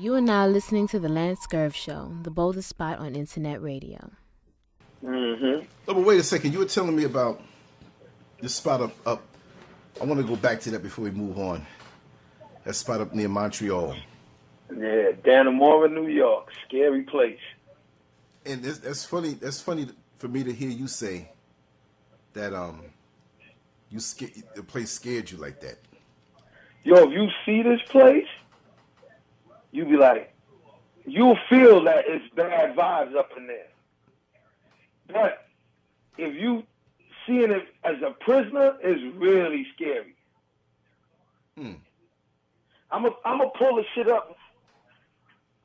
You are now listening to the Lancescurv Show, the boldest spot on internet radio. Mm-hmm. Oh, but wait a second. You were telling me about this spot up. I want to go back to that before we move on. That spot up near Montreal. Yeah, Dannemora, New York. Scary place. And that's funny. That's funny for me to hear you say that the place scared you like that. Yo, if you see this place, you be like, you'll feel that it's bad vibes up in there. But if you seeing it as a prisoner, it's really scary. I'm gonna pull the shit up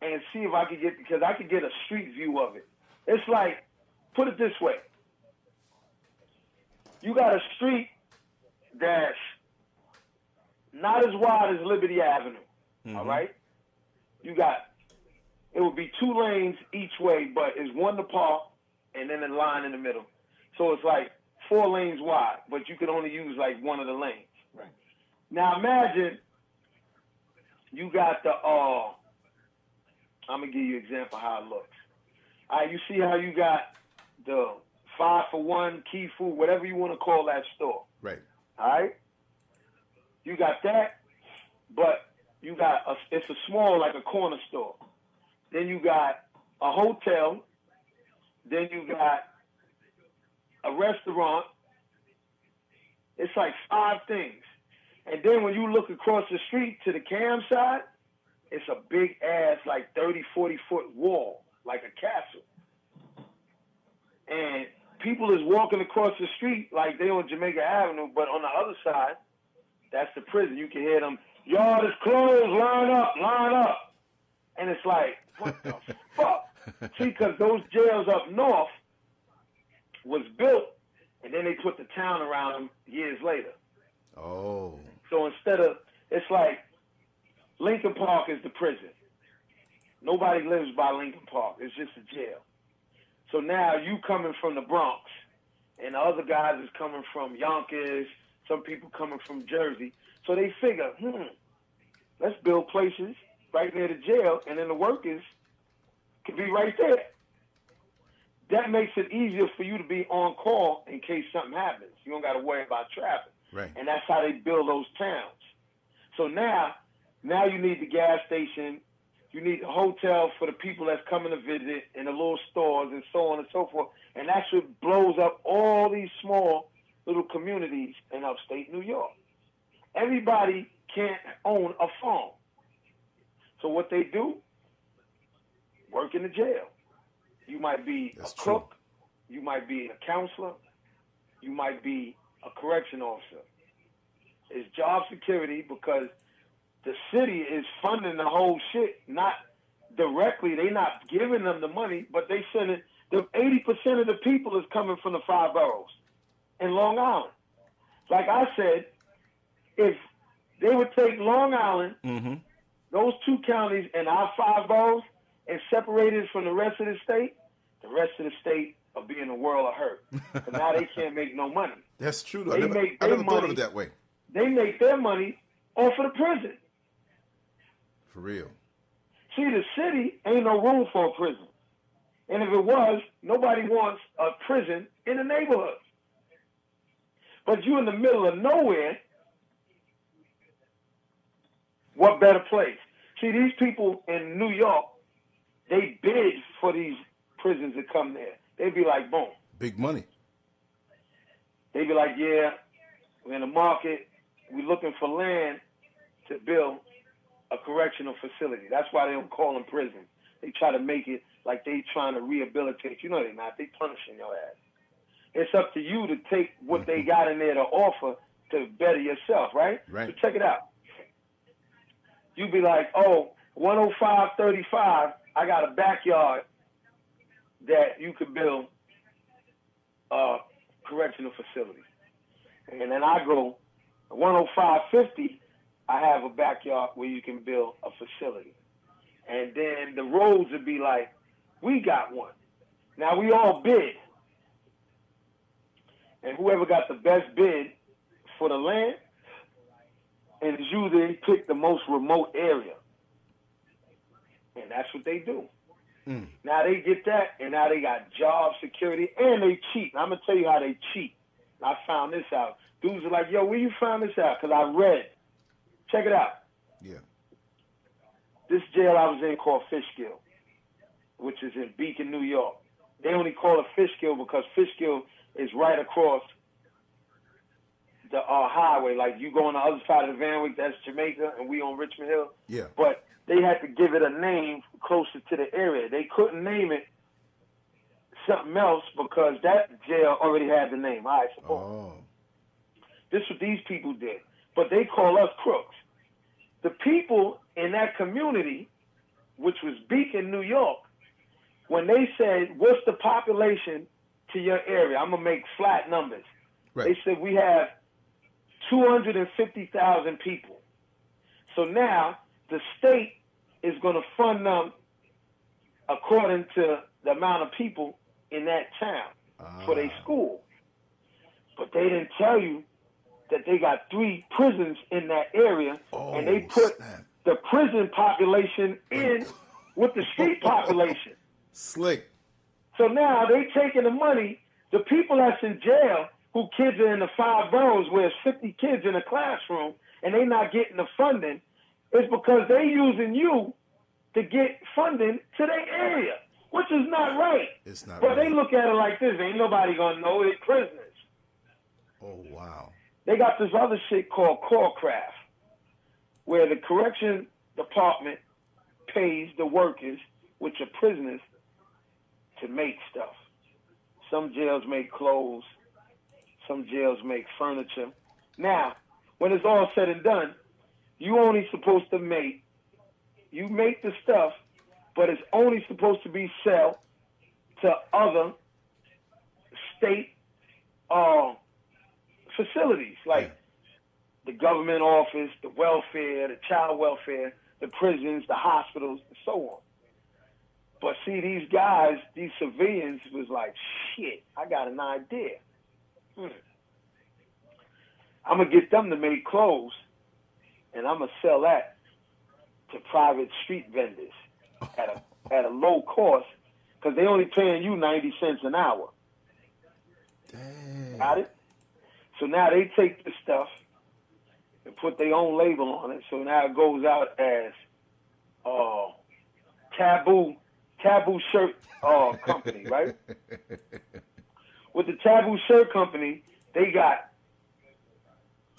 and see if I can get, because I could get a street view of it. It's like, put it this way. You got a street that's not as wide as Liberty Avenue, all right? You got, it would be 2 lanes each way, but it's one to park and then a line in the middle. So it's like 4 lanes wide, but you could only use like one of the lanes. Right. Now imagine you got the, I'm going to give you an example of how it looks. All right, you see how you got the 5-for-1, Key Food, whatever you want to call that store. Right. All right? You got that, but you got, it's a small, like a corner store. Then you got a hotel. Then you got a restaurant. It's like 5 things. And then when you look across the street to the cam side, it's a big ass, like 30, 40-foot wall, like a castle. And people is walking across the street like they on Jamaica Avenue, but on the other side, that's the prison. You can hear them, yard is closed, line up, line up. And it's like, what the fuck? See, because those jails up north was built, and then they put the town around them years later. Oh. So instead of, it's like Lincoln Park is the prison. Nobody lives by Lincoln Park. It's just a jail. So now you coming from the Bronx, and the other guys is coming from Yonkers, some people coming from Jersey. So they figure, let's build places right near the jail, and then the workers could be right there. That makes it easier for you to be on call in case something happens. You don't got to worry about traffic. Right. And that's how they build those towns. So now you need the gas station, you need the hotel for the people that's coming to visit, and the little stores and so on and so forth. And that's what blows up all these small little communities in upstate New York. Everybody can't own a farm. So what they do, work in the jail. You might be That's a cook, true. You might be a counselor, you might be a correction officer. It's job security because the city is funding the whole shit, not directly. They're not giving them the money, but they send it. The 80% of the people is coming from the 5 boroughs in Long Island. Like I said, if they would take Long Island, those 2 counties and our 5 boroughs, and separate it from the rest of the state will be in a world of hurt. But now they can't make no money. That's true, though. I never thought of it that way. They make their money off of the prison. For real. See, the city ain't no room for a prison. And if it was, nobody wants a prison in the neighborhood. But you in the middle of nowhere, what better place? See, these people in New York, they bid for these prisons to come there. They'd be like, boom. Big money. They'd be like, yeah, we're in the market. We're looking for land to build a correctional facility. That's why they don't call them prisons. They try to make it like they trying to rehabilitate. You know they're not. They punishing your ass. It's up to you to take what they got in there to offer to better yourself, right? Right. So check it out. You be like, oh, 105-35, I got a backyard that you could build a correctional facility. And then I go, 105-50, I have a backyard where you can build a facility. And then the roads would be like, we got one. Now we all bid. And whoever got the best bid for the land, and it's usually pick the most remote area. And that's what they do. Now they get that, and now they got job security, and they cheat. I'm going to tell you how they cheat. I found this out. Dudes are like, yo, where you found this out? Because I read. Check it out. Yeah. This jail I was in called Fishkill, which is in Beacon, New York. They only call it Fishkill because Fishkill is right across the highway. Like, you go on the other side of the Van Wyck, that's Jamaica, and we on Richmond Hill. Yeah. But they had to give it a name closer to the area. They couldn't name it something else because that jail already had the name. All right, suppose. Oh. This is what these people did. But they call us crooks. The people in that community, which was Beacon, New York, when they said, what's the population to your area? I'm going to make flat numbers. Right. They said, we have 250,000 people. So now the state is going to fund them according to the amount of people in that town for their school. But they didn't tell you that they got 3 prisons in that area, and they put the prison population in with the street population. Slick. So now they taking the money, the people that's in jail, who kids are in the 5 boroughs where there's 50 kids in a classroom, and they not getting the funding, is because they using you to get funding to their area, which is not right. It's not but right. They look at it like this. Ain't nobody going to know. They're prisoners. Oh, wow. They got this other shit called Corecraft, where the correction department pays the workers, which are prisoners, to make stuff. Some jails make clothes. Some jails make furniture. Now, when it's all said and done, you only supposed to make the stuff, but it's only supposed to be sold to other state facilities, like the government office, the welfare, the child welfare, the prisons, the hospitals, and so on. But see, these guys, these civilians was like, shit, I got an idea. I'm going to get them to make clothes, and I'm going to sell that to private street vendors at a low cost, because they only paying you 90 cents an hour. Dang. Got it? So now they take the stuff and put their own label on it. So now it goes out as Taboo Shirt Company, right? With the Taboo Shirt Company, they got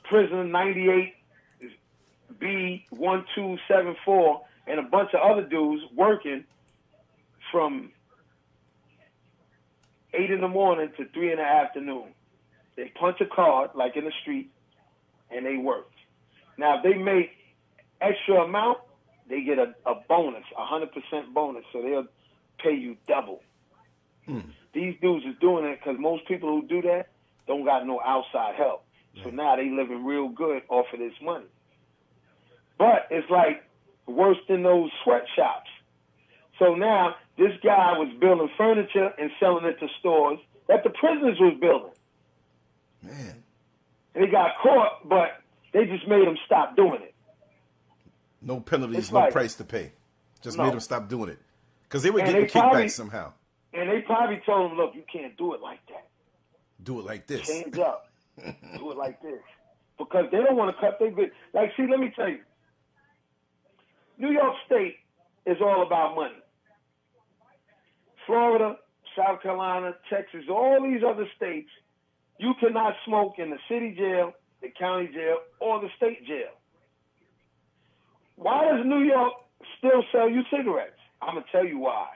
Prison 98, B1274, and a bunch of other dudes working from 8 in the morning to 3 in the afternoon. They punch a card, like in the street, and they work. Now, if they make extra amount, they get a bonus, 100% bonus, so they'll pay you double. These dudes is doing it because most people who do that don't got no outside help. So now they living real good off of this money. But it's like worse than those sweatshops. So now this guy was building furniture and selling it to stores that the prisoners was building. Man. And he got caught, but they just made him stop doing it. No penalties, It's no like- price to pay. Just No. made them stop doing it. Because they were And getting they probably- kickbacks somehow. And they probably told him, look, you can't do it like that. Do it like this. Change up. Do it like this. Because they don't want to cut their bit. Like, see, let me tell you. New York State is all about money. Florida, South Carolina, Texas, all these other states, you cannot smoke in the city jail, the county jail, or the state jail. Why does New York still sell you cigarettes? I'm going to tell you why.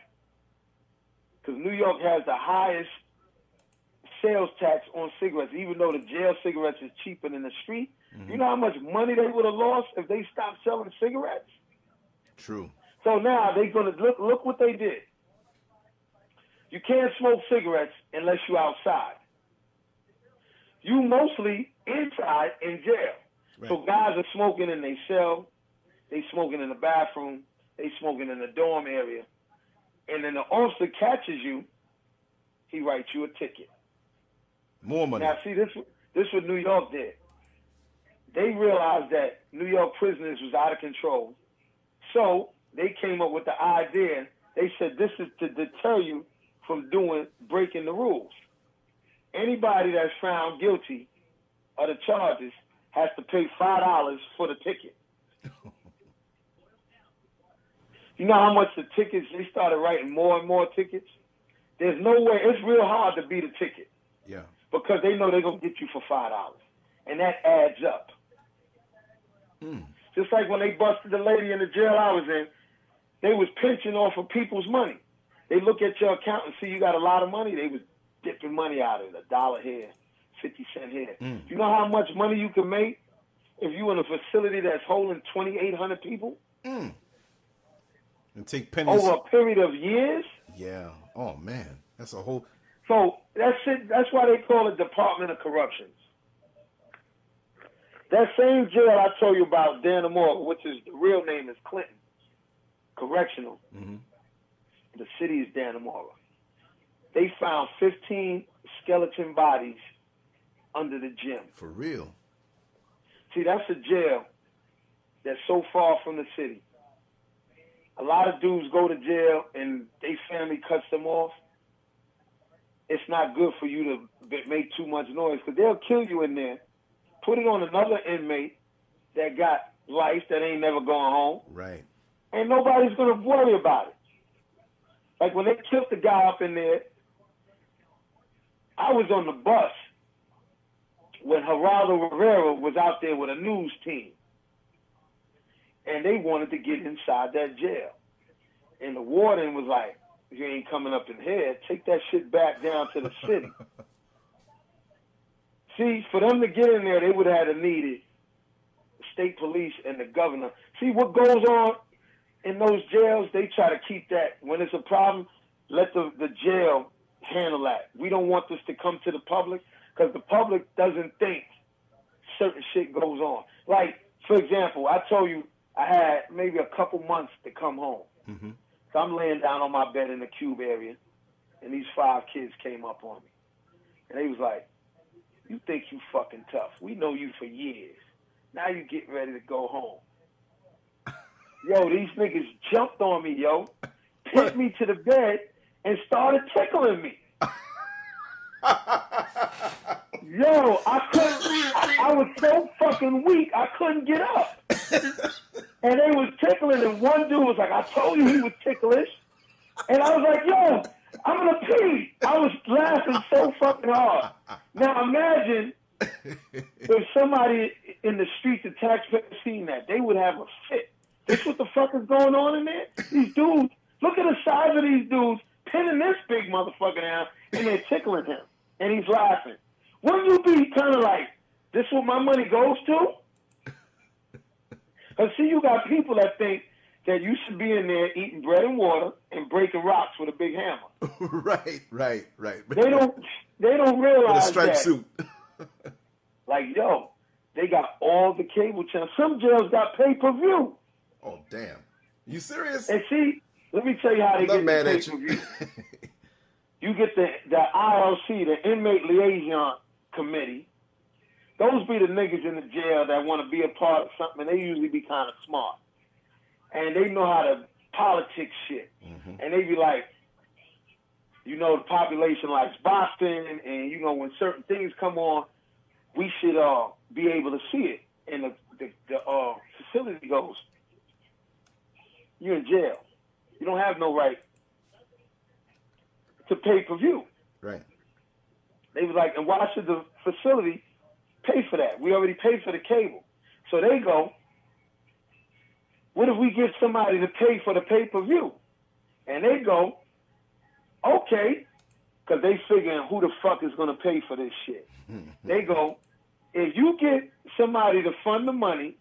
Because New York has the highest sales tax on cigarettes, even though the jail cigarettes is cheaper than the street. You know how much money they would have lost if they stopped selling cigarettes? True. So now they're going to look what they did. You can't smoke cigarettes unless you're outside. You mostly inside in jail. Right. So guys are smoking in their cell, they smoking in the bathroom, they smoking in the dorm area. And then the officer catches you, he writes you a ticket. More money. Now, see, this what New York did. They realized that New York prisoners was out of control. So they came up with the idea. They said this is to deter you from breaking the rules. Anybody that's found guilty of the charges has to pay $5 for the ticket. You know how much the tickets, they started writing more and more tickets? There's no way, it's real hard to beat a ticket. Yeah. Because they know they're going to get you for $5. And that adds up. Just like when they busted the lady in the jail I was in, they was pinching off of people's money. They look at your account and see you got a lot of money. They was dipping money out of it, $1 here, 50 cents here. You know how much money you can make if you in a facility that's holding 2,800 people? And take pennies. Over a period of years? Yeah. Oh, man. That's a whole... So that's it. That's why they call it Department of Corrections. That same jail I told you about, Dannemora, which is the real name is Clinton Correctional. The city is Dannemora. They found 15 skeleton bodies under the gym. For real? See, that's a jail that's so far from the city. A lot of dudes go to jail and their family cuts them off. It's not good for you to make too much noise because they'll kill you in there. Put it on another inmate that got life that ain't never going home. Right. And nobody's going to worry about it. Like when they killed the guy up in there, I was on the bus when Geraldo Rivera was out there with a news team. And they wanted to get inside that jail. And the warden was like, you ain't coming up in here. Take that shit back down to the city. See, for them to get in there, they would have had needed the state police and the governor. See, what goes on in those jails, they try to keep that. When it's a problem, let the jail handle that. We don't want this to come to the public because the public doesn't think certain shit goes on. Like, for example, I told you I had maybe a couple months to come home. So I'm laying down on my bed in the cube area, and these 5 kids came up on me. And they was like, you think you fucking tough. We know you for years. Now you get ready to go home. Yo, these niggas jumped on me, yo, picked me to the bed, and started tickling me. Yo, I was so fucking weak, I couldn't get up. And they was tickling, and one dude was like, I told you he was ticklish. And I was like, yo, I'm going to pee. I was laughing so fucking hard. Now imagine if somebody in the streets of taxpayers seen that. They would have a fit. This what the fuck is going on in there? These dudes, look at the size of these dudes pinning this big motherfucker down, and they're tickling him. And he's laughing. Wouldn't you be kind of like, this what my money goes to? Because see, you got people that think that you should be in there eating bread and water and breaking rocks with a big hammer. Right. They don't realize with a striped that. Suit. Like, yo, they got all the cable channels. Some jails got pay-per-view. Oh, damn. You serious? And see, let me tell you how they get the pay-per-view. You get the ILC, the Inmate Liaison Committee. Those be the niggas in the jail that want to be a part of something, and they usually be kind of smart. And they know how to politic shit. And they be like, you know, the population likes boxing, and, you know, when certain things come on, we should be able to see it. And the facility goes, you're in jail. You don't have no right to pay-per-view. Right. They was like, and why should the facility pay for that? We already paid for the cable. So they go, what if we get somebody to pay for the pay-per-view? And they go, okay, because they figuring who the fuck is going to pay for this shit. They go, if you get somebody to fund the money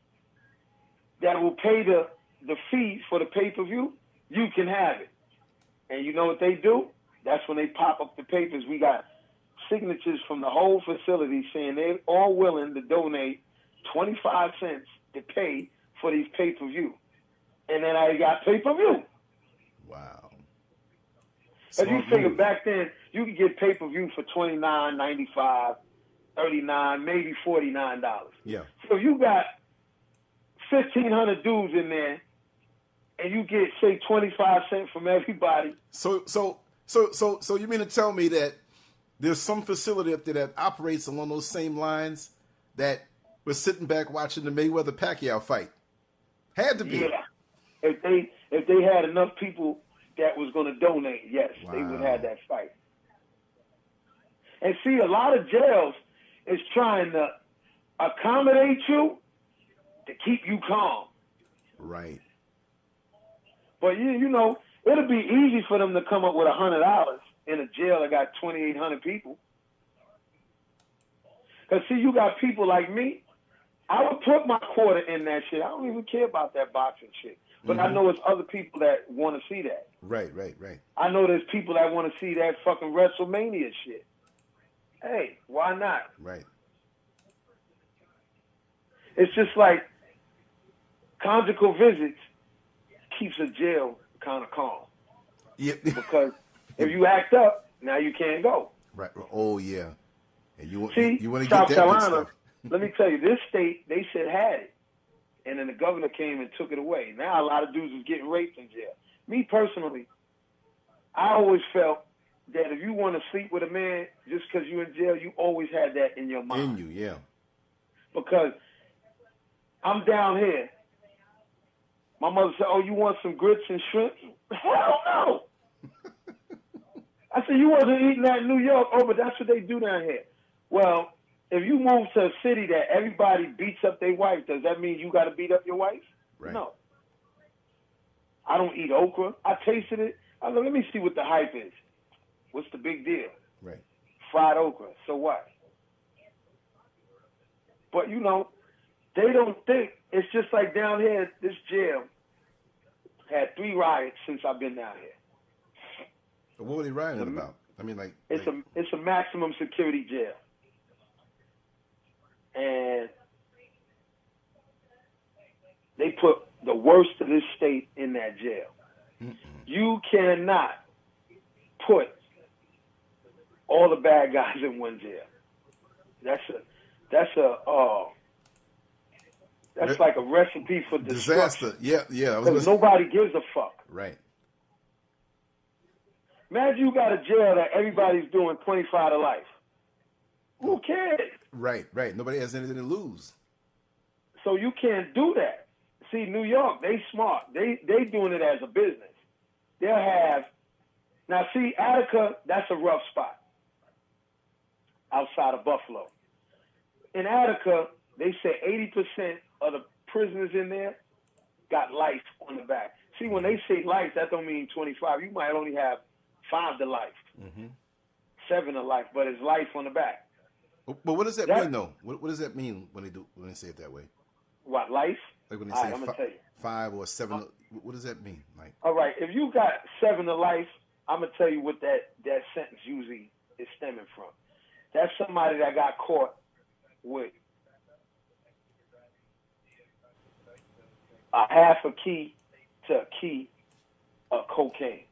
that will pay the fee for the pay-per-view, you can have it. And you know what they do? That's when they pop up the papers. We got signatures from the whole facility saying they're all willing to donate 25 cents to pay for these pay-per-view. And then I got pay-per-view. Wow. As you figure back then, you could get pay-per-view for $29.95, $39, maybe $49. Yeah. So you got 1,500 dudes in there, and you get, say, 25 cents from everybody. So you mean to tell me that there's some facility up there that operates along those same lines that was sitting back watching the Mayweather-Pacquiao fight? Had to be. Yeah. If they had enough people that was going to donate, yes, they would have that fight. And see, a lot of jails is trying to accommodate you to keep you calm. Right. But you know, it'll be easy for them to come up with $100 in a jail that got 2,800 people. Cause see, you got people like me. I would put my quarter in that shit. I don't even care about that boxing shit. But I know it's other people that want to see that. Right. I know there's people that want to see that fucking WrestleMania shit. Hey, why not? Right. It's just like conjugal visits keeps a jail kind of calm. Yep. Because if you act up, now you can't go. Right. Oh yeah. And you want See, to get South that Carolina, stuff. let me tell you, this state, they said had it. And then the governor came and took it away. Now a lot of dudes is getting raped in jail. Me personally, I always felt that if you want to sleep with a man just because you're in jail, you always had that in your mind. In you, yeah. Because I'm down here. My mother said, "Oh, you want some grits and shrimp?" Hell no. I said, "You wasn't eating that in New York." "Oh, but that's what they do down here." Well, if you move to a city that everybody beats up their wife, does that mean you got to beat up your wife? Right. No. I don't eat okra. I tasted it. I said, let me see what the hype is. What's the big deal? Right. Fried okra. So what? But, you know, they don't think. It's just like down here, this jail had 3 riots since I've been down here. But what were they rioting about? I mean, like... It's a maximum security jail. And they put the worst of this state in that jail. Mm-mm. You cannot put all the bad guys in one jail. That's like a recipe for destruction. Disaster. Yeah. Because nobody gives a fuck. Right. Imagine you got a jail that everybody's doing 25 to life. Who cares? Right. Nobody has anything to lose. So you can't do that. See, New York, they smart. They doing it as a business. They'll have... Now, see, Attica, that's a rough spot outside of Buffalo. In Attica, they say 80% of the prisoners in there got life on the back. See, when they say life, that don't mean 25. You might only have 5 to life, 7 to life, but it's life on the back. But what does that mean, though? What does that mean when they say it that way? What, life? Like when they All say right, I'm gonna tell you. 5 or 7. What does that mean? Like, all right, if you got 7 to life, I'm gonna tell you what that sentence usually is stemming from. That's somebody that got caught with a half a key to a key of cocaine.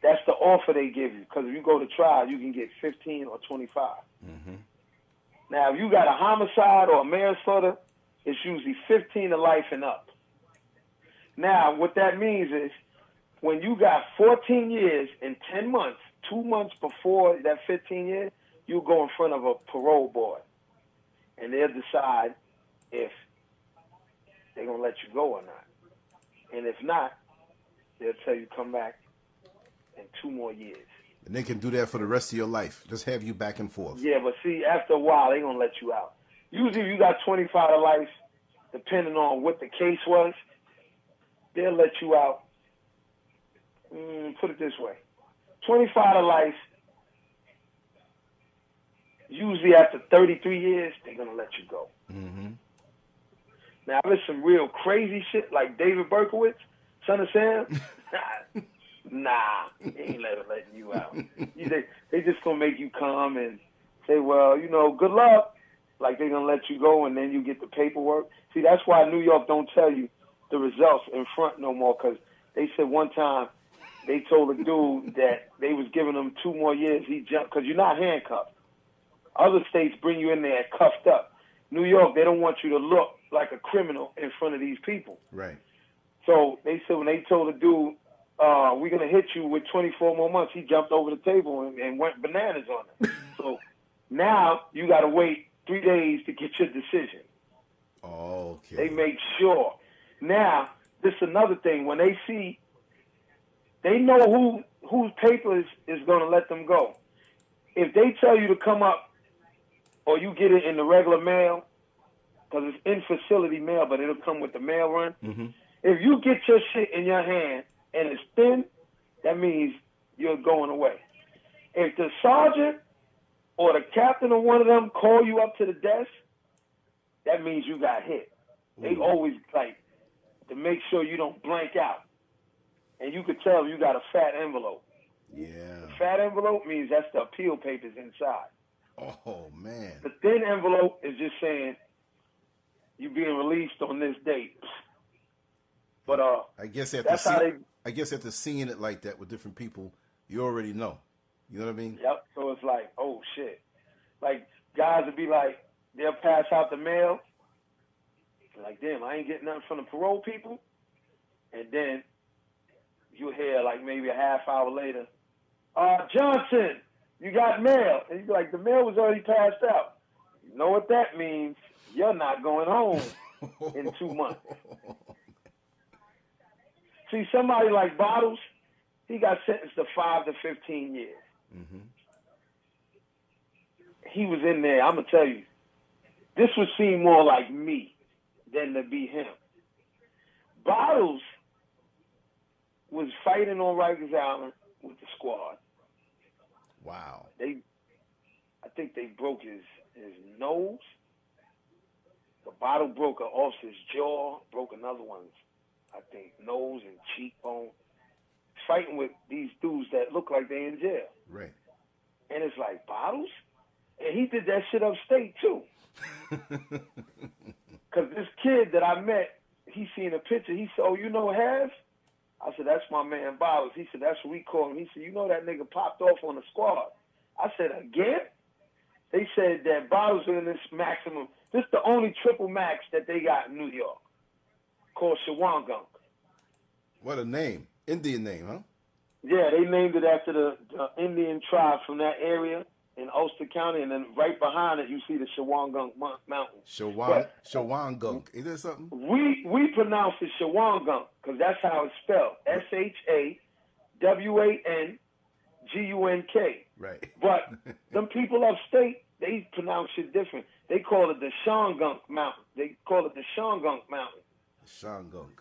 That's the offer they give you, because if you go to trial, you can get 15 or 25. Mm-hmm. Now, if you got a homicide or a manslaughter, it's usually 15 to life and up. Now, what that means is when you got 14 years and 10 months, 2 months before that 15 years, you go in front of a parole board, and they'll decide if they're going to let you go or not. And if not, they'll tell you come back in 2 more years. And they can do that for the rest of your life. Just have you back and forth. Yeah, but see, after a while, they're going to let you out. Usually, if you got 25 to life, depending on what the case was, they'll let you out. Put it this way. 25 to life, usually after 33 years, they're going to let you go. Mm-hmm. Now, there's some real crazy shit like David Berkowitz, Son of Sam. Nah, they ain't letting you out. They just going to make you come and say, well, you know, good luck. Like they're going to let you go and then you get the paperwork. See, that's why New York don't tell you the results in front no more, because they said one time they told a dude that they was giving him 2 more years. He jumped because you're not handcuffed. Other states bring you in there cuffed up. New York, they don't want you to look like a criminal in front of these people. Right. So they said when they told the dude, we're going to hit you with 24 more months, he jumped over the table and went bananas on it. So now you got to wait 3 days to get your decision. Okay. They make sure. Now, this is another thing. When they see, they know whose paper is going to let them go. If they tell you to come up or you get it in the regular mail, because it's in-facility mail, but it'll come with the mail run. Mm-hmm. If you get your shit in your hand and it's thin, that means you're going away. If the sergeant or the captain of one of them call you up to the desk, that means you got hit. Ooh. They always like to make sure you don't blank out. And you could tell you got a fat envelope. Yeah. The fat envelope means that's the appeal papers inside. Oh, man. The thin envelope is just saying you being released on this date. But I guess that's how they. I guess after seeing it like that with different people, you already know. You know what I mean? Yep. So it's like, oh shit. Like guys would be like, they'll pass out the mail. Like, damn, I ain't getting nothing from the parole people. And then you hear like maybe a half hour later, Johnson, you got mail. And you be like, the mail was already passed out. You know what that means? You're not going home in 2 months. See, somebody like Bottles, he got sentenced to 5 to 15 years. Mm-hmm. He was in there. I'm going to tell you, this would seem more like me than to be him. Bottles was fighting on Rikers Island with the squad. Wow. I think they broke his nose. The Bottle broke an officer's jaw, broke another one's, I think, nose and cheekbone. Fighting with these dudes that look like they in jail. Right. And it's like, Bottles? And he did that shit upstate, too. Because this kid that I met, he seen a picture. He said, oh, you know Have? I said, that's my man Bottles. He said, that's what we call him. He said, you know that nigga popped off on the squad. I said, again? They said that Bottles are in this maximum. This is the only triple max that they got in New York, called Shawangunk. What a name. Indian name, huh? Yeah, they named it after the Indian tribes from that area in Ulster County, and then right behind it, you see the Shawangunk Mountains. Shawangunk. Is there something? We pronounce it Shawangunk because that's how it's spelled. SHAWANGUNK. Right. But them people upstate, they pronounce it different. They call it the Shawangunk Mountain. They call it the Shawangunk Mountain. Shawangunk.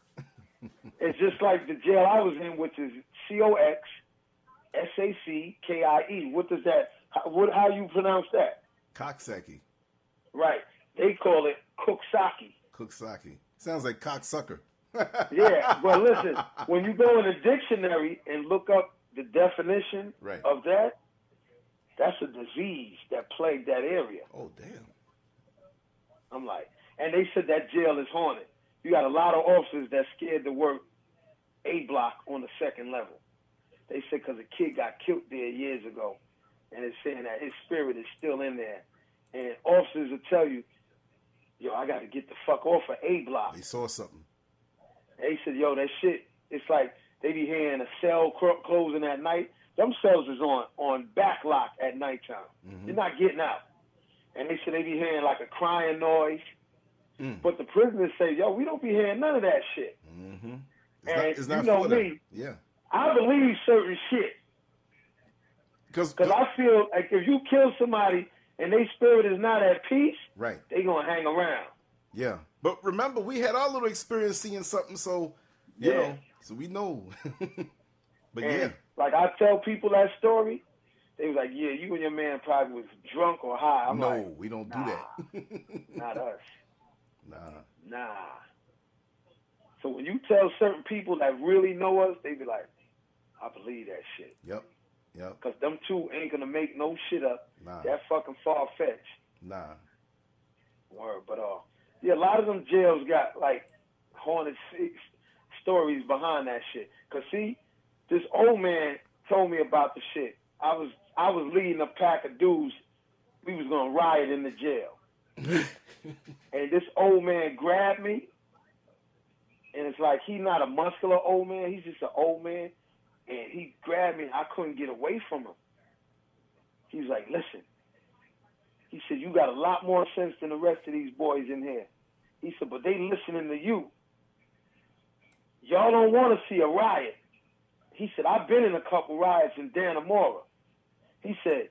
It's just like the jail I was in, which is COXSACKIE. What does that? How you pronounce that? Coxsackie. Right. They call it Cooksaki. Cooksaki. Sounds like cocksucker. Yeah, but listen, when you go in a dictionary and look up the definition right. of that, that's a disease that plagued that area. Oh, damn. I'm like, and they said that jail is haunted. You got a lot of officers that's scared to work A block on the second level. They said because a kid got killed there years ago, and it's saying that his spirit is still in there. And officers will tell you, yo, I got to get the fuck off of A block. They saw something. They said, yo, that shit, it's like they be hearing a cell closing at night. Them cells is on back lock at nighttime. Mm-hmm. You're not getting out. And they said they be hearing like a crying noise. But the prisoners say, yo, we don't be hearing none of that shit. Mm-hmm. It's not you know me, yeah. I believe certain shit. Because I feel like if you kill somebody and their spirit is not at peace, right, they going to hang around. Yeah. But remember, we had our little experience seeing something, so, you know, so we know. But and yeah. Like I tell people that story, they was like, yeah, you and your man probably was drunk or high. I'm like, we don't do that. Not us. Nah. So when you tell certain people that really know us, they be like, I believe that shit. Yep. Because them two ain't going to make no shit up. Nah. That fucking far-fetched. Nah. Word. But, yeah, a lot of them jails got, like, haunted stories behind that shit. Because, see, this old man told me about the shit. I was leading a pack of dudes. We was going to riot in the jail. And this old man grabbed me, and it's like he's not a muscular old man. He's just an old man. And he grabbed me, and I couldn't get away from him. He's like, listen. He said, you got a lot more sense than the rest of these boys in here. He said, but they listening to you. Y'all don't want to see a riot. He said, I've been in a couple riots in Dannemora. He said,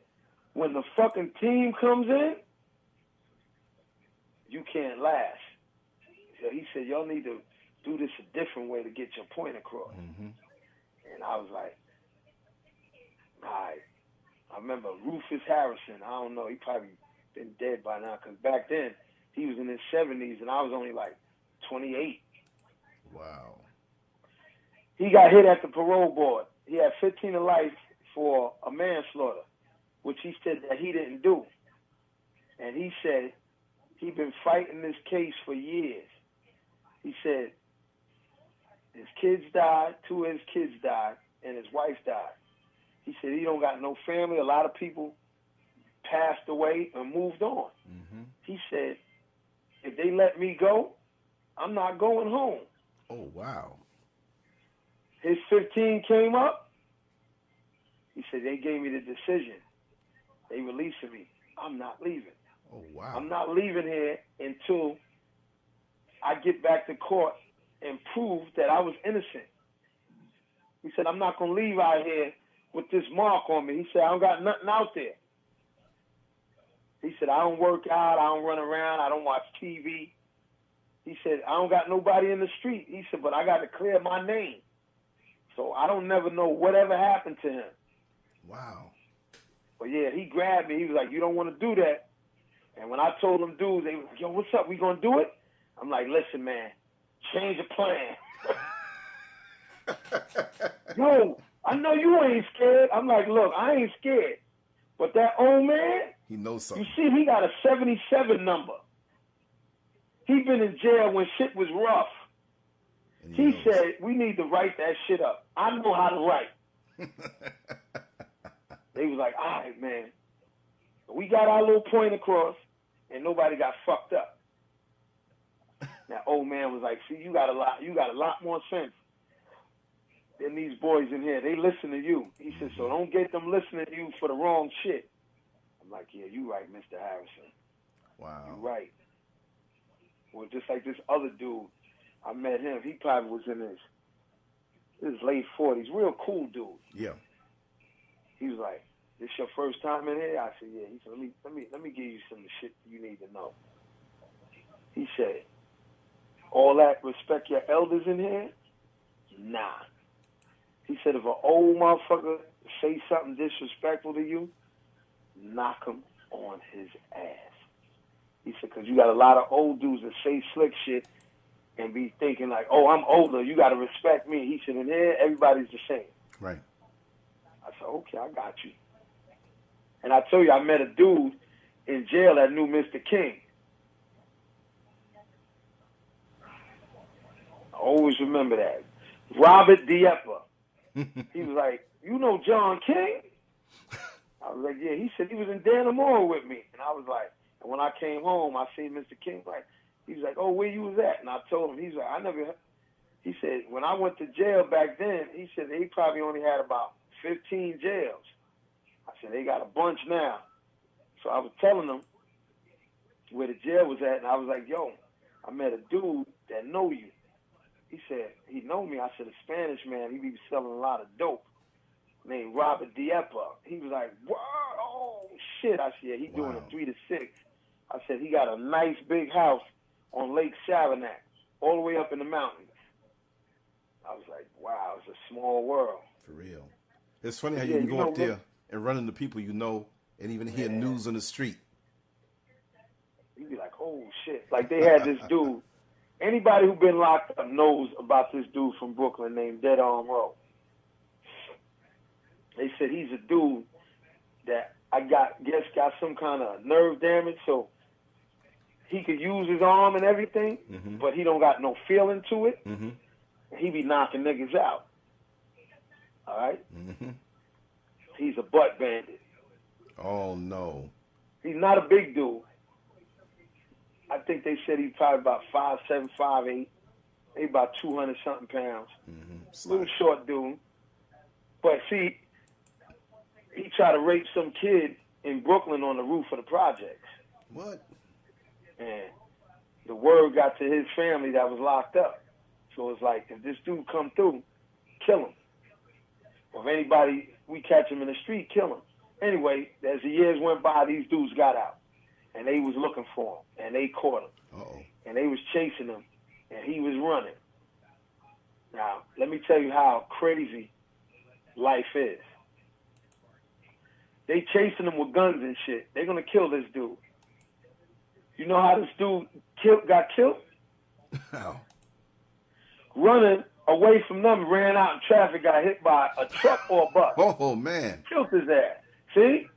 when the fucking team comes in, you can't last. So he said, y'all need to do this a different way to get your point across. Mm-hmm. And I was like, all right. I remember Rufus Harrison. I don't know. He probably been dead by now because back then he was in his 70s and I was only like 28. Wow. He got hit at the parole board. He had 15 to life for a manslaughter, which he said that he didn't do. And he said he'd been fighting this case for years. He said his kids died, 2 of his kids died, and his wife died. He said he don't got no family. A lot of people passed away and moved on. Mm-hmm. He said, if they let me go, I'm not going home. Oh, wow. His 15 came up. He said, they gave me the decision. They releasing me. I'm not leaving. Oh, wow. I'm not leaving here until I get back to court and prove that I was innocent. He said, I'm not going to leave out here with this mark on me. He said, I don't got nothing out there. He said, I don't work out. I don't run around. I don't watch TV. He said, I don't got nobody in the street. He said, but I got to clear my name. So I don't never know whatever happened to him. Wow. But yeah, he grabbed me. He was like, you don't want to do that. And when I told them dudes, they was like, yo, what's up? We going to do it? I'm like, listen, man, change the plan. Yo, I know you ain't scared. I'm like, look, I ain't scared. But that old man, he knows something. you see, he got a 77 number. He been in jail when shit was rough. He said, we need to write that shit up. I know how to write. They was like, all right, man. We got our little point across, and nobody got fucked up. That old man was like, see, you got a lot more sense than these boys in here. They listen to you. He said, so don't get them listening to you for the wrong shit. I'm like, yeah, you right, Mr. Harrison. Wow. You right. Well, just like this other dude, I met him. He probably was in his late 40s. Real cool dude. Yeah. He was like, this your first time in here? I said, yeah. He said, let me give you some shit you need to know. He said, all that respect your elders in here? Nah. He said, if an old motherfucker say something disrespectful to you, knock him on his ass. He said, because you got a lot of old dudes that say slick shit and be thinking like, oh, I'm older, you got to respect me. He said, in here, everybody's the same. Right. I said, okay, I got you. And I told you, I met a dude in jail that knew Mr. King. I always remember that. Robert Dieppe. He was like, you know John King? I was like, yeah. He said he was in Dannemora with me. And I was like, and when I came home, I seen Mr. King. Like, he was like, oh, where you was at? And I told him, he's like, he said, when I went to jail back then, he said they probably only had about 15 jails. I said, they got a bunch now. So I was telling them where the jail was at, and I was like, yo, I met a dude that know you. He said, he know me. I said, a Spanish man, he be selling a lot of dope, named Robert Dieppe. He was like, whoa, oh, shit. I said, yeah, he doing a 3 to 6. I said, he got a nice big house on Lake Saranac, all the way up in the mountains. I was like, wow, it's a small world. For real. It's funny how you can go up there and run into people you know and even hear news on the street. You'd be like, oh, shit. Like, they had this dude. Anybody who been locked up knows about this dude from Brooklyn named Dead Arm Row. They said he's a dude that I got some kind of nerve damage, so he could use his arm and everything, but he don't got no feeling to it. Mm-hmm. He be knocking niggas out. All right? Mm-hmm. He's a butt bandit. Oh, no. He's not a big dude. I think they said he's probably about 5'7", 5'8". They about 200-something pounds. Mm-hmm. Little short dude. But see, he tried to rape some kid in Brooklyn on the roof of the projects. What? And the word got to his family that was locked up. So it's like, if this dude come through, kill him. If anybody, we catch him in the street, kill him. Anyway, as the years went by, these dudes got out. And they was looking for him. And they caught him. Uh-oh. And they was chasing him. And he was running. Now, let me tell you how crazy life is. They chasing him with guns and shit. They're going to kill this dude. You know how this dude got killed? How? Running away from them, ran out in traffic, got hit by a truck or a bus. Oh, man. Killed his ass. See?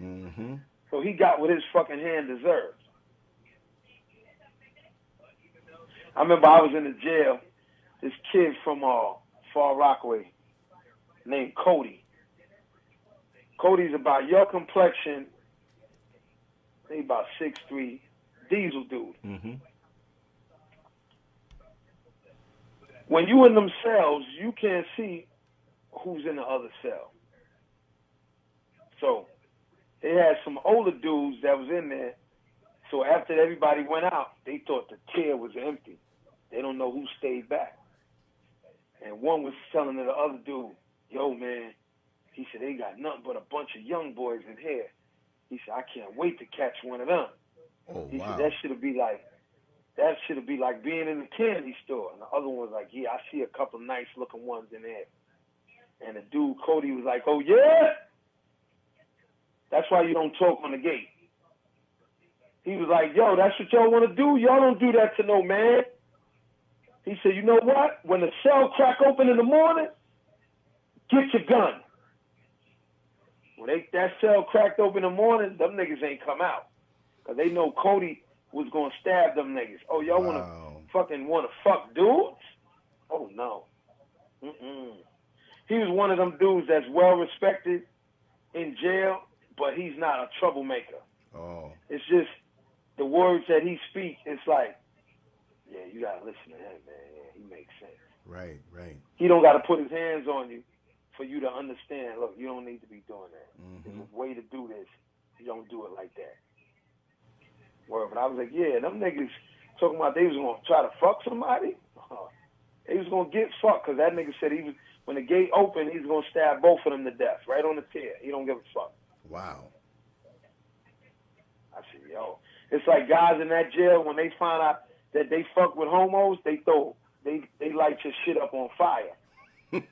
Mm-hmm. So he got what his fucking hand deserved. I remember I was in the jail. This kid from Far Rockaway named Cody. Cody's about your complexion. He about 6'3", diesel dude. Mm-hmm. When you in them cells, you can't see who's in the other cell. So they had some older dudes that was in there. So after everybody went out, they thought the tier was empty. They don't know who stayed back. And one was telling the other dude, yo, man, he said, they got nothing but a bunch of young boys in here. He said, I can't wait to catch one of them. Oh, He wow. said, that should be like being in the candy store. And the other one was like, yeah, I see a couple nice looking ones in there. And the dude, Cody, was like, oh, yeah? That's why you don't talk on the gate. He was like, yo, that's what y'all want to do? Y'all don't do that to no man. He said, you know what? When the cell crack open in the morning, get your gun. When that cell cracked open in the morning, them niggas ain't come out. Because they know Cody was going to stab them niggas. Oh, y'all want to fuck dudes? Oh, no. Mm-mm. He was one of them dudes that's well-respected in jail, but he's not a troublemaker. Oh. It's just the words that he speaks, it's like, yeah, you got to listen to him, man. Yeah, he makes sense. Right, right. He don't got to put his hands on you for you to understand, look, you don't need to be doing that. Mm-hmm. There's a way to do this. You don't do it like that. Word, but I was like, yeah, them niggas talking about they was going to try to fuck somebody. They was going to get fucked because that nigga said when the gate opened, he was going to stab both of them to death right on the tier. He don't give a fuck. Wow. I said, yo, it's like guys in that jail, when they find out that they fuck with homos, they light your shit up on fire.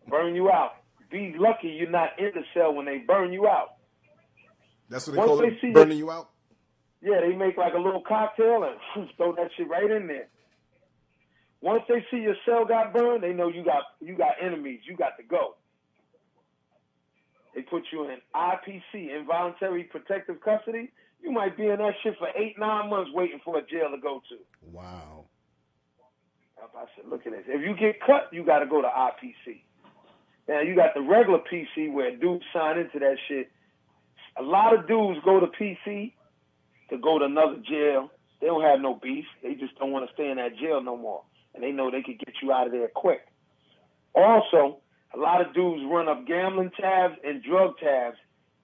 Burn you out. Be lucky you're not in the cell when they burn you out. That's what they call it, burning you out? Yeah, they make like a little cocktail and throw that shit right in there. Once they see your cell got burned, they know you got enemies. You got to go. They put you in IPC, involuntary protective custody. You might be in that shit for 8-9 months waiting for a jail to go to. Wow. I said, look at this. If you get cut, you got to go to IPC. Now, you got the regular PC where dudes sign into that shit. A lot of dudes go to PC to go to another jail. They don't have no beef. They just don't want to stay in that jail no more. And they know they could get you out of there quick. Also, a lot of dudes run up gambling tabs and drug tabs,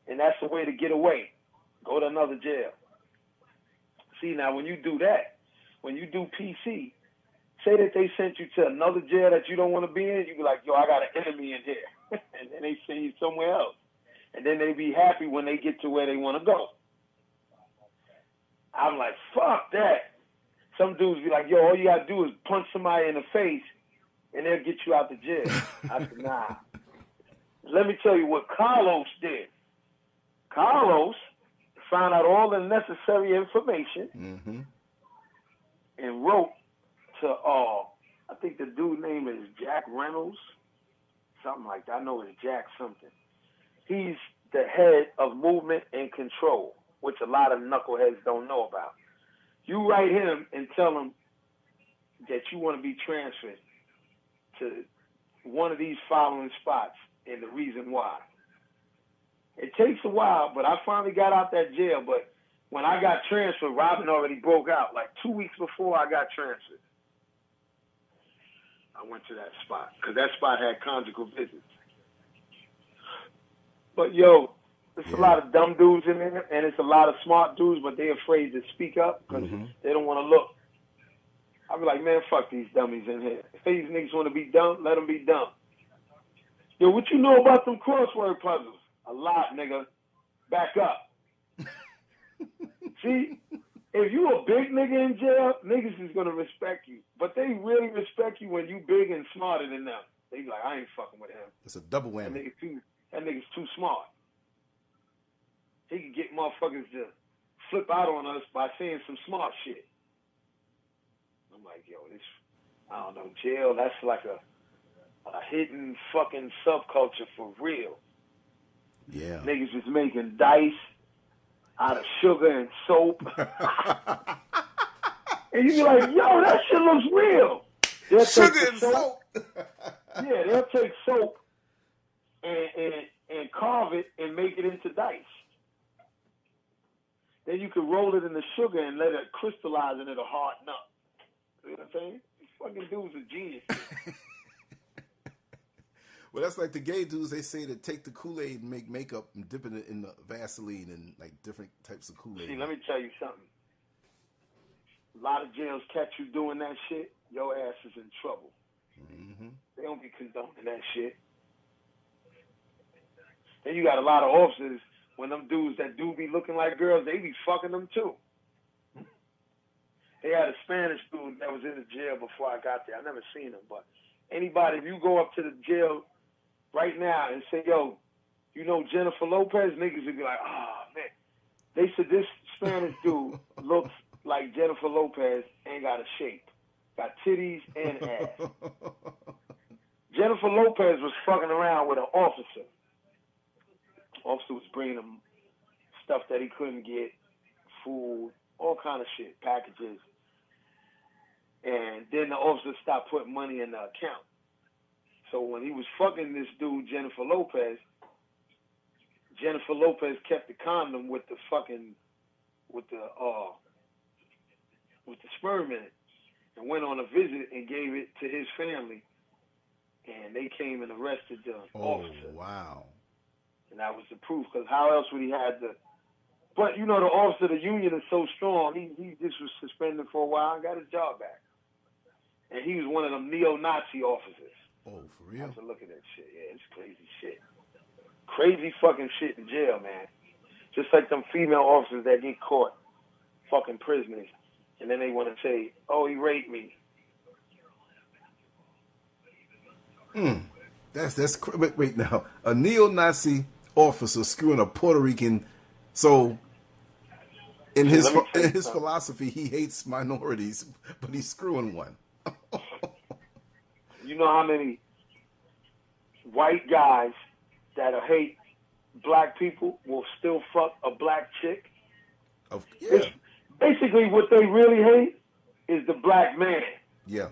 and that's the way to get away. Go to another jail. See, now, when you do that, when you do PC, say that they sent you to another jail that you don't want to be in, you be like, yo, I got an enemy in here. And then they send you somewhere else. And then they be happy when they get to where they want to go. I'm like, fuck that. Some dudes be like, yo, all you got to do is punch somebody in the face, and they'll get you out the jail. I said, nah. Let me tell you what Carlos did. Carlos found out all the necessary information and wrote to, I think the dude name is Jack Reynolds, something like that. I know it's Jack something. He's the head of movement and control, which a lot of knuckleheads don't know about. You write him and tell him that you want to be transferred to one of these following spots and the reason why. It takes a while, but I finally got out that jail. But when I got transferred, Robin already broke out like 2 weeks before I got transferred. I went to that spot because that spot had conjugal visits. But yo, there's a lot of dumb dudes in there, and it's a lot of smart dudes, but they're afraid to speak up because they don't want to look. I'll be like, man, fuck these dummies in here. If these niggas want to be dumb, let them be dumb. Yo, what you know about them crossword puzzles? A lot, nigga. Back up. See, if you a big nigga in jail, niggas is gonna respect you. But they really respect you when you big and smarter than them. They be like, I ain't fucking with him. It's a double whammy. That nigga's too smart. He can get motherfuckers to flip out on us by saying some smart shit. I'm like, yo, this, I don't know, jail, that's like a hidden fucking subculture for real. Yeah. Niggas is making dice out of sugar and soap. And you be like, yo, that shit looks real. Sugar and soap. Yeah, they'll take soap and carve it and make it into dice. Then you can roll it in the sugar and let it crystallize and it'll harden up. You know what I'm saying? These fucking dudes are geniuses. Well, that's like the gay dudes. They say to take the Kool-Aid and make makeup and dip it in the Vaseline and like different types of Kool-Aid. See, let me tell you something. A lot of jails catch you doing that shit, your ass is in trouble. Mm-hmm. They don't be condoning that shit. Then you got a lot of officers, when them dudes that do be looking like girls, they be fucking them too. They had a Spanish dude that was in the jail before I got there. I never seen him, but anybody, if you go up to the jail right now and say, yo, you know Jennifer Lopez, niggas would be like, oh, man. They said this Spanish dude looks like Jennifer Lopez and got a shape. Got titties and ass. Jennifer Lopez was fucking around with an officer. Officer was bringing him stuff that he couldn't get, food, all kind of shit, packages. And then the officer stopped putting money in the account. So when he was fucking this dude, Jennifer Lopez kept the condom with the sperm in it and went on a visit and gave it to his family. And they came and arrested the officer. Oh, wow. And that was the proof, because how else would he have the... But, you know, the officer, the union is so strong, he just was suspended for a while and got his job back. And he was one of them neo-Nazi officers. Oh, for real? I have to look at that shit. Yeah, it's crazy shit. Crazy fucking shit in jail, man. Just like them female officers that get caught fucking prisoners. And then they want to say, oh, he raped me. Wait now. A neo-Nazi officer screwing a Puerto Rican. So in his philosophy, he hates minorities, but he's screwing one. You know how many white guys that hate black people will still fuck a black chick? Yeah. Basically, what they really hate is the black man. Yeah.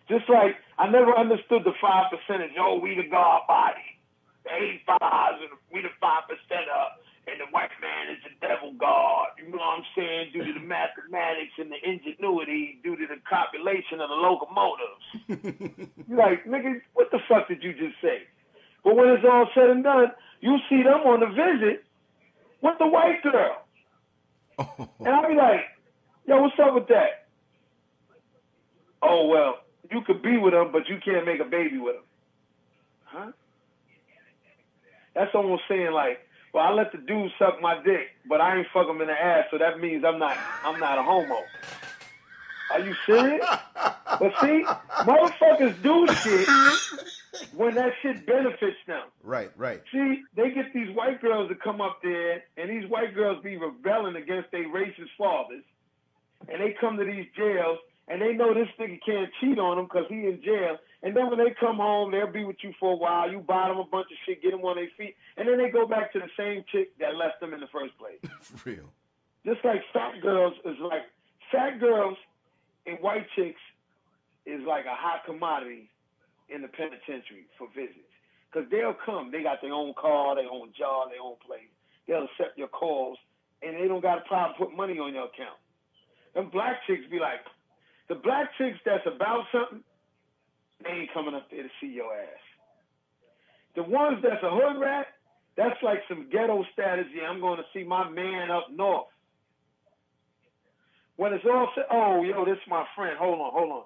Just like I never understood the 5%. Oh, we the God body. The 85s and we the 5%, and the white man is the devil god. You know what I'm saying? Due to the mathematics and the ingenuity, due to the copulation of the locomotives. You're like, nigga, what the fuck did you just say? But when it's all said and done, you see them on the visit with the white girl. And I'll be like, yo, what's up with that? Oh, well, you could be with him, but you can't make a baby with him. Huh? That's almost saying like, well, I let the dude suck my dick, but I ain't fuck him in the ass, so that means I'm not a homo. Are you serious? But see, motherfuckers do shit when that shit benefits them. Right. See, they get these white girls to come up there, and these white girls be rebelling against their racist fathers, and they come to these jails, and they know this nigga can't cheat on them because he in jail. And then when they come home, they'll be with you for a while. You buy them a bunch of shit, get them on their feet, and then they go back to the same chick that left them in the first place. For real. Just like fat girls and white chicks is like a hot commodity in the penitentiary for visits. Because they'll come. They got their own car, their own job, their own place. They'll accept your calls, and they don't got a problem putting money on your account. Them black chicks be like, the black chicks that's about something, they ain't coming up there to see your ass. The ones that's a hood rat, that's like some ghetto status. Yeah, I'm going to see my man up north. When it's all said, oh, yo, this is my friend. Hold on.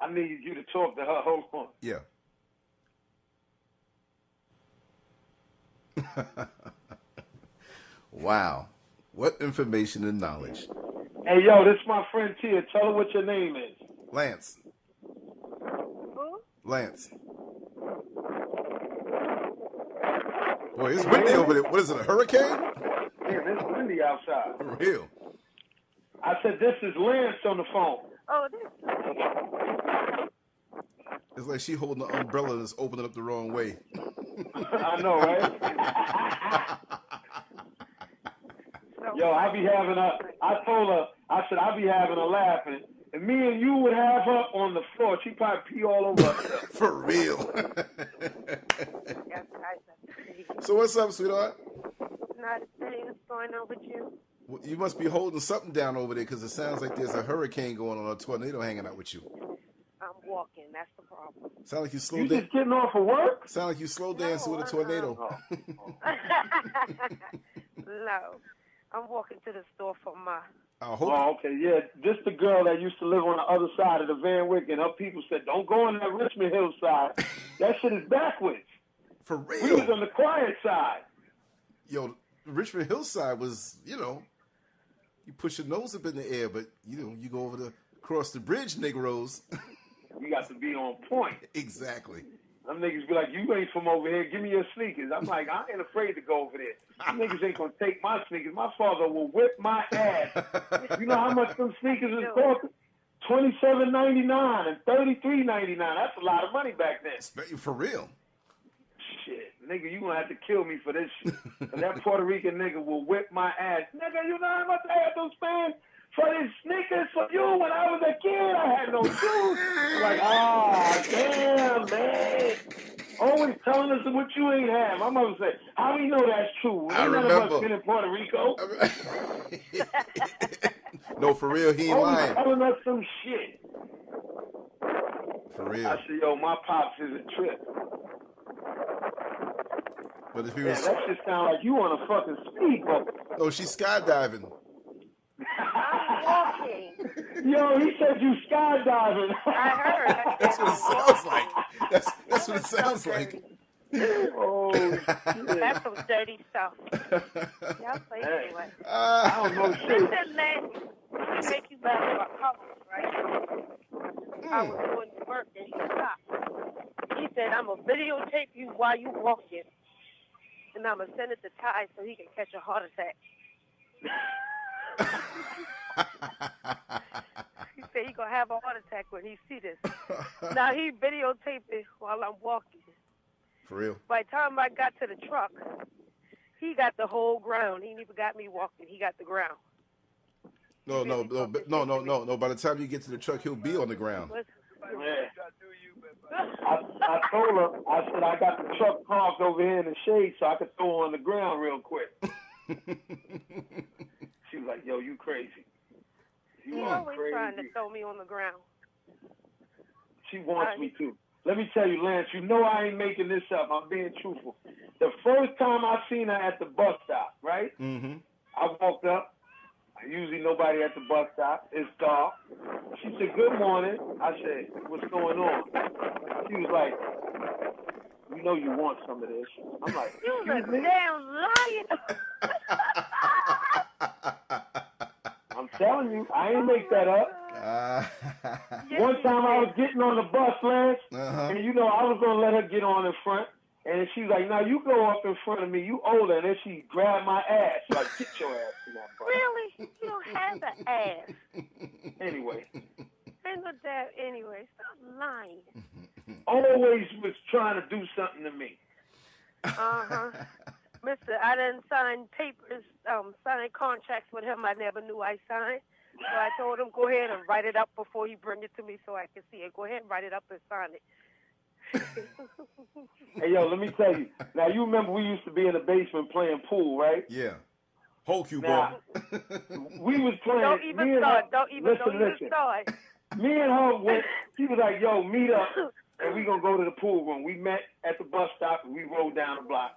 I need you to talk to her. Hold on. Yeah. Wow. What information and knowledge. Hey, yo, this is my friend Tia. Tell her what your name is. Lance. Who? Lance. Boy, it's windy over there. What is it, a hurricane? Damn, it's windy outside. For real. I said, this is Lance on the phone. Oh, this. It's like she holding the umbrella and it's opening up the wrong way. I know, right? Yo, I told her, I said, I be having her laughing. And me and you would have her on the floor. She'd probably pee all over herself. For real. So what's up, sweetheart? Not a thing. What's going on with you? Well, you must be holding something down over there because it sounds like there's a hurricane going on, a tornado hanging out with you. I'm walking. That's the problem. Sound like you slow You down. just getting off of work? Sound like you slow dancing with a tornado. No. I'm walking to the store for my... Oh, okay, yeah. This the girl that used to live on the other side of the Van Wyck, and her people said, don't go on that Richmond Hill side. That shit is backwards. For real. We was on the quiet side. Yo, Richmond Hillside was, you push your nose up in the air, but, you go over to cross the bridge, Negroes. You got to be on point. Exactly. Them niggas be like, you ain't from over here. Give me your sneakers. I'm like, I ain't afraid to go over there. You niggas ain't going to take my sneakers. My father will whip my ass. You know how much them sneakers is costing? $27.99 and $33.99. That's a lot of money back then. For real. Shit, nigga, you going to have to kill me for this shit. And that Puerto Rican nigga will whip my ass. Nigga, you know how much I had to spend for these sneakers for you when I was a kid? I had no shoes. Like, damn, man. Always telling us what you ain't have. My mother said, how do you know that's true? Ain't none of us been in Puerto Rico. No, for real, he ain't lying. Telling us some shit. For real. I said, yo, my pops is a trip. But if he was... that shit sound like you on a fucking speedboat. Oh, she's skydiving. I'm walking. Yo, he said you skydiving. I heard. That's what it sounds like. That's what it sounds like. Oh, shit. That's some dirty stuff. Y'all play anyway. I don't know shit. Listen, Lance, take you back to my house, right? I was doing work and he stopped. He said, I'm going to videotape you while you walking. And I'm going to send it to Ty so he can catch a heart attack. He said he going to have a heart attack when he see this. Now, he videotaped it while I'm walking. For real? By the time I got to the truck, he got the whole ground. He ain't even got me walking. He got the ground. No. By the time you get to the truck, he'll be on the ground. I told her, I said, I got the truck parked over here in the shade so I could throw her on the ground real quick. She was like, yo, you crazy. He's always trying to throw me on the ground. She wants me to. Let me tell you, Lance, you know I ain't making this up. I'm being truthful. The first time I seen her at the bus stop, right? Mm-hmm. I walked up. Usually nobody at the bus stop. It's dark. She said, good morning. I said, what's going on? She was like, you know you want some of this. I'm like, you a damn liar. I'm telling you, I ain't make that up. One time I was getting on the bus, Lance, and I was going to let her get on in front. And she's like, now you go up in front of me. You older. And then she grabbed my ass. Like, get your ass in that bus. Really? You don't have the ass. Anyway. Ain't no damn anyway. Stop lying. Always was trying to do something to me. Mister, I didn't sign papers, sign contracts with him I never knew I signed. So I told him, go ahead and write it up before you bring it to me so I can see it. Go ahead and write it up and sign it. Hey, yo, let me tell you. Now, you remember we used to be in the basement playing pool, right? Yeah. Whole cue ball. We was playing. Don't even start. Don't even start. Me and her went, she was like, yo, meet up. and we gonna go to the pool room. We met at the bus stop and we rode down the block.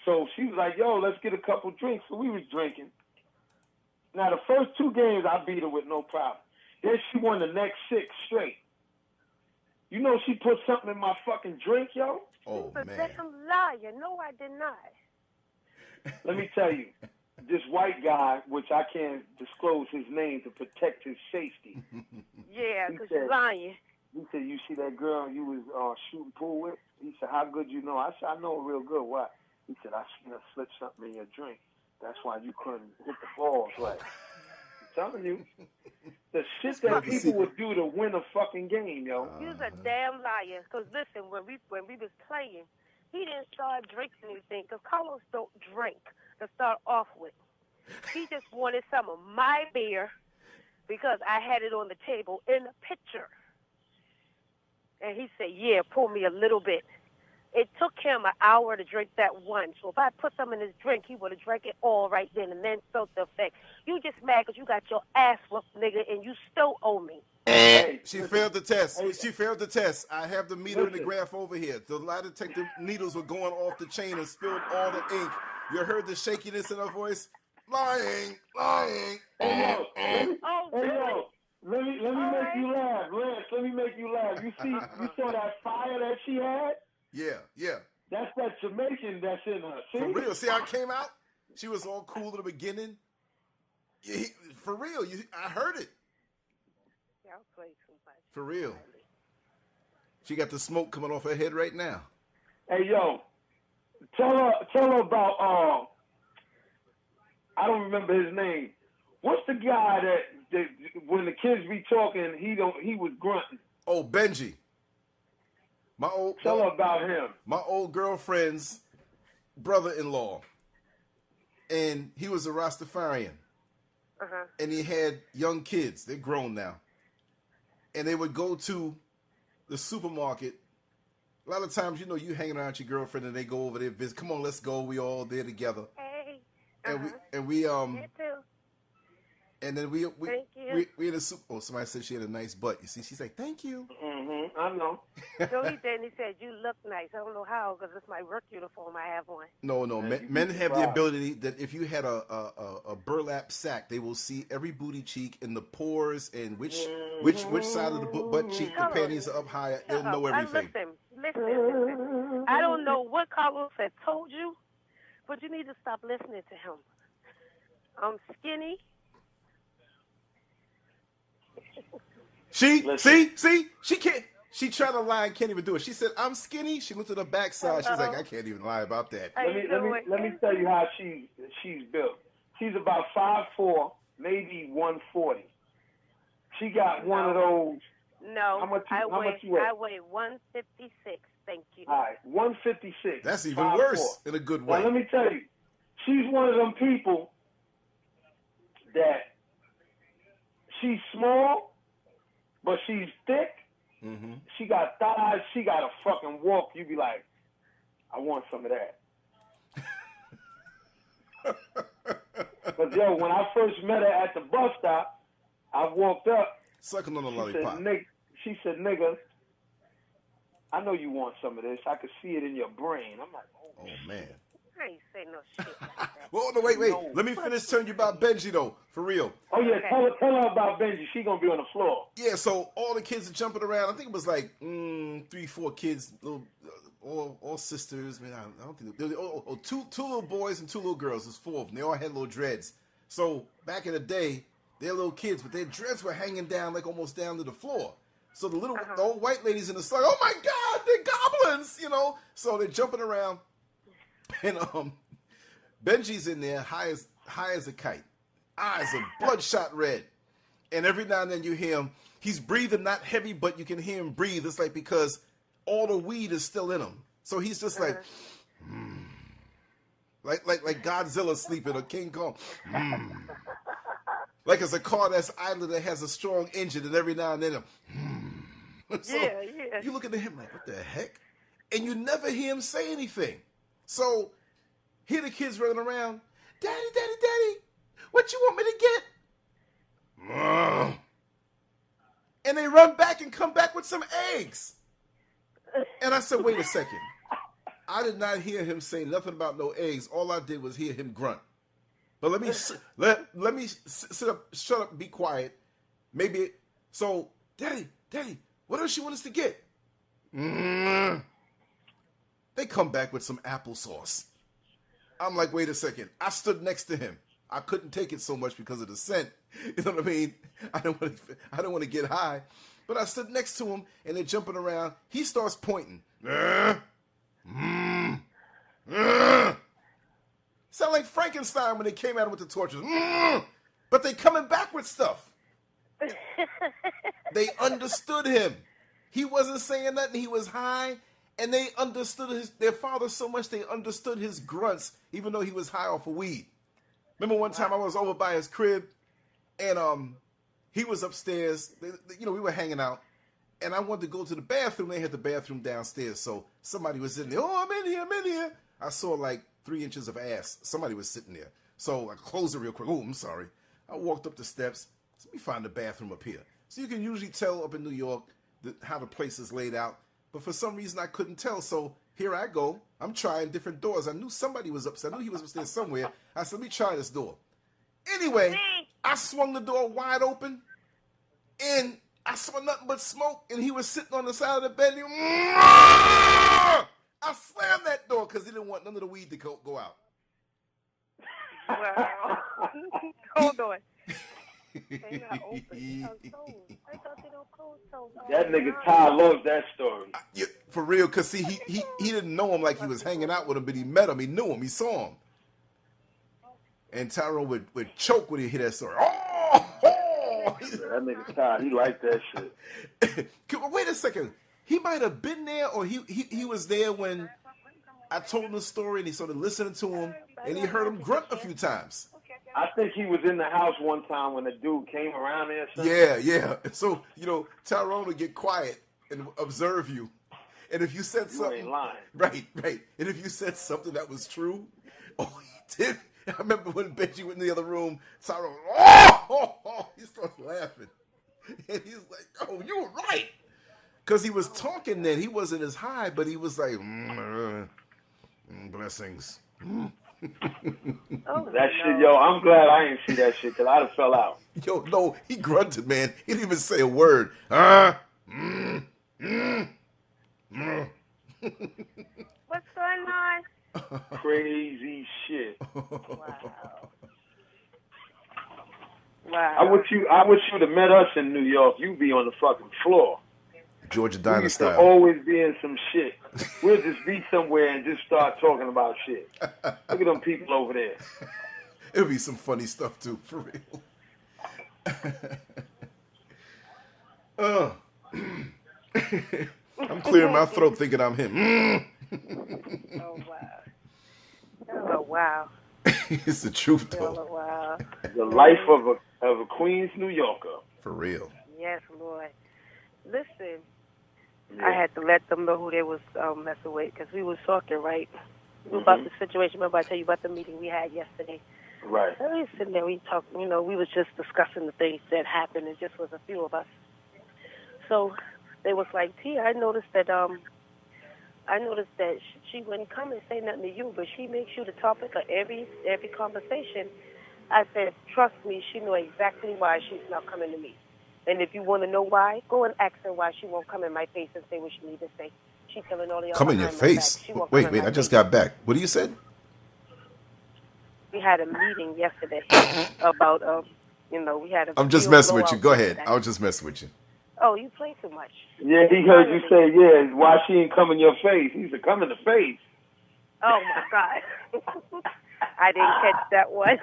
So she was like, yo, let's get a couple drinks. So we was drinking. Now the first 2 games I beat her with no problem. Then she won the next 6 straight. You know she put something in my fucking drink, yo? Oh, She's a man. damn liar. No, I did not. Let me tell you, this white guy, which I can't disclose his name to protect his safety. Yeah, He because said- you're lying. He said, you see that girl you was shooting pool with? He said, how good you know? I said, I know her real good. Why? He said, I seen her slip something in your drink. That's why you couldn't hit the balls right. I'm telling you. The shit that people would do to win a fucking game, yo. You're a damn liar. Because listen, when we was playing, he didn't start drinking anything. Because Carlos don't drink to start off with. He just wanted some of my beer because I had it on the table in a pitcher. And he said, yeah, pour me a little bit. It took him an hour to drink that one. So if I put some in his drink, he would have drank it all right then and then felt the effect. You just mad because you got your ass whooped, nigga, and you still owe me. Hey, She listen, failed the test. Hey. She failed the test. I have the meter and the Listen. graph over here. The lie detector needles were going off the chain and spilled all the ink. You heard the shakiness in her voice? Lying, lying. Hey, yo, Oh, hey, really? yo, let me All make right. you laugh. Lance, let me make you laugh. You saw that fire that she had? Yeah. That's that Jamaican that's in her. See? For real. See how it came out? She was all cool in the beginning. Yeah, for real. I heard it. Y'all play too much. For real. She got the smoke coming off her head right now. Hey, yo, tell her about, I don't remember his name. What's the guy that when the kids be talking, he was grunting? Oh, Benji. Tell her about him. My old girlfriend's brother-in-law. And he was a Rastafarian. Uh-huh. And he had young kids. They're grown now. And they would go to the supermarket. A lot of times, you hanging around your girlfriend and they go over there visit. Come on, let's go. We all there together. Hey. And we Me too. and then we Thank you. we in the soup. Oh, somebody said she had a nice butt. You see, she's like, thank you. Mm-hmm. I know. So he did, and he said, you look nice. I don't know how, because it's my work uniform I have on. No. Man, Men you have the surprised. ability that if you had a burlap sack, they will see every booty cheek and the pores and which side of the butt cheek the panties are up higher. They'll know everything. Listen. I don't know what Carlos had told you, but you need to stop listening to him. I'm skinny. She Listen. see she can't. She tried to lie and can't even do it. She said, "I'm skinny." She looked at her backside. She's like, "I can't even lie about that." How you doing? Let me tell you how she's built. She's about 5'4", maybe 140. She got one of those. No, How much you weigh? I weigh 156. Thank you. All right, 156. That's even 5'4". worse in a good way. Now let me tell you, she's one of them people that she's small, but she's thick. Mm-hmm. She got thighs. She got a fucking walk. You be like, I want some of that. But yo, when I first met her at the bus stop, I walked up. Sucking on a She lollipop. said, nigga, I know you want some of this. I could see it in your brain. I'm like, Oh man. I ain't say no shit like that. Well, no, wait. No. Let me finish telling you about Benji though, for real. oh yeah, Okay. tell her about Benji. She gonna be on the floor. Yeah, so all the kids are jumping around. I think it was like 3-4 kids, little, all sisters. Man, I don't think two little boys and 2 little girls. There's 4 of them. They all had little dreads. So back in the day, they're little kids, but their dreads were hanging down like almost down to the floor. So the old white ladies in the store, oh my God, they're goblins, So they're jumping around, and Benji's in there, high as a kite, eyes are bloodshot red, and every now and then you hear him. He's breathing not heavy, but you can hear him breathe. It's like because all the weed is still in him, so he's just like Godzilla sleeping or King Kong. Like it's a car that's idle that has a strong engine, and every now and then, so Yeah. you look at him like, what the heck? And you never hear him say anything. So here the kids running around, Daddy, what you want me to get? And they run back and come back with some eggs. And I said, wait a second. I did not hear him say nothing about no eggs. All I did was hear him grunt. But let me sit up, shut up, be quiet. Maybe so, Daddy, what else you want us to get? They come back with some applesauce. I'm like, wait a second. I stood next to him. I couldn't take it so much because of the scent. You know what I mean? I don't want to get high. But I stood next to him, and they're jumping around. He starts pointing. Sound like Frankenstein when they came at him with the torches. But they coming back with stuff. They understood him. He wasn't saying nothing. He was high, and they understood their father so much they understood his grunts, even though he was high off of weed. Remember one time I was over by his crib, and he was upstairs. We were hanging out, and I wanted to go to the bathroom. They had the bathroom downstairs, so somebody was in there. Oh, I'm in here. I saw like 3 inches of ass. Somebody was sitting there. So I closed it real quick. Oh, I'm sorry. I walked up the steps. So let me find the bathroom up here. So you can usually tell up in New York how the place is laid out. But for some reason, I couldn't tell. So here I go. I'm trying different doors. I knew somebody was upstairs. I knew he was upstairs somewhere. I said, let me try this door. Anyway, I swung the door wide open, and I saw nothing but smoke, and he was sitting on the side of the bed. I slammed that door because he didn't want none of the weed to go out. Wow. Hold on. They not open. I thought they don't close so. That nigga Ty loves that story. For real, because see, he didn't know him like he was hanging out with him, but he met him. He knew him. He saw him. And Tyrone would choke when he hear that story. Oh! That nigga Ty, he liked that shit. Wait a second. He might have been there, or he was there when I told him the story, and he started listening to him, and he heard him grunt a few times. I think he was in the house one time when the dude came around there. Or something. Yeah. So, Tyrone would get quiet and observe you. And if you said something... You ain't lying. Right. And if you said something that was true, he did. I remember when Benji went in the other room, Tyrone, he starts laughing. And he's like, oh, you were right. Because he was talking then. He wasn't as high, but he was like, blessings. That shit, yo, I'm glad I ain't see that shit because I'd have fell out. Yo, no, he grunted, man. He didn't even say a word. What's going on? Crazy shit. Wow. I wish you'd have met us in New York. You'd be on the fucking floor. Georgia Diner style. Always be in some shit. We'll just be somewhere and just start talking about shit. Look at them people over there. It'll be some funny stuff too, for real. I'm clearing my throat thinking I'm him. Oh wow. It's the truth though. Oh wow. The life of a Queens, New Yorker. For real. Yes, Lord. Listen. Yeah. I had to let them know who they was messing with because we was talking, right? About the situation. Remember I tell you about the meeting we had yesterday? Right. So we was sitting there, we talked, we was just discussing the things that happened. It just was a few of us. So they was like, T, I noticed that she wouldn't come and say nothing to you, but she makes you the topic of every conversation. I said, trust me, she know exactly why she's not coming to me. And if you want to know why, go and ask her why she won't come in my face and say what she needs to say. She's telling all the other come in your face? Wait, I just got back. What you said? We had a meeting yesterday about, we had a... I'm just messing with you. Go ahead. I was just messing with you. Oh, you play too much. Yeah, he heard you say, why she ain't come in your face. He said, come in the face. Oh, my God. I didn't catch that one.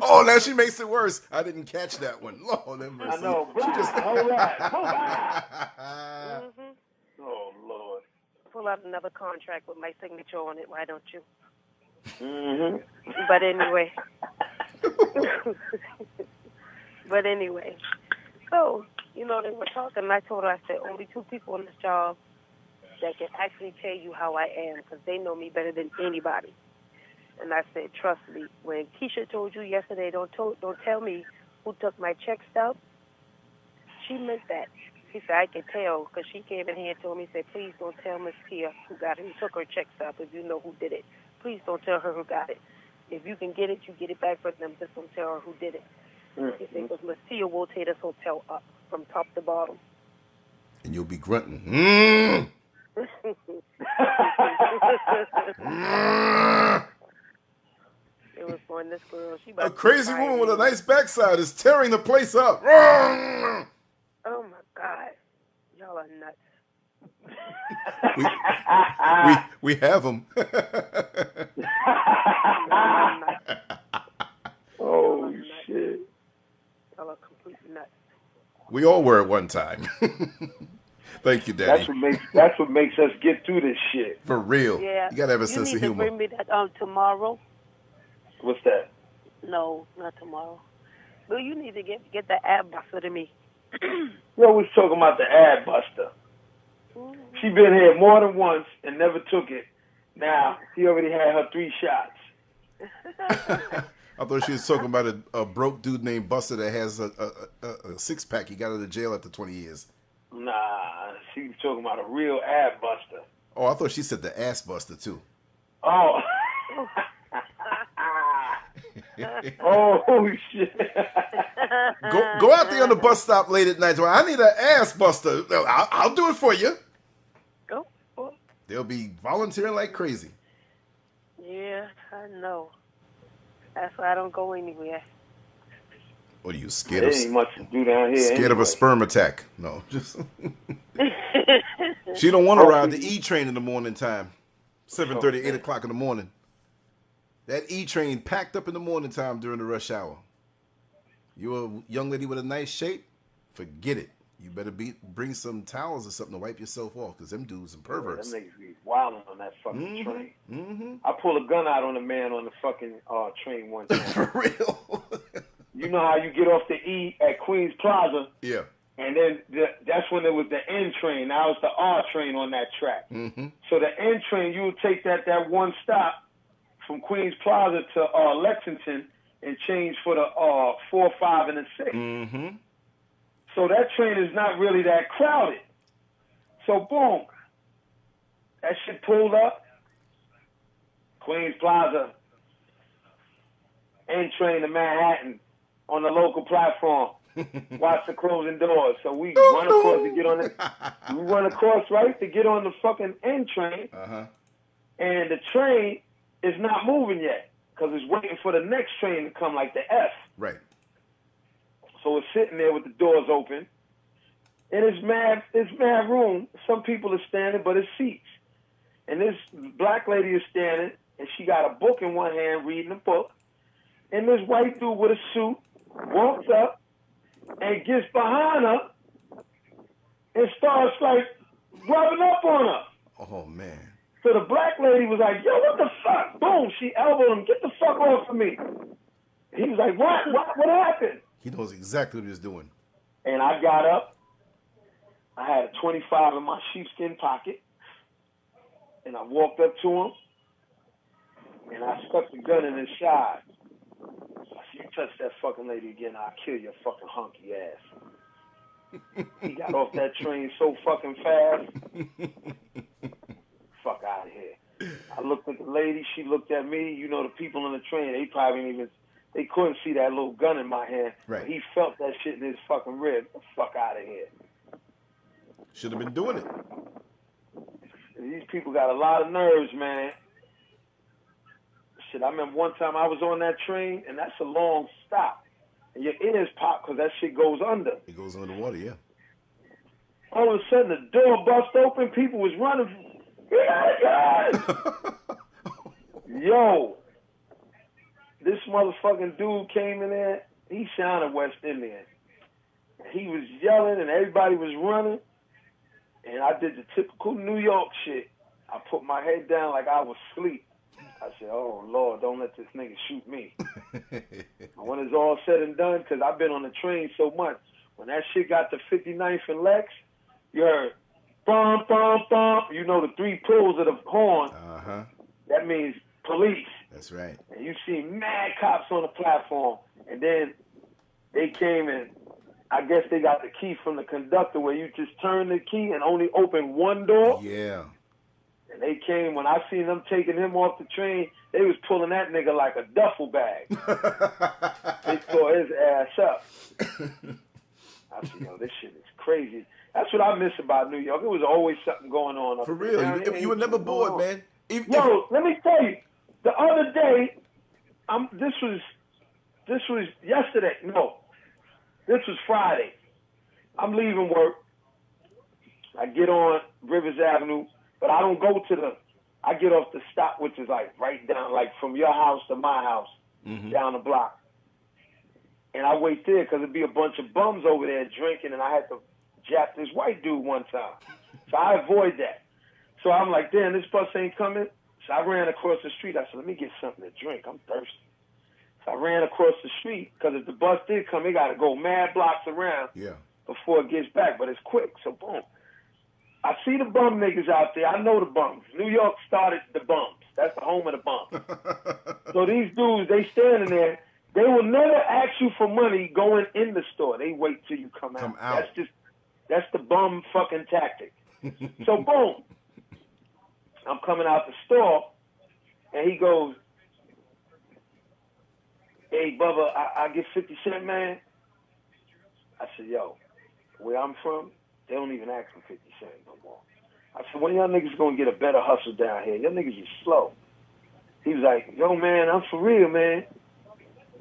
Oh, now she makes it worse. I didn't catch that one. Lord have mercy. I know. All right. Oh, Lord. Pull out another contract with my signature on it. Why don't you? Mm-hmm. But anyway. So, they were talking, and I told her, I said, only 2 people on this job that can actually tell you how I am because they know me better than anybody. And I said, trust me, when Keisha told you yesterday, don't tell me who took my check stub, she meant that. He said, I can tell, because she came in here and told me, he said, please don't tell Miss Tia who got it. He took her checks up if you know who did it. Please don't tell her who got it. If you can get it, you get it back for them. Just don't tell her who did it. He said, because Miss Tia will tear this hotel up from top to bottom. And you'll be grunting. It was fun. This girl, she A crazy woman with a nice backside is tearing the place up. Oh, my God. Y'all are nuts. we have them. Oh, shit. Y'all are completely nuts. We all were at one time. Thank you, Daddy. That's what makes us get through this shit. For real. Yeah. You gotta have a sense of humor. You need to bring me that tomorrow. What's that? No, not tomorrow. Well, you need to get the ab buster to me. We always talking about the ad buster. She been here more than once and never took it. Now, she already had her 3 shots. I thought she was talking about a broke dude named Buster that has a 6-pack. He got out of jail after 20 years. Nah, she was talking about a real ad buster. Oh, I thought she said the ass buster, too. Oh. Oh, shit. Go out there on the bus stop late at night. I need an ass buster. I'll do it for you. Go. They'll be volunteering like crazy. Yeah, I know. That's why I don't go anywhere. What are you, scared There of? ain't much to do down here. Scared of a sperm attack? No, just. She don't want to ride the E train in the morning time. 7:30, 8 o'clock in the morning. That E train packed up in the morning time during the rush hour. You're a young lady with a nice shape? Forget it. You better bring some towels or something to wipe yourself off, because them dudes and perverts. Them niggas be wilding on that fucking train. I pulled a gun out on a man on the fucking train one time. For real? You know how you get off the E at Queens Plaza? Yeah. And then that's when there was the N train. Now it's the R train on that track. So the N train, you would take that one stop from Queens Plaza to Lexington and change for the 4, 5, and the 6. So that train is not really that crowded. So boom, that shit pulled up. Queens Plaza, N train to Manhattan on the local platform. Watch the closing doors. So we run across to get on it. We run across, right, to get on the fucking N train. And the train is not moving yet because it's waiting for the next train to come, like the F. Right. So it's sitting there with the doors open. And it's mad room. Some people are standing, but it's seats. And this black lady is standing, and she got a book in one hand, reading a book. And this white dude with a suit walks up and gets behind her and starts, like, rubbing up on her. Oh, man. So the black lady was like, yo, what the fuck? Boom, she elbowed him. Get the fuck off of me. He was like, what happened? He knows exactly what he was doing. And I got up. I had a 25 in my sheepskin pocket. And I walked up to him. And I stuck the gun in his side. I said, you touch that fucking lady again, I'll kill your fucking hunky ass. He got off that train so fucking fast. Fuck out of here. I looked at the lady. She looked at me. You know, the people on the train, they couldn't see that little gun in my hand. Right. He felt that shit in his fucking rib. Get the fuck out of here. Should have been doing it. These people got a lot of nerves, man. Shit, I remember one time I was on that train, and that's a long stop. And your ears pop because that shit goes under. It goes under the water, yeah. All of a sudden, the door bust open. People was running. Yo, this motherfucking dude came in there. He sounded West Indian. He was yelling, and everybody was running. And I did the typical New York shit. I put my head down like I was asleep. I said, oh, Lord, don't let this nigga shoot me. When it's all said and done, because I've been on the train so much, when that shit got to 59th and Lex, you heard, bum, bum, bum. You know the 3 pulls of the horn. That means police. That's right. And you see mad cops on the platform. And then they came and I guess they got the key from the conductor where you just turn the key and only open one door. Yeah. And they came, when I seen them taking him off the train, they was pulling that nigga like a duffel bag. They tore his ass up. I said, yo, this shit is crazy. That's what I miss about New York. It was always something going on up For there. real. You were never bored, man. Yo, let me tell you, the other day, this was yesterday. No, this was Friday. I'm leaving work. I get on Rivers Avenue, but I don't go to I get off the stop, which is like right down, like from your house to my house, down the block. And I wait there because there'd be a bunch of bums over there drinking, and I had to jap this white dude one time. So I avoid that. So I'm like, damn, this bus ain't coming. So I ran across the street. I said, let me get something to drink. I'm thirsty. So I ran across the street because if the bus did come, it got to go mad blocks around before it gets back. But it's quick. So boom. I see the bum niggas out there. I know the bums. New York started the bums. That's the home of the bums. So these dudes, they standing there. They will never ask you for money going in the store. They wait till you come out. That's the bum fucking tactic. So boom. I'm coming out the store, and he goes, hey, Bubba, I get 50 cents, man. I said, yo, where I'm from, they don't even ask for 50 cents no more. I said, when y'all niggas gonna get a better hustle down here? Y'all niggas is slow. He was like, yo, man, I'm for real, man.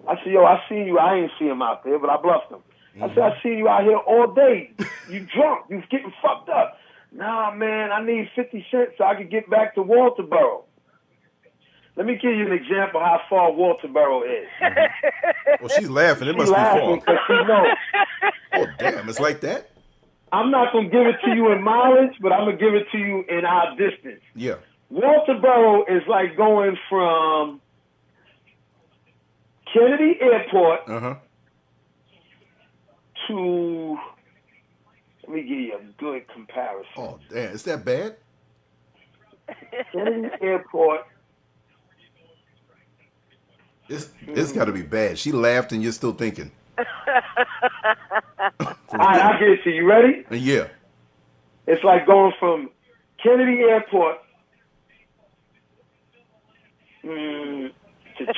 I said, yo, I seen you. I ain't see him out there, but I bluffed him. I said, I seen you out here all day. You drunk. You getting fucked up. Nah, man, I need 50 cents so I could get back to Walterboro. Let me give you an example how far Walterboro is. Well, she's laughing. It must be far. Because she knows. Oh, damn. It's like that? I'm not going to give it to you in mileage, but I'm going to give it to you in our distance. Yeah. Walterboro is like going from Kennedy Airport to... Let me give you a good comparison. Oh, damn. Is that bad? Kennedy Airport. It's got to be bad. She laughed and you're still thinking. All right, I'll get it to you. Ready? Yeah. It's like going from Kennedy Airport to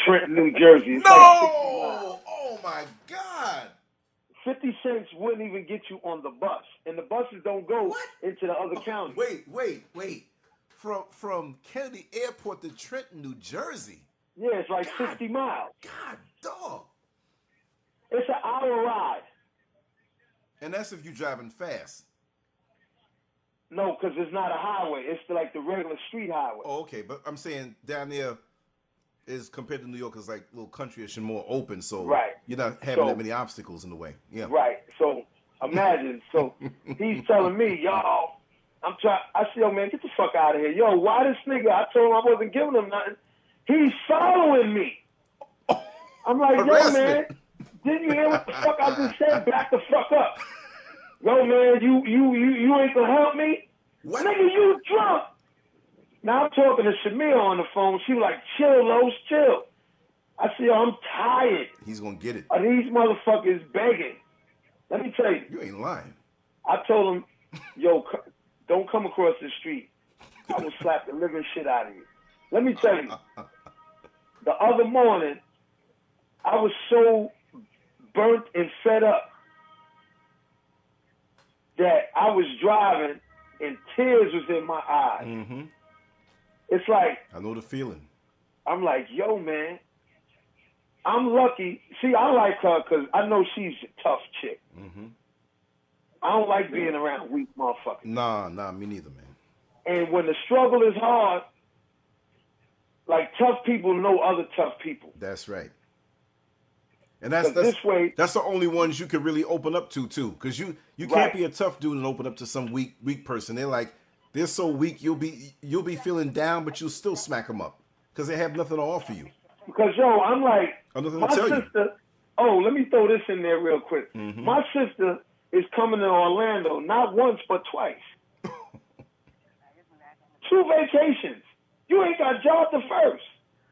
Trenton, New Jersey. It's no! Like oh, my God. 50 cents wouldn't even get you on the bus. And the buses don't go into the other counties. Wait. From Kennedy Airport to Trenton, New Jersey. Yeah, it's like 60 miles. God, dog. It's an hour ride. And that's if you're driving fast. No, because it's not a highway. It's like the regular street highway. Oh, okay. But I'm saying down there is compared to New York, it's like a little countryish and more open. So you're not having that many obstacles in the way. Yeah. Right. So imagine. So he's telling me, yo, I said, yo, man, get the fuck out of here. Yo, why this nigga? I told him I wasn't giving him nothing. He's following me. I'm like, yo, man, didn't you hear what the fuck I just said? Back the fuck up. Yo, man, you ain't gonna help me? What? Nigga, you drunk. Now I'm talking to Shamir on the phone. She was like, chill, Los, chill. I said, yo, I'm tired. He's gonna get it. These motherfuckers begging. Let me tell you. You ain't lying. I told him, yo, don't come across the street. I will slap the living shit out of you. Let me tell you. The other morning, I was so burnt and fed up that I was driving and tears was in my eyes. Mm-hmm. It's like... I know the feeling. I'm like, yo, man, I'm lucky. See, I like her because I know she's a tough chick. Mm-hmm. I don't like being around weak motherfuckers. Nah, me neither, man. And when the struggle is hard, like tough people know other tough people. That's right. And that's the only ones you can really open up to too, because you can't be a tough dude and open up to some weak person. They're so weak you'll be feeling down, but you'll still smack them up because they have nothing to offer you. Because I'm like, my sister. Oh, let me throw this in there real quick. Mm-hmm. My sister is coming to Orlando not once but twice. 2 vacations. You ain't got job the first.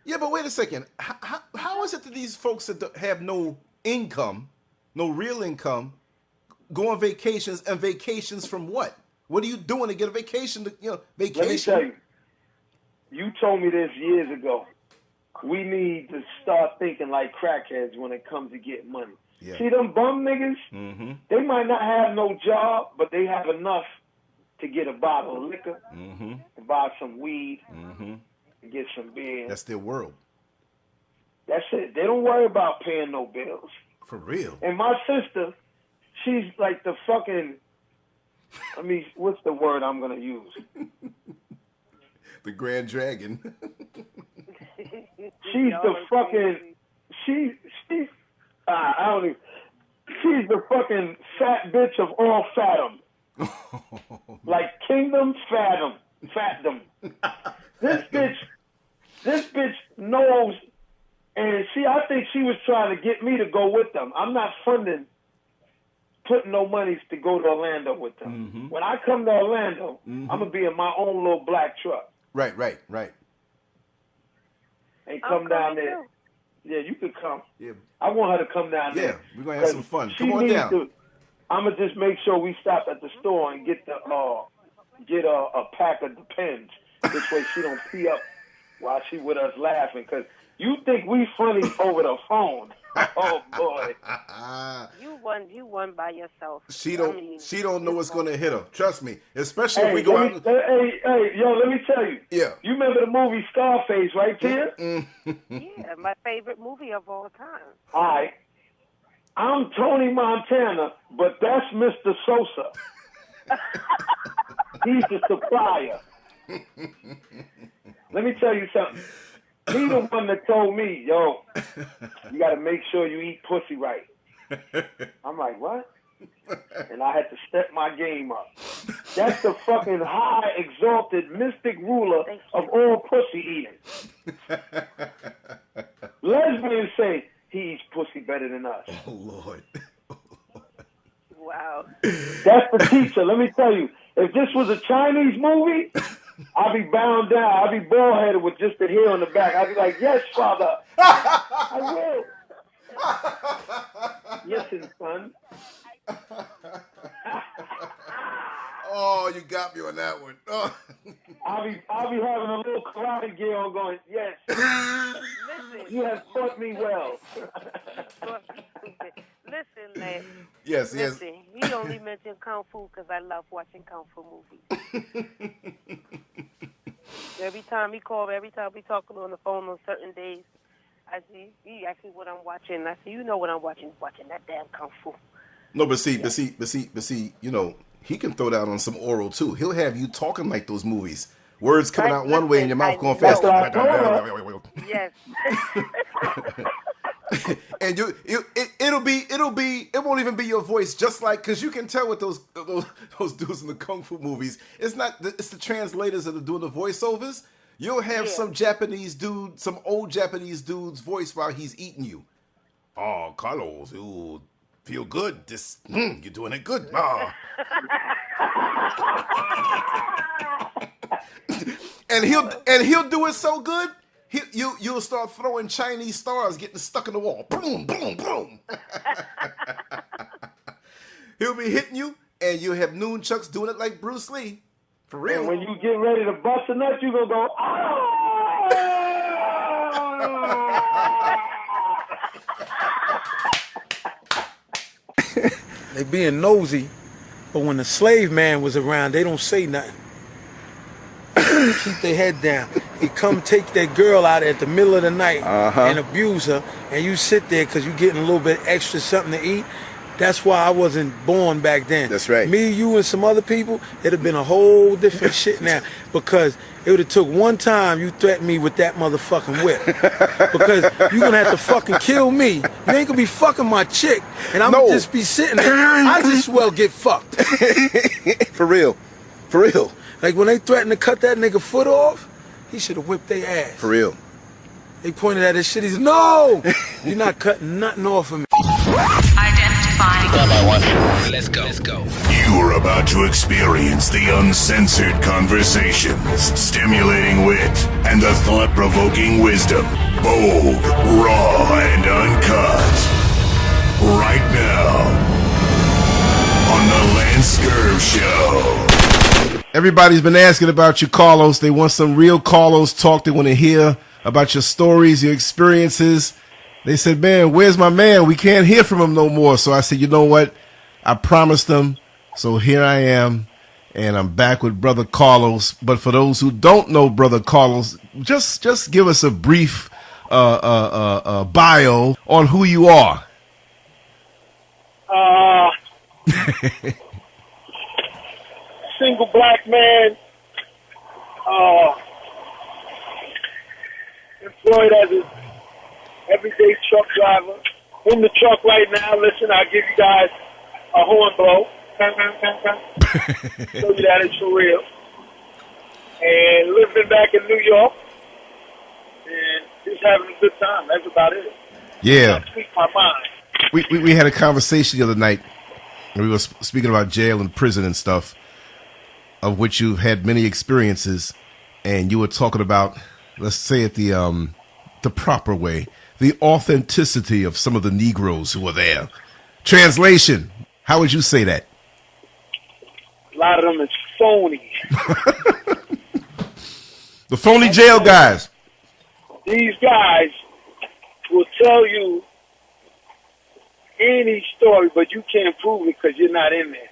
Yeah, but wait a second. How is it that these folks that have no income, no real income, go on vacations, and vacations from what? What are you doing to get a vacation? Vacation. Let me tell you. You told me this years ago. We need to start thinking like crackheads when it comes to getting money. Yeah. See them bum niggas? They might not have no job, but they have enough to get a bottle of liquor, to buy some weed, to get some beer. That's their world. That's it. They don't worry about paying no bills. For real. And my sister, she's like the fucking, what's the word I'm going to use? The Grand Dragon. She's the fucking, I don't even, she's the fucking fat bitch of all fathom. Like Kingdom Fatdom. This bitch knows, and I think she was trying to get me to go with them. I'm not putting no monies to go to Orlando with them. When I come to Orlando, I'm going to be in my own little black truck. Right. And come down there. Yeah, you could come. Yeah. I want her to come down there. Yeah, we're going to have some fun. Come on down. I'm going to just make sure we stop at the store and get a pack of Depends. This way she don't pee up while she with us laughing. Because you think we funny over the phone. Oh, boy. You won by yourself. She don't know what's going to hit her. Trust me. Especially if we go out. Yo, let me tell you. Yeah. You remember the movie Scarface, right, Tia? Yeah, my favorite movie of all time. All right. I'm Tony Montana, but that's Mr. Sosa. He's the supplier. Let me tell you something. He's the one that told me, yo, you got to make sure you eat pussy right. I'm like, what? And I had to step my game up. That's the fucking high, exalted, mystic ruler of all pussy eating. Lesbians say he eats pussy better than us. Oh, Lord. Wow. That's the teacher. Let me tell you, if this was a Chinese movie, I'd be bound down. I'd be bald-headed with just the hair on the back. I'd be like, yes, father. I will. Listen, son. Oh, you got me on that one. Oh. I'll be having a little karate gear on going, yes. Listen. You have taught me well. Listen, man. Yes. Listen, he only mentioned Kung Fu because I love watching Kung Fu movies. Every time we talking on the phone on certain days, I see, he asked me what I'm watching. I say, you know what I'm watching that damn Kung Fu. No, but see, you know, he can throw down on some oral too. He'll have you talking like those movies. Words coming out one way and your mouth going fast. Yes. And it won't even be your voice, just like, because you can tell with those dudes in the kung fu movies. It's the translators that are doing the voiceovers. You'll have some Japanese dude, some old Japanese dude's voice while he's eating you. Oh, Carlos, you feel good. You're doing it good. Oh. and he'll do it so good. You'll start throwing Chinese stars getting stuck in the wall. Boom, boom, boom. He'll be hitting you, and you'll have nunchucks doing it like Bruce Lee. For real. And when you get ready to bust a nut, you're going to go, oh! They being nosy, but when the slave man was around, they don't say nothing. Keep their head down. He come take that girl out at the middle of the night and abuse her, and you sit there because you getting a little bit extra something to eat. That's why I wasn't born back then. That's right. Me, you, and some other people, it'd have been a whole different shit now, because it would have took one time you threatened me with that motherfucking whip. Because you're going to have to fucking kill me. You ain't going to be fucking my chick, and I'm going to just be sitting there. I just well get fucked. For real. For real. Like when they threatened to cut that nigga foot off, he should have whipped their ass. For real. They pointed at his shit. He said, no, you're not cutting nothing off of me. Identifying. Let's go. You are about to experience the uncensored conversations, stimulating wit, and the thought-provoking wisdom. Bold, raw, and uncut. Right now. on the Lancescurv Show. Everybody's been asking about you, Carlos. They want some real Carlos talk. They want to hear about your stories, your experiences. They said, man, where's my man? We can't hear from him no more. So I said, you know what? I promised them. So here I am, and I'm back with Brother Carlos. But for those who don't know Brother Carlos, just give us a brief bio on who you are. Single black man, employed as an everyday truck driver. In the truck right now. Listen, I'll give you guys a horn blow. Show you that it's for real. And living back in New York and just having a good time. That's about it. Yeah. I speak my mind. We had a conversation the other night, and we were speaking about jail and prison and stuff, of which you've had many experiences, and you were talking about, let's say it the proper way, the authenticity of some of the Negroes who were there. Translation, how would you say that? A lot of them is phony. The phony jail guys. These guys will tell you any story, but you can't prove it because you're not in there.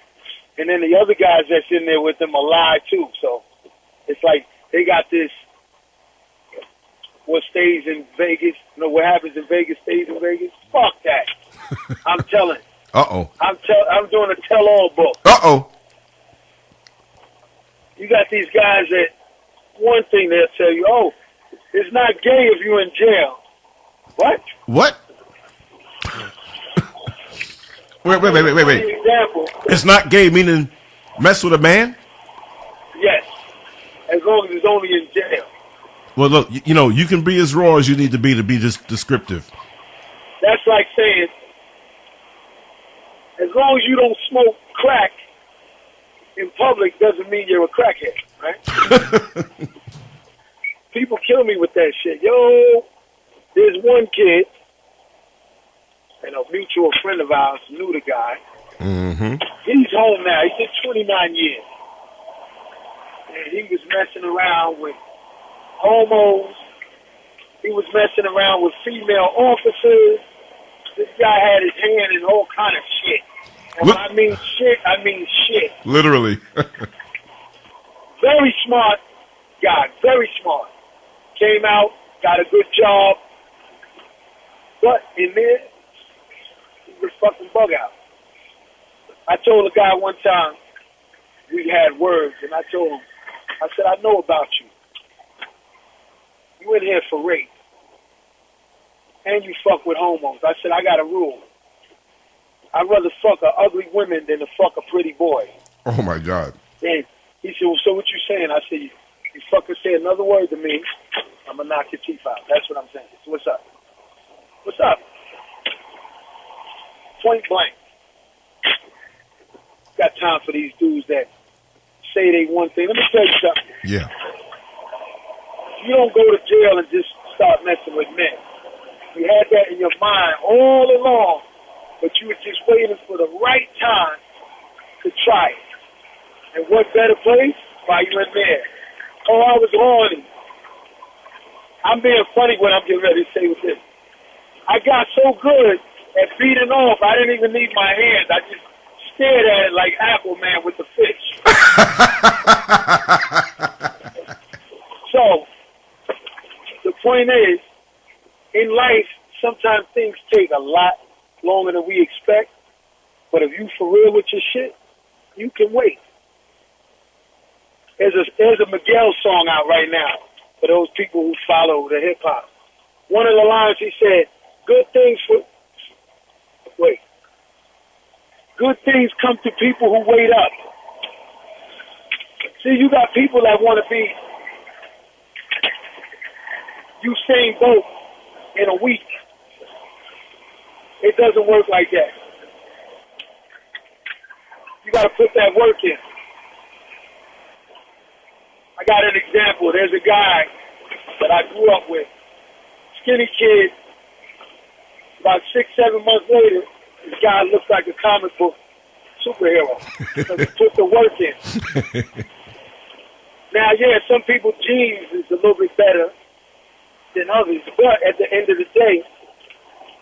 And then the other guys that's in there with them are lie too. So it's like they got this, what stays in Vegas, what happens in Vegas stays in Vegas. Fuck that. I'm telling. Uh-oh. I'm doing a tell-all book. Uh-oh. You got these guys that, one thing they'll tell you, oh, it's not gay if you're in jail. What? What? Wait. Example. It's not gay, meaning mess with a man? Yes. As long as it's only in jail. Well, look, you can be as raw as you need to be just descriptive. That's like saying, as long as you don't smoke crack in public doesn't mean you're a crackhead, right? People kill me with that shit. Yo, there's one kid, and a mutual friend of ours knew the guy. Mm-hmm. He's home now. He did 29 years. And he was messing around with homos. He was messing around with female officers. This guy had his hand in all kind of shit. And when I mean shit, I mean shit. Literally. Very smart guy. Very smart. Came out, got a good job. But in there, he was fucking bug out. I told a guy one time, we had words, and I told him, I said, I know about you. You in here for rape. And you fuck with homos. I said, I got a rule. I'd rather fuck a ugly woman than to fuck a pretty boy. Oh, my God. And he said, well, so what you saying? I said, you fucking say another word to me, I'm going to knock your teeth out. That's what I'm saying. So what's up? What's up? Point blank. Got time for these dudes that say they one thing. Let me tell you something. Yeah. You don't go to jail and just start messing with men. You had that in your mind all along, but you were just waiting for the right time to try it. And what better place? While you in there. Oh, I was horny. I'm being funny when I'm getting ready to say with this. I got so good at beating off, I didn't even need my hands. I just stared at it like Appleman with the fish. So, the point is, in life, sometimes things take a lot longer than we expect. But if you for real with your shit, you can wait. There's a Miguel song out right now for those people who follow the hip hop. One of the lines he said, good things come to people who wait up. See, you got people that want to be Usain Bolt in a week. It doesn't work like that. You got to put that work in. I got an example. There's a guy that I grew up with, skinny kid. About 6-7 months later, this guy looks like a comic book superhero. Because he put the work in. Now, yeah, some people's genes is a little bit better than others, but at the end of the day,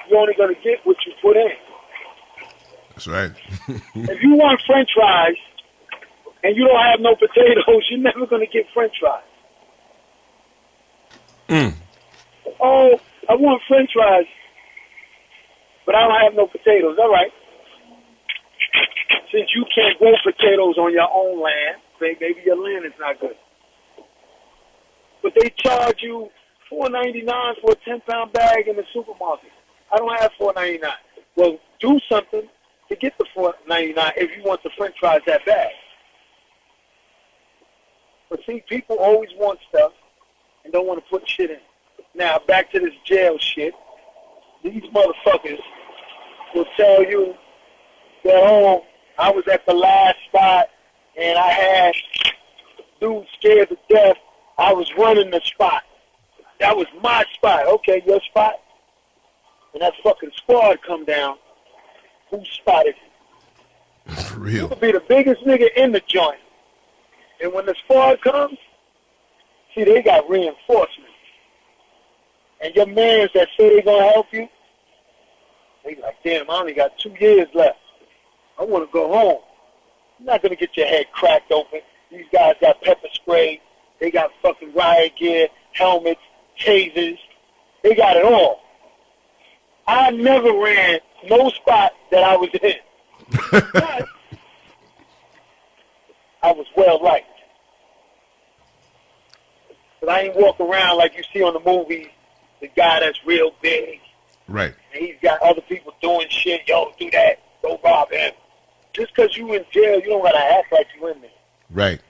you're only going to get what you put in. That's right. If you want French fries and you don't have no potatoes, you're never going to get French fries. Oh, I want French fries, but I don't have no potatoes. All right. Since you can't grow potatoes on your own land, maybe your land is not good. But they charge you $4.99 for a 10-pound bag in the supermarket. I don't have $4.99. Well, do something to get the $4.99 if you want the French fries that bad. But see, people always want stuff and don't want to put shit in. Now, back to this jail shit. These motherfuckers will tell you that, oh, I was at the last spot and I had dudes scared to death. I was running the spot. That was my spot. Okay, your spot? When that fucking squad come down, who spotted you? For real. You could be the biggest nigga in the joint. And when the squad comes, see, they got reinforcements. And your mans that say they gonna help you, they like, damn, I only got 2 years left. I want to go home. You're not gonna get your head cracked open. These guys got pepper spray. They got fucking riot gear, helmets, tasers. They got it all. I never ran no spot that I was in. But I was well liked. But I ain't walk around like you see on the movies, the guy that's real big. Right. And he's got other people doing shit. Yo, do that. Go rob him. Just because you in jail, you don't got to act like you in there. Right.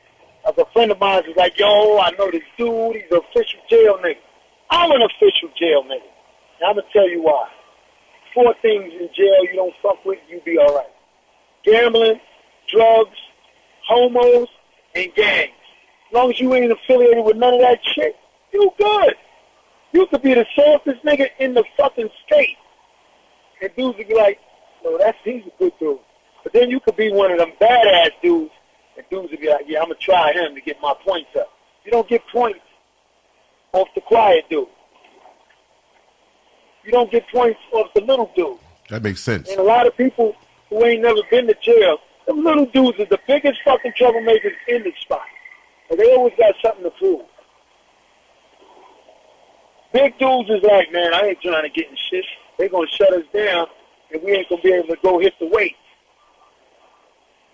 Like a friend of mine was like, yo, I know this dude. He's an official jail nigga. I'm an official jail nigga. And I'm going to tell you why. 4 things in jail you don't fuck with, you be all right. Gambling, drugs, homos, and gangs. As long as you ain't affiliated with none of that shit, you good. You could be the softest nigga in the fucking state. And dudes would be like, no, he's a good dude. But then you could be one of them badass dudes, and dudes would be like, yeah, I'm going to try him to get my points up. You don't get points off the quiet dude. You don't get points off the little dude. That makes sense. And a lot of people who ain't never been to jail, them little dudes are the biggest fucking troublemakers in the spot. And they always got something to prove. Big dudes is like, man, I ain't trying to get in shit. They going to shut us down, and we ain't going to be able to go hit the weight.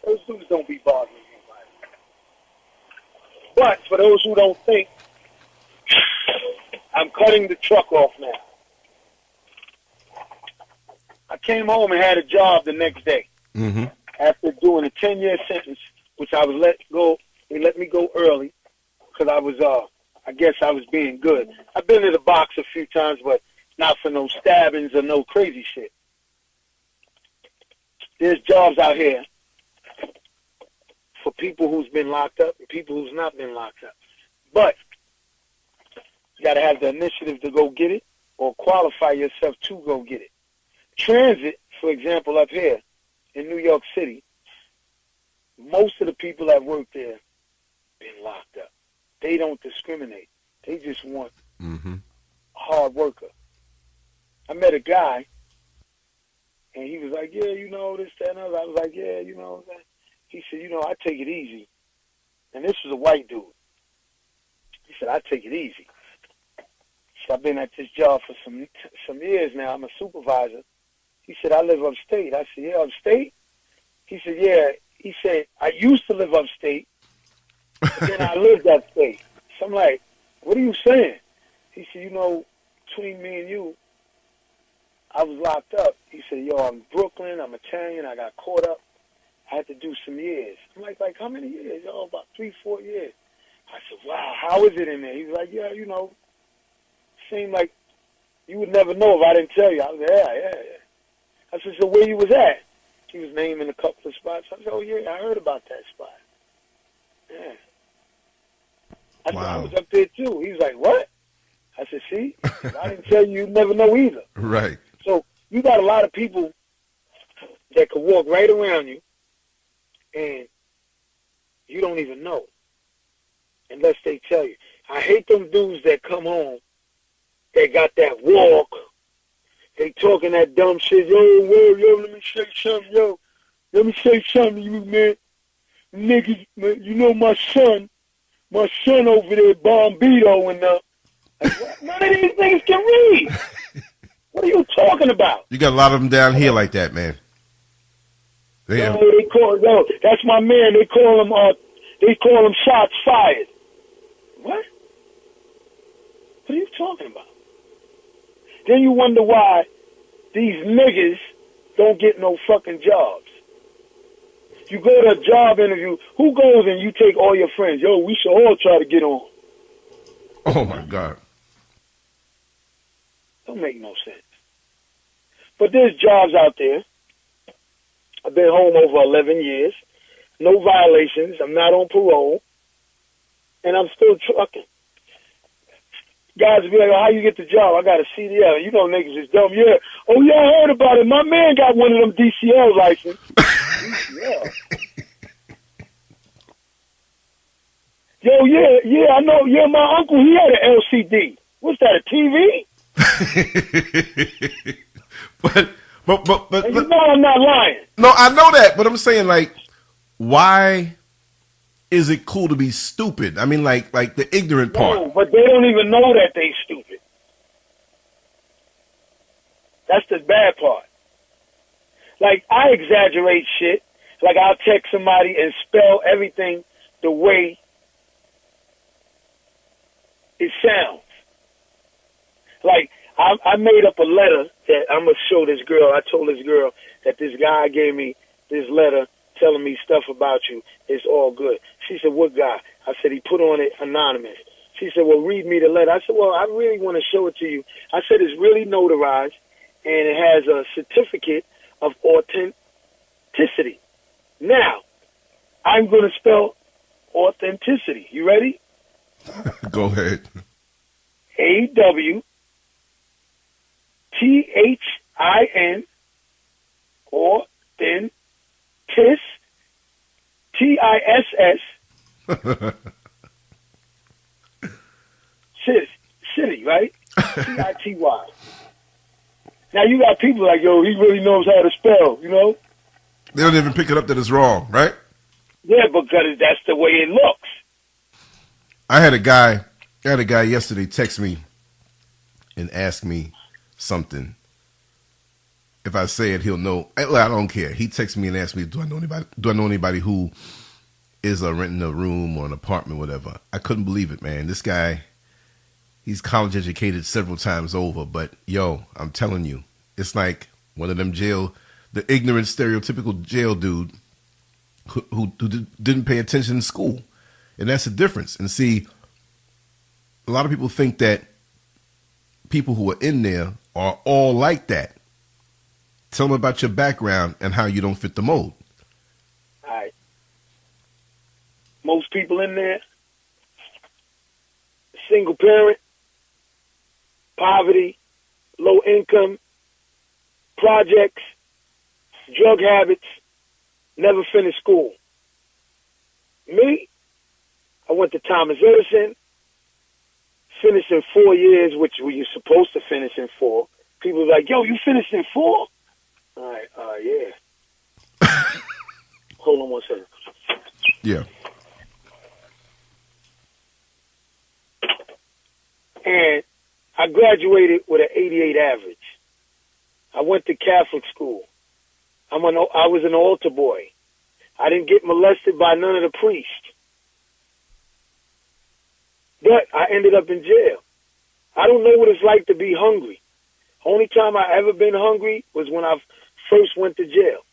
Those dudes don't be bothering anybody. But for those who don't think, I'm cutting the truck off now. I came home and had a job the next day. Mm-hmm. After doing a 10-year sentence, which I was let go. They let me go early because I was, I guess I was being good. I've been to the box a few times, but not for no stabbings or no crazy shit. There's jobs out here for people who's been locked up and people who's not been locked up. But you got to have the initiative to go get it or qualify yourself to go get it. Transit, for example, up here in New York City, most of the people that work there been locked up. They don't discriminate. They just want a hard worker. I met a guy, and he was like, yeah, you know, this, that, and other. I was like, yeah, you know that. He said, you know, I take it easy. And this was a white dude. He said, I take it easy. So I've been at this job for some years now. I'm a supervisor. He said, I live upstate. I said, yeah, upstate? He said, yeah. He said, I used to live upstate, but then I lived upstate. So I'm like, what are you saying? He said, you know, between me and you, I was locked up. He said, yo, I'm Brooklyn, I'm Italian, I got caught up. I had to do some years. I'm like how many years? Yo, about 3-4 years. I said, wow, how is it in there? He was like, yeah, you know, seemed like you would never know if I didn't tell you. I was like, yeah. I said, so where you was at? He was naming a couple of spots. I said, oh, yeah, I heard about that spot. Yeah. I said, I was up there, too. He was like, what? I said, see? I didn't tell you, you'd never know either. Right. So you got a lot of people that could walk right around you and you don't even know unless they tell you. I hate them dudes that come home, they got that walk, they talking that dumb shit. Yo, let me say something, yo. Let me say something to you, man. Niggas, man, you know my son over there, Bombito, and like, none of these niggas can read. What are you talking about? You got a lot of them down here like that, man. They call, that's my man. They call him shots fired. What? What are you talking about? Then you wonder why these niggas don't get no fucking jobs. You go to a job interview, who goes and you take all your friends? Yo, we should all try to get on. Oh, my God. Don't make no sense. But there's jobs out there. I've been home over 11 years. No violations. I'm not on parole. And I'm still trucking. Guys be like, oh, how you get the job? I got a CDL. You know niggas is dumb. Yeah. Oh, yeah, I heard about it. My man got one of them DCL licenses. DCL. Yo, yeah, I know. Yeah, my uncle, he had an LCD. What's that, a TV? but and you know I'm not lying. No, I know that, but I'm saying, like, why is it cool to be stupid? I mean, like the ignorant part. No, but they don't even know that they stupid. That's the bad part. Like, I exaggerate shit. Like, I'll text somebody and spell everything the way it sounds. Like, I made up a letter that I'm going to show this girl. I told this girl that this guy gave me this letter telling me stuff about you. It's all good. She said, what guy? I said, he put on it anonymous. She said, well, read me the letter. I said, well, I really want to show it to you. I said, it's really notarized, and it has a certificate of authenticity. Now, I'm going to spell authenticity. You ready? Go ahead. AWTHIN or then TIS TISS city, right? CITY. Now you got people like, yo, he really knows how to spell, you know? They don't even pick it up that it's wrong, right? Yeah, because that's the way it looks. I had a guy yesterday text me and ask me something. If I say it, he'll know. Well, I don't care. He texted me and asked me, do I know anybody who is renting a room or an apartment, whatever. I couldn't believe it, man. This guy, he's college educated several times over, but yo, I'm telling you, it's like one of them the ignorant, stereotypical jail dude who didn't pay attention in school. And that's the difference. And see, a lot of people think that people who are in there are all like that. Tell them about your background and how you don't fit the mold. All right. Most people in there, single parent, poverty, low income, projects, drug habits, never finished school. Me, I went to Thomas Edison, finished in 4 years, which you're supposed to finish in 4. People are like, yo, you finished in 4? All right, yeah. Hold on 1 second. Yeah. And I graduated with an 88 average. I went to Catholic school. I was an altar boy. I didn't get molested by none of the priests. But I ended up in jail. I don't know what it's like to be hungry. Only time I ever been hungry was when I first went to jail.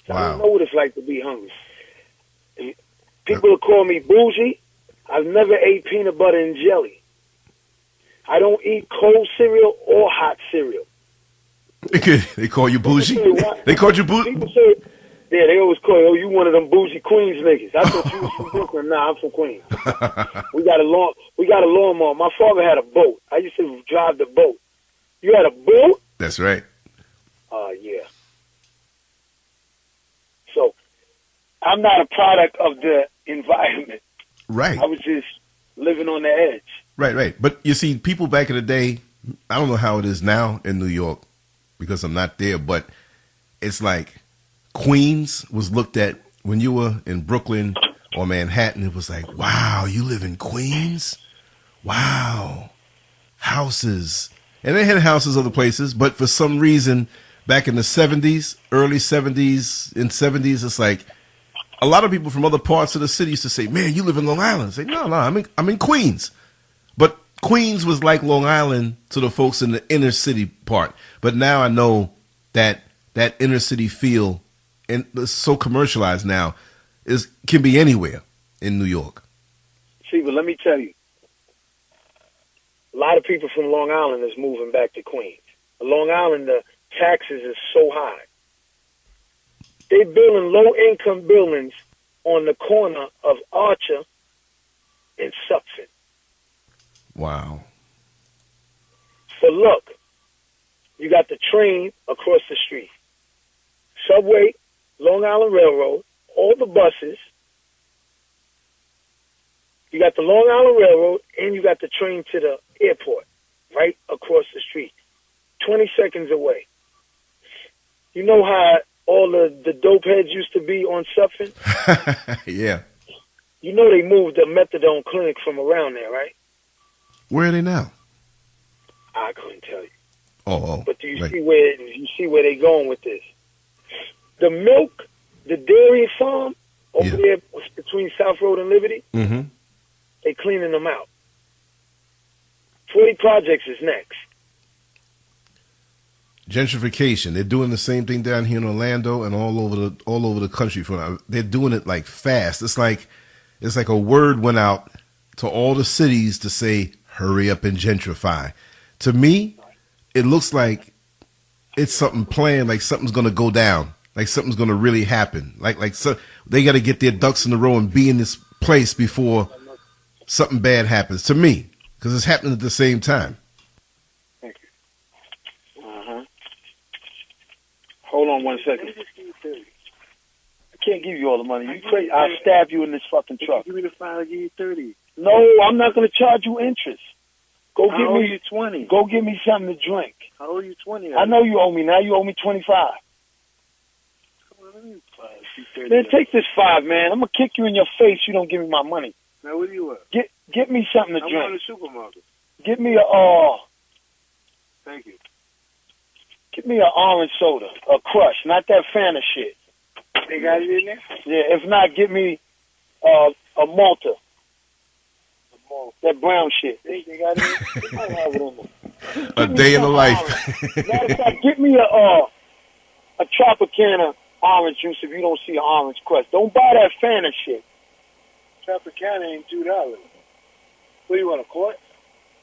Wow. I don't know what it's like to be hungry. People will call me bougie. I've never ate peanut butter and jelly. I don't eat cold cereal or hot cereal. They call you bougie? They called you bougie? People say, yeah, they always call you, oh, you one of them bougie Queens niggas. I thought you was from Brooklyn. Nah, I'm from Queens. We got a lawnmower. My father had a boat. I used to drive the boat. You had a boat? That's right. Yeah. So, I'm not a product of the environment. Right. I was just living on the edge. Right. But you see, people back in the day, I don't know how it is now in New York because I'm not there, but it's like Queens was looked at when you were in Brooklyn or Manhattan. It was like, wow, you live in Queens? Wow. Houses. And they had houses other places, but for some reason, back in the 70s, early 70s, in 70s, it's like a lot of people from other parts of the city used to say, man, you live in Long Island. I say, no, I'm in Queens. But Queens was like Long Island to the folks in the inner city part. But now I know that that inner city feel, and it's so commercialized now, can be anywhere in New York. See, but let me tell you, a lot of people from Long Island is moving back to Queens. Long Island, the taxes is so high. They building low-income buildings on the corner of Archer and Sutphin. Wow. So look, you got the train across the street, subway, Long Island Railroad, all the buses. You got the Long Island Railroad, and you got the train to the airport right across the street, 20 seconds away. You know how all the dope heads used to be on Sutphin? Yeah. You know they moved the methadone clinic from around there, right? Where are they now? I couldn't tell you. Oh. But do you see where they going with this? The milk, the dairy farm over there between South Road and Liberty, they cleaning them out. 40 Projects is next. Gentrification. They're doing the same thing down here in Orlando and all over the country. They're doing it like fast. It's like a word went out to all the cities to say, hurry up and gentrify. To me, it looks like it's something planned, like something's going to go down, like something's going to really happen. So they got to get their ducks in a row and be in this place before something bad happens. To me, because it's happening at the same time. Thank you. Hold on 1 second. I can't give you all the money. You crazy? I'll stab you in this fucking truck. Give me the file. I'll give you 30. No, I'm not going to charge you interest. Go I give owe me you 20. Go give me something to drink. I owe you 20. I know you owe me. Now you owe me 25. Come on, let me Man, take this 5, man. I'm gonna kick you in your face. You don't give me my money. Now what do you want? Get me something to I'm drink. going to the supermarket. Get me a Thank you. Get me an orange soda, a Crush, not that Fanta shit. They got it in there? Yeah. If not, get me a Malta. That brown shit. They got it in. They might have it in there. A day in the life. Matter of fact, get me a Tropicana orange juice if you don't see an orange Crush. Don't buy that Fanta shit. Tropicana ain't $2. What do you want, a quart?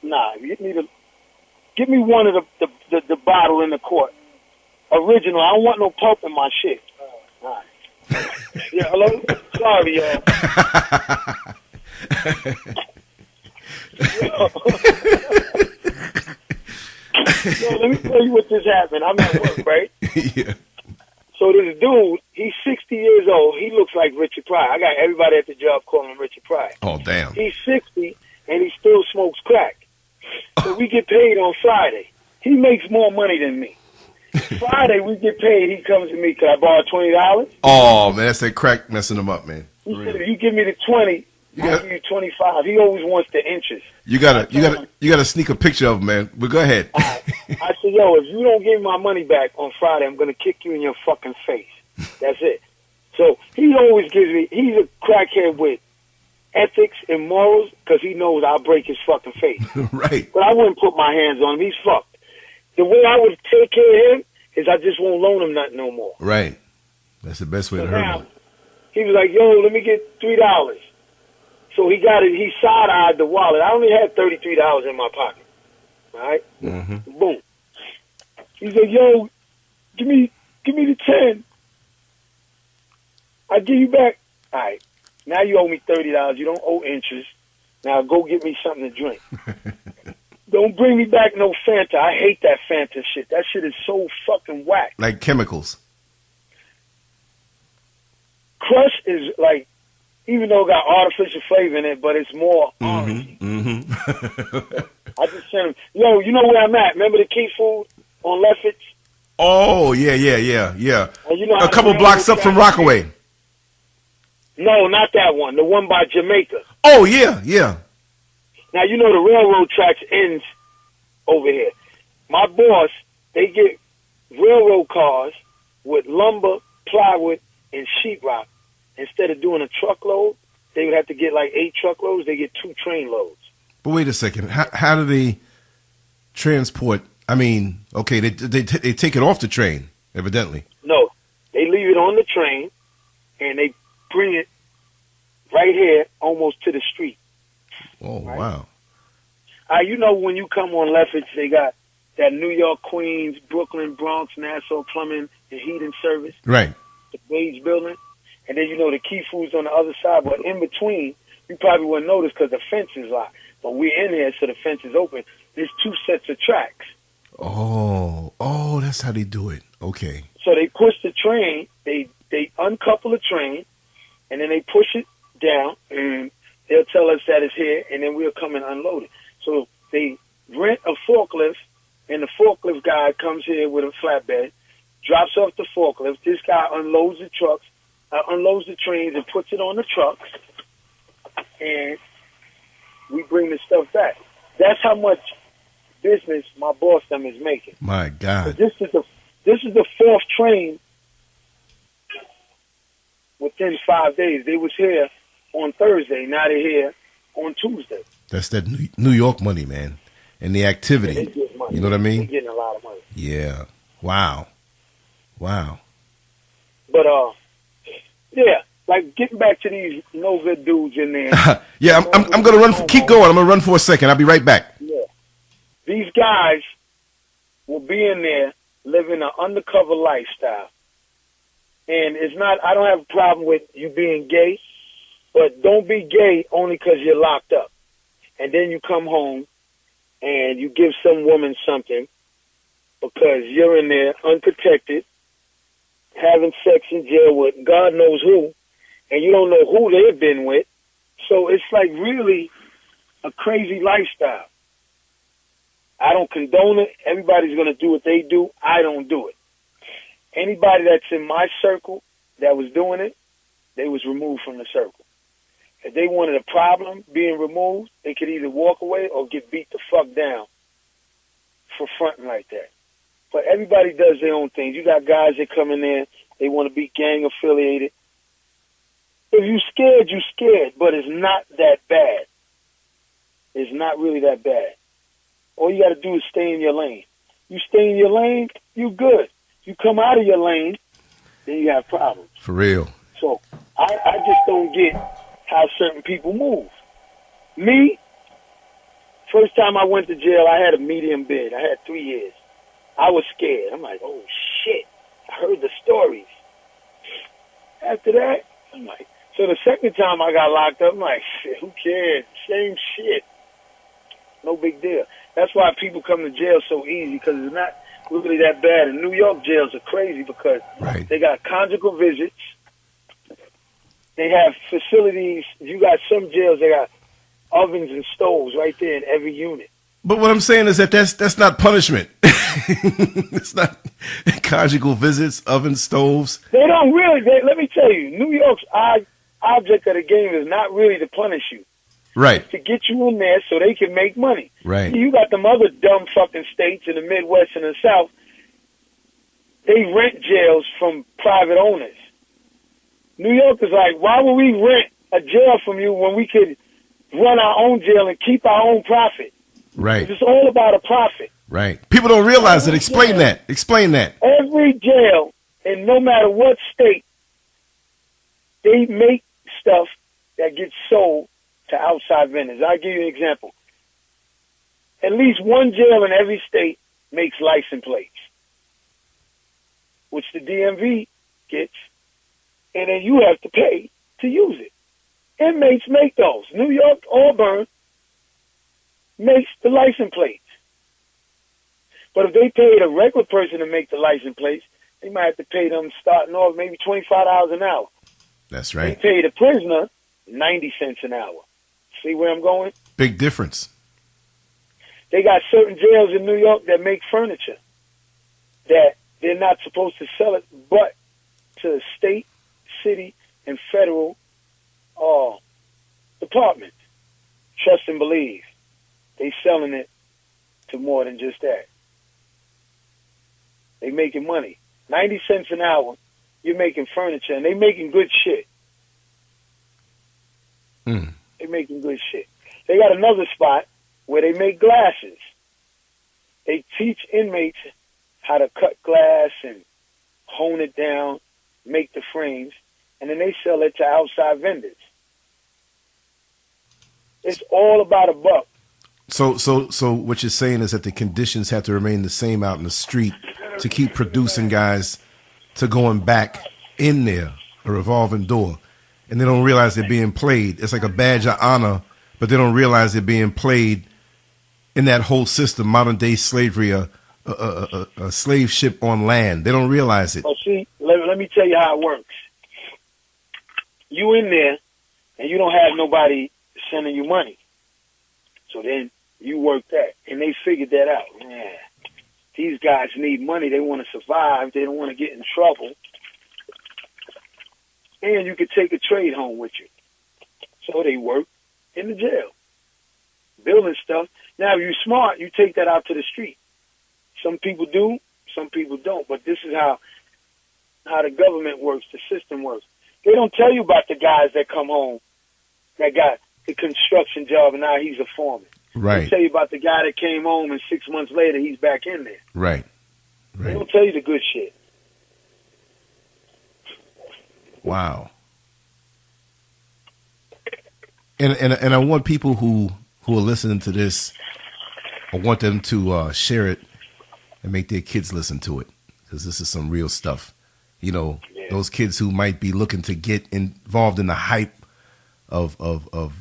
Nah, get me one of the bottle in the quart. Original. I don't want no pulp in my shit. All right. Yeah, hello? Sorry, y'all. Yo, let me tell you what just happened. I'm at work, right? Yeah. So this dude, he's 60 years old. He looks like Richard Pryor. I got everybody at the job calling him Richard Pryor. Oh, damn. He's 60, and he still smokes crack. So we get paid on Friday. He makes more money than me. Friday, we get paid. He comes to me, could I borrow $20? Oh, man, that's that crack messing him up, man. He said, if you give me the 20, I'll give you 25. He always wants the interest. You gotta sneak a picture of him, man. But go ahead. I said, yo, if you don't give me my money back on Friday, I'm going to kick you in your fucking face. That's it. So he always gives me, he's a crackhead with ethics and morals because he knows I'll break his fucking face. Right. But I wouldn't put my hands on him. He's fucked. The way I would take care of him is I just won't loan him nothing no more. Right. That's the best way to hurt him. He was like, yo, let me get $3. So he got it. He side-eyed the wallet. I only had $33 in my pocket. All right? Mm-hmm. Boom. He said, yo, give me the 10. I'll give you back. All right. Now you owe me $30. You don't owe interest. Now go get me something to drink. Don't bring me back no Fanta. I hate that Fanta shit. That shit is so fucking whack. Like chemicals. Crush is like, even though it got artificial flavor in it, but it's more orangey. I just sent him, yo, you know where I'm at? Remember the Key Food on Lefferts? Oh, yeah. And you know A couple blocks up from Rockaway. No, not that one. The one by Jamaica. Oh, yeah. Now, you know the railroad tracks ends over here. My boss, they get railroad cars with lumber, plywood, and sheetrock. Instead of doing a truckload, they would have to get like 8 truckloads. They get 2 train loads. But wait a second. How do they transport? I mean, okay, they take it off the train, evidently. No, they leave it on the train, and they bring it right here, almost to the street. Oh, right? Wow. You know when you come on Lefferts, they got that New York, Queens, Brooklyn, Bronx, Nassau plumbing and heating service. Right. The Page building. And then you know the Key Food's on the other side, but in between, you probably wouldn't notice because the fence is locked. But we're in here, so the fence is open. There's 2 sets of tracks. Oh, that's how they do it. Okay. So they push the train, they uncouple the train, and then they push it down, and they'll tell us that it's here, and then we'll come and unload it. So they rent a forklift, and the forklift guy comes here with a flatbed, drops off the forklift. This guy unloads the trucks, unloads the trains, and puts it on the trucks, and we bring the stuff back. That's how much business my boss them is making. My God. This is the 4th train within 5 days. They was here on Thursday. Now they're here on Tuesday. That's that New York money, man, and the activity. They get money. You know what I mean? They're getting a lot of money. Yeah. Wow. But yeah, like getting back to these no good dudes in there. Yeah, I'm gonna run. Keep going. I'm gonna run for a second. I'll be right back. Yeah, these guys will be in there living an undercover lifestyle, and it's not. I don't have a problem with you being gay, but don't be gay only because you're locked up, and then you come home and you give some woman something because you're in there unprotected, having sex in jail with God knows who, and you don't know who they've been with. So it's like really a crazy lifestyle. I don't condone it. Everybody's going to do what they do. I don't do it. Anybody that's in my circle that was doing it, they was removed from the circle. If they wanted a problem being removed, they could either walk away or get beat the fuck down for fronting like that. But everybody does their own things. You got guys that come in there, they want to be gang affiliated. If you're scared, you're scared, but it's not that bad. It's not really that bad. All you got to do is stay in your lane. You stay in your lane, you good. You come out of your lane, then you have problems. For real. So I just don't get how certain people move. Me, first time I went to jail, I had a medium bid. I had 3 years. I was scared. I'm like, oh, shit. I heard the stories. After that, I'm like, so the second time I got locked up, I'm like, shit, who cares? Same shit. No big deal. That's why people come to jail so easy, because it's not really that bad. And New York jails are crazy because they got conjugal visits. They have facilities. You got some jails, they got ovens and stoves right there in every unit. But what I'm saying is that that's not punishment. It's not conjugal visits, oven stoves. They don't really. Let me tell you, New York's object of the game is not really to punish you. Right. It's to get you in there so they can make money. Right. You got them other dumb fucking states in the Midwest and the South. They rent jails from private owners. New York is like, why would we rent a jail from you when we could run our own jail and keep our own profit? Right. It's all about a profit. Right. People don't realize it. Explain that. Explain that. Every jail, and no matter what state, they make stuff that gets sold to outside vendors. I'll give you an example. At least one jail in every state makes license plates, which the DMV gets, and then you have to pay to use it. Inmates make those. New York, Auburn makes the license plates. But if they paid a regular person to make the license plates, they might have to pay them starting off maybe $25 an hour. That's They right. pay the prisoner 90 cents an hour. See where I'm going? Big difference. They got certain jails in New York that make furniture that they're not supposed to sell it, but to state, city, and federal departments. Trust and believe. They selling it to more than just that. They making money. 90 cents an hour, you're making furniture, and they making good shit. They making good shit. They got another spot where they make glasses. They teach inmates how to cut glass and hone it down, make the frames, and then they sell it to outside vendors. It's all about a buck. So what you're saying is that the conditions have to remain the same out in the street to keep producing guys to going back in there, a revolving door. And they don't realize they're being played. It's like a badge of honor, but they don't realize they're being played in that whole system, modern day slavery, a slave ship on land. They don't realize it. Oh, see, let me tell you how it works. You in there, and you don't have nobody sending you money. So then you work that, and they figured that out. Man, these guys need money. They want to survive. They don't want to get in trouble. And you could take a trade home with you. So they work in the jail, building stuff. Now, if you're smart, you take that out to the street. Some people do, some people don't. But this is how the government works, the system works. They don't tell you about the guys that come home that got the construction job and now he's a foreman. Right. They tell you about the guy that came home and 6 months later he's back in there. Right. They don't tell you the good shit. Wow. And I want people who are listening to this, I want them to share it and make their kids listen to it, because this is some real stuff. You know, those kids who might be looking to get involved in the hype of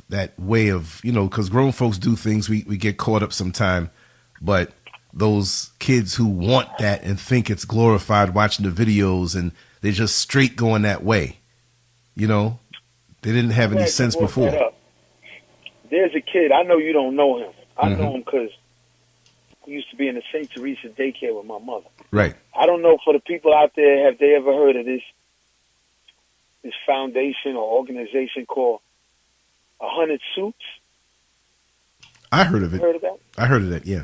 that way of, you know, because grown folks do things, we get caught up sometime, but those kids who want that and think it's glorified watching the videos and they're just straight going that way, you know, they didn't have any sense before. There's a kid, I know you don't know him. I know him because he used to be in the St. Teresa daycare with my mother. Right. I don't know, for the people out there, have they ever heard of this foundation or organization called 100 Suits? I heard of it. Heard of that? I heard of that, yeah.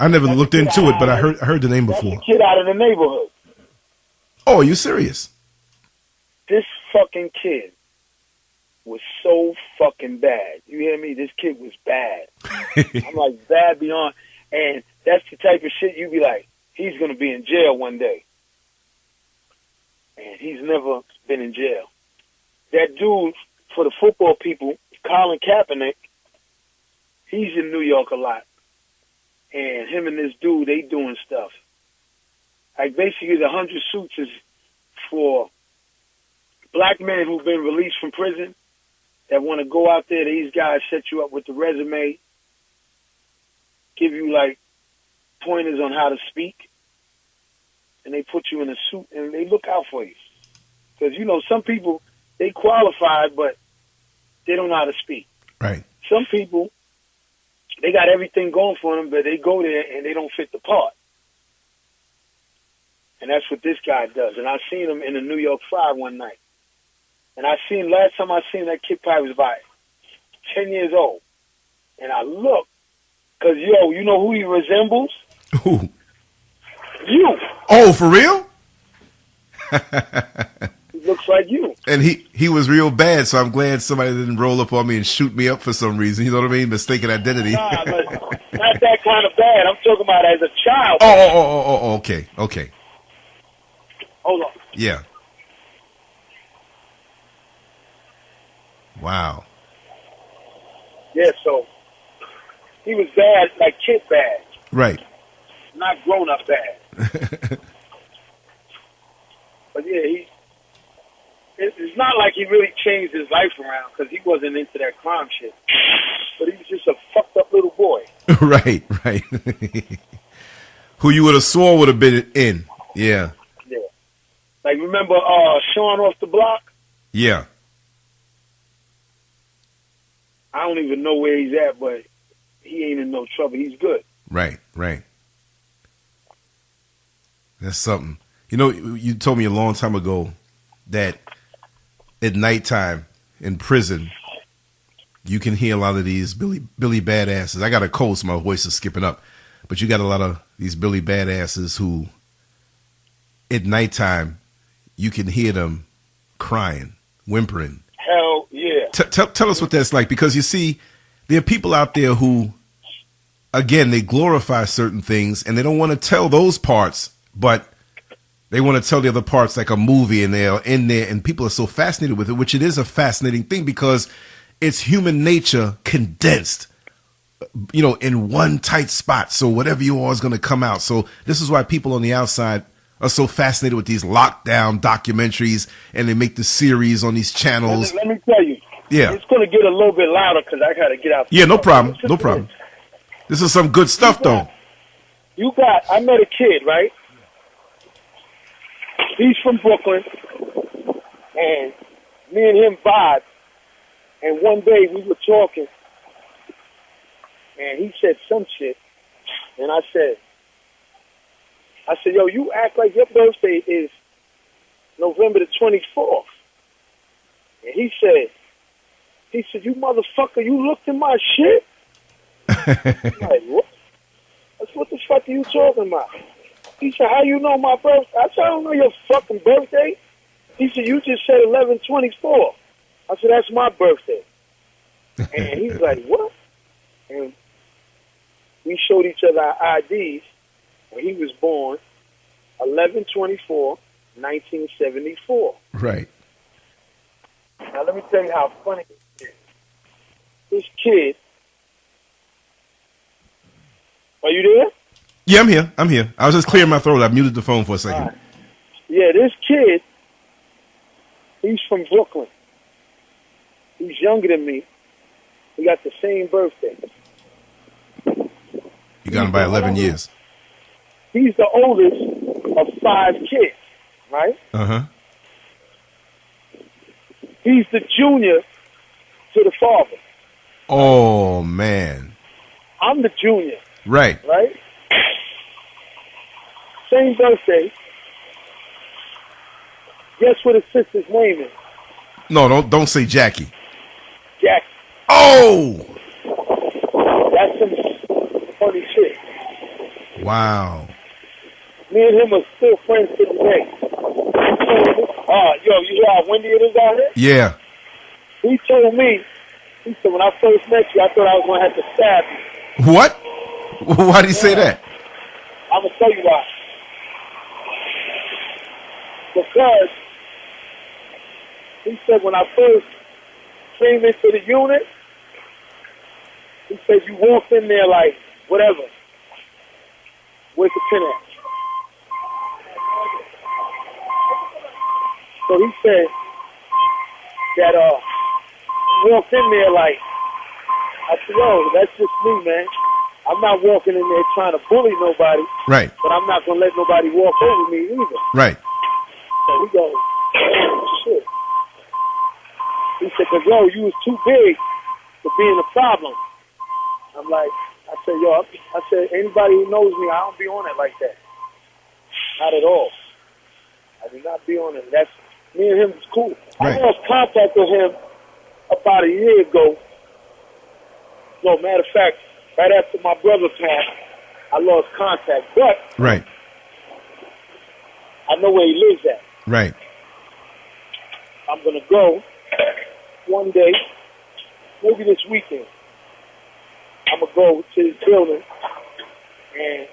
I never looked into it, but I heard the name before. That's a kid out of the neighborhood. Oh, are you serious? This fucking kid was so fucking bad. You hear me? This kid was bad. I'm like, bad beyond. And that's the type of shit you be like, he's going to be in jail one day. And he's never been in jail. That dude, for the football people, Colin Kaepernick, he's in New York a lot. And him and this dude, they doing stuff. Like, basically, the 100 Suits is for black men who've been released from prison that want to go out there. These guys set you up with the resume, give you, like, pointers on how to speak, and they put you in a suit, and they look out for you. Because, you know, some people, they qualified, but they don't know how to speak. Right. Some people, they got everything going for them, but they go there and they don't fit the part. And that's what this guy does. And I seen him in the New York 5 one night. And last time I seen that kid probably was about 10 years old. And I looked, because, you know who he resembles? Who? You. Oh, for real? He looks like you. And he was real bad, so I'm glad somebody didn't roll up on me and shoot me up for some reason. You know what I mean? Mistaken identity. Nah, but not that kind of bad. I'm talking about as a child. Oh, okay. Hold on. Yeah. Wow. Yeah, so he was bad, like kid bad. Right. Not grown up bad. But yeah, it's not like he really changed his life around, because he wasn't into that crime shit. But he was just a fucked up little boy. Right. Who you would have swore would have been in. Yeah. Yeah. Like, remember Sean off the block? Yeah. I don't even know where he's at, but he ain't in no trouble. He's good. Right. That's something. You know, you told me a long time ago that at nighttime in prison, you can hear a lot of these Billy badasses. I got a cold, so my voice is skipping up. But you got a lot of these Billy badasses who, at nighttime, you can hear them crying, whimpering. Hell yeah. Tell us what that's like, because you see, there are people out there who, again, they glorify certain things and they don't want to tell those parts, but they want to tell the other parts like a movie, and they're in there, and people are so fascinated with it, which it is a fascinating thing because it's human nature condensed, you know, in one tight spot. So whatever you are is going to come out. So this is why people on the outside are so fascinated with these lockdown documentaries, and they make the series on these channels. Let me tell you. Yeah. It's going to get a little bit louder because I got to get out. Yeah, no problem. No problem. This is some good stuff, though. I met a kid, right? He's from Brooklyn, and me and him vibed. And one day we were talking, and he said some shit, and I said, yo, you act like your birthday is November the 24th. And he said, you motherfucker, you looked in my shit? I'm like, what? What the fuck are you talking about? He said, how you know my birthday? I said, I don't know your fucking birthday. He said, you just said 11/24. I said, that's my birthday. And he's like, what? And we showed each other our IDs. When he was born, 11/24, 1974. Right. Now let me tell you how funny it is. This kid. Are you there? Yeah, I'm here. I was just clearing my throat. I muted the phone for a second. Right. Yeah, this kid, he's from Brooklyn. He's younger than me. We got the same birthday. You got him by 11 years. He's the oldest of 5 kids, right? Uh-huh. He's the junior to the father. Oh, man. I'm the junior. Right. Right? Same birthday. Guess what his sister's name is? No, don't say Jackie. Jackie. Oh! That's some funny shit. Wow. Me and him are still friends to this day. Yo, you hear how windy it is out here? Yeah. He told me, he said, when I first met you, I thought I was going to have to stab you. What? Why did he say that? I'm going to tell you why. Because he said when I first came into the unit, he said you walked in there like, whatever. Where's the pin at? So he said that you walked in there like, I said, yo, that's just me, man. I'm not walking in there trying to bully nobody. Right. But I'm not going to let nobody walk over me either. Right. So he goes, oh, shit. He said, because, yo, you was too big for being a problem. I'm like, I said, anybody who knows me, I don't be on it like that. Not at all. I do not be on it. That's, me and him was cool. Right. I lost contact with him about a year ago. No, matter of fact, right after my brother passed, I lost contact. But right. I know where he lives at. Right. I'm going to go one day, maybe this weekend. I'm going to go to his building and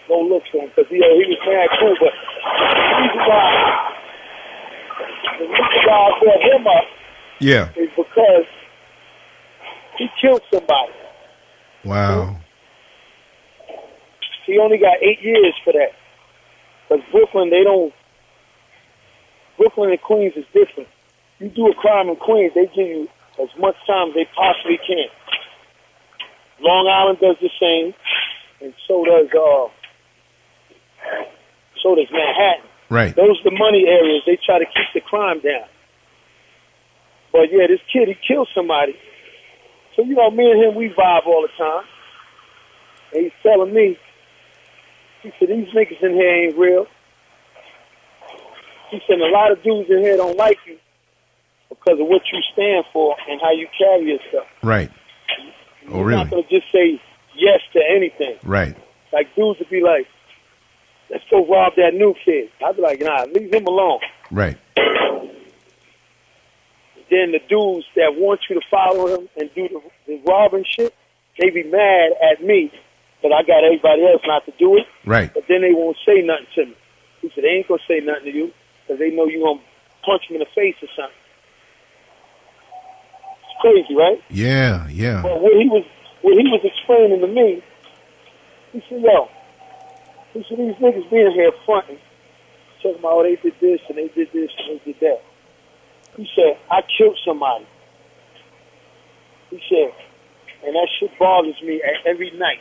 go look for him because he was mad cool. But the reason why I brought him up is because he killed somebody. Wow. He only got 8 years for that. Because Brooklyn and Queens is different. You do a crime in Queens, they give you as much time as they possibly can. Long Island does the same, and so does Manhattan. Right. Those are the money areas. They try to keep the crime down. But yeah, this kid, he killed somebody. So, you know, me and him, we vibe all the time. And he's telling me, he said, these niggas in here ain't real. He said, a lot of dudes in here don't like you because of what you stand for and how you carry yourself. Right. Oh, You're really? not going to just say yes to anything. Right. Like, dudes would be like, let's go rob that new kid. I'd be like, nah, leave him alone. Right. Then the dudes that want you to follow him and do the robbing shit, they be mad at me because I got everybody else not to do it. Right. But then they won't say nothing to me. He said, they ain't going to say nothing to you because they know you're going to punch them in the face or something. It's crazy, right? Yeah, yeah. But what he was explaining to me, he said, yo, he said, these niggas being here fronting, talking about, oh, they did this and they did this and they did that. He said, I killed somebody. He said, and that shit bothers me every night.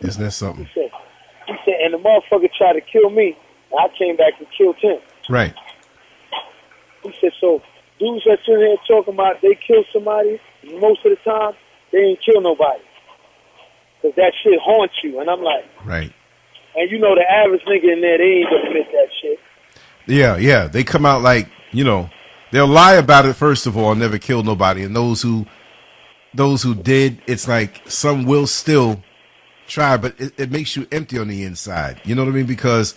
Isn't that something? He said, and the motherfucker tried to kill me, and I came back and killed him. Right. He said, so dudes that's in here talking about they killed somebody, most of the time, they ain't kill nobody. Because that shit haunts you. And I'm like, right. And you know the average nigga in there, they ain't gonna admit that shit. Yeah, yeah. They come out like, you know, they'll lie about it first of all, never kill nobody. And those who did, it's like some will still try, but it makes you empty on the inside. You know what I mean? Because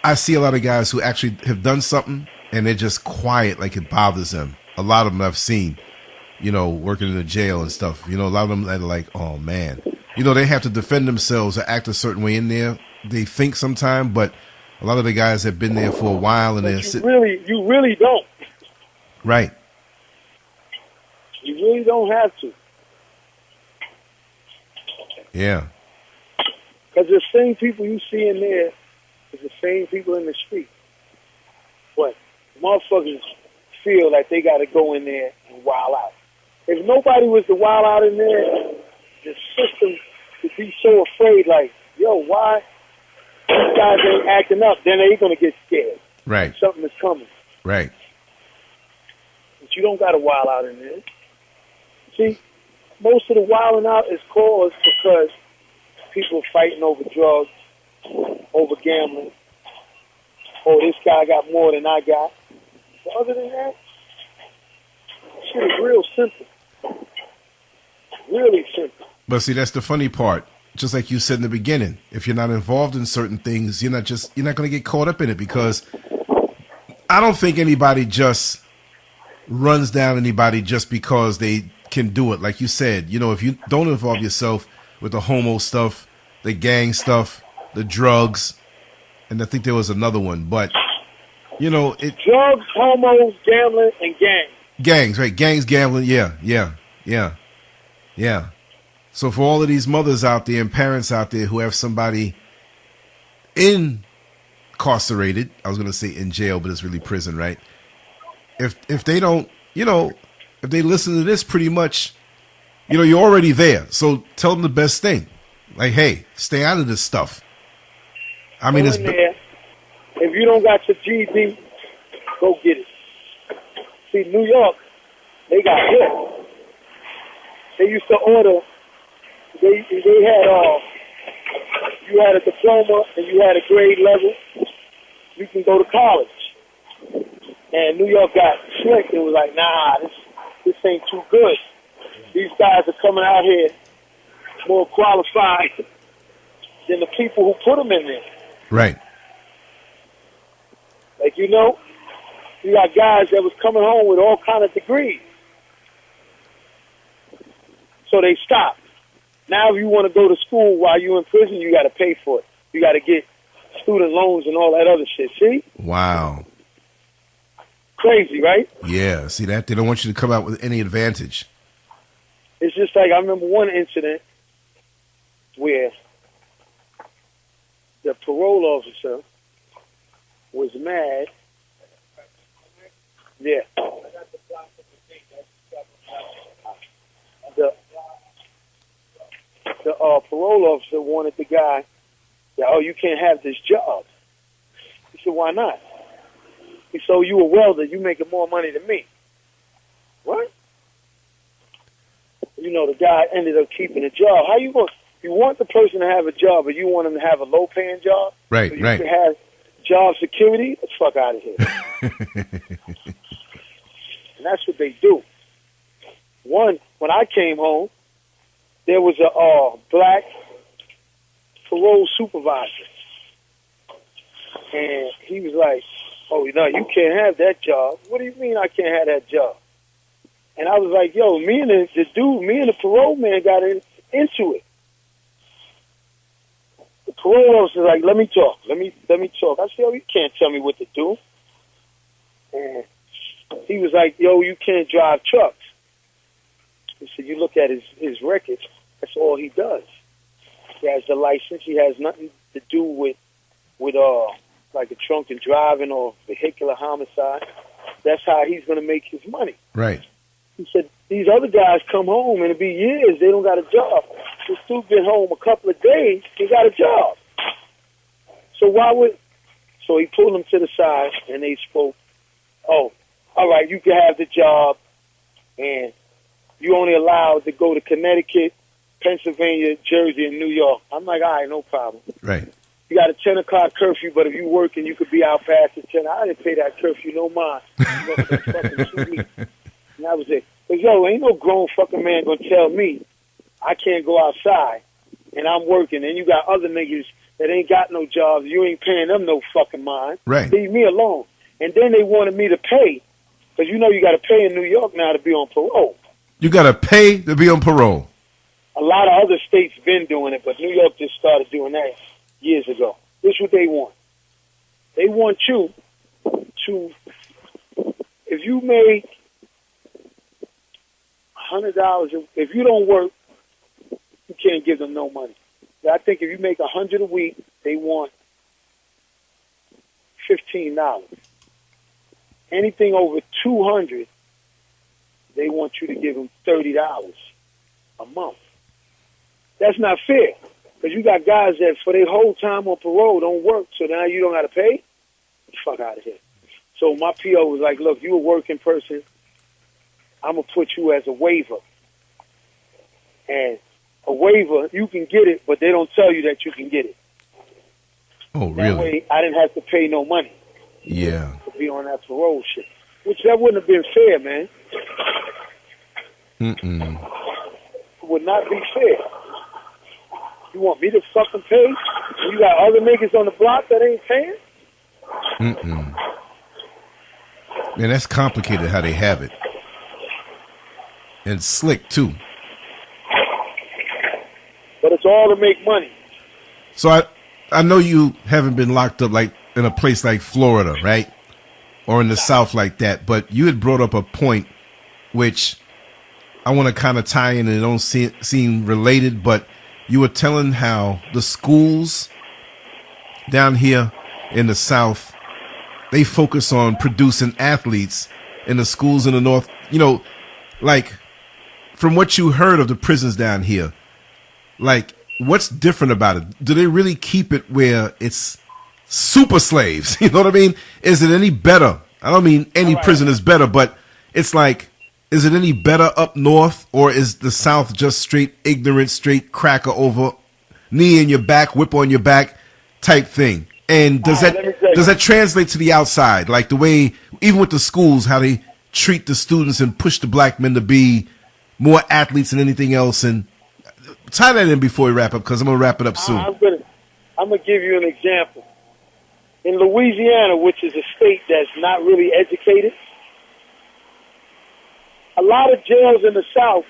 I see a lot of guys who actually have done something and they're just quiet, like it bothers them. A lot of them I've seen, you know, working in the jail and stuff. You know, a lot of them that are like, oh man, you know, they have to defend themselves or act a certain way in there. They think sometime, but a lot of the guys have been there for a while and they're you really don't. Right. You really don't have to. Yeah. Because the same people you see in there is the same people in the street. But motherfuckers feel like they got to go in there and wild out. If nobody was to wild out in there, the system would be so afraid, like, yo, why these guys ain't acting up? Then they're going to get scared. Right. Something is coming. Right. But you don't got to wild out in there. See, most of the wilding out is caused because people fighting over drugs, over gambling. Oh, this guy got more than I got. But other than that, shit is real simple. Really simple. But see, that's the funny part. Just like you said in the beginning, if you're not involved in certain things, you're not going to get caught up in it, because I don't think anybody just runs down anybody just because they can do it. Like you said, you know, if you don't involve yourself with the homo stuff, the gang stuff, the drugs, and I think there was another one, but you know, drugs, homos, gambling, and gangs. Gangs, right? Gangs, gambling. Yeah. So for all of these mothers out there and parents out there who have somebody incarcerated, I was going to say in jail, but it's really prison, right? If they don't, you know, if they listen to this, pretty much, you know, you're already there. So tell them the best thing. Like, hey, stay out of this stuff. I mean, it's there. If you don't got your GED, go get it. See, New York, they got hit. They used to order. They had you had a diploma and you had a grade level, you can go to college. And New York got slick. It was like, nah, this ain't too good. These guys are coming out here more qualified than the people who put them in there. Right. Like, you know, you got guys that was coming home with all kind of degrees. So they stopped. Now if you want to go to school while you're in prison, you got to pay for it. You got to get student loans and all that other shit. See? Wow. Crazy, right? Yeah. See that? They don't want you to come out with any advantage. It's just like, I remember one incident where the parole officer was mad. Yeah. The parole officer wanted the guy that, oh, you can't have this job. He said, why not? He said, oh, you a welder, you making more money than me. What? You know, the guy ended up keeping a job. How you going? You want the person to have a job, but you want him to have a low-paying job? Right, so you right. can have job security? Let's fuck out of here. And that's what they do. When I came home, there was a black parole supervisor. And he was like, oh, no, you can't have that job. What do you mean I can't have that job? And I was like, yo, me and the parole man got into it. The parole officer was like, let me talk. Let me talk. I said, yo, you can't tell me what to do. And he was like, yo, you can't drive trucks. He said, you look at his records, that's all he does. He has the license. He has nothing to do with like a drunken driving or vehicular homicide. That's how he's going to make his money. Right. He said, these other guys come home and it'll be years, they don't got a job. This dude been home a couple of days, he got a job. So he pulled him to the side and they spoke, oh, all right, you can have the job and you only allowed to go to Connecticut, Pennsylvania, Jersey, and New York. I'm like, all right, no problem. Right. You got a 10 o'clock curfew, but if you working, you could be out past the 10. I didn't pay that curfew, no mind. Fucking 2 weeks. And that was it. But yo, ain't no grown fucking man gonna tell me I can't go outside and I'm working and you got other niggas that ain't got no jobs, you ain't paying them no fucking mind. Right. Leave me alone. And then they wanted me to pay, because you know you gotta pay in New York now to be on parole. You gotta pay to be on parole. A lot of other states been doing it, but New York just started doing that years ago. This is what they want. They want you to, if you make $100, if you don't work, you can't give them no money. I think if you make $100 a week, they want $15. Anything over $200, they want you to give them $30 a month. That's not fair, because you got guys that for their whole time on parole don't work, so now you don't got to pay? Fuck out of here. So my PO was like, look, you a working person, I'm going to put you as a waiver. And a waiver, you can get it, but they don't tell you that you can get it. Oh, That really? way, I didn't have to pay no money. Yeah. To be on that parole shit. Which that wouldn't have been fair, man. Mm-mm. It would not be fair. You want me to fucking pay? And you got other niggas on the block that ain't paying? Mm-mm. Man, that's complicated how they have it. And slick, too. But it's all to make money. So I know you haven't been locked up like in a place like Florida, right? Or in the South like that. But you had brought up a point which I want to kind of tie in, and it don't seem related, but you were telling how the schools down here in the South, they focus on producing athletes, in the schools in the North. You know, like, from what you heard of the prisons down here, like, what's different about it? Do they really keep it where it's super slaves? You know what I mean? Is it any better? I don't mean any prison is better, but it's like, is it any better up north, or is the South just straight ignorant, straight cracker over, knee in your back, whip on your back type thing? And does that translate to the outside? Like the way, even with the schools, how they treat the students and push the black men to be more athletes than anything else? And tie that in before we wrap up, because I'm going to wrap it up soon. I'm gonna give you an example. In Louisiana, which is a state that's not really educated, a lot of jails in the South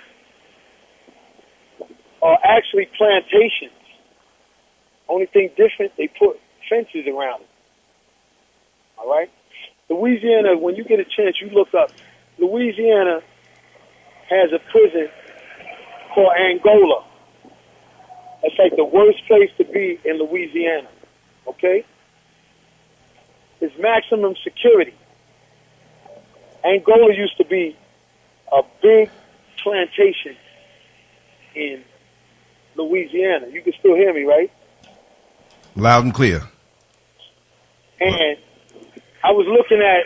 are actually plantations. Only thing different, they put fences around them. All right? Louisiana, when you get a chance, you look up. Louisiana has a prison called Angola. That's like the worst place to be in Louisiana. Okay? It's maximum security. Angola used to be a big plantation in Louisiana. You can still hear me, right? Loud and clear. And I was looking at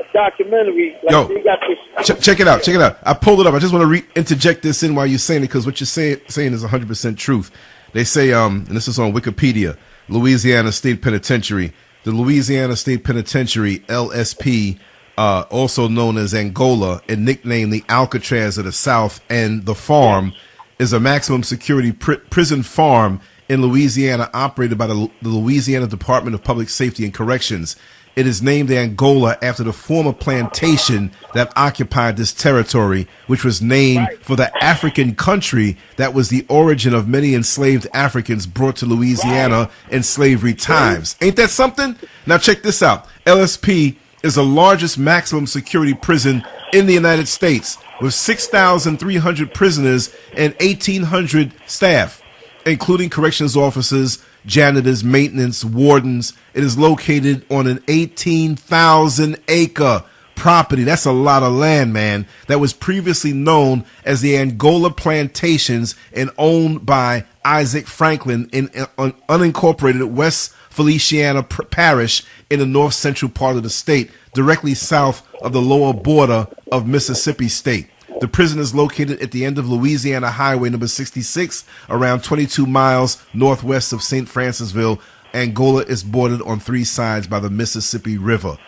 a documentary. Like they got this. Check it out. Check it out. I pulled it up. I just want to interject this in while you're saying it, because what you're saying is 100% truth. They say, and this is on Wikipedia, Louisiana State Penitentiary. The Louisiana State Penitentiary, LSP, also known as Angola, and nicknamed the Alcatraz of the South, and the farm is a maximum security prison farm in Louisiana operated by the Louisiana Department of Public Safety and Corrections. It is named Angola after the former plantation that occupied this territory, which was named for the African country that was the origin of many enslaved Africans brought to Louisiana in slavery times. Ain't that something? Now check this out. LSP is the largest maximum security prison in the United States, with 6,300 prisoners and 1,800 staff, including corrections officers, janitors, maintenance, wardens. It is located on an 18,000-acre property. That's a lot of land, man. That was previously known as the Angola Plantations and owned by Isaac Franklin in unincorporated West Feliciana Parish in the north central part of the state, directly south of the lower border of Mississippi State. The prison is located at the end of Louisiana Highway number 66, around 22 miles northwest of St. Francisville. Angola is bordered on 3 sides by the Mississippi River.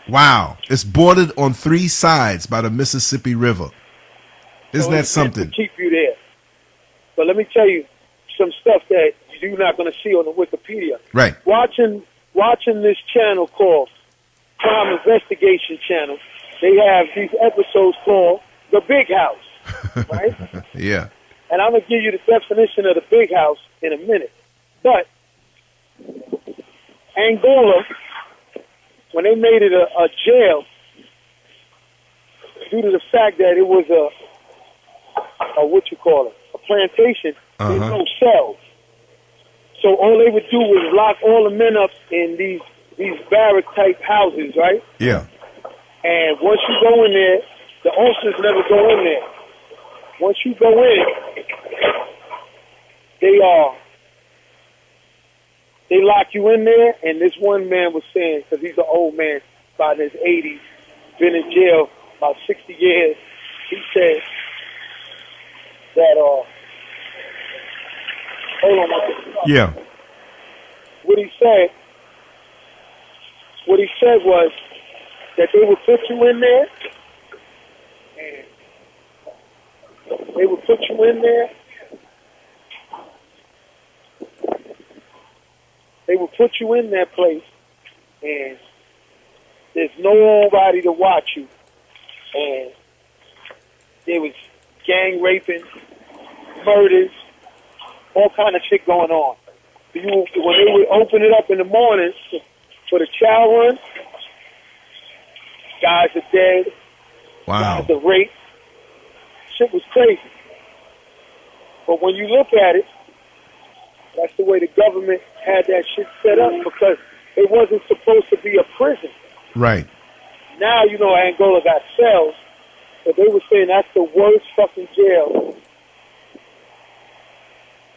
Wow. It's bordered on 3 sides by the Mississippi River. Isn't that something? To keep you there. But let me tell you some stuff that you're not going to see on the Wikipedia. Right. Watching this channel called Crime Investigation Channel, they have these episodes called The Big House, right? Yeah. And I'm going to give you the definition of the Big House in a minute. But Angola, when they made it a jail, due to the fact that it was a plantation, there's no cells. So all they would do was lock all the men up in these barrack-type houses, right? Yeah. And once you go in there, the officers never go in there. Once you go in, they lock you in there. And this one man was saying, because he's an old man, about in his 80s, been in jail about 60 years. He said that, hold on one second. Yeah. What he said was that they would put you in there, and they would put you in there. They would put you in that place, and there's nobody to watch you. And there was gang raping, murders, all kind of shit going on. When they would open it up in the morning for the chow run, guys are dead. Wow. Guys are raped. Shit was crazy. But when you look at it, that's the way the government had that shit set up, because it wasn't supposed to be a prison. Right. Now, Angola got cells, but they were saying that's the worst fucking jail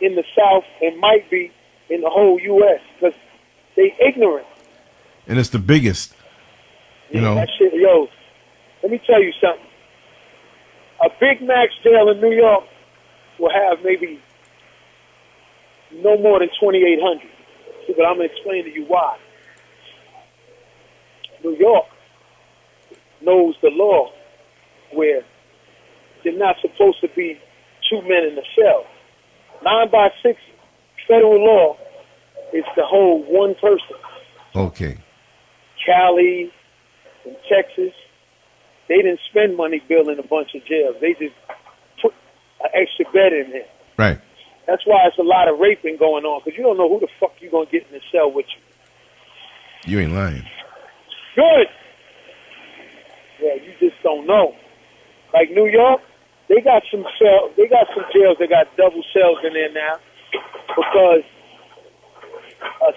in the South, and might be in the whole U.S., because they ignorant. And it's the biggest. You know. That shit, let me tell you something. A Big Max jail in New York will have maybe no more than 2,800. See, but I'm going to explain to you why. New York knows the law where they're not supposed to be 2 men in a cell. 9x6 federal law is to hold one person. Okay. Cali and Texas, they didn't spend money building a bunch of jails. They just put an extra bed in there. Right. That's why it's a lot of raping going on, because you don't know who the fuck you're going to get in the cell with you. You ain't lying. Good. Yeah, you just don't know. Like New York, they got some jails that got double cells in there now, because a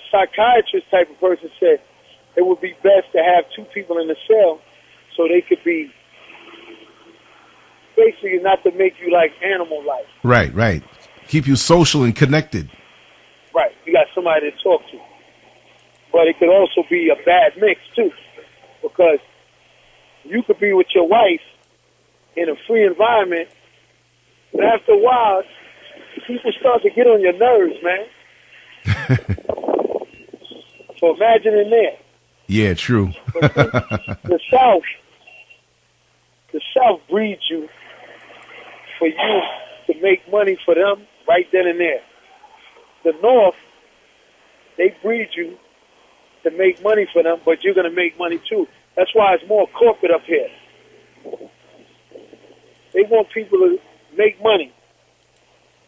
psychiatrist type of person said it would be best to have 2 people in the cell so they could be basically not to make you like animal life. Right. Keep you social and connected. Right. You got somebody to talk to. but it could also be a bad mix too, because you could be with your wife in a free environment, but after a while, people start to get on your nerves, man. So imagine in there. Yeah, true. The South breeds you for you to make money for them right then and there. The North, they breed you to make money for them, but you're going to make money too. That's why it's more corporate up here. They want people to make money,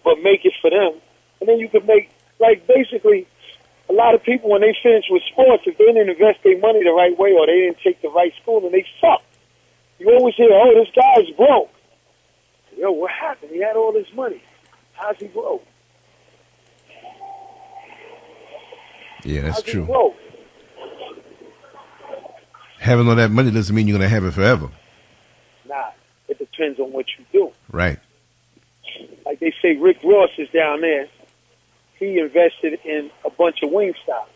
but make it for them. And then you can make, like, basically, a lot of people, when they finish with sports, if they didn't invest their money the right way or they didn't take the right school, and they fuck. You always hear, oh, this guy's broke. Yo, what happened? He had all this money. How's he broke? Yeah, that's How's he true. broke? Having all that money doesn't mean you're going to have it forever. Nah, it depends on what you do. Right. Like they say, Rick Ross is down there. He invested in a bunch of wing stops.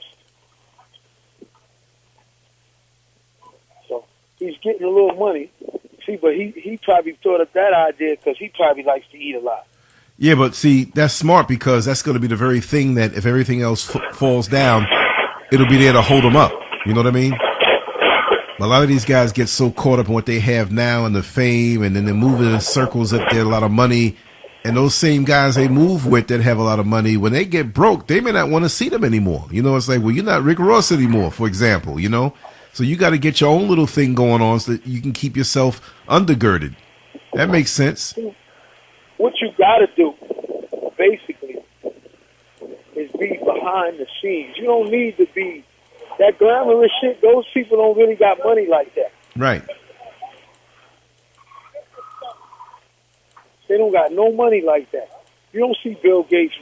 So he's getting a little money. See, but he probably thought of that idea because he probably likes to eat a lot. Yeah, but see, that's smart because that's going to be the very thing that if everything else falls down, it'll be there to hold them up. You know what I mean? A lot of these guys get so caught up in what they have now and the fame, and then they're moving in circles that they're a lot of money. And those same guys they move with that have a lot of money, when they get broke, they may not want to see them anymore. You know, it's like, well, you're not Rick Ross anymore, for example, you know? So you got to get your own little thing going on so that you can keep yourself undergirded. That makes sense. What you got to do, basically, is be behind the scenes. You don't need to be that glamorous shit. Those people don't really got money like that. Right. They don't got no money like that. You don't see Bill Gates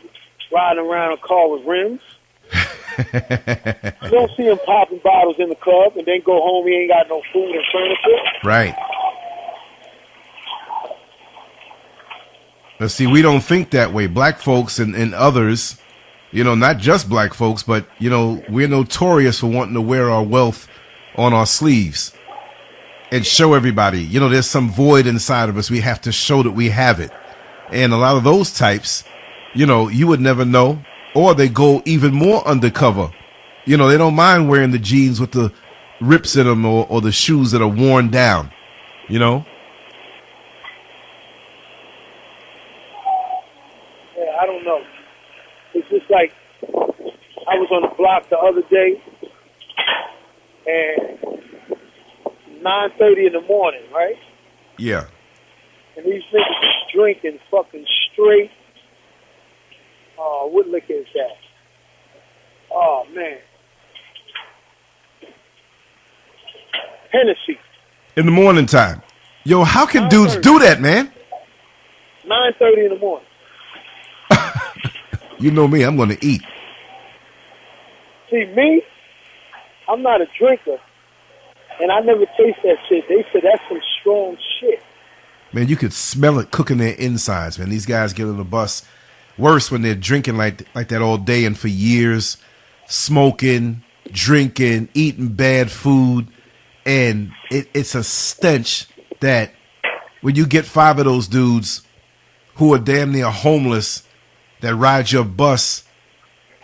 riding around a car with rims. You don't see him popping bottles in the club and then go home, he ain't got no food and furniture. Right. Now, see, we don't think that way. Black folks and others, you know, not just black folks, but, you know, we're notorious for wanting to wear our wealth on our sleeves and show everybody, you know, there's some void inside of us. We have to show that we have it. And a lot of those types, you know, you would never know, or they go even more undercover. You know, they don't mind wearing the jeans with the rips in them or the shoes that are worn down, you know? Yeah, I don't know. It's just like, I was on the block the other day, and 9:30 in the morning, right? Yeah. And these niggas is drinking fucking straight. What liquor is that? Oh, man. Hennessy. In the morning time. Yo, how can dudes do that, man? 9:30 in the morning. You know me, I'm going to eat. See, me, I'm not a drinker, and I never taste that shit. They said that's some strong shit. Man, you could smell it cooking their insides, man. These guys get on the bus. Worse when they're drinking like that all day and for years, smoking, drinking, eating bad food, and it's a stench that when you get 5 of those dudes who are damn near homeless that ride your bus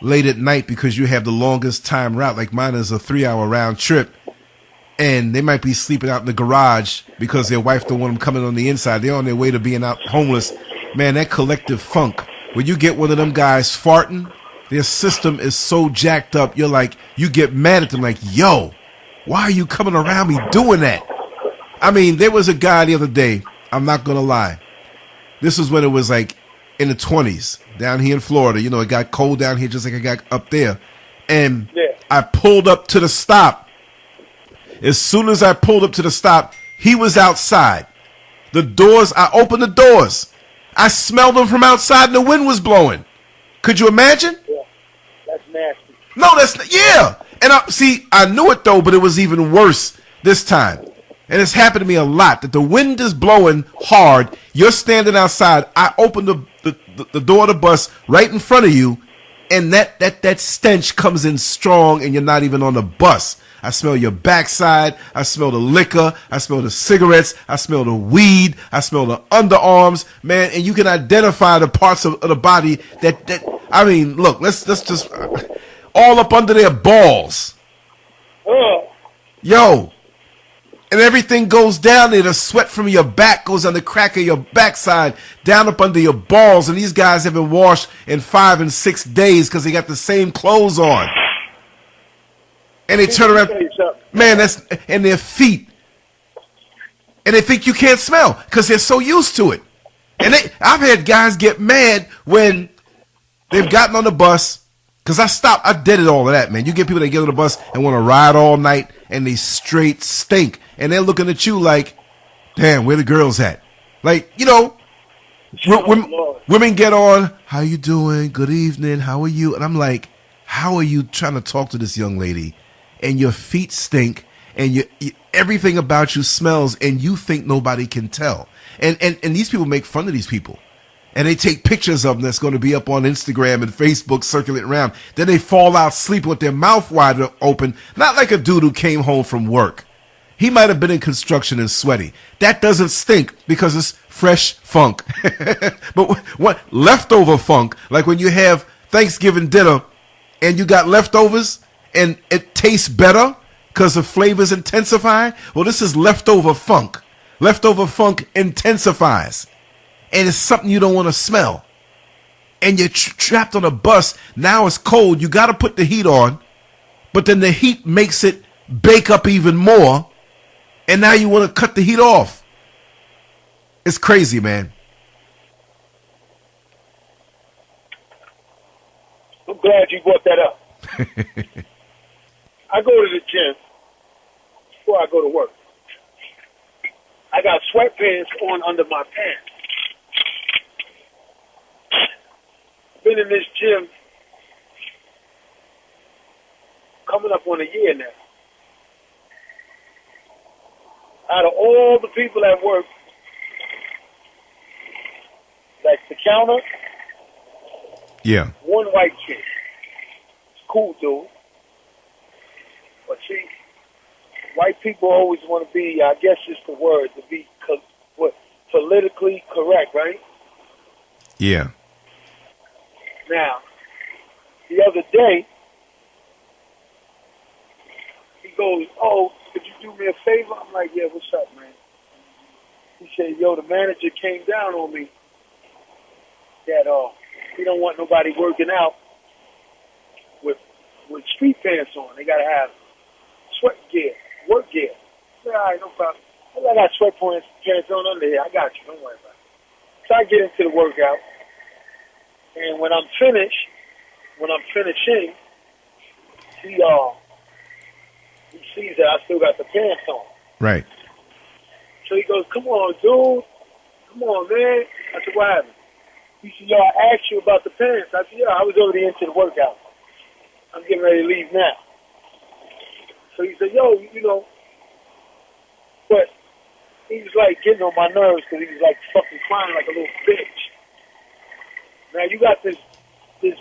late at night because you have the longest time route, like mine is a 3-hour round trip, and they might be sleeping out in the garage because their wife don't want them coming on the inside. They're on their way to being out homeless. Man, that collective funk. When you get one of them guys farting, their system is so jacked up, you're like, you get mad at them like, yo, why are you coming around me doing that? I mean, there was a guy the other day, I'm not going to lie. This was when it was like in the 20s down here in Florida. You know, it got cold down here just like it got up there. And I pulled up to the stop. As soon as I pulled up to the stop, he was outside. The doors, I opened the doors. I smelled them from outside and the wind was blowing. Could you imagine? Yeah, that's nasty. No, yeah. And I knew it though, but it was even worse this time. And it's happened to me a lot that the wind is blowing hard. You're standing outside. I opened the door of the bus right in front of you, And that stench comes in strong, and you're not even on the bus. I smell your backside. I smell the liquor. I smell the cigarettes. I smell the weed. I smell the underarms, man. And you can identify the parts of the body that I mean, look, let's just all up under their balls. Yo. And everything goes down there. The sweat from your back goes on the crack of your backside, down up under your balls. And these guys haven't washed in 5 and 6 days because they got the same clothes on. And they turn around, man, and their feet. And they think you can't smell because they're so used to it. And I've had guys get mad when they've gotten on the bus. Because I did it all of that, man. You get people that get on the bus and want to ride all night, and they straight stink. And they're looking at you like, damn, where the girls at? Like, you know, women get on, how you doing? Good evening, how are you? And I'm like, how are you trying to talk to this young lady? And your feet stink, and everything about you smells, and you think nobody can tell. And these people make fun of these people. And they take pictures of them that's going to be up on Instagram and Facebook circulating around. Then they fall out sleeping with their mouth wide open, not like a dude who came home from work. He might have been in construction and sweaty. That doesn't stink because it's fresh funk. But what leftover funk, like when you have Thanksgiving dinner and you got leftovers and it tastes better because the flavors intensify. Well, this is leftover funk. Leftover funk intensifies. And it's something you don't want to smell. And you're trapped on a bus. Now it's cold. You got to put the heat on. But then the heat makes it bake up even more. And now you want to cut the heat off. It's crazy, man. I'm glad you brought that up. I go to the gym before I go to work. I got sweatpants on under my pants. Been in this gym coming up on a year now. Out of all the people at work, like the counter, yeah, one white kid. It's cool, dude. But see, white people always want to be, I guess it's the word, to be politically correct, right? Yeah. Now, the other day, he goes, oh, could you do me a favor? I'm like, yeah, what's up, man? He said, yo, the manager came down on me that he don't want nobody working out with street pants on. They got to have sweat gear, work gear. I said, all right, no problem. I got sweat pants on under here. I got you. Don't worry about it. So I get into the workout. And when I'm finishing, he sees that I still got the pants on. Right. So he goes, come on, dude. Come on, man. I said, what happened? He said, yo, I asked you about the pants. I said, yeah, I was already into the workout. I'm getting ready to leave now. So he said, yo, you know, but he was like getting on my nerves because he was like fucking crying like a little bitch. Now you got this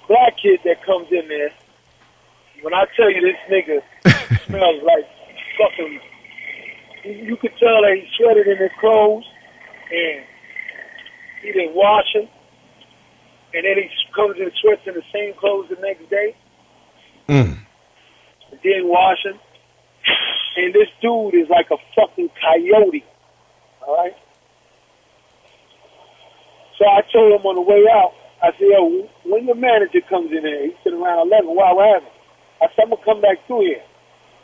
black kid that comes in there. When I tell you this nigga smells like fucking, you could tell that he sweated in his clothes and he didn't wash them. And then he comes and sweats in the same clothes the next day. And didn't wash them. And this dude is like a fucking coyote. All right? So I told him on the way out, I said, yo, when your manager comes in here, he said around 11, why, what happened? I said, I'm going to come back through here.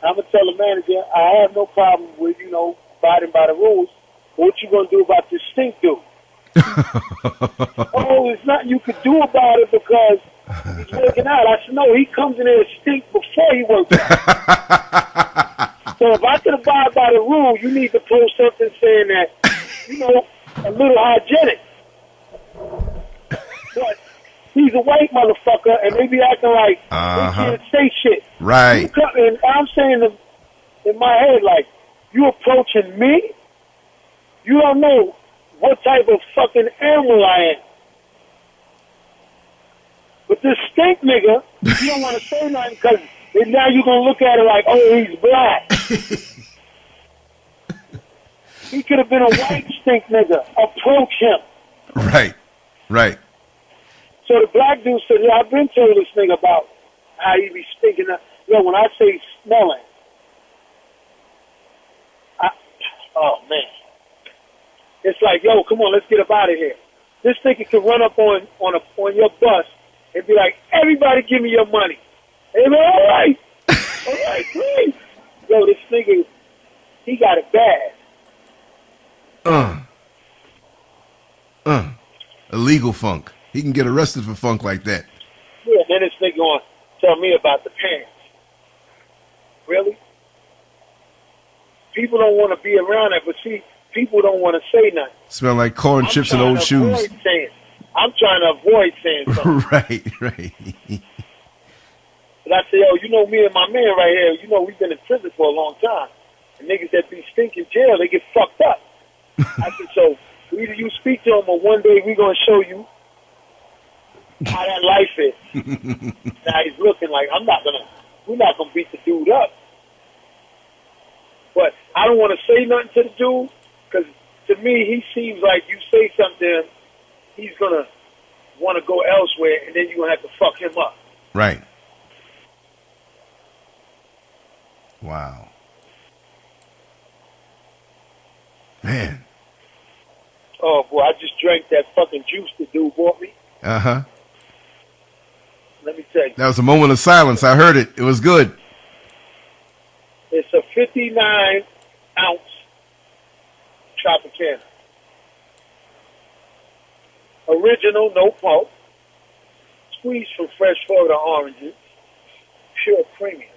I'm going to tell the manager, I have no problem with, you know, abiding by the rules. But what you going to do about this stink dude? Oh, it's nothing you could do about it because he's working out. I said, no, he comes in there to stink before he works out. So if I could abide by the rule, you need to post something saying that, you know, a little hygienic. But he's a white motherfucker, and they be acting like they can't say shit. Right. And I'm saying in my head, like, you approaching me? You don't know what type of fucking animal I am. But the stink nigga, you don't want to say nothing because now you're going to look at it like, oh, he's black. He could have been a white stink nigga. Approach him. Right. Right. So the black dude said, yeah, I've been told this nigga about how he be stinking. Yo, when I say smelling, oh, man. It's like, yo, come on, let's get up out of here. This nigga could run up on your bus and be like, everybody give me your money. And be all right, please. Yo, this nigga, he got it bad. Illegal funk. He can get arrested for funk like that. Yeah, then this nigga going to tell me about the parents. Really? People don't want to be around that, but see, people don't want to say nothing. Smell like corn chips and old shoes. I'm trying to avoid saying something. Right. But I say, yo, you know me and my man right here, you know we've been in prison for a long time. And niggas that be stinking jail, they get fucked up. I said, so either you speak to him or one day we're going to show you how that life is. Now he's looking like, we're not going to beat the dude up. But I don't want to say nothing to the dude because to me, he seems like you say something, he's going to want to go elsewhere and then you're going to have to fuck him up. Right. Wow. Man. Oh, boy, I just drank that fucking juice the dude bought me. Uh-huh. Let me tell you. That was a moment of silence. I heard it. It was good. It's a 59-ounce Tropicana. Original, no pulp. Squeezed from fresh Florida oranges. Pure premium.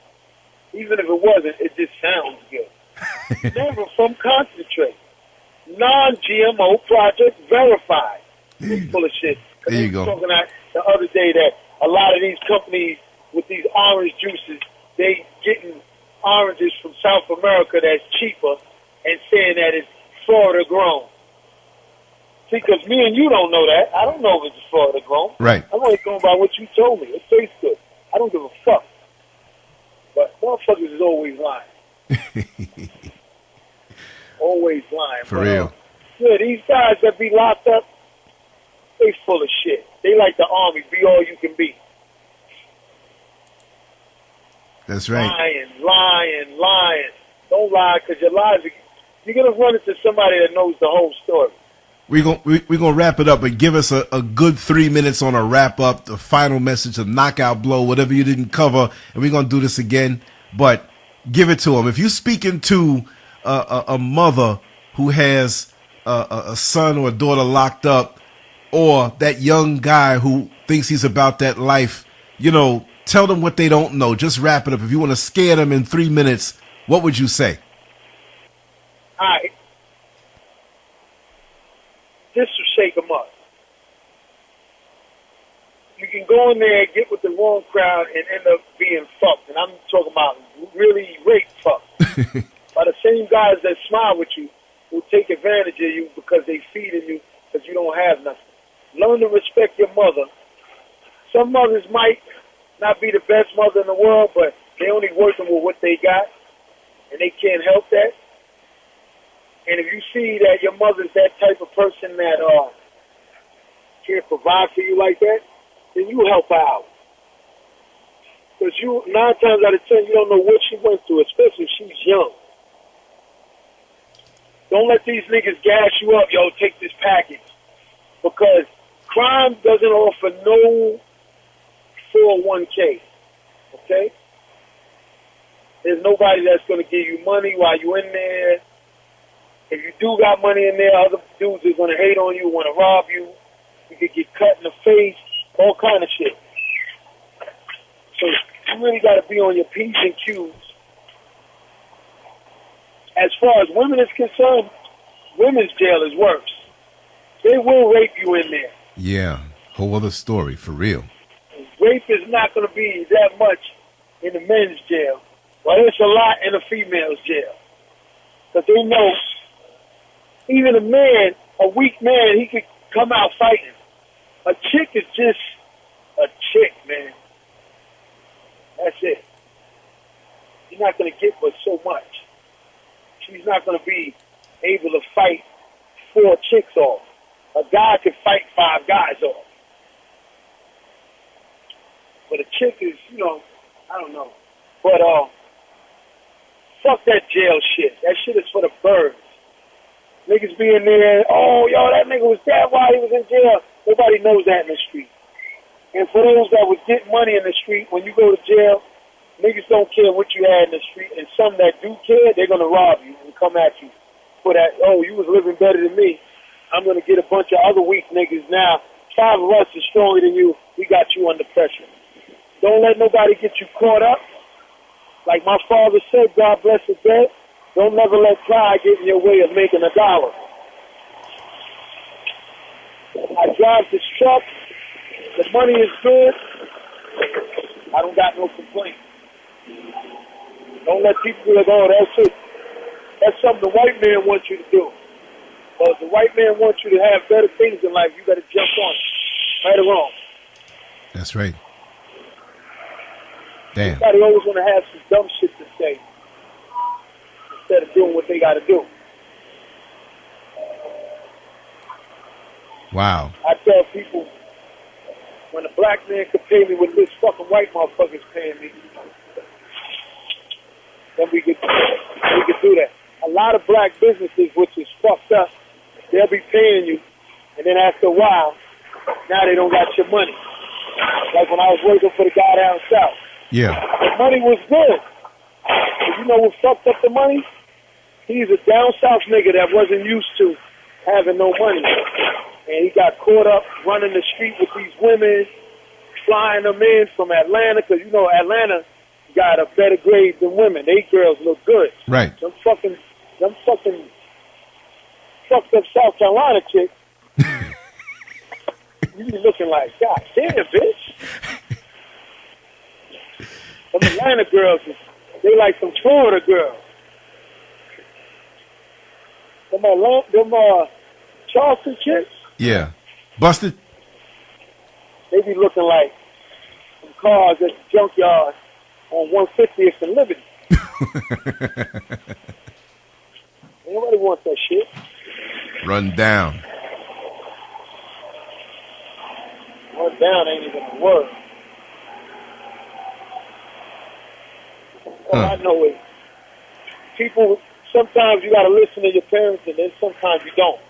Even if it wasn't, it just sounds good. Never from concentrate. Non-GMO project verified. It's full of shit. There you go. Talking about the other day that a lot of these companies with these orange juices, they getting oranges from South America that's cheaper and saying that it's Florida grown. See, because me and you don't know that. I don't know if it's Florida grown. Right. I'm only going by what you told me. It tastes good. I don't give a fuck. But motherfuckers is always lying. Always lying. For real. Yeah, these guys that be locked up, they full of shit. They like the army. Be all you can be. That's right. Lying. Don't lie because your lies, you're going to run into somebody that knows the whole story. We're gonna wrap it up, but give us a good 3 minutes on a wrap up, the final message, a knockout blow, whatever you didn't cover, and we're gonna do this again. But give it to them. If you're speaking to a mother who has a son or a daughter locked up, or that young guy who thinks he's about that life, tell them what they don't know. Just wrap it up. If you want to scare them in 3 minutes, what would you say? All right. This will shake them up. You can go in there and get with the wrong crowd and end up being fucked. And I'm talking about really rape fucked. By the same guys that smile with you will take advantage of you because they feeding you because you don't have nothing. Learn to respect your mother. Some mothers might not be the best mother in the world, but they only working with what they got, and they can't help that. And if you see that your mother's that type of person that can't provide for you like that, then you help her out. Because 9 times out of 10, you don't know what she went through, especially if she's young. Don't let these niggas gas you up, yo, take this package. Because crime doesn't offer no 401k, okay? There's nobody that's going to give you money while you're in there. If you do got money in there, other dudes are going to hate on you, want to rob you. You could get cut in the face, all kind of shit. So you really got to be on your P's and Q's. As far as women is concerned, women's jail is worse. They will rape you in there. Yeah, whole other story, for real. Rape is not going to be that much in the men's jail, but it's a lot in the female's jail. Because they know even a weak man, he could come out fighting. A chick is just a chick, man. That's it. You're not going to get but so much. She's not going to be able to fight 4 chicks off. A guy can fight 5 guys off. But a chick is, you know, I don't know. But fuck that jail shit. That shit is for the birds. Niggas be in there, oh, yo, that nigga was dead while he was in jail. Nobody knows that in the street. And for those that would get money in the street, when you go to jail, niggas don't care what you had in the street. And some that do care, they're going to rob you and come at you for that, oh, you was living better than me. I'm going to get a bunch of other weak niggas now. 5 of us is stronger than you. We got you under pressure. Don't let nobody get you caught up. Like my father said, God bless his dead. Don't never let pride get in your way of making $1. I drive this truck. The money is good. I don't got no complaints. Don't let people be like, oh, that's it. That's something the white man wants you to do. But if the white man wants you to have better things in life, you got to jump on it. Right or wrong. That's right. Damn. Everybody always want to have some dumb shit to say instead of doing what they got to do. Wow. I tell people, when a black man could pay me what this fucking white motherfucker's paying me, then we could do that. A lot of black businesses, which is fucked up, they'll be paying you, and then after a while, now they don't got your money. Like when I was working for the guy down south. Yeah. The money was good. But you know what fucked up the money? He's a down south nigga that wasn't used to having no money. And he got caught up running the street with these women, flying them in from Atlanta, because you know Atlanta got a better grade than women. They girls look good. Right. Them fucking fucked up South Carolina chick. You be looking like, God damn, bitch. Some Atlanta girls, they like some Florida girls. Them Charleston chicks. Yeah. Busted? They be looking like some cars at the junkyard on 150th and Liberty. Nobody wants that shit. Run down. Run down ain't even a word. All I know is people, sometimes you got to listen to your parents and then sometimes you don't.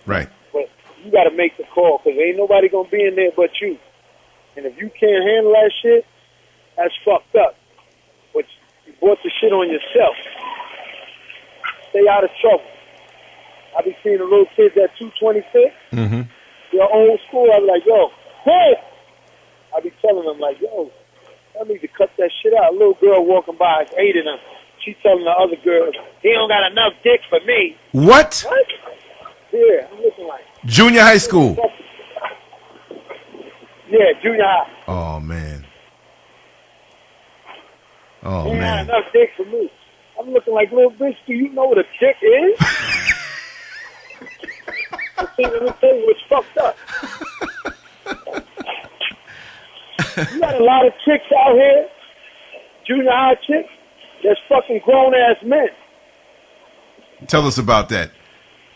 Right. But you got to make the call because ain't nobody going to be in there but you. And if you can't handle that shit, that's fucked up. But you brought the shit on yourself. Stay out of trouble. I be seeing the little kids at 226. Mm-hmm. They're old school. I be like, yo, hey! I be telling them, like, yo, I need to cut that shit out. A little girl walking by, 8 of them. She telling the other girl, he don't got enough dick for me. What? What? Yeah, I'm looking like. Junior high school. Yeah, junior high. Oh, man. Oh, he man. got enough dick for me. I'm looking like, little bitch, do you know what a dick is? Let me tell you what's fucked up. You got a lot of chicks out here, junior high chicks, that's fucking grown-ass men. Tell us about that.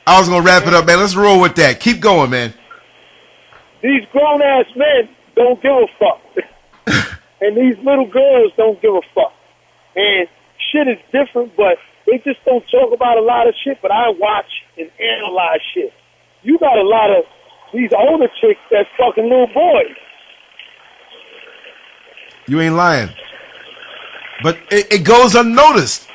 I was going to wrap it up, man. Let's roll with that. Keep going, man. These grown-ass men don't give a fuck. And these little girls don't give a fuck. And shit is different, but they just don't talk about a lot of shit, but I watch and analyze shit. You got a lot of these older chicks that's fucking little boys. You ain't lying. But it goes unnoticed.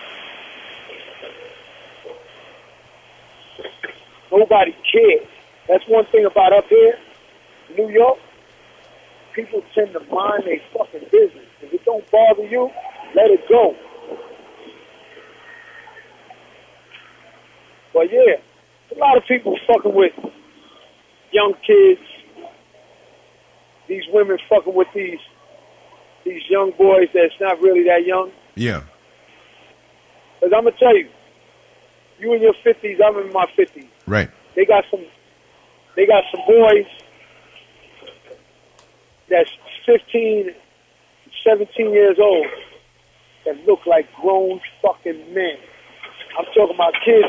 Nobody cares. That's one thing about up here, New York. People tend to mind their fucking business. If it don't bother you, let it go. But yeah, a lot of people fucking with young kids. These women fucking with these young boys that's not really that young. Yeah. Because I'm going to tell you, you in your 50s, I'm in my 50s. Right. They got some boys that's 15, 17 years old that look like grown fucking men. I'm talking about kids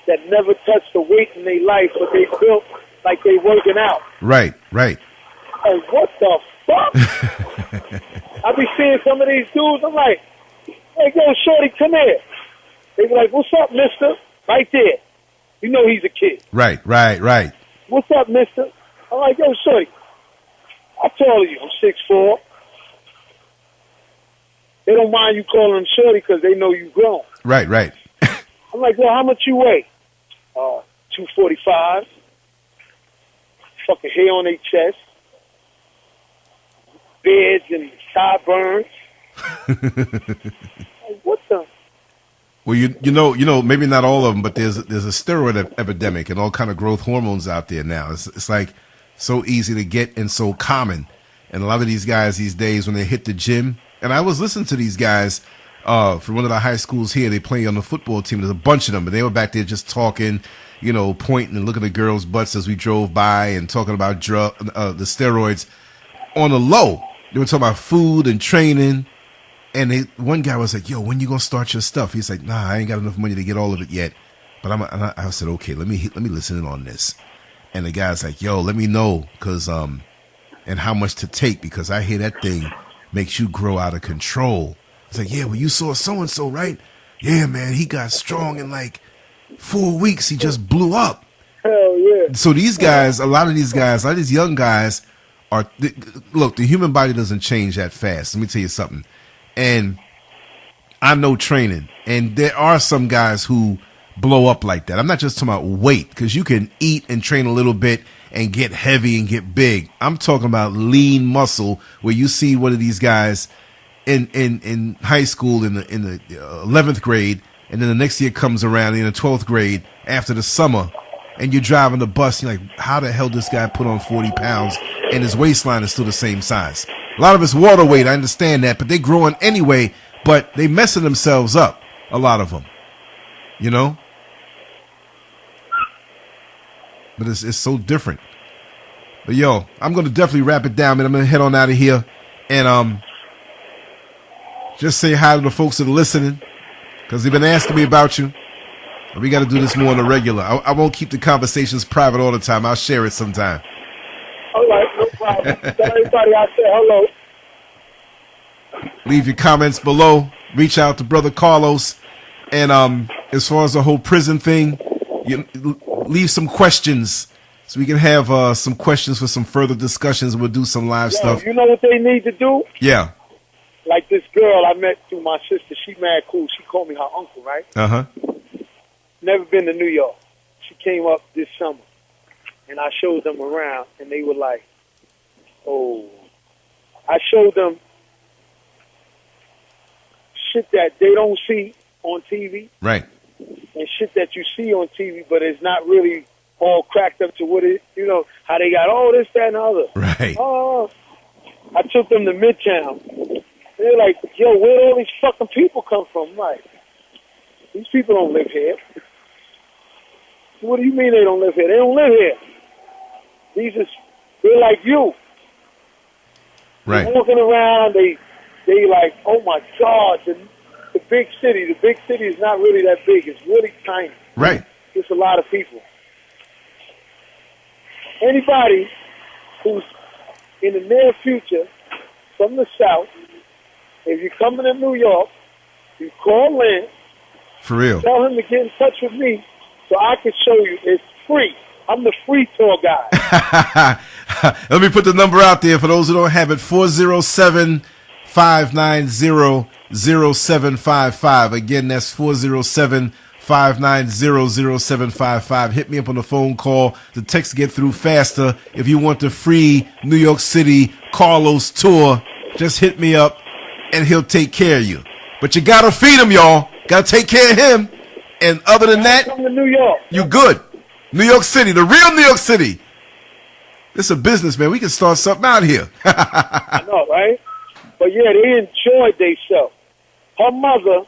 that never touched a weight in their life, but they built like they working out. Right, right. Like, what the fuck? I be seeing some of these dudes, I'm like, yo, shorty, come here. They be like, what's up, mister? Right there. You know he's a kid. Right, right, right. What's up, mister? I'm like, yo, shorty, how tall are you? I'm 6'4". They don't mind you calling them shorty because they know you grown. Right, right. I'm like, well, how much you weigh? 245. Fucking hair on their chest. Beards and sideburns. Like, what the? Well, you know, maybe not all of them, but there's a steroid epidemic and all kind of growth hormones out there now. It's like so easy to get and so common. And a lot of these guys these days, when they hit the gym, and I was listening to these guys from one of the high schools here. They play on the football team. There's a bunch of them, but they were back there just talking, you know, pointing and looking at girls' butts as we drove by and talking about the steroids on the low. They were talking about food and training. And one guy was like, yo, when you going to start your stuff? He's like, nah, I ain't got enough money to get all of it yet. But I said, okay, let me listen in on this. And the guy's like, yo, let me know and how much to take, because I hear that thing makes you grow out of control. It's like, yeah, well, you saw so-and-so, right? Yeah, man, he got strong in like 4 weeks. He just blew up. Hell yeah. So these guys, a lot of these young guys look, the human body doesn't change that fast. Let me tell you something. And I know training, and there are some guys who blow up like that. I'm not just talking about weight, because you can eat and train a little bit and get heavy and get big. I'm talking about lean muscle, where you see one of these guys in high school in the 11th grade, and then the next year comes around in the 12th grade after the summer, and you're driving the bus. You're like, how the hell this guy put on 40 pounds and his waistline is still the same size? A lot of it's water weight, I understand that, but they growing anyway, but they messing themselves up, a lot of them, you know? But it's so different. But yo, I'm going to definitely wrap it down, man. I'm going to head on out of here and just say hi to the folks that are listening, because they've been asking me about you. And we got to do this more on the regular. I won't keep the conversations private all the time. I'll share it sometime. All right, no problem. Tell everybody I said hello. Leave your comments below. Reach out to Brother Carlos. And as far as the whole prison thing, leave some questions so we can have some questions for some further discussions. We'll do some live stuff. You know what they need to do? Yeah. Like this girl I met through my sister. She mad cool. She called me her uncle, right? Uh-huh. Never been to New York. She came up this summer, and I showed them around, and they were like, oh. I showed them shit that they don't see on TV. Right. And shit that you see on TV, but it's not really all cracked up to what it, you know, how they got all this, that, and the other. Right. Oh, I took them to Midtown. They're like, yo, where all these fucking people come from? I'm like, these people don't live here. What do you mean they don't live here? They don't live here. They're like you. Right. They're walking around, they like, oh my God, the big city. The big city is not really that big. It's really tiny. Right. It's a lot of people. Anybody who's in the near future from the South, if you're coming to New York, you call Lance. For real. Tell him to get in touch with me so I can show you. It's free. I'm the free tour guide. Let me put the number out there for those who don't have it. 407-590-0755. Again, that's 407-590-0755. Hit me up on the phone call. The text get through faster. If you want the free New York City Carlos tour, just hit me up and he'll take care of you. But you gotta feed him, y'all. Gotta take care of him. And other than that, come to New York. You good. New York City, the real New York City. It's a business, man. We can start something out here. I know, right? But yeah, they enjoyed themselves. Her mother,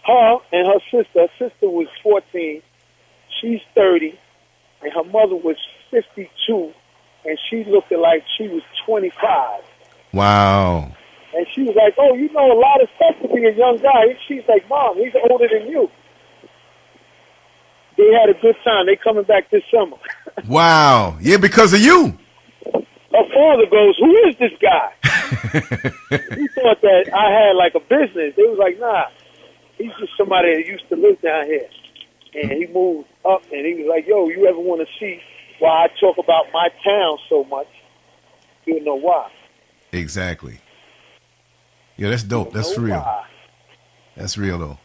her and her sister was 14, she's 30, and her mother was 52, and she looked like she was 25. Wow. And she was like, oh, you know a lot of stuff to be a young guy. And she's like, Mom, he's older than you. They had a good time. They coming back this summer. Wow. Yeah, because of you. Her father goes, who is this guy? He thought that I had like a business. They was like, nah, he's just somebody that used to live down here. And he moved up, and he was like, yo, you ever want to see why I talk about my town so much? You'll know why. Exactly. Yeah, that's dope. That's for real. Why. That's real, though.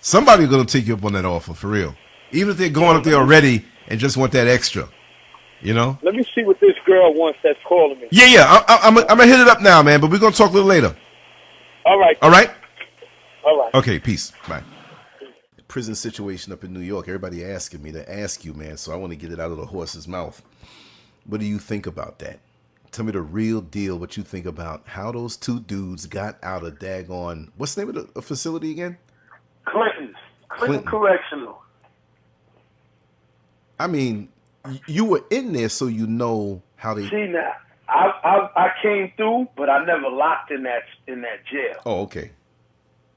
Somebody's going to take you up on that offer, for real. Even if they're going up there already and just want that extra, you know? Let me see what this girl wants that's calling me. Yeah. I'm going to hit it up now, man, but we're going to talk a little later. All right. All right? All right. Okay, peace. Bye. Prison situation up in New York. Everybody asking me to ask you, man, so I want to get it out of the horse's mouth. What do you think about that? Tell me the real deal, what you think about how those two dudes got out of daggone, what's the name of the facility again? Clinton Correctional. I mean, you were in there, so you know how they. See now, I came through, but I never locked in that jail. Oh, okay.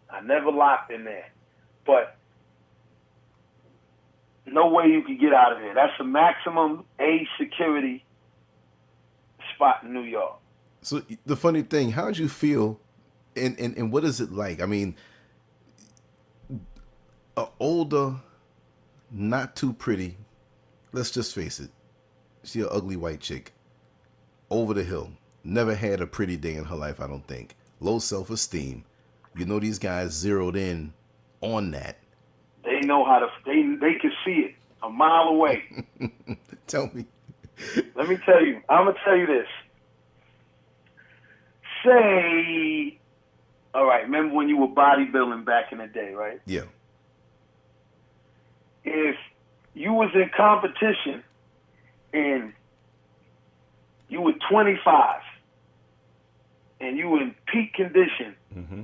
I never locked in there, but no way you could get out of there. That's the maximum age security spot in New York. So the funny thing, how'd you feel, and what is it like? I mean, a older, not too pretty. Let's just face it. She's an ugly white chick. Over the hill. Never had a pretty day in her life, I don't think. Low self-esteem. You know these guys zeroed in on that. They know how to, they can see it a mile away. Tell me. Let me tell you. I'm going to tell you this. Say, all right, remember when you were bodybuilding back in the day, right? Yeah. If you was in competition and you were 25 and you were in peak condition, mm-hmm.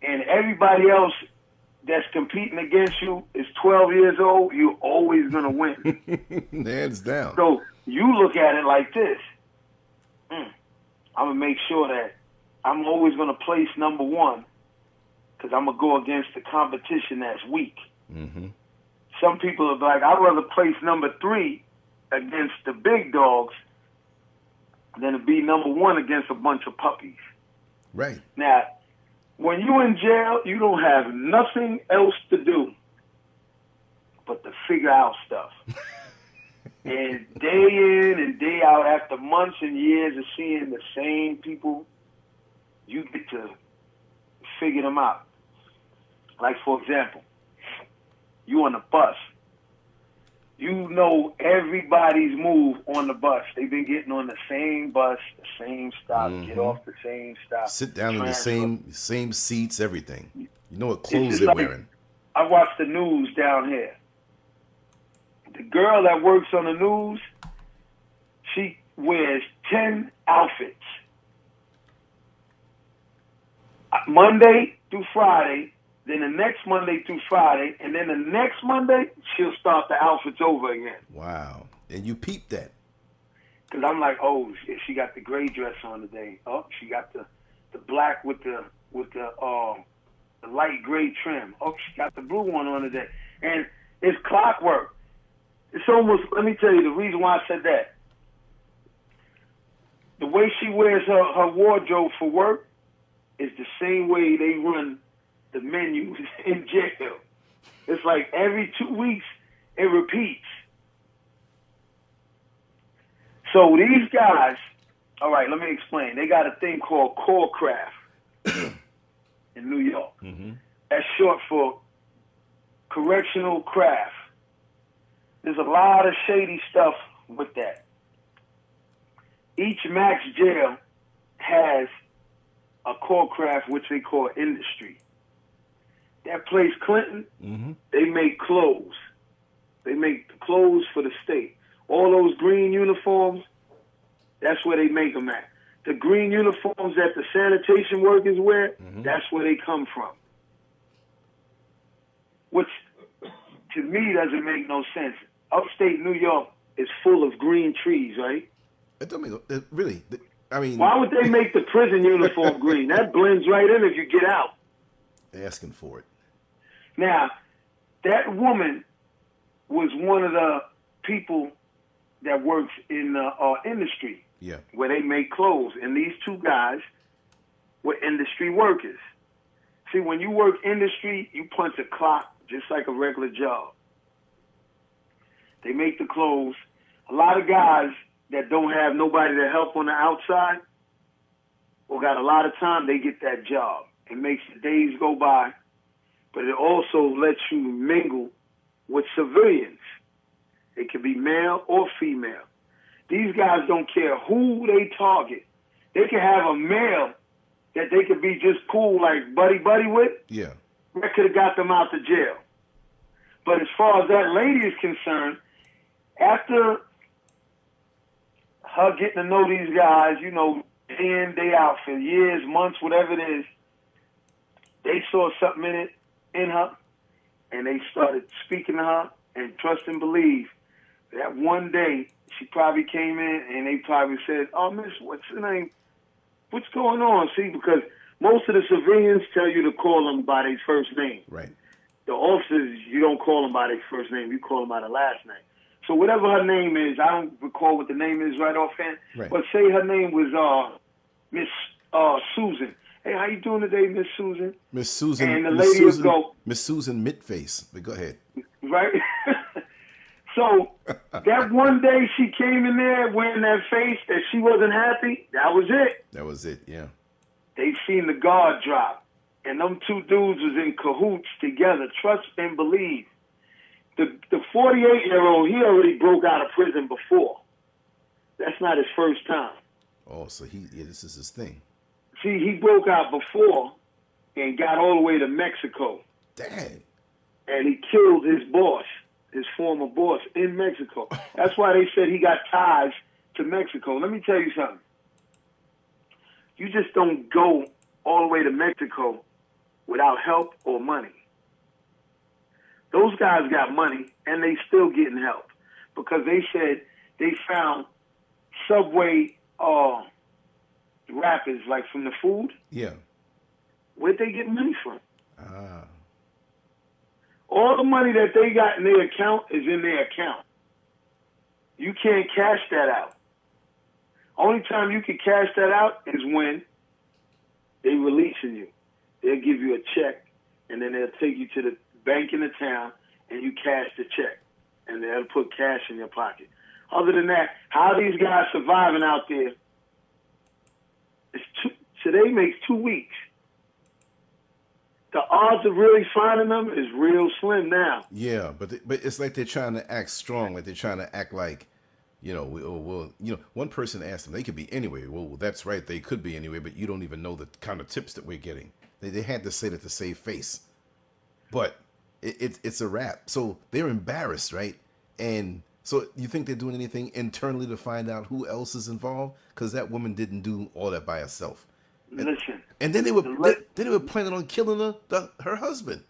and everybody else that's competing against you is 12 years old, you're always going to win. Hands down. So you look at it like this. I'm going to make sure that I'm always going to place number one because I'm going to go against the competition that's weak. Mm-hmm. Some people are like, I'd rather place number 3 against the big dogs than to be number 1 against a bunch of puppies. Right. Now, when you're in jail, you don't have nothing else to do but to figure out stuff. And day in and day out, after months and years of seeing the same people, you get to figure them out. Like, for example, you on the bus. You know everybody's move on the bus. They've been getting on the same bus, the same stop, mm-hmm. get off the same stop. Sit down transfer. in the same seats, everything. You know what clothes they're like, wearing. I watch the news down here. The girl that works on the news, she wears 10 outfits. Monday through Friday, then the next Monday through Friday, and then the next Monday, she'll start the outfits over again. Wow. And you peeped that. Because I'm like, oh, she got the gray dress on today. Oh, she got the black with the light gray trim. Oh, she got the blue one on today. And it's clockwork. It's almost, let me tell you the reason why I said that. The way she wears her wardrobe for work is the same way they run the menus in jail. It's like every 2 weeks it repeats. So these guys, all right, let me explain. They got a thing called core craft in New York. Mm-hmm. That's short for correctional craft. There's a lot of shady stuff with that. Each max jail has a core craft, which they call industry. That place, Clinton, mm-hmm. they make clothes. They make clothes for the state. All those green uniforms, that's where they make them at. The green uniforms that the sanitation workers wear, mm-hmm. that's where they come from. Which, to me, doesn't make no sense. Upstate New York is full of green trees, right? It don't make really. I mean, why would they make the prison uniform green? That blends right in if you get out. Asking for it. Now, that woman was one of the people that works in the industry. Yeah. Where they make clothes, and these two guys were industry workers. See, when you work industry, you punch a clock just like a regular job. They make the clothes. A lot of guys that don't have nobody to help on the outside or got a lot of time, they get that job. It makes the days go by, but it also lets you mingle with civilians. It can be male or female. These guys don't care who they target. They can have a male that they could be just cool, like buddy with. Yeah. That could have got them out to jail. But as far as that lady is concerned, after her getting to know these guys, you know, day in, day out for years, months, whatever it is, they saw something in her, and they started speaking to her and trust and believe that one day she probably came in and they probably said, "Oh, miss, what's your name? What's going on?" See, because most of the civilians tell you to call them by their first name. Right. The officers, you don't call them by their first name. You call them by their last name. So whatever her name is, I don't recall what the name is right offhand, right. But say her name was Miss Susan. Hey, how you doing today, Miss Susan? Miss Susan. And the lady would go, Miss Susan Midface. But go ahead. Right? So that one day she came in there wearing that face that she wasn't happy, that was it. That was it, yeah. They seen the guard drop. And them two dudes was in cahoots together, trust and believe. The 48-year-old, he already broke out of prison before. That's not his first time. Oh, so this is his thing. See, he broke out before and got all the way to Mexico. Dang. And he killed his boss, his former boss, in Mexico. That's why they said he got ties to Mexico. Let me tell you something. You just don't go all the way to Mexico without help or money. Those guys got money, and they still getting help because they said they found Subway wrappers, like from the food. Yeah. Where'd they get money from? Ah. All the money that they got in their account is in their account. You can't cash that out. Only time you can cash that out is when they releasing you. They'll give you a check, and then they'll take you to the bank in the town, and you cash the check, and they'll put cash in your pocket. Other than that, how these guys surviving out there, today makes 2 weeks. The odds of really finding them is real slim now. Yeah, but it's like they're trying to act strong, like they're trying to act like, one person asked them, they could be anywhere. Well, that's right, they could be anywhere, but you don't even know the kind of tips that we're getting. They had to say that to save face. But it's a wrap. So they're embarrassed, right? And so you think they're doing anything internally to find out who else is involved? Because that woman didn't do all that by herself. Listen. And then they were planning on killing her husband.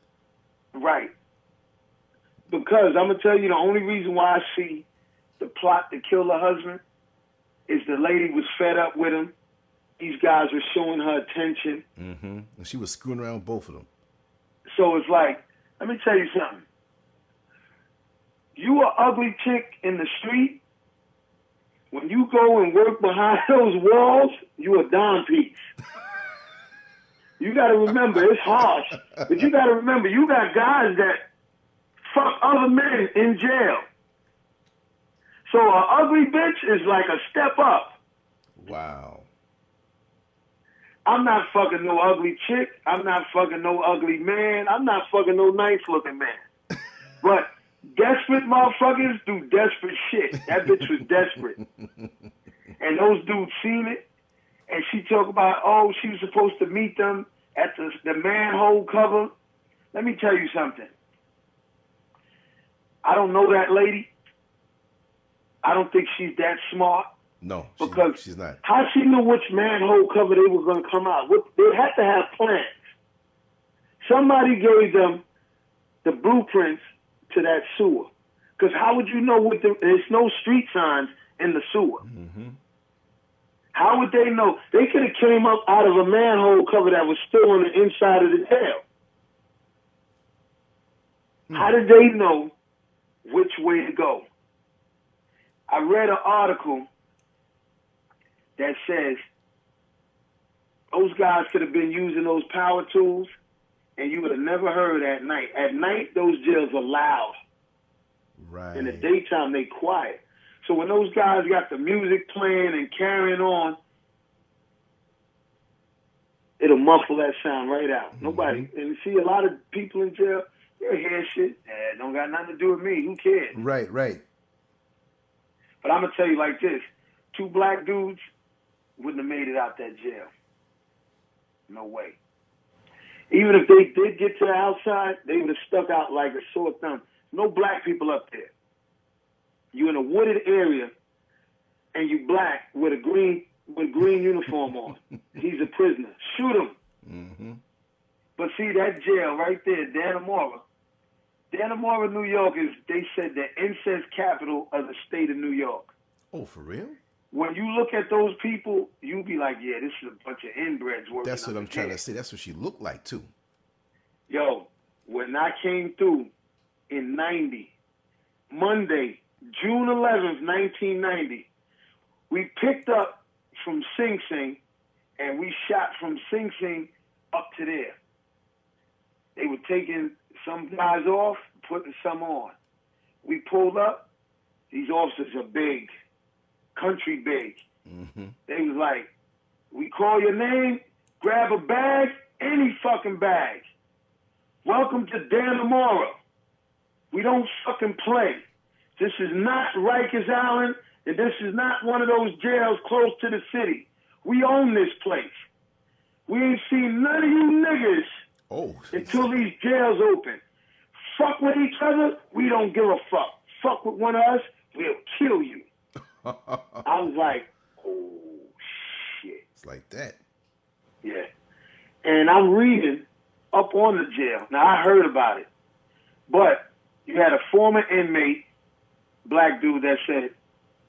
Right. Because I'm gonna tell you the only reason why I see the plot to kill her husband is the lady was fed up with him. These guys were showing her attention. Mm-hmm. And she was screwing around both of them. So it's like, let me tell you something. You an ugly chick in the street, when you go and work behind those walls, you a Don piece. You got to remember, it's harsh, but you got to remember, you got guys that fuck other men in jail. So an ugly bitch is like a step up. Wow. I'm not fucking no ugly chick. I'm not fucking no ugly man. I'm not fucking no nice-looking man. But desperate motherfuckers do desperate shit. That bitch was desperate. And those dudes seen it. And she talked about, she was supposed to meet them at the manhole cover. Let me tell you something. I don't know that lady. I don't think she's that smart. No, because she's not. How she knew which manhole cover they were going to come out? They had to have plans. Somebody gave them the blueprints to that sewer. Because how would you know there's no street signs in the sewer? Mm-hmm. How would they know? They could have came up out of a manhole cover that was still on the inside of the jail. How did they know which way to go? I read an article that says those guys could have been using those power tools and you would have never heard at night. At night, those jails are loud. Right. In the daytime, they quiet. So when those guys got the music playing and carrying on, it'll muffle that sound right out. Mm-hmm. Nobody, and you see a lot of people in jail, they hear shit. Don't got nothing to do with me. Who cares? Right, right. But I'm going to tell you like this. 2 black dudes wouldn't have made it out that jail. No way. Even if they did get to the outside, they would have stuck out like a sore thumb. No black people up there. You in a wooded area, and you black with a green uniform on. He's a prisoner. Shoot him. Mm-hmm. But see, that jail right there, Dannemora, New York is, they said, the incest capital of the state of New York. Oh, for real? When you look at those people, you be like, yeah, this is a bunch of inbreds working. That's what I'm trying to say. That's what she looked like, too. Yo, when I came through in 90, Monday, June 11th, 1990, we picked up from Sing Sing, and we shot from Sing Sing up to there. They were taking some guys off, putting some on. We pulled up. These officers are big, country big. Mm-hmm. They was like, we call your name, grab a bag, any fucking bag. Welcome to Dannemora. We don't fucking play. This is not Rikers Island, and this is not one of those jails close to the city. We own this place. We ain't seen none of you niggas until these jails open. Fuck with each other, we don't give a fuck. Fuck with one of us, we'll kill you. I was like, oh, shit. It's like that. Yeah. And I'm reading up on the jail. Now, I heard about it. But you had a former inmate, black dude, that said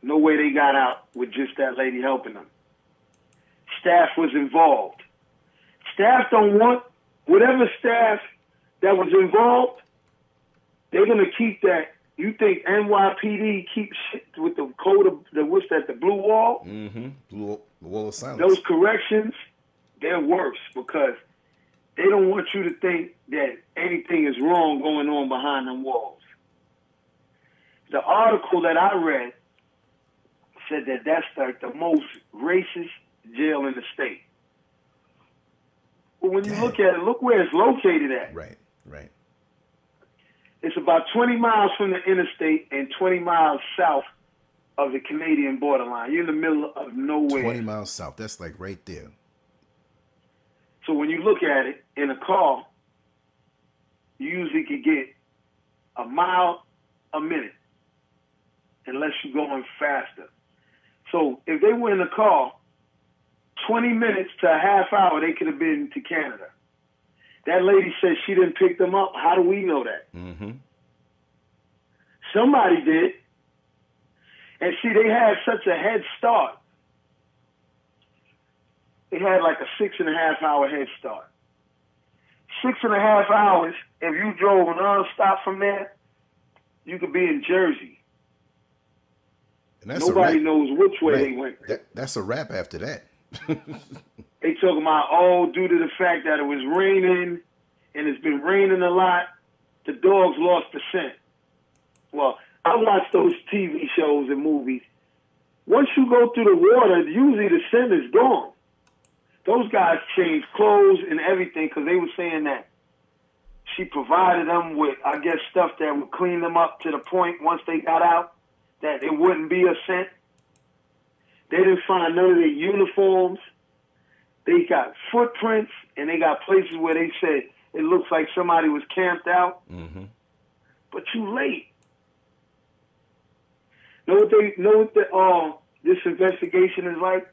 no way they got out with just that lady helping them. Staff was involved. Staff don't want, whatever staff that was involved, they're going to keep that. You think NYPD keeps shit with the code of, what's that, the blue wall? Mm-hmm. The wall of silence. Those corrections, they're worse because they don't want you to think that anything is wrong going on behind them walls. The article that I read said that that's like the most racist jail in the state. But when you look at it, look where it's located at. Right, right. It's about 20 miles from the interstate and 20 miles south of the Canadian borderline. You're in the middle of nowhere. 20 miles south. That's like right there. So when you look at it in a car, you usually could get a mile a minute unless you're going faster. So if they were in a car, 20 minutes to a half hour, they could have been to Canada. That lady said she didn't pick them up. How do we know that? Mm-hmm. Somebody did. And see, they had such a head start. They had like a 6.5 hour head start. 6.5 hours, if you drove nonstop from there, you could be in Jersey. And that's nobody knows which way they went. That's a wrap after that. They talking about, due to the fact that it was raining and it's been raining a lot, the dogs lost the scent. Well, I watch those TV shows and movies. Once you go through the water, usually the scent is gone. Those guys changed clothes and everything because they were saying that she provided them with, I guess, stuff that would clean them up to the point once they got out that it wouldn't be a scent. They didn't find none of their uniforms. They got footprints, and they got places where they said it looks like somebody was camped out. Mm-hmm. But you late. Know what this investigation is like?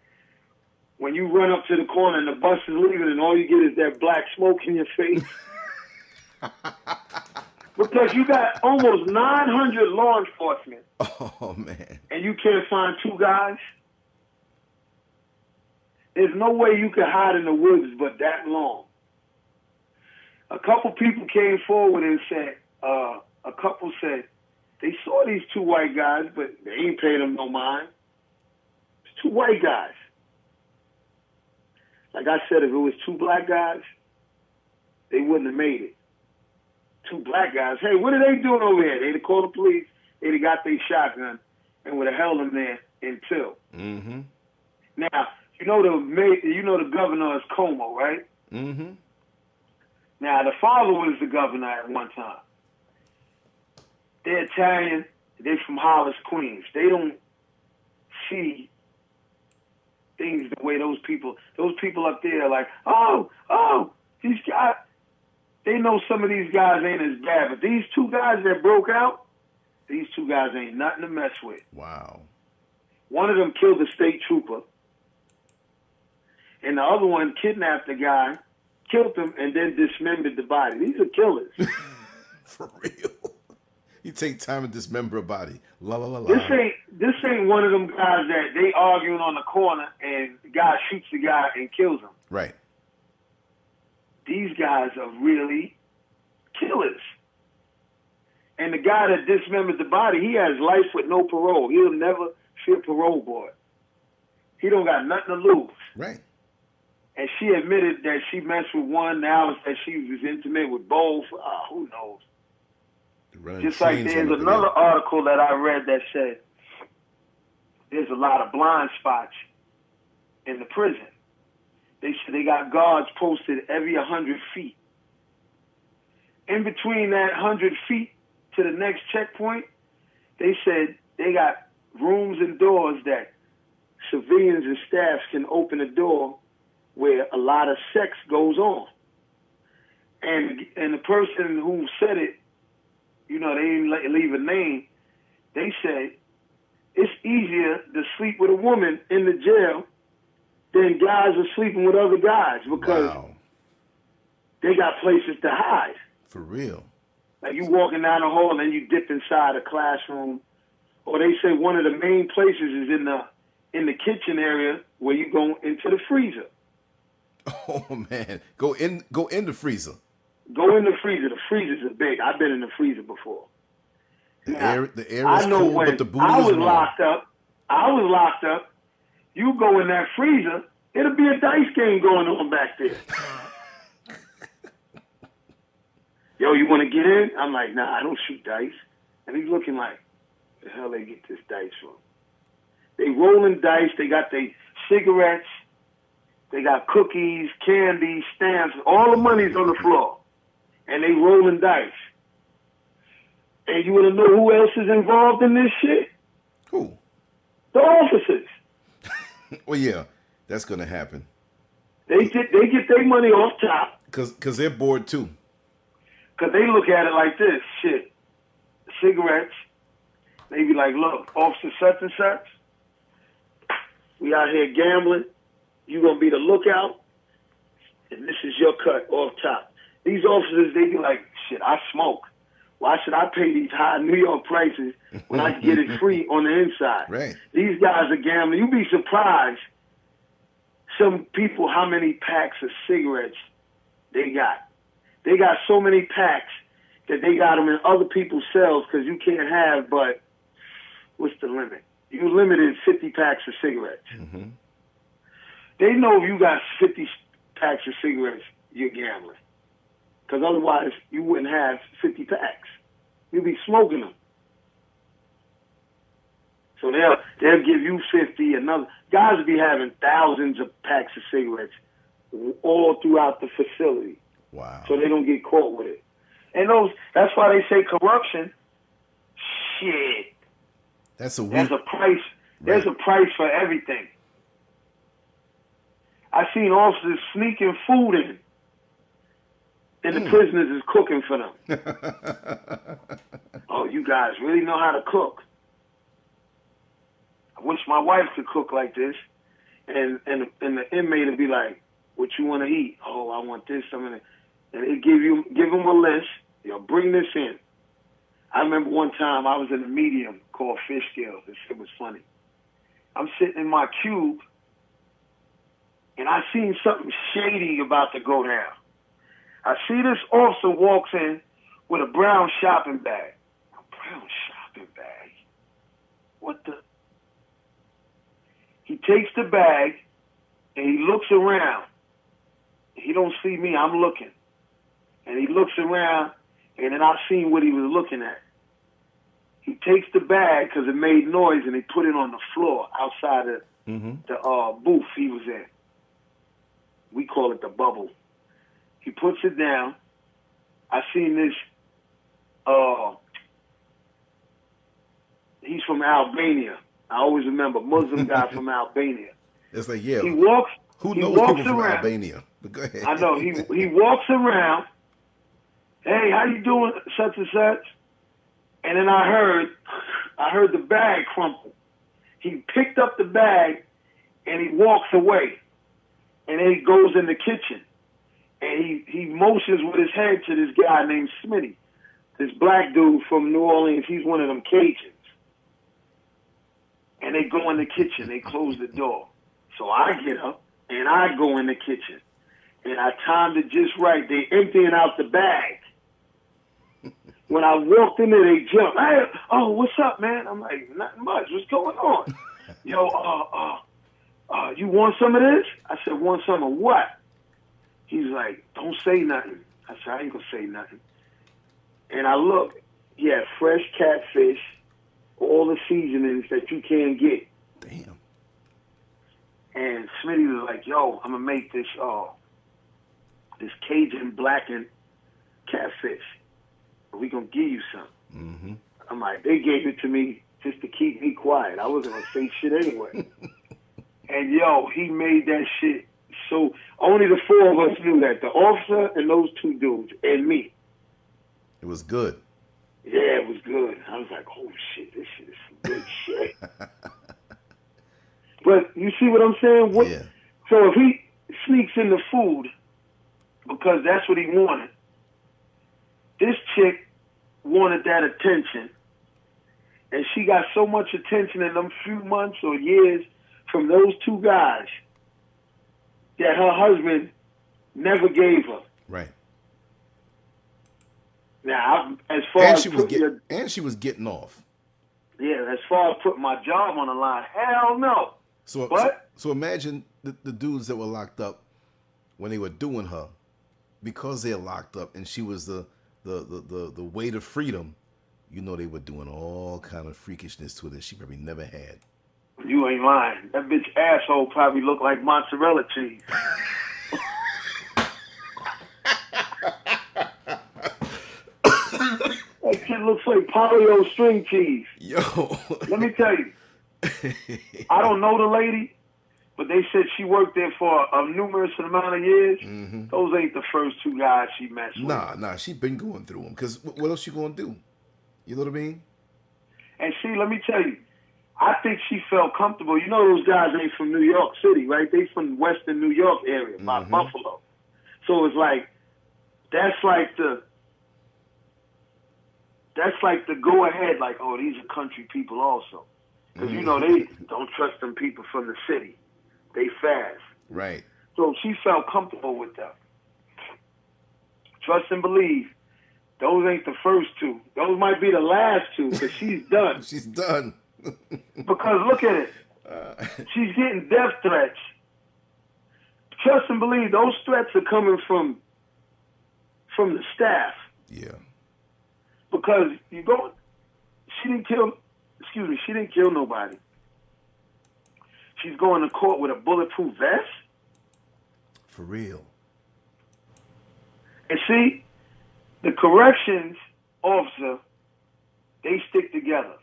When you run up to the corner and the bus is leaving and all you get is that black smoke in your face. Because you got almost 900 law enforcement. Oh, man. And you can't find 2 guys. There's no way you can hide in the woods but that long. A couple people came forward and said, a couple said, they saw these two white guys, but they ain't paid them no mind. It's two white guys. Like I said, if it was two black guys, they wouldn't have made it. Two black guys, hey, what are they doing over here? They'd have called the police, they'd have got their shotgun, and would have held them there until. Mm-hmm. Now, you know the governor is Como, right? Mm-hmm. Now, the father was the governor at one time. They're Italian. They're from Hollis, Queens. They don't see things the way those people up there are like, oh, these guys, they know some of these guys ain't as bad, but these two guys that broke out, these two guys ain't nothing to mess with. Wow. One of them killed a state trooper, and the other one kidnapped the guy, killed him, and then dismembered the body. These are killers. For real. You take time to dismember a body. La la la la. This ain't one of them guys that they arguing on the corner and the guy shoots the guy and kills him. Right. These guys are really killers. And the guy that dismembered the body, he has life with no parole. He'll never see a parole board. He don't got nothing to lose. Right. And she admitted that she messed with one. Now it's that she was intimate with both. Who knows? Just like there's another article that I read that said there's a lot of blind spots in the prison. They said they got guards posted every 100 feet. In between that 100 feet to the next checkpoint, they said they got rooms and doors that civilians and staff can open a door where a lot of sex goes on. And the person who said it, you know, they didn't leave a name. They said it's easier to sleep with a woman in the jail than guys are sleeping with other guys because they got places to hide. For real. Like you walking down the hall and you dip inside a classroom, or they say one of the main places is in the kitchen area where you go into the freezer. Oh man, go in the freezer. Go in the freezer. The freezers are big. I've been in the freezer before. The air is cold, but the booty is warm. I was locked up. You go in that freezer, it'll be a dice game going on back there. Yo, you want to get in? I'm like, nah, I don't shoot dice. And he's looking like, the hell they get this dice from? They rolling dice. They got their cigarettes. They got cookies, candy, stamps. All the money's on the floor. And they rolling dice. And you want to know who else is involved in this shit? Who? The officers. Well, yeah, that's going to happen. They get their money off top. Because they're bored, too. Because they look at it like this, shit. Cigarettes. They be like, look, Officer such and such, we out here gambling. You going to be the lookout. And this is your cut off top. These officers, they be like, shit, I smoke. Why should I pay these high New York prices when I can get it free on the inside? Right. These guys are gambling. You'd be surprised, some people, how many packs of cigarettes they got. They got so many packs that they got them in other people's cells because you can't have, but what's the limit? You limited 50 packs of cigarettes. Mm-hmm. They know if you got 50 packs of cigarettes, you're gambling. Because otherwise, you wouldn't have 50 packs. You'd be smoking them. So they'll give you 50. Another guys will be having thousands of packs of cigarettes all throughout the facility. Wow. So they don't get caught with it. And that's why they say corruption. Shit. There's a price. Right. There's a price for everything. I seen officers sneaking food in. And the prisoners is cooking for them. Oh, you guys really know how to cook. I wish my wife could cook like this. And the inmate would be like, what you want to eat? Oh, I want this. And they give them a list. Bring this in. I remember one time I was in a medium called Fish Scales. This shit was funny. I'm sitting in my cube, and I seen something shady about to go down. I see this officer walks in with a brown shopping bag. A brown shopping bag? What the? He takes the bag and he looks around. He don't see me, I'm looking. And he looks around and then I seen what he was looking at. He takes the bag because it made noise and he put it on the floor outside of the booth he was in. We call it the bubble. He puts it down. I seen this, he's from Albania. I always remember, Muslim guy from Albania. It's like, yeah. He walks, who he knows walks people from around. Albania? But go ahead. I know. He walks around. Hey, how you doing, such and such? And then I heard the bag crumple. He picked up the bag and he walks away. And then he goes in the kitchen. And he motions with his head to this guy named Smitty. This black dude from New Orleans. He's one of them Cajuns. And they go in the kitchen. They close the door. So I get up and I go in the kitchen. And I timed it just right. They emptying out the bag. When I walked in there, they jumped. Hey, oh, what's up, man? I'm like, nothing much. What's going on? Yo, you want some of this? I said, want some of what? He's like, don't say nothing. I said, I ain't gonna say nothing. And I look, he had fresh catfish, all the seasonings that you can get. Damn. And Smitty was like, yo, I'm gonna make this Cajun blackened catfish. We gonna give you some. Mm-hmm. I'm like, they gave it to me just to keep me quiet. I wasn't gonna say shit anyway. And yo, he made that shit so only the four of us knew that. The officer and those two dudes and me. It was good. Yeah, it was good. I was like, oh shit, this shit is some good shit. But you see what I'm saying? Yeah. So if he sneaks in the food because that's what he wanted, this chick wanted that attention, and she got so much attention in them few months or years from those two guys that her husband never gave her. Right. Now, as far And as she was getting off. Yeah, as far as putting my job on the line, hell no. So imagine the dudes that were locked up when they were doing her, because they're locked up, and she was the weight of freedom. You know, they were doing all kind of freakishness to her that she probably never had. You ain't lying. That bitch asshole probably looked like mozzarella cheese. That shit looks like polio string cheese. Yo. Let me tell you. I don't know the lady, but they said she worked there for a numerous amount of years. Mm-hmm. Those ain't the first two guys she messed with. Nah, she been going through them. Because what else she gonna do? You know what I mean? And see, let me tell you, I think she felt comfortable. You know those guys ain't from New York City, right? They from Western New York area, by Buffalo. So it's like, that's like the go ahead, like, oh, these are country people also. Because, you know, they don't trust them people from the city. They fast. Right. So she felt comfortable with them. Trust and believe. Those ain't the first two. Those might be the last two, because she's done. She's done. Because look at it. She's getting death threats. Trust and believe, those threats are coming from the staff. Yeah. Because she didn't kill nobody. She's going to court with a bulletproof vest. For real. And see, the corrections officer, they stick together.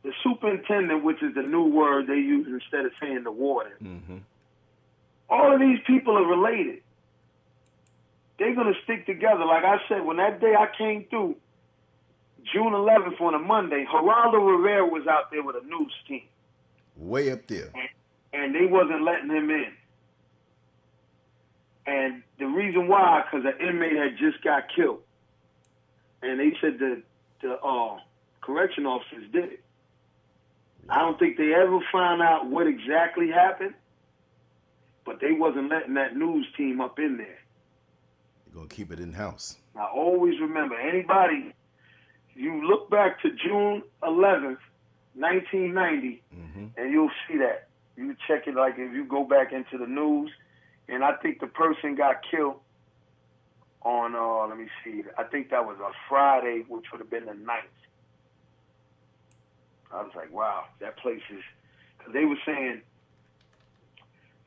The superintendent, which is the new word they use instead of saying the warden. Mm-hmm. All of these people are related. They're going to stick together. Like I said, when that day I came through, June 11th on a Monday, Geraldo Rivera was out there with a news team. Way up there. And they wasn't letting him in. And the reason why, because an inmate had just got killed. And they said the correction officers did it. I don't think they ever found out what exactly happened. but they wasn't letting that news team up in there. You're going to keep it in-house. I always remember, anybody, you look back to June 11th, 1990, and you'll see that. You check it, like if you go back into the news, and I think the person got killed on, let me see, I think that was a Friday, which would have been the 9th. I was like, wow, that place is, because they were saying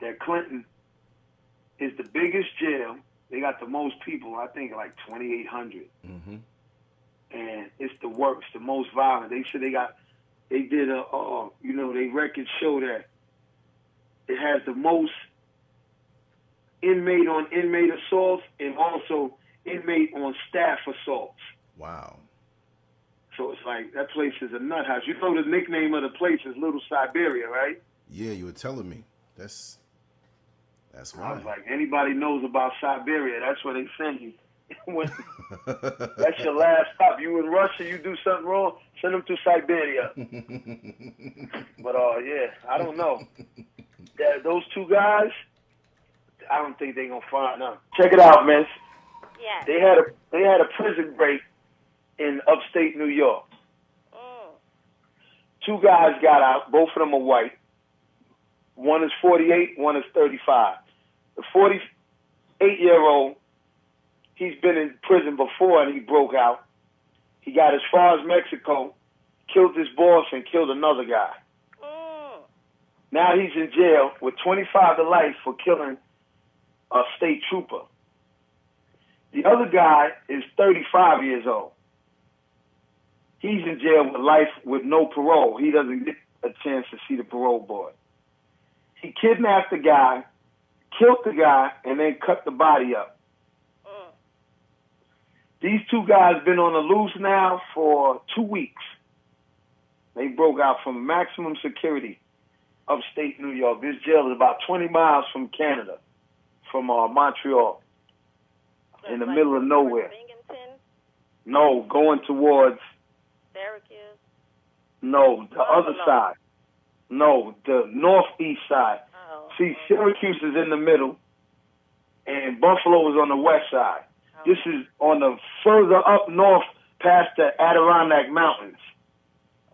that Clinton is the biggest jail. They got the most people, I think like 2,800. And it's the worst, the most violent. They said they did they records show that it has the most inmate on inmate assaults and also inmate on staff assaults. Wow. So it's like, that place is a nut house. You know the nickname of the place is Little Siberia, right? Yeah, you were telling me. That's why. I was like, anybody knows about Siberia, that's where they send you. That's your last stop. You in Russia, you do something wrong, send them to Siberia. But yeah, I don't know. Those two guys, I don't think they're gonna find them. Check it out, miss. Yeah. They had a prison break in upstate New York. Two guys got out. Both of them are white. One is 48, one is 35. The 48-year-old, he's been in prison before and he broke out. He got as far as Mexico, killed his boss and killed another guy. Now he's in jail with 25 to life for killing a state trooper. The other guy is 35 years old. He's in jail with life with no parole. He doesn't get a chance to see the parole board. He kidnapped the guy, killed the guy, and then cut the body up. These two guys been on the loose now for 2 weeks. They broke out from maximum security, upstate New York. This jail is about 20 miles from Canada, from Montreal, in the middle of nowhere. No, going towards Syracuse? No, the other side. No, the northeast side. See, Syracuse is in the middle, and Buffalo is on the west side. This is on the further up north past the Adirondack Mountains.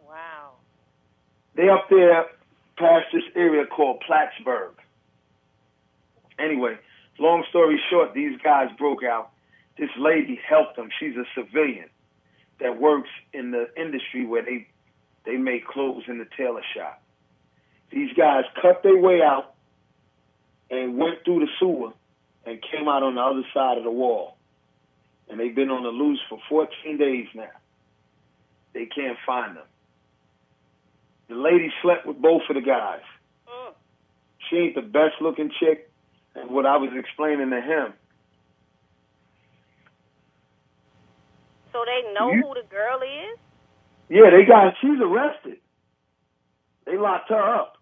Wow. They up there past this area called Plattsburgh. Anyway, long story short, these guys broke out. This lady helped them. She's a civilian that works in the industry where they make clothes in the tailor shop. These guys cut their way out and went through the sewer and came out on the other side of the wall. And they've been on the loose for 14 days now. They can't find them. The lady slept with both of the guys. She ain't the best looking chick, and what I was explaining to him. So they know who the girl is? Yeah, she's arrested. They locked her up.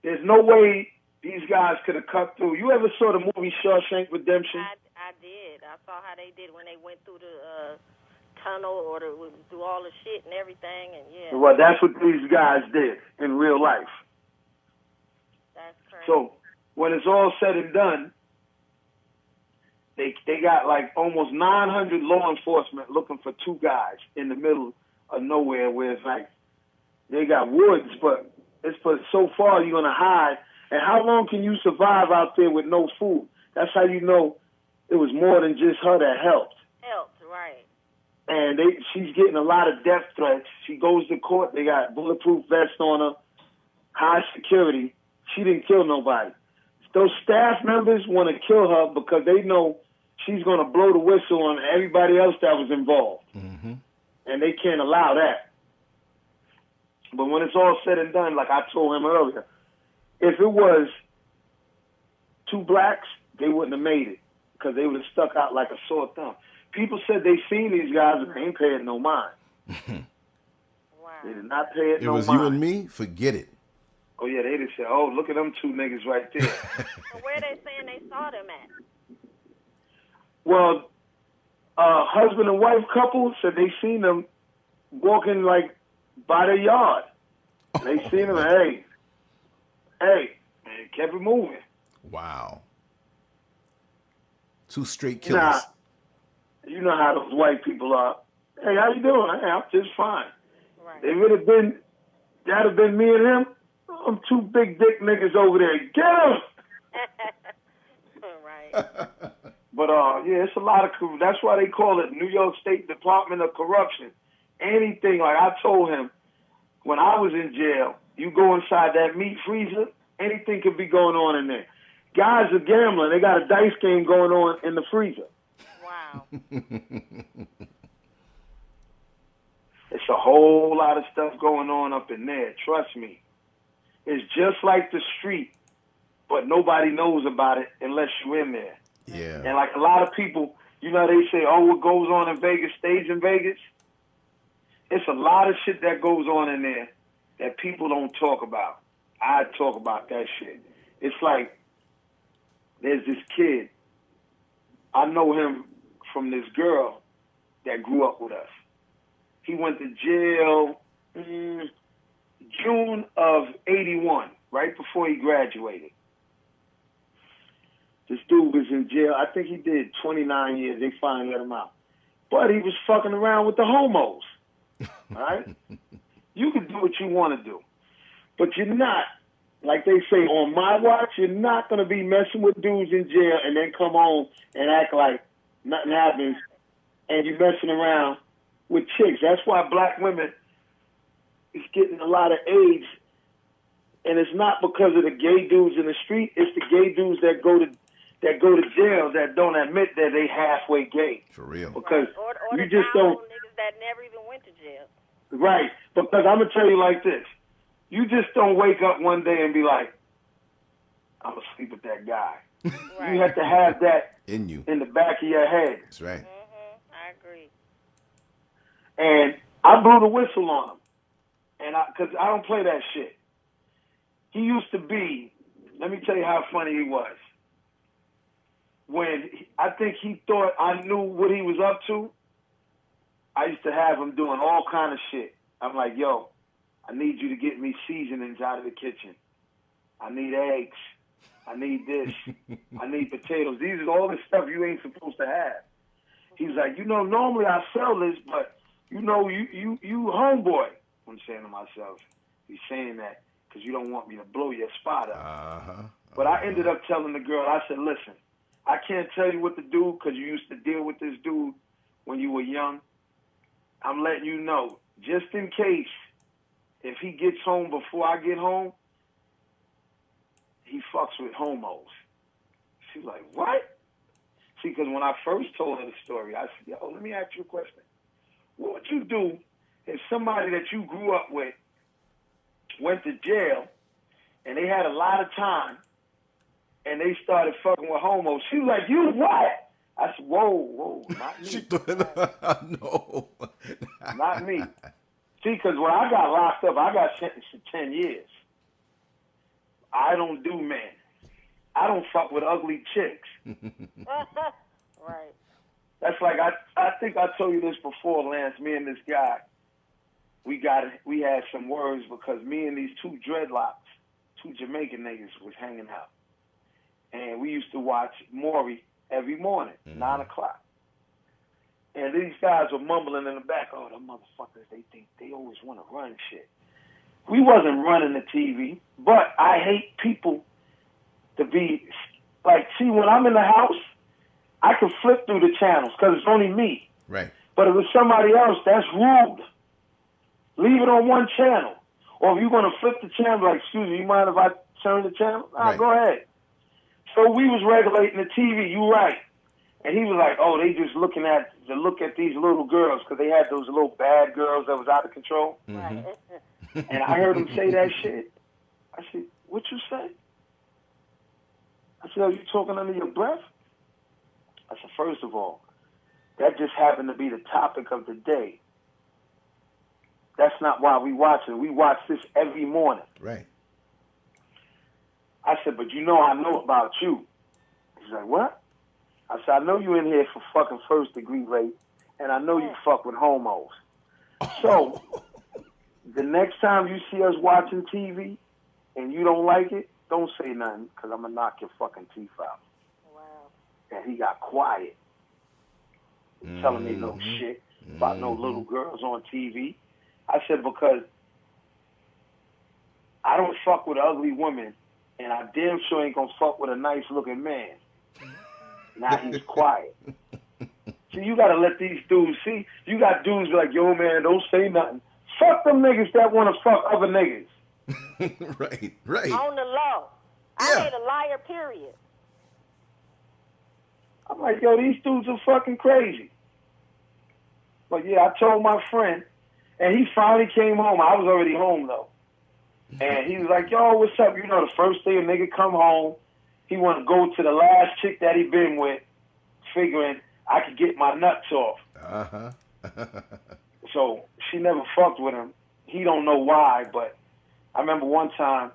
There's no way these guys could have cut through. You ever saw the movie Shawshank Redemption? I did. I saw how they did when they went through the tunnel or through all the shit and everything. And yeah. Well, that's what these guys did in real life. That's crazy. So when it's all said and done, they got like almost 900 law enforcement looking for two guys in the middle of nowhere where it's like they got woods, but it's so far you're going to hide. And how long can you survive out there with no food? That's how you know it was more than just her that helped. Helped, right. And she's getting a lot of death threats. She goes to court. They got bulletproof vests on her, high security. She didn't kill nobody. Those staff members want to kill her because they know she's going to blow the whistle on everybody else that was involved. And they can't allow that. But when it's all said and done, like I told him earlier, if it was two blacks, they wouldn't have made it because they would have stuck out like a sore thumb. People said they seen these guys and they ain't paying no mind. Wow. They did not pay it no mind. It was you and me? Forget it. Oh, yeah, they just said, oh, look at them two niggas right there. So where they saying they saw them at? Well, husband and wife couple said they seen them walking like by their yard. They seen them, hey. Hey, man, kept it moving. Wow. 2 straight killers. You know how those white people are. Hey, how you doing? Hey, I'm just fine. Right. It would have been, that'd have been me and him. I'm 2 big dick niggas over there. Get him! Right. But yeah, it's a lot of. That's why they call it New York State Department of Corruption. Anything, like I told him when I was in jail, you go inside that meat freezer, anything could be going on in there. Guys are gambling. They got a dice game going on in the freezer. Wow. It's a whole lot of stuff going on up in there. Trust me. It's just like the street, but nobody knows about it unless you're in there. Yeah. And like a lot of people, you know, they say, oh, what goes on in Vegas stays in Vegas. It's a lot of shit that goes on in there that people don't talk about. I talk about that shit. It's like there's this kid. I know him from this girl that grew up with us. He went to jail June of 81, right before he graduated. This dude was in jail. I think he did 29 years. They finally let him out. But he was fucking around with the homos. All right? You can do what you want to do. But you're not, like they say, on my watch, you're not going to be messing with dudes in jail and then come home and act like nothing happens and you're messing around with chicks. That's why black women is getting a lot of AIDS. And it's not because of the gay dudes in the street. It's the gay dudes that go to jail that don't admit that they halfway gay. For real. Because or you the just don't. niggas that never even went to jail. Right. Because I'm going to tell you like this. You just don't wake up one day and be like, I'm going to sleep with that guy. Right. You have to have that In you. in the back of your head. That's right. I agree. And I blew the whistle on him. And because I don't play that shit. He used to be, let me tell you how funny he was. When I think he thought I knew what he was up to, I used to have him doing all kind of shit. I'm like, yo, I need you to get me seasonings out of the kitchen. I need eggs. I need this. I need potatoes. These are all the stuff you ain't supposed to have. He's like, you know, normally I sell this, but you know, you homeboy. I'm saying to myself, he's saying that because you don't want me to blow your spot up. But I ended up telling the girl, I said, listen, I can't tell you what to do because you used to deal with this dude when you were young. I'm letting you know, just in case, if he gets home before I get home, he fucks with homos. She's like, what? See, because when I first told her the story, I said, yo, let me ask you a question. What would you do if somebody that you grew up with went to jail and they had a lot of time and they started fucking with homos? She was like, you what? I said, whoa, not me. She thought, no. Not me. See, because when I got locked up, I got sentenced to 10 years. I don't do men. I don't fuck with ugly chicks. Right. That's like, I think I told you this before, Lance, me and this guy, we had some words because me and these 2 dreadlocks, 2 Jamaican niggas was hanging out. And we used to watch Maury every morning, 9 o'clock. And these guys were mumbling in the back, oh, the motherfuckers, they think they always want to run shit. We wasn't running the TV, but I hate people to be, like, see, when I'm in the house, I can flip through the channels because it's only me. Right. But if it's somebody else, that's rude. Leave it on one channel. Or if you're going to flip the channel, like, excuse me, you mind if I turn the channel? Right. Go ahead. So we was regulating the TV, you right. And he was like, oh, they just look at these little girls because they had those little bad girls that was out of control. Right. And I heard him say that shit. I said, what you say? I said, are you talking under your breath? I said, first of all, that just happened to be the topic of the day. That's not why we watch it. We watch this every morning. Right. I said, but you know I know about you. He's like, what? I said, I know you in here for fucking first-degree rape, and I know you fuck with homos. So, the next time you see us watching TV and you don't like it, don't say nothing, because I'm going to knock your fucking teeth out. Wow. And he got quiet, telling me no shit about no little girls on TV. I said, because I don't fuck with ugly women, and I damn sure ain't going to fuck with a nice-looking man. Now he's quiet. See, you got to let these dudes see. You got dudes like, yo, man, don't say nothing. Fuck them niggas that want to fuck other niggas. Right. On the law. I hate a liar, period. I'm like, yo, these dudes are fucking crazy. But yeah, I told my friend, and he finally came home. I was already home, though. And he was like, yo, what's up? You know, the first day a nigga come home, he want to go to the last chick that he been with, figuring I could get my nuts off. Uh-huh. So she never fucked with him. He don't know why, but I remember one time,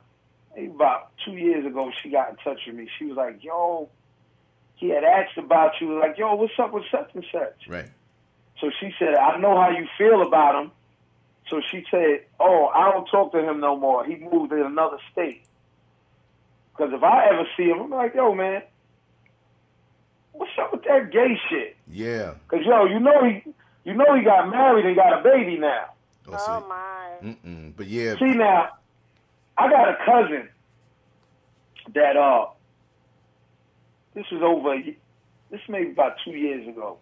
about 2 years ago, she got in touch with me. She was like, yo, he had asked about you. Like, yo, what's up with such and such? Right. So she said, I know how you feel about him. So she said, oh, I don't talk to him no more. He moved to another state. Because if I ever see him, I'm like, yo, man, what's up with that gay shit? Yeah. Because, yo, you know he got married and got a baby now. Oh, my. But yeah. See, now, I got a cousin that, this maybe about 2 years ago.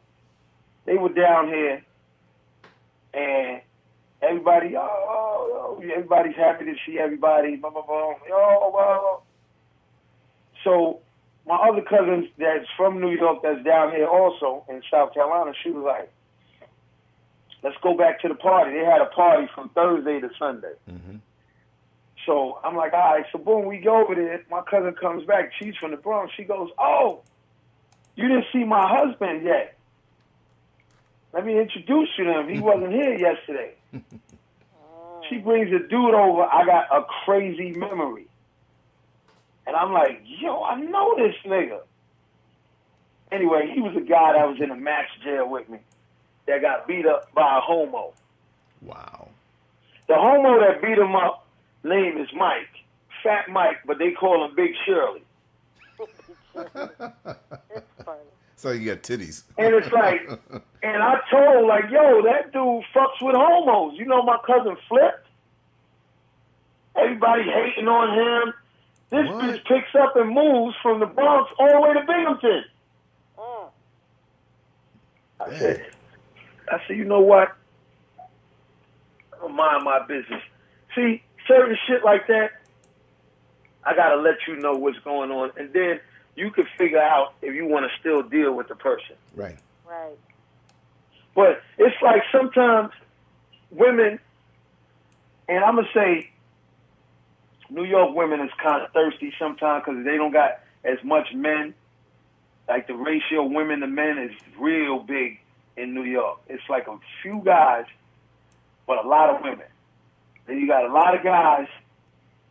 They were down here, and everybody, everybody's happy to see everybody, blah, blah, blah, blah. So my other cousin that's from New York that's down here also in South Carolina, she was like, let's go back to the party. They had a party from Thursday to Sunday. Mm-hmm. So I'm like, all right, so boom, we go over there. My cousin comes back. She's from the Bronx. She goes, oh, you didn't see my husband yet. Let me introduce you to him. He wasn't here yesterday. She brings a dude over. I got a crazy memory. And I'm like, yo, I know this nigga. Anyway, he was a guy that was in a max jail with me that got beat up by a homo. Wow. The homo that beat him up, name is Mike. Fat Mike, but they call him Big Shirley. It's funny. So you got titties. And it's like, and I told, like, yo, that dude fucks with homos. You know, my cousin flipped. Everybody hating on him. This bitch picks up and moves from the Bronx all the way to Binghamton. I said, you know what? I don't mind my business. See, certain shit like that, I got to let you know what's going on. And then you can figure out if you want to still deal with the person. Right. Right. But it's like sometimes women, and I'm going to say New York women is kind of thirsty sometimes because they don't got as much men. Like the ratio of women to men is real big in New York. It's like a few guys, but a lot of women. Then you got a lot of guys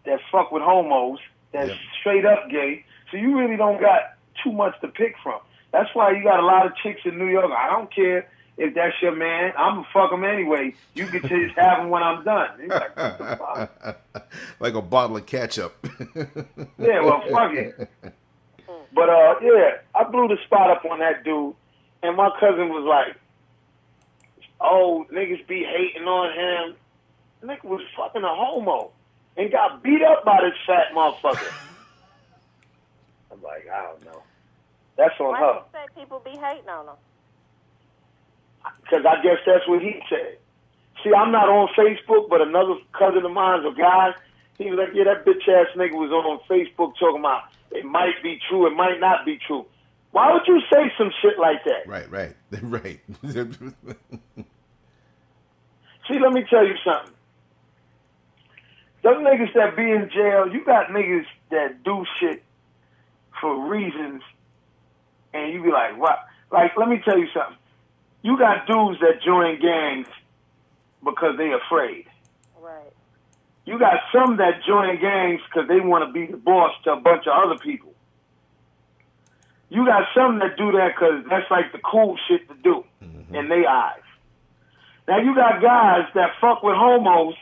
that fuck with homos, that's straight up gay. So you really don't got too much to pick from. That's why you got a lot of chicks in New York. I don't care if that's your man. I'm going to fuck him anyway. You can just have him when I'm done. He's like, what the fuck? Like a bottle of ketchup. Yeah, well, fuck it. But, yeah, I blew the spot up on that dude. And my cousin was like, oh, niggas be hating on him. Nigga was fucking a homo and got beat up by this fat motherfucker. I'm like, I don't know. That's on Why her. do you say people be hating on them? Because I guess that's what he said. See, I'm not on Facebook, but another cousin of mine's a guy. He was like, yeah, that bitch-ass nigga was on Facebook talking about it might be true, it might not be true. Why would you say some shit like that? Right. See, let me tell you something. Those niggas that be in jail, you got niggas that do shit for reasons, and you be like, what? Like, let me tell you something. You got dudes that join gangs because they afraid. Right. You got some that join gangs because they want to be the boss to a bunch of other people. You got some that do that because that's like the cool shit to do in their eyes. Now you got guys that fuck with homos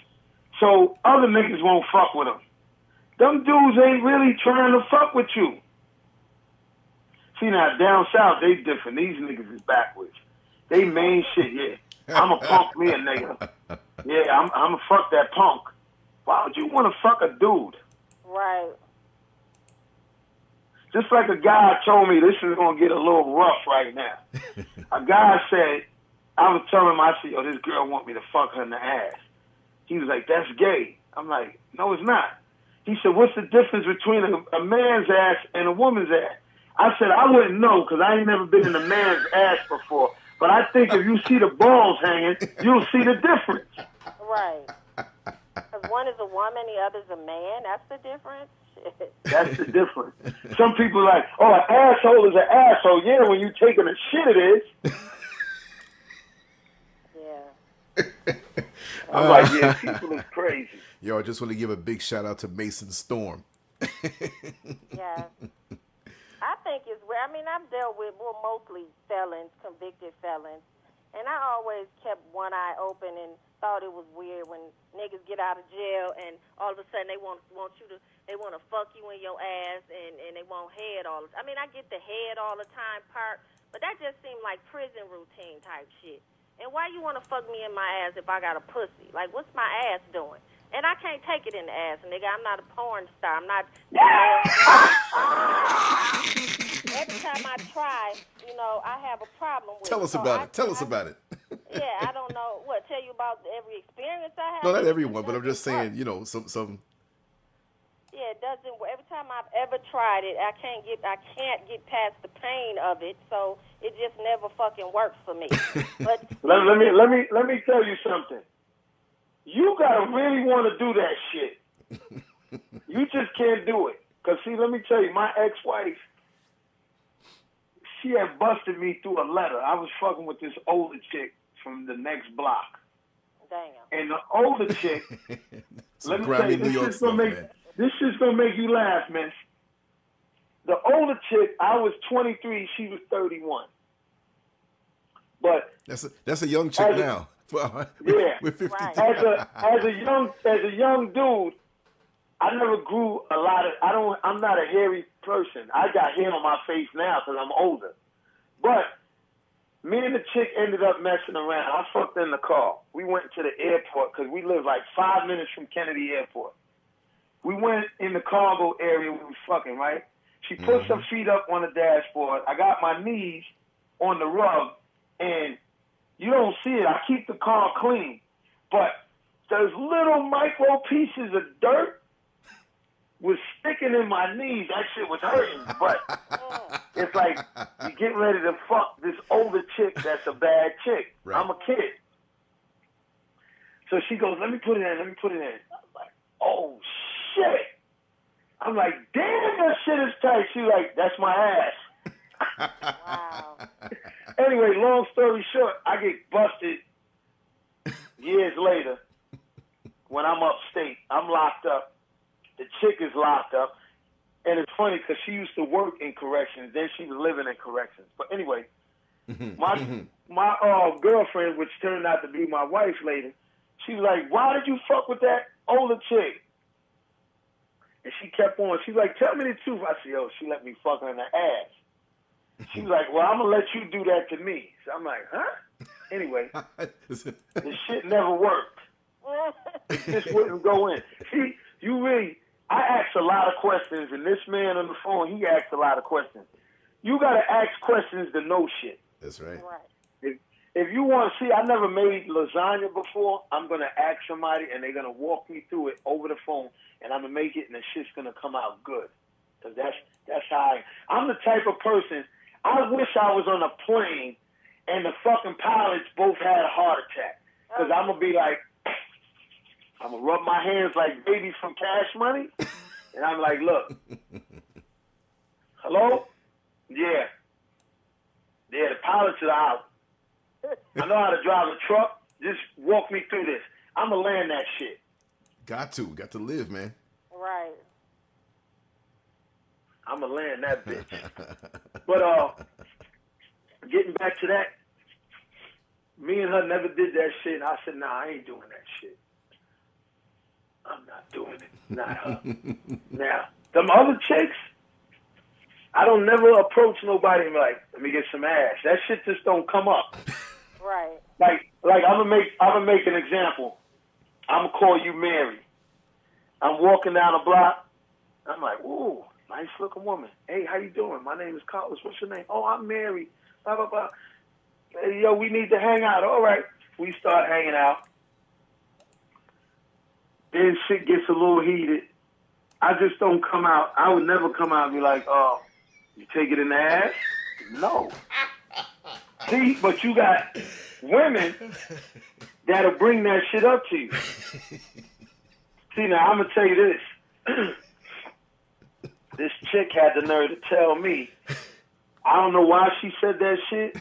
so other niggas won't fuck with them. them dudes ain't really trying to fuck with you. See, now, down south, they different. These niggas is backwards. They main shit, yeah. I'm a punk me a nigga. Yeah, I'm a fuck that punk. Why would you want to fuck a dude? Right. Just like a guy told me, this is going to get a little rough right now. A guy said, I was telling him, I said, yo, this girl want me to fuck her in the ass. He was like, that's gay. I'm like, no, it's not. He said, what's the difference between a man's ass and a woman's ass? I said, I wouldn't know because I ain't never been in a man's ass before. But I think if you see the balls hanging, you'll see the difference. Right. Because one is a woman, the other's a man. That's the difference. That's the difference. Some people are like, oh, an asshole is an asshole. Yeah, when you taking a shit, it is. Yeah. I'm like, yeah, people is crazy. Yo, I just want to give a big shout out to Mason Storm. Yeah. I think it's weird. I mean, I've dealt with mostly felons, convicted felons, and I always kept one eye open and thought it was weird when niggas get out of jail and all of a sudden they want to fuck you in your ass and they want head all the time. I mean, I get the head all the time part, but that just seemed like prison routine type shit. And why you want to fuck me in my ass if I got a pussy? Like, what's my ass doing? And I can't take it in the ass, nigga. I'm not a porn star. I'm not. Every time I try, you know, I have a problem with it. Tell us about it. Tell us about it. Yeah, I don't know. What, tell you about every experience I have? No, not everyone, but I'm just saying, you know, some. Yeah, it doesn't. Every time I've ever tried it, I can't get past the pain of it. So it just never fucking works for me. But let me tell you something. You gotta really want to do that shit. You just can't do it. Cause see, let me tell you, my ex-wife, she had busted me through a letter. I was fucking with this older chick from the next block. Damn. And the older chick, let me tell you, this is gonna make you laugh, man. The older chick, I was 23, she was 31. But that's a young chick now. Yeah. We're 52. Right. As a young dude, I never grew a lot of. I'm not a hairy person. I got hair on my face now because I'm older. But me and the chick ended up messing around. I fucked in the car. We went to the airport because we live like 5 minutes from Kennedy Airport. We went in the cargo area. We was fucking, right? She put her feet up on the dashboard. I got my knees on the rug, and you don't see it. I keep the car clean. But those little micro pieces of dirt was sticking in my knees. That shit was hurting. But it's like you getting ready to fuck this older chick that's a bad chick. Right. I'm a kid. So she goes, let me put it in. I'm like, oh, shit. I'm like, damn, that shit is tight. She's like, that's my ass. Wow. Anyway, long story short, I get busted years later when I'm upstate. I'm locked up. The chick is locked up. And it's funny because she used to work in corrections. Then she was living in corrections. But anyway, my girlfriend, which turned out to be my wife later, she was like, why did you fuck with that older chick? And she kept on. She's like, tell me the truth. I said, she let me fuck her in the ass. She was like, well, I'm going to let you do that to me. So I'm like, huh? Anyway, the shit never worked. It just wouldn't go in. See, I asked a lot of questions, and this man on the phone, he asked a lot of questions. You got to ask questions to know shit. That's right. If you want to see, I never made lasagna before. I'm going to ask somebody, and they're going to walk me through it over the phone, and I'm going to make it, and the shit's going to come out good. Because that's how I'm the type of person, I wish I was on a plane, and the fucking pilots both had a heart attack. Because I'm going to be like, I'm going to rub my hands like baby from Cash Money, and I'm like, look, hello? Yeah. Yeah, the pilots are out. I know how to drive a truck. Just walk me through this. I'm going to land that shit. Got to live, man. Right. I'm going to land that bitch. But getting back to that, me and her never did that shit. And I said, nah, I ain't doing that shit. I'm not doing it. Not her. Now, them other chicks, I don't never approach nobody and be like, let me get some ass. That shit just don't come up. Right. Like I'm gonna make an example. I'm gonna call you Mary. I'm walking down the block. I'm like, ooh, nice looking woman. Hey, how you doing? My name is Carlos. What's your name? Oh, I'm Mary. Blah blah blah. Hey, yo, we need to hang out. All right. We start hanging out. Then shit gets a little heated. I just don't come out. I would never come out and be like, oh, you take it in the ass? No. See, but you got women that'll bring that shit up to you. See, now, I'm going to tell you this. This chick had the nerve to tell me, I don't know why she said that shit.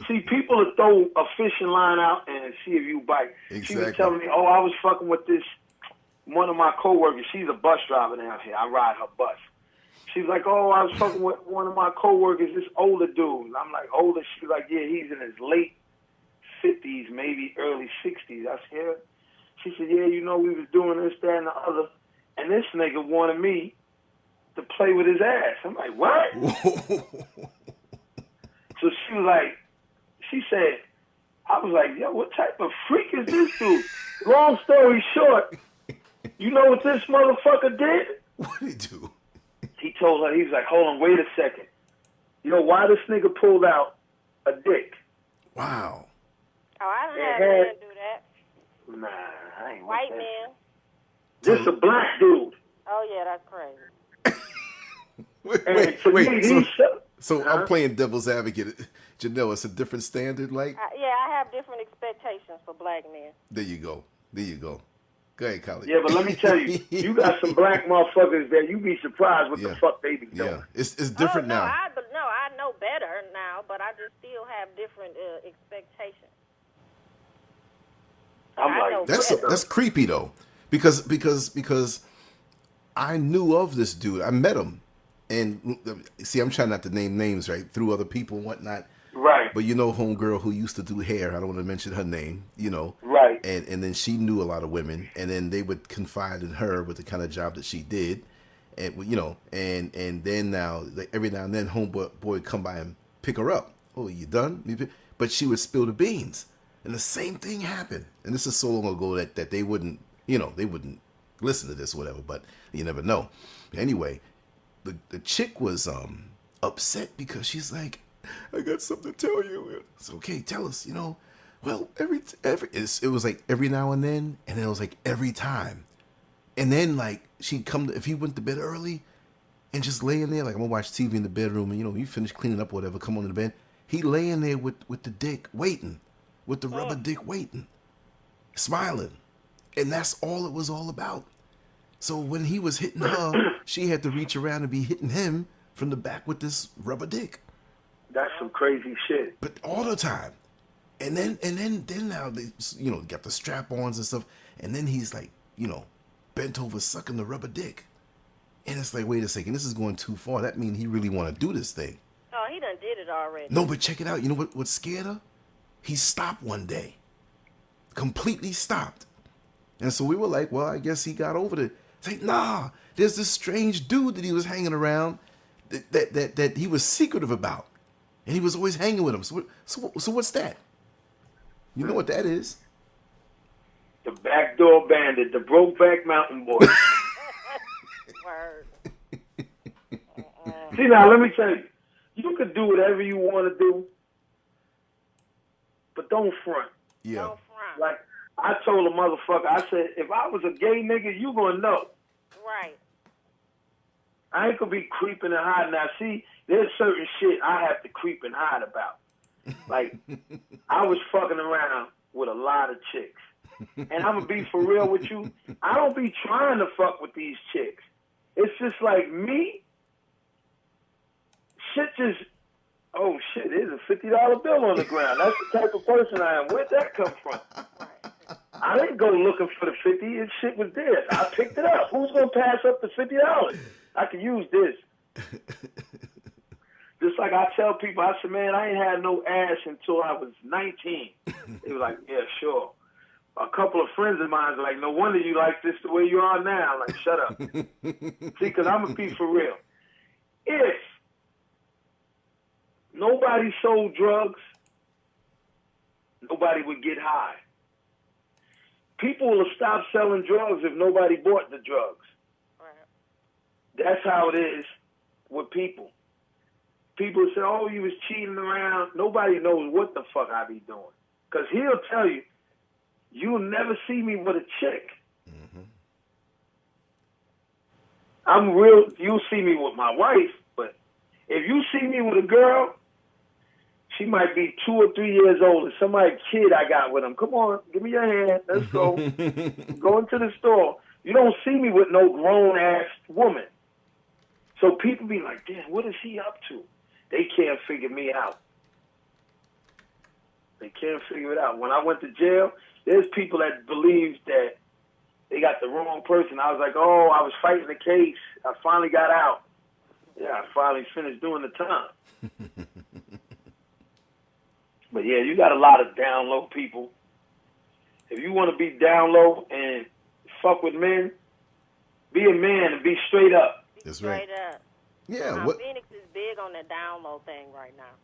See, people will throw a fishing line out and see if you bite. Exactly. She was telling me, oh, I was fucking with this, one of my coworkers. She's a bus driver down here. I ride her bus. She's like, oh, I was fucking with one of my coworkers, this older dude. And I'm like, older? She's like, yeah, he's in his late 50s, maybe early 60s. I said, yeah. She said, yeah, you know, we was doing this, that, and the other. And this nigga wanted me to play with his ass. I'm like, what? So she was like, she said, I was like, yo, what type of freak is this dude? Long story short, you know what this motherfucker did? What did he do? He told her, he was like, hold on, wait a second. You know why this nigga pulled out a dick? Wow. Oh, I don't have men do that. Nah, I ain't White with that. man. This a black dude. Oh, yeah, that's crazy. wait. So I'm playing devil's advocate. Janelle, it's a different standard, like? Yeah, I have different expectations for black men. There you go. Go ahead, Khalid. Yeah, but let me tell you, you got some black motherfuckers that you be surprised what the fuck they be doing. Yeah, it's different now. I know better now, but I just still have different expectations. I'm like, that's creepy though, because I knew of this dude. I met him, and see, I'm trying not to name names, right, through other people and whatnot. Right. But you know, homegirl who used to do hair. I don't want to mention her name. You know. Right. And then she knew a lot of women, and then they would confide in her with the kind of job that she did, and you know, and then now, like, every now and then, homeboy would come by and pick her up. Oh, you done? But she would spill the beans, and the same thing happened. And this is so long ago that they wouldn't, you know, they wouldn't listen to this or whatever. But you never know. Anyway, the chick was upset because she's like, I got something to tell you. It's okay, tell us, you know. Well, it was like every now and then it was like every time. And then, like, she'd come if he went to bed early and just lay in there, like, I'm gonna watch TV in the bedroom, and, you know, you finish cleaning up or whatever, come on to the bed. He lay in there with the dick waiting, with the rubber dick waiting, smiling. And that's all it was all about. So when he was hitting her, she had to reach around and be hitting him from the back with this rubber dick. That's some crazy shit. But all the time. And then now they, you know, got the strap-ons and stuff. And then he's like, you know, bent over sucking the rubber dick. And it's like, wait a second, this is going too far. That means he really want to do this thing. Oh, he done did it already. No, but check it out. You know what scared her? He stopped one day. Completely stopped. And so we were like, well, I guess he got over it. It's like, nah, there's this strange dude that he was hanging around that he was secretive about. And he was always hanging with him. So what's that? You know what that is? The backdoor bandit, the Brokeback Mountain boy. Word. See, now, let me tell you. You can do whatever you want to do, but don't front. Yeah. Don't front. Like, I told a motherfucker, I said, if I was a gay nigga, you gonna know. Right. I ain't gonna be creeping and hiding. Now, see, there's certain shit I have to creep and hide about. Like, I was fucking around with a lot of chicks. And I'm gonna be for real with you. I don't be trying to fuck with these chicks. It's just like me. Shit just, oh shit, there's a $50 bill on the ground. That's the type of person I am. Where'd that come from? I didn't go looking for the 50. This shit was there. I picked it up. Who's gonna pass up the $50? I can use this. Just like I tell people, I said, man, I ain't had no ass until I was 19. They were like, yeah, sure. a couple of friends of mine are like, no wonder you like this the way you are now. I'm like, shut up. See, because I'm going to be for real. If nobody sold drugs, nobody would get high. People will stop selling drugs if nobody bought the drugs. Right. That's how it is with people. People say, oh, you was cheating around. Nobody knows what the fuck I be doing. Because he'll tell you, you'll never see me with a chick. Mm-hmm. I'm real. You'll see me with my wife, but if you see me with a girl, she might be 2 or 3 years older. Somebody kid I got with him. Come on, give me your hand. Let's go. Go into the store. You don't see me with no grown-ass woman. So people be like, damn, what is he up to? They can't figure me out. They can't figure it out. When I went to jail, there's people that believe that they got the wrong person. I was like, oh, I was fighting the case. I finally got out. Yeah, I finally finished doing the time. But yeah, you got a lot of down low people. If you want to be down low and fuck with men, be a man and be straight up. That's right. Straight up. Yeah. Phoenix is big on the down low thing right now.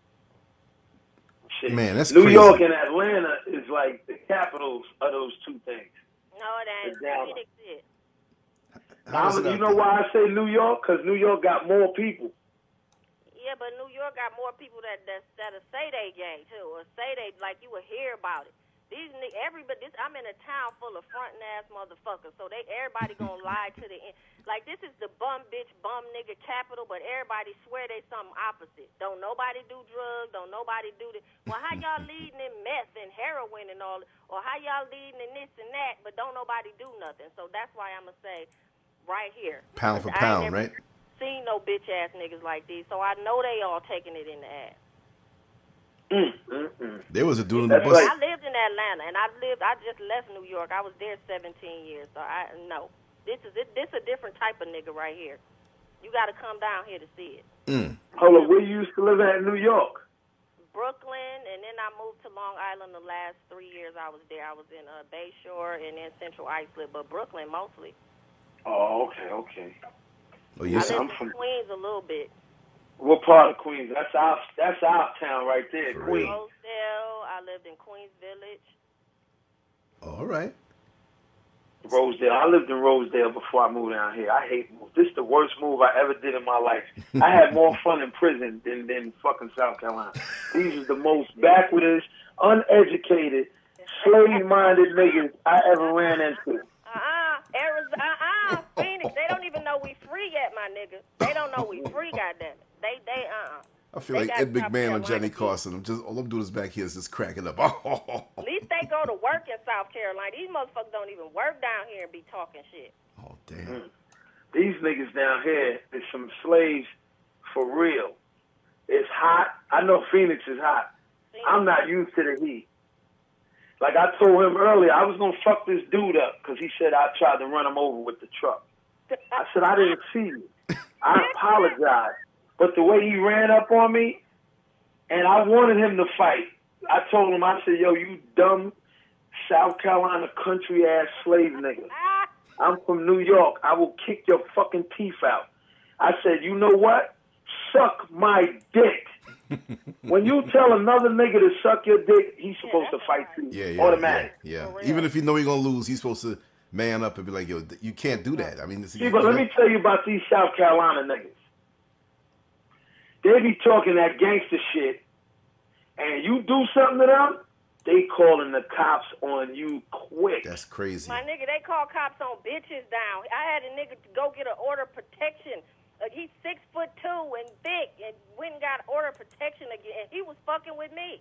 Shit. Man, that's New crazy. York and Atlanta is like the capitals of those two things. No, it ain't. It's down. Phoenix is. You know why I say New York? Because New York got more people. Yeah, but New York got more people that'll say they gay too, or say they like you will hear about it. I'm in a town full of frontin' ass motherfuckers, so everybody gonna lie to the end. Like this is the bum bitch bum nigga capital, but everybody swear they something opposite. Don't nobody do drugs, don't nobody do this. Well, how y'all leading in meth and heroin and all, or how y'all leading in this and that, but don't nobody do nothing. So that's why I'ma say right here. Pound for pound, right? Seen no bitch ass niggas like these, so I know they all taking it in the ass. There was a dude on the bus. I lived in Atlanta, and I just left New York. I was there 17 years, so I know this is a different type of nigga right here. You got to come down here to see it. Hold on, where you used to live at in New York? Brooklyn, and then I moved to Long Island the last 3 years I was there. I was in Bayshore and then Central Islip, but Brooklyn mostly. Oh, okay. Oh, yes. I lived in Queens a little bit. What part of Queens? That's our town right there, Queens. Rosedale. I lived in Queens Village. All right. Rosedale. I lived in Rosedale before I moved down here. I hate moves. This is the worst move I ever did in my life. I had more fun in prison than fucking South Carolina. These are the most backwardest, uneducated, slave-minded niggas I ever ran into. Arizona, Phoenix. They don't even know we free yet, my nigga. They don't know we free, goddammit. I feel like Ed McMahon or Johnny Carson. All I'm doing is back here is just cracking up. At least they go to work in South Carolina. These motherfuckers don't even work down here and be talking shit. Oh, damn. These niggas down here is some slaves for real. It's hot. I know Phoenix is hot. I'm not used to the heat. Like I told him earlier, I was going to fuck this dude up because he said I tried to run him over with the truck. I said, I didn't see you. I apologize. But the way he ran up on me, and I wanted him to fight. I told him, I said, yo, you dumb South Carolina country-ass slave nigga. I'm from New York. I will kick your fucking teeth out. I said, you know what? Suck my dick. When you tell another nigga to suck your dick, he's supposed to fight you. Yeah. Automatic. Yeah. Even if you know he's going to lose, he's supposed to man up and be like, yo, you can't do that. I mean, see, but let me tell you about these South Carolina niggas. They be talking that gangster shit, and you do something to them, they calling the cops on you quick. That's crazy. My nigga, they call cops on bitches down. I had a nigga to go get an order of protection. He's 6'2" and thick, and went and got order of protection again. And he was fucking with me.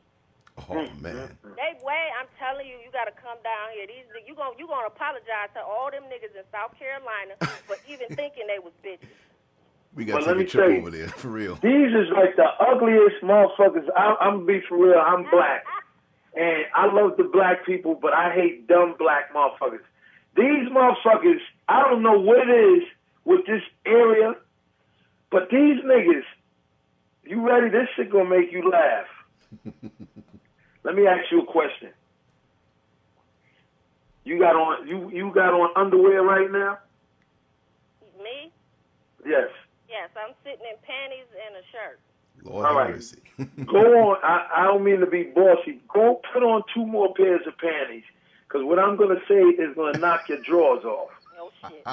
Oh man. I'm telling you, you got to come down here. You gonna apologize to all them niggas in South Carolina for even thinking they was bitches. We got to take a trip over there, for real. These is like the ugliest motherfuckers. I'm going to be for real. I'm black. And I love the black people, but I hate dumb black motherfuckers. These motherfuckers, I don't know what it is with this area, but these niggas, you ready? This shit going to make you laugh. Let me ask you a question. You got on underwear right now? Me? Yes. Yes, I'm sitting in panties and a shirt. Lord All have right. mercy. Go on. I don't mean to be bossy. Go put on 2 more pairs of panties, because what I'm going to say is going to knock your drawers off. Oh, shit.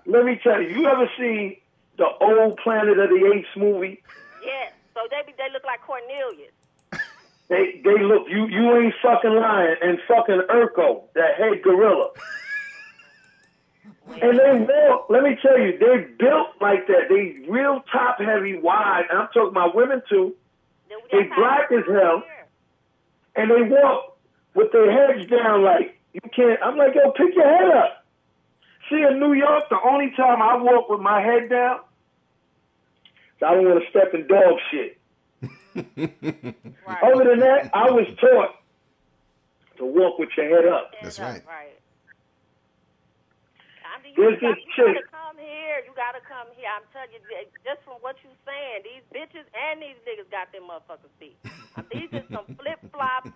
Let me tell you, you ever see the old Planet of the Apes movie? Yes, so they look like Cornelius. They look, you ain't fucking lying, and fucking Urko, that head gorilla. And they walk, let me tell you, they're built like that. They real top heavy, wide, and I'm talking about women too. They black as hell, and they walk with their heads down like, you can't, I'm like, yo, pick your head up. See, in New York, the only time I walk with my head down, I don't want to step in dog shit. Right. Other than that, I was taught to walk with your head up. That's right. There's this chick. You gotta come here. I'm telling you, just from what you saying, these bitches and these niggas got them motherfuckers beat. These is some flip-flop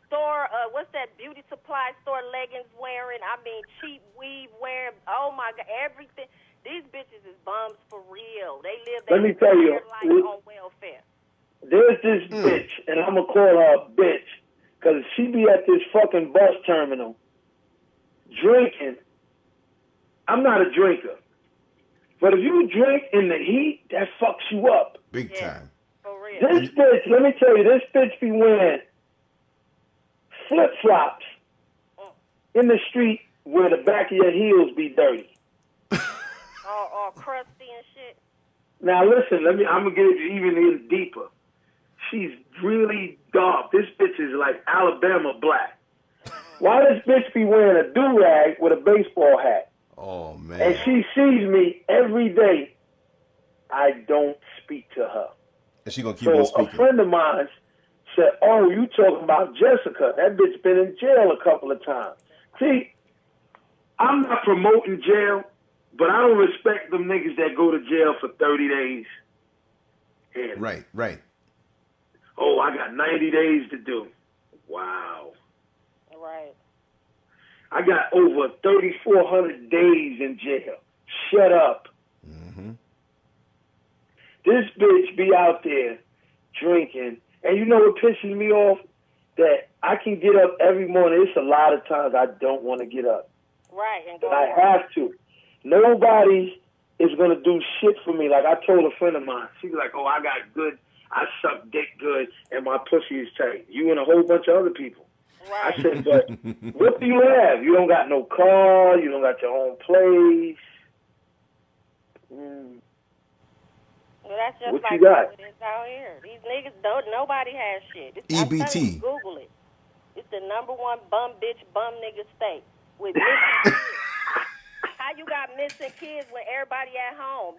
store, what's that beauty supply store leggings wearing? I mean, cheap weave wearing. Oh my God, everything. These bitches is bums for real. They live their entire life on welfare. There's this bitch, and I'm going to call her a bitch, because she be at this fucking bus terminal drinking. I'm not a drinker. But if you drink in the heat, that fucks you up. Big time. For real. This bitch, let me tell you, this bitch be wearing flip-flops in the street where the back of your heels be dirty. Or crusty and shit. Now listen, I'm gonna get even deeper. She's really dark. This bitch is like Alabama black. Why does bitch be wearing a do-rag with a baseball hat? Oh man. And she sees me every day. I don't speak to her. And she gonna keep on speaking. A friend of mine said, "Oh, you talking about Jessica? That bitch been in jail a couple of times." See, I'm not promoting jail, but I don't respect them niggas that go to jail for 30 days. And, Right. oh, I got 90 days to do. Wow. Right. I got over 3,400 days in jail. Shut up. Mm-hmm. This bitch be out there drinking. And you know what pisses me off? That I can get up every morning. It's a lot of times I don't want to get up. Right. And But I have to. Nobody is going to do shit for me. Like I told a friend of mine. She's like, oh, I suck dick good and my pussy is tight. You and a whole bunch of other people. Right. I said, but what do you have? You don't got no car. You don't got your own place. Well, that's just What like you got? how it is out here. These niggas don't. Nobody has shit. EBT. Google it. It's the #1 bum bitch bum nigga state with missing kids. How you got missing kids when everybody at home?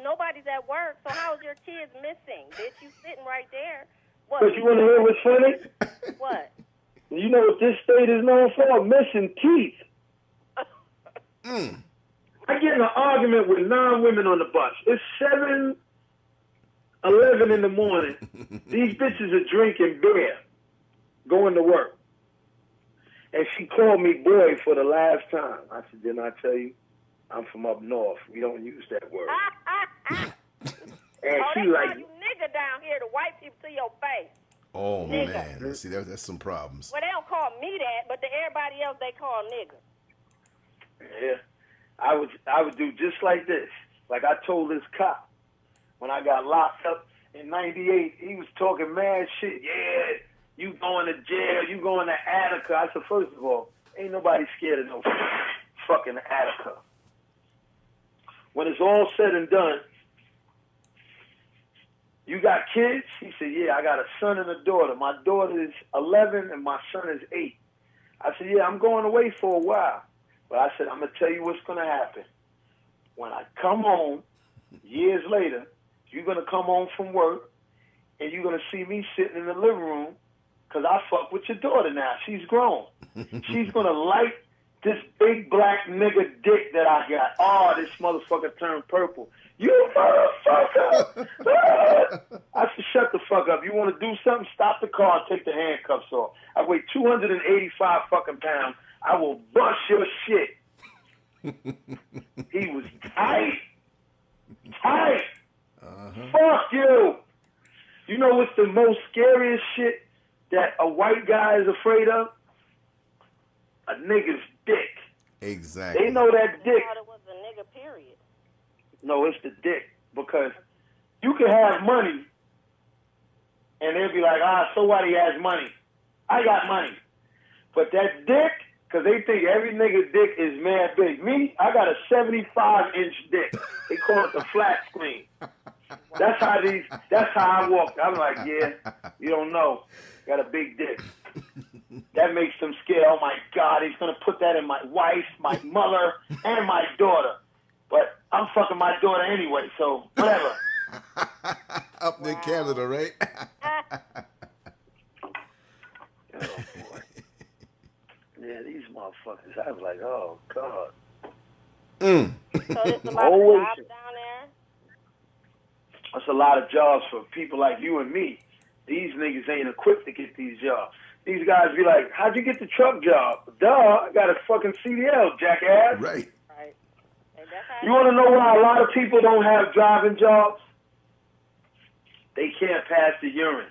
Nobody's at work. So how's your kids missing? Bitch, you sitting right there. What? But you want to hear what's funny? What? You know what this state is known for? Missing teeth. I get in an argument with 9 women on the bus. It's 7:11 in the morning. These bitches are drinking beer, going to work. And she called me boy for the last time. I said, didn't I tell you? I'm from up north. We don't use that word. And she they like, call you nigga down here to white people to your face. Oh Nigga. man. See, that's some problems. Well, they don't call me that, but to everybody else they call nigga. yeah. I would do just like this. Like I told this cop when I got locked up in '98, he was talking mad shit. Yeah, you going to jail, you going to Attica. I said, first of all, ain't nobody scared of no fucking Attica. When it's all said and done, you got kids? He said, yeah, I got a son and a daughter. My daughter is 11 and my son is 8. I said, yeah, I'm going away for a while. But I said, I'm going to tell you what's going to happen. When I come home, years later, you're going to come home from work, and you're going to see me sitting in the living room, because I fuck with your daughter now. She's grown. She's going to like this big black nigga dick that I got. Oh, this motherfucker turned purple. You motherfucker! I said, shut the fuck up. You want to do something? Stop the car and take the handcuffs off. I weigh 285 fucking pounds. I will bust your shit. He was tight. Tight. Fuck you. You know what's the most scariest shit that a white guy is afraid of? A nigga's dick. Exactly. They know that dick. I thought it was a nigga, period. No, it's the dick. Because you can have money, and they'll be like, so what, he has money. I got money. But that dick, because they think every nigga dick is mad big. Me, I got a 75-inch dick. They call it the flat screen. That's how I walk. I'm like, yeah, you don't know. Got a big dick. That makes them scared. Oh my God, he's gonna put that in my wife, my mother, and my daughter. But I'm fucking my daughter anyway, so whatever. Up in Canada, right? Oh boy. Yeah, these motherfuckers. I was like, oh God. So there's a lot of jobs down there? That's a lot of jobs for people like you and me. These niggas ain't equipped to get these jobs. These guys be like, how'd you get the truck job? Duh, I got a fucking CDL, jackass. Right. Right. And that's how You want to know why a lot of people don't have driving jobs? They can't pass the urine.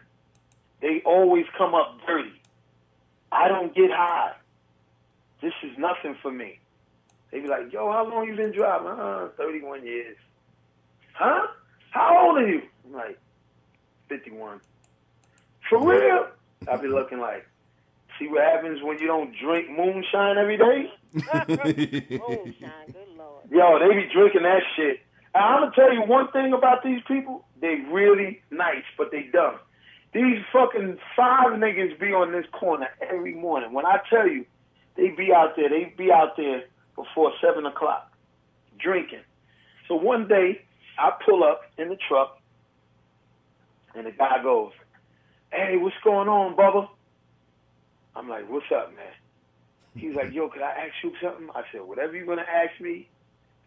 They always come up dirty. I don't get high. This is nothing for me. They be like, yo, how long you been driving? 31 years. Huh? How old are you? I'm like, 51. For real? I be looking like, see what happens when you don't drink moonshine every day? moonshine, good Lord. Yo, they be drinking that shit. And I'm going to tell you one thing about these people. They really nice, but they dumb. These fucking 5 niggas be on this corner every morning. When I tell you, they be out there before 7 o'clock drinking. So one day, I pull up in the truck, and the guy goes, hey, what's going on, Bubba? I'm like, what's up, man? He's like, yo, could I ask you something? I said, whatever you're going to ask me,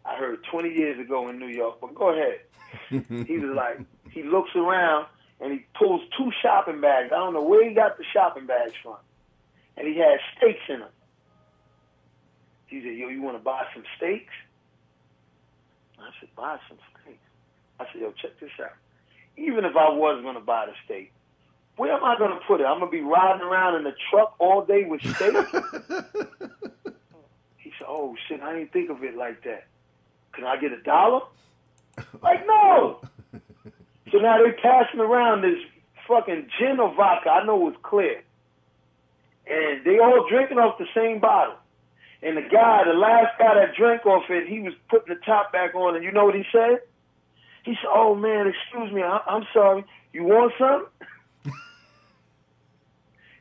I heard 20 years ago in New York, but go ahead. He was like, he looks around, and he pulls 2 shopping bags. I don't know where he got the shopping bags from. And he had steaks in them. He said, yo, you want to buy some steaks? I said, buy some steaks. I said, yo, check this out. Even if I was going to buy the steak, where am I going to put it? I'm going to be riding around in the truck all day with steak? He said, oh, shit, I didn't think of it like that. Can I get $1? Like, no. So now they passing around this fucking gin or vodka. I know it's clear. And they all drinking off the same bottle. And the last guy that drank off it, he was putting the top back on. And you know what he said? He said, oh, man, excuse me. I'm sorry. You want some?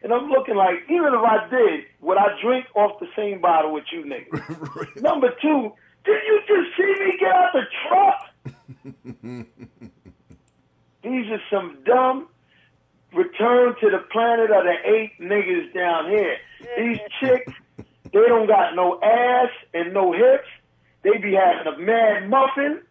And I'm looking like, even if I did, would I drink off the same bottle with you niggas? Right. Number 2, did you just see me get out the truck? These are some dumb return to the planet of the 8 niggas down here. These chicks, they don't got no ass and no hips. They be having a mad muffin.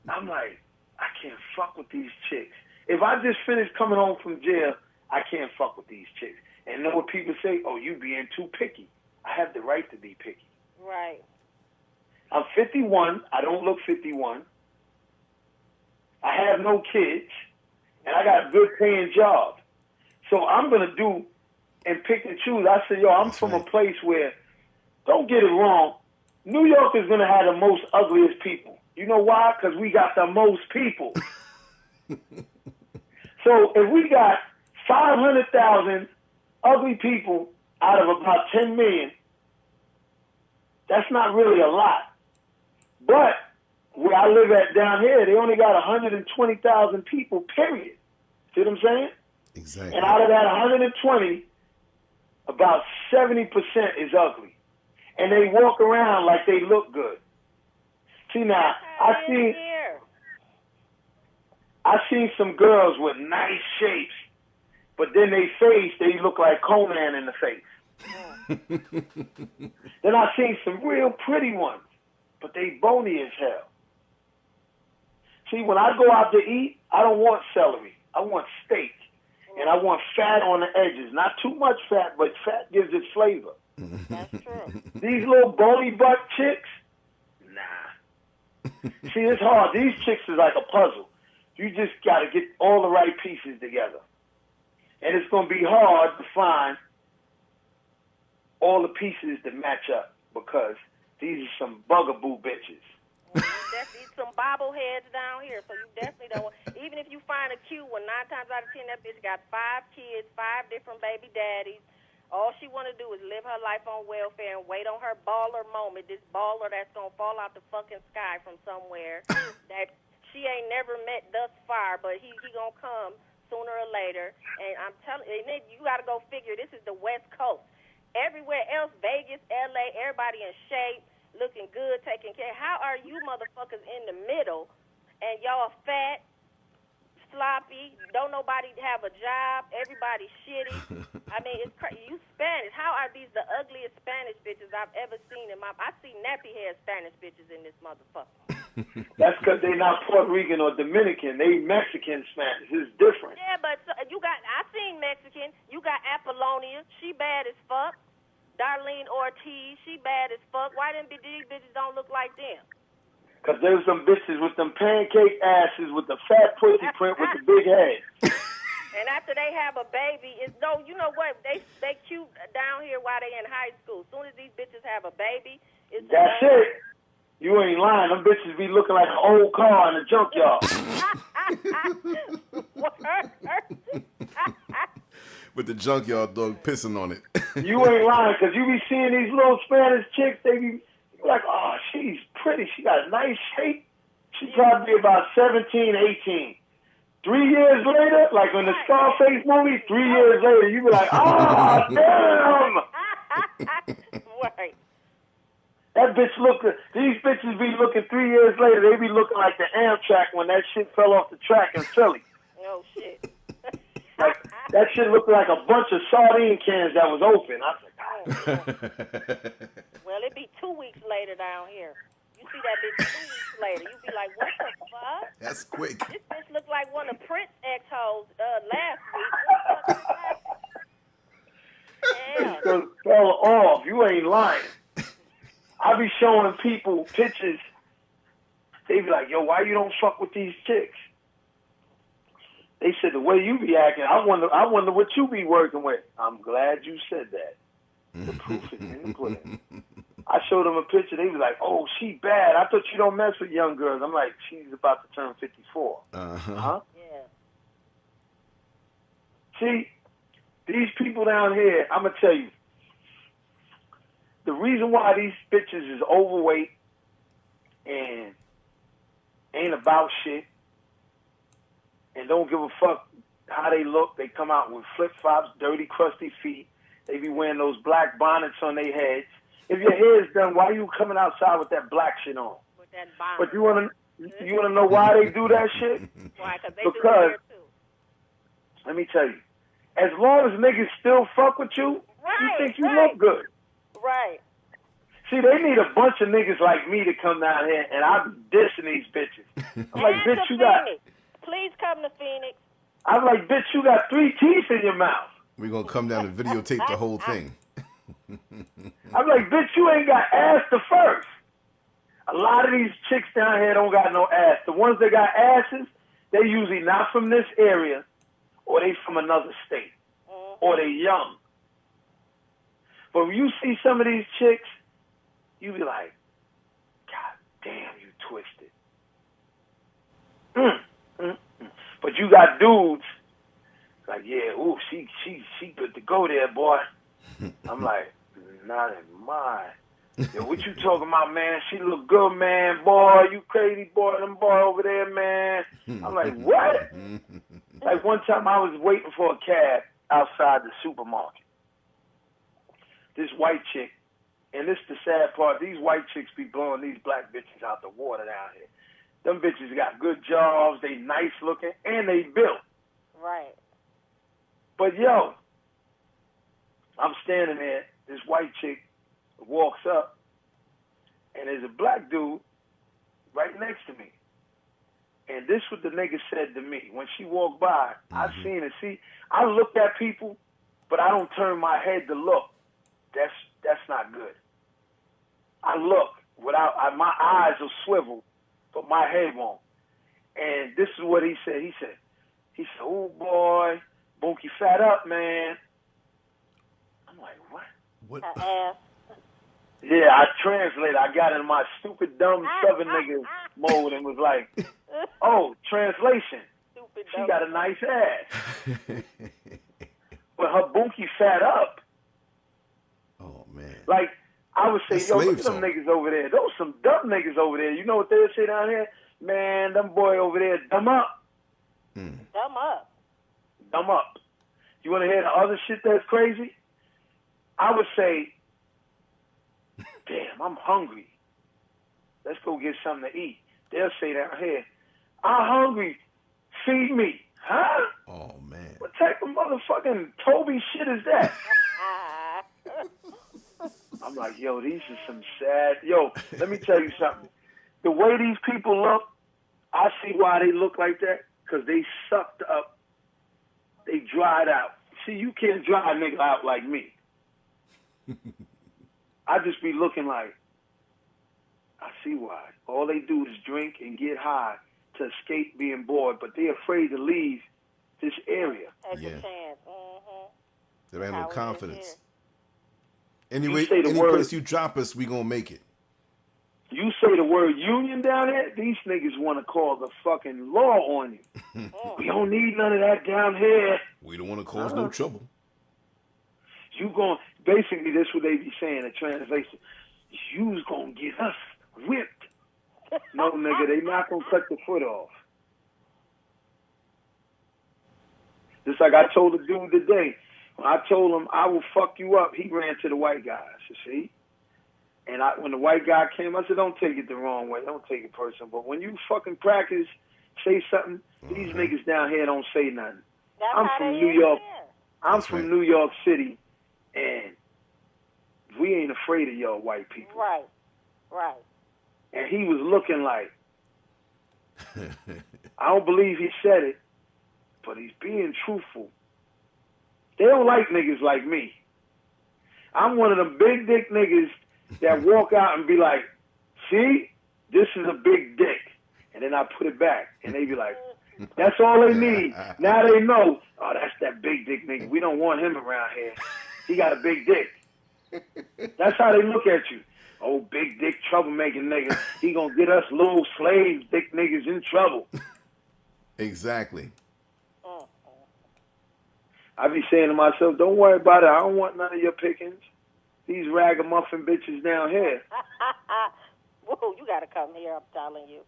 I'm like, I can't fuck with these chicks. If I just finished coming home from jail, I can't fuck with these chicks. And know what people say? Oh, you being too picky. I have the right to be picky. Right. I'm 51. I don't look 51. I have no kids. And I got a good paying job. So I'm going to do and pick and choose. I said, yo, I'm from a place where, don't get it wrong, New York is going to have the most ugliest people. You know why? Because we got the most people. So if we got 500,000 ugly people out of about 10 million, that's not really a lot. But where I live at down here, they only got 120,000 people, period. See what I'm saying? Exactly. And out of that 120, about 70% is ugly. And they walk around like they look good. See now, I seen some girls with nice shapes, but then they look like Conan in the face. Then I seen some real pretty ones. but they bony as hell. See, when I go out to eat, I don't want celery. I want steak. And I want fat on the edges. Not too much fat, but fat gives it flavor. That's true. These little bony butt chicks, nah. See, it's hard. These chicks is like a puzzle. You just got to get all the right pieces together. And it's going to be hard to find all the pieces that match up because these are some bugaboo bitches. Well, you definitely some bobbleheads down here, so you definitely don't want, even if you find a cute one, 9 times out of 10, that bitch got 5 kids, 5 different baby daddies. All she want to do is live her life on welfare and wait on her baller moment, this baller that's going to fall out the fucking sky from somewhere that she ain't never met thus far, but he going to come sooner or later. And I'm telling you, you got to go figure, this is the West Coast. Everywhere else, Vegas, L.A., everybody in shape, looking good, taking care. How are you motherfuckers in the middle and y'all fat, sloppy, don't nobody have a job, everybody shitty? I mean, it's crazy. You Spanish. How are these the ugliest Spanish bitches I've ever seen in my... I see nappy-haired Spanish bitches in this motherfucker. That's because they not Puerto Rican or Dominican. They Mexican Spanish. It's different. Yeah, but you got... I seen Mexican. You got Apollonia. She bad as fuck. Darlene Ortiz, she bad as fuck. Why them these bitches don't look like them? Because there's some bitches with them pancake asses with the fat pussy print with the big head. And after they have a baby, it's no, you know what? They cute down here while they in high school. As soon as these bitches have a baby, it's that's it. You ain't lying. Them bitches be looking like an old car in the junkyard. With the junkyard dog pissing on it. You ain't lying, because you be seeing these little Spanish chicks, they be like, oh, she's pretty. She got a nice shape. She probably about 17, 18. 3 years later, like in the Scarface movie, 3 years later, you be like, oh, damn. Right. That bitch these bitches be looking 3 years later, they be looking like the Amtrak when that shit fell off the track in Philly. Oh, shit. That shit looked like a bunch of sardine cans that was open. I was like, well, it be 2 weeks later down here. You see that bitch 2 weeks later. You be like, what the fuck? That's quick. This bitch looked like one of Prince ex-hoes last week. It fell off. You ain't lying. I be showing people pictures. They be like, yo, why you don't fuck with these chicks? They said, the way you be acting, I wonder what you be working with. I'm glad you said that. The proof is in the pudding. I showed them a picture. They was like, oh, she bad. I thought you don't mess with young girls. I'm like, she's about to turn 54. Huh? Yeah. See, these people down here, I'm going to tell you, the reason why these bitches is overweight and ain't about shit and don't give a fuck how they look. They come out with flip-flops, dirty, crusty feet. They be wearing those black bonnets on their heads. If your hair's done, why are you coming outside with that black shit on? With that bonnet. But you wanna know why they do that shit? Why? They because do it here too. Let me tell you, as long as niggas still fuck with you, you think you look good. Right. See, they need a bunch of niggas like me to come down here, and I be dissing these bitches. I'm like, bitch, you got... Please come to Phoenix. I'm like, bitch, you got 3 teeth in your mouth. We're going to come down and videotape the whole thing. I'm like, bitch, you ain't got ass to first. A lot of these chicks down here don't got no ass. The ones that got asses, they usually not from this area, or they from another state, or they young. But when you see some of these chicks, you be like, God damn, you twisted. But you got dudes like, yeah, ooh, she good to go there, boy. I'm like, not in mine. Yo, what you talking about, man? She look good, man. Boy, you crazy, boy. Them boy over there, man. I'm like, what? Like one time I was waiting for a cab outside the supermarket. This white chick, and this is the sad part, these white chicks be blowing these black bitches out the water down here. Them bitches got good jobs, they nice looking, and they built. Right. But yo, I'm standing there, this white chick walks up, and there's a black dude right next to me. And this is what the nigga said to me. When she walked by, I seen it. See, I looked at people, but I don't turn my head to look. That's not good. I look without my eyes will swivel, but my head won't. And this is what he said. He said, "Oh boy, Bunky fat up, man." I'm like, what? What? Ass. Yeah, I translated. I got in my stupid, dumb, Southern nigga mode and was like, oh, translation. Stupid She got a nice ass. But her bunkie fat up. Oh, man. Like, I would say, That's yo, look slave at them song. niggas over there. Those some dumb niggas over there. You know what they'll say down here? Man, them boy over there, dumb up. Dumb up. Dumb up. You want to hear the other shit that's crazy? I would say, damn, I'm hungry. Let's go get something to eat. They'll say down here, I'm hungry. Feed me. Huh? Oh, man. What type of motherfucking Toby shit is that? I'm like, yo, these are some sad... Yo, let me tell you something. The way these people look, I see why they look like that, because they sucked up. They dried out. See, you can't dry a nigga out like me. I just be looking like, I see why. All they do is drink and get high to escape being bored, but they're afraid to leave this area. Take Yeah. a chance. Mm-hmm. There ain't no How it is confidence. here. Anyway, say the any word- place you drop us, we gonna make it. You say the word union down there, these niggas want to call the fucking law on you. We don't need none of that down here. We don't want to cause no trouble. You going basically this what they be saying in translation. You's gonna get us whipped. No nigga, they not gonna cut the foot off. Just like I told the dude today. When I told him I will fuck you up, he ran to the white guys, you see? And when the white guy came, I said, don't take it the wrong way. Don't take it personal. But when you fucking practice, say something, these niggas down here don't say nothing. That's I'm how from they New is York. here. I'm That's from right. New York City, and we ain't afraid of y'all white people. Right. Right. And he was looking like, I don't believe he said it, but he's being truthful. They don't like niggas like me. I'm one of them big dick niggas that walk out and be like, see, this is a big dick. And then I put it back, and they be like, that's all they need. Now they know, oh, that's that big dick nigga. We don't want him around here. He got a big dick. That's how they look at you. Oh, big dick troublemaking nigga. He gonna get us little slave dick niggas in trouble. Exactly. I be saying to myself, don't worry about it. I don't want none of your pickings. These ragamuffin bitches down here. Whoa, you gotta come here, I'm telling you.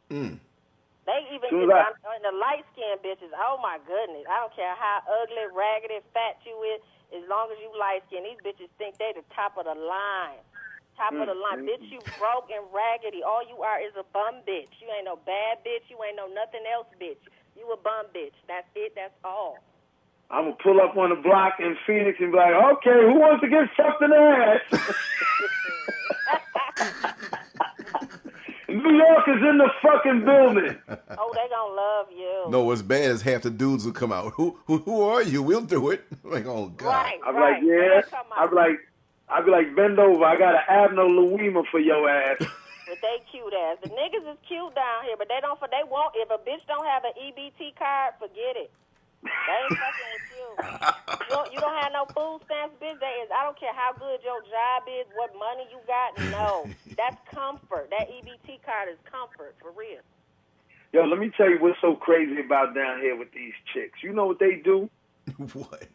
They even Soon get as the light-skinned bitches. Oh, my goodness. I don't care how ugly, raggedy, fat you is. As long as you light-skinned, these bitches think they the top of the line. Top of the line. Bitch, you broke and raggedy. All you are is a bum bitch. You ain't no bad bitch. You ain't no nothing else bitch. You a bum bitch. That's it. That's all. I'm going to pull up on the block in Phoenix and be like, okay, who wants to get fucked in the ass? New York is in the fucking building. Oh, they gonna love you. No, what's bad is half the dudes will come out. Who are you? We'll do it. Like, oh God. Right, I'm right. like, yeah. They come I'd out. be like, bend over. I got an Abner Louima for your ass. With they cute ass. The niggas is cute down here, but they won't. If a bitch don't have an EBT card, forget it. They ain't fucking with you. You don't have no food stamps, bitch. I don't care how good your job is, what money you got. No, that's comfort. That EBT card is comfort, for real. Yo, let me tell you what's so crazy about down here with these chicks. You know what they do? What?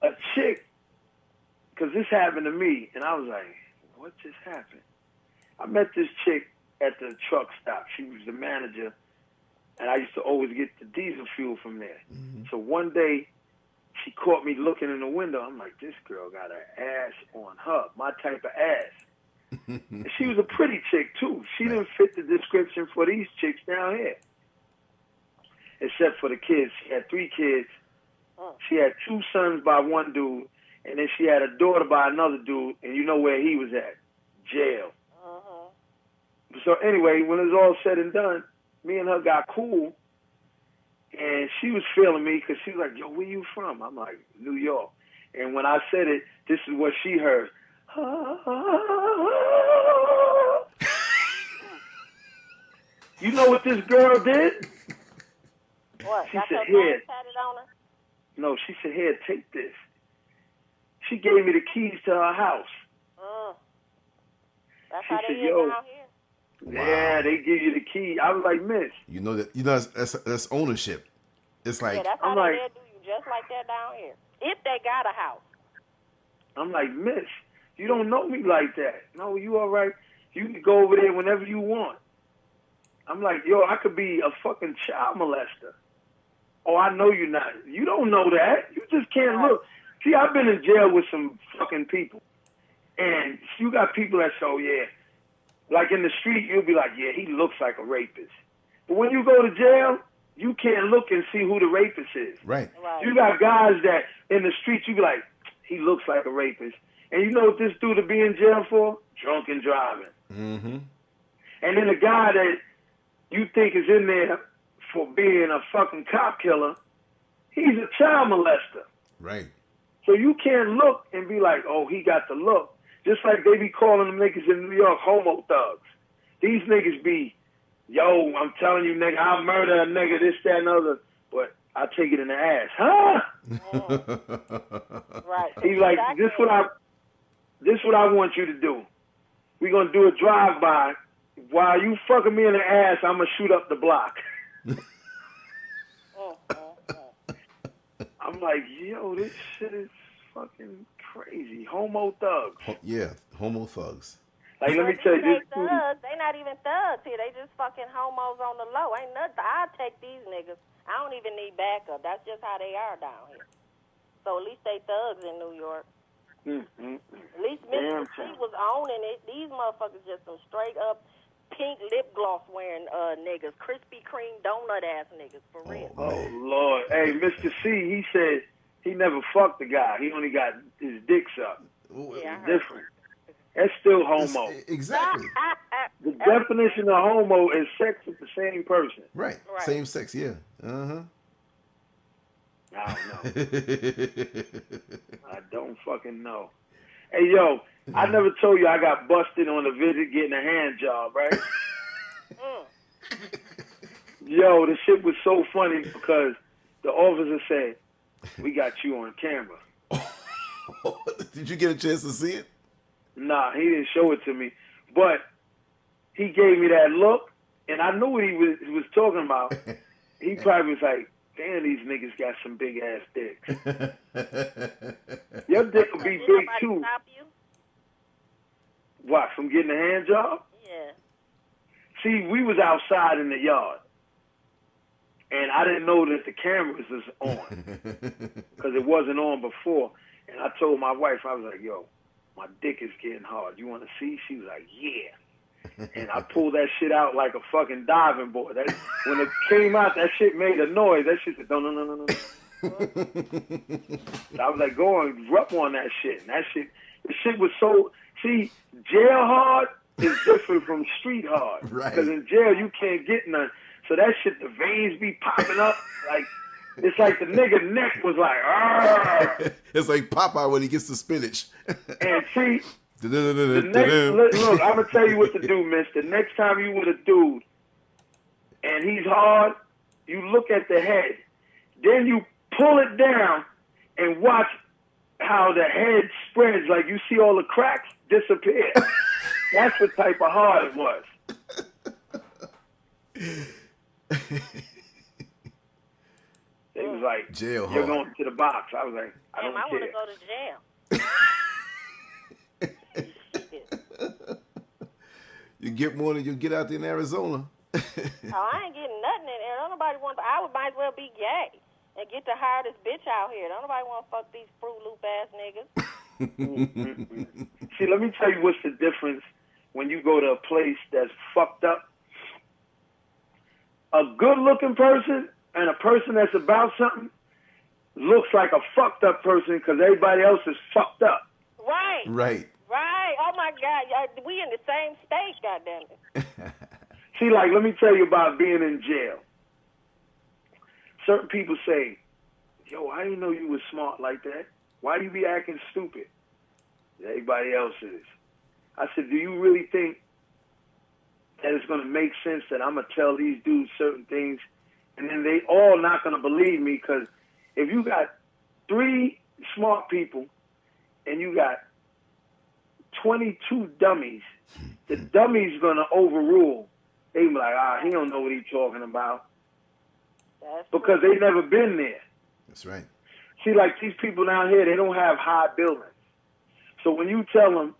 A chick, because this happened to me, and I was like, what just happened? I met this chick at the truck stop. She was the manager, and I used to always get the diesel fuel from there. So one day, she caught me looking in the window. I'm like, this girl got her ass on her, my type of ass. And she was a pretty chick, too. She didn't fit the description for these chicks down here. Except for the kids. She had 3 kids. She had 2 sons by one dude, and then she had a daughter by another dude, and you know where he was at. jail. Uh-huh. So anyway, when it was all said and done, me and her got cool, and she was feeling me because she was like, yo, where you from? I'm like, New York. And when I said it, this is what she heard. You know what this girl did? What? She Got said, your here. name tatted on her? No, she said, here, take this. She gave me the keys to her house. That's She how they said, is yo. out here. Yeah, they give you the key. I was like, miss. You know that's ownership. It's like, Yeah, that's how I'm they like- do you, just like that down here. If they got a house. I'm like, miss, you don't know me like that. No, you all right. You can go over there whenever you want. I'm like, yo, I could be a fucking child molester. Oh, I know you're not. You don't know that. You just can't look. See, I've been in jail with some fucking people. And you got people that say, oh, yeah. Like in the street, you'll be like, yeah, he looks like a rapist. But when you go to jail, you can't look and see who the rapist is. right. Right. You got guys that in the streets, you be like, he looks like a rapist. And you know what this dude to be in jail for? Drunk and driving. Mm-hmm. And then the guy that you think is in there for being a fucking cop killer, he's a child molester. Right. So you can't look and be like, oh, he got the look. Just like they be calling them niggas in New York homo thugs. These niggas be, yo, I'm telling you, nigga, I'll murder a nigga, this, that, and other, but I take it in the ass. Huh? Right. He's like, this what I want you to do. We're going to do a drive-by. While you fucking me in the ass, I'm going to shoot up the block. I'm like, yo, this shit is fucking crazy. Homo thugs. Yeah, homo thugs. Like, let me tell you, They this dude, thugs. They not even thugs here. They just fucking homos on the low. Ain't nothing. I'll take these niggas. I don't even need backup. That's just how they are down here. So at least they thugs in New York. At least Mr. C was owning it. These motherfuckers just some straight up pink lip gloss wearing niggas. Krispy Kreme donut ass niggas, for real. oh, Lord. Hey, Mr. C, he said he never fucked the guy. He only got his dick sucked. Yeah, I heard. Different. That's still homo. Exactly. The definition of homo is sex with the same person. Right. Right. Same sex, yeah. Uh-huh. I don't know. I don't fucking know. Hey, yo, I never told you I got busted on a visit getting a hand job, right? Yo, the shit was so funny because the officer said, we got you on camera. Did you get a chance to see it? Nah, he didn't show it to me. But he gave me that look, and I knew what he was talking about. He probably was like, damn, these niggas got some big-ass dicks. Your dick will be Did big, nobody too. stop you? What, from getting a hand job? Yeah. See, we was outside in the yard, and I didn't know that the cameras was on because it wasn't on before. And I told my wife, I was like, yo, my dick is getting hard. You want to see? She was like, yeah. And I pulled that shit out like a fucking diving board. That, when it came out, that shit made a noise. That shit said, no. I was like, go and rub on that shit. And that shit, the shit was so, see, jail hard is different from street hard. Right. Because in jail, you can't get none. So that shit, the veins be popping up. Like, it's like the nigga neck was like, argh. It's like Popeye when he gets the spinach. And see, the next, look, I'm going to tell you what to do, miss. The next time you with a dude and he's hard, you look at the head. Then you pull it down and watch how the head spreads. Like you see all the cracks disappear. That's the type of hard it was. It was like, Jail you're hard. going to the box. I was like, I Damn, don't I want care. to go to jail. You get more than you get out there in Arizona. Oh, I ain't getting nothing in there. Don't nobody want. I would might as well be gay and get the hardest bitch out here. Don't nobody want to fuck these Fruit Loop ass niggas. See, let me tell you what's the difference when you go to a place that's fucked up. A good-looking person and a person that's about something looks like a fucked up person because everybody else is fucked up. Right. Right. Right. Oh my God. We in the same state, goddammit. See, like, let me tell you about being in jail. Certain people say, yo, I didn't know you was smart like that. Why do you be acting stupid? Everybody else is. I said, do you really think that it's going to make sense that I'm going to tell these dudes certain things and then they all not going to believe me? Because if you got 3 smart people and you got 22 dummies, the dummies going to overrule. They be like, he don't know what he's talking about. Because they never been there. That's right. See, like these people down here, they don't have high buildings. So when you tell them,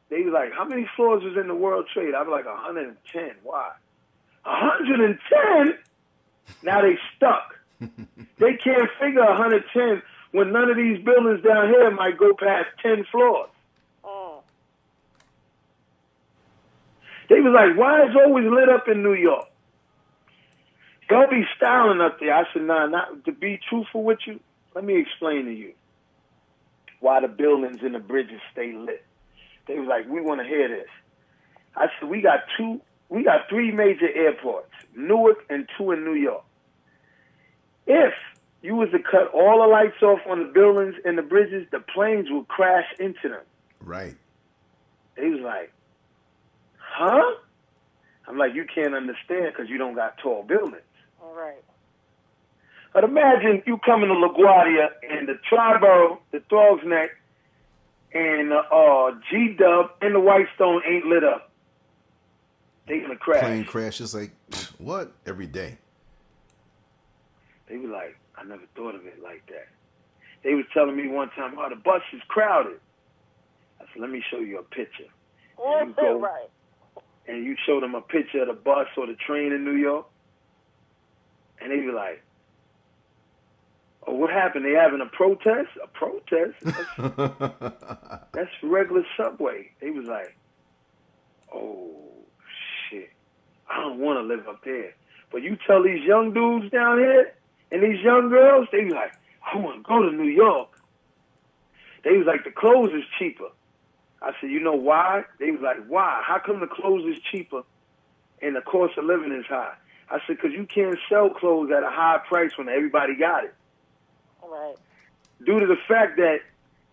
they be like, how many floors was in the World Trade? I be like, 110. Why? 110? Now they stuck. They can't figure 110 when none of these buildings down here might go past 10 floors. They was like, why is it always lit up in New York? Don't be styling up there. I said, not to be truthful with you, let me explain to you why the buildings and the bridges stay lit. They was like, we want to hear this. I said, we got 3 major airports, Newark and 2 in New York. If you was to cut all the lights off on the buildings and the bridges, the planes would crash into them. Right. They was like, huh? I'm like, you can't understand because you don't got tall buildings. All right. But imagine you coming to LaGuardia and the Triborough, the Throg's Neck, and G-Dub and the Whitestone ain't lit up. They gonna crash. Plane crashes like, what? Every day. They were like, I never thought of it like that. They was telling me one time, the bus is crowded. I said, let me show you a picture. And you go, right. And you show them a picture of the bus or the train in New York, and they be like, oh, what happened? They having a protest? A protest? That's regular subway. They was like, oh, shit. I don't want to live up there. But you tell these young dudes down here and these young girls, they be like, I want to go to New York. They was like, the clothes is cheaper. I said, you know why? They was like, why? How come the clothes is cheaper and the cost of living is high? I said, because you can't sell clothes at a high price when everybody got it. Right. Due to the fact that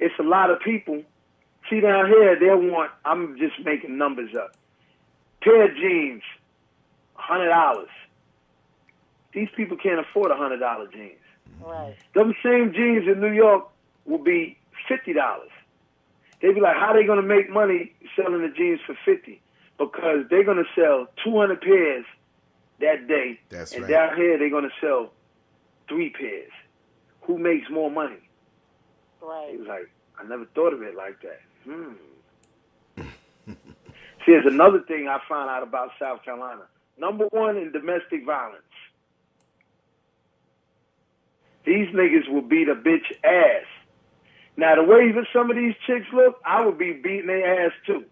it's a lot of people. See, down here, they'll want, I'm just making numbers up. Pair of jeans, $100. These people can't afford $100 jeans. Right. Them same jeans in New York will be $50. They be like, how they going to make money selling the jeans for $50? Because they're going to sell 200 pairs that day. That's and right. Down here, they're going to sell 3 pairs. Who makes more money? Right. He was like, I never thought of it like that. See, there's another thing I found out about South Carolina. Number 1 in domestic violence. These niggas will beat a bitch ass. Now, the way that some of these chicks look, I would be beating their ass too.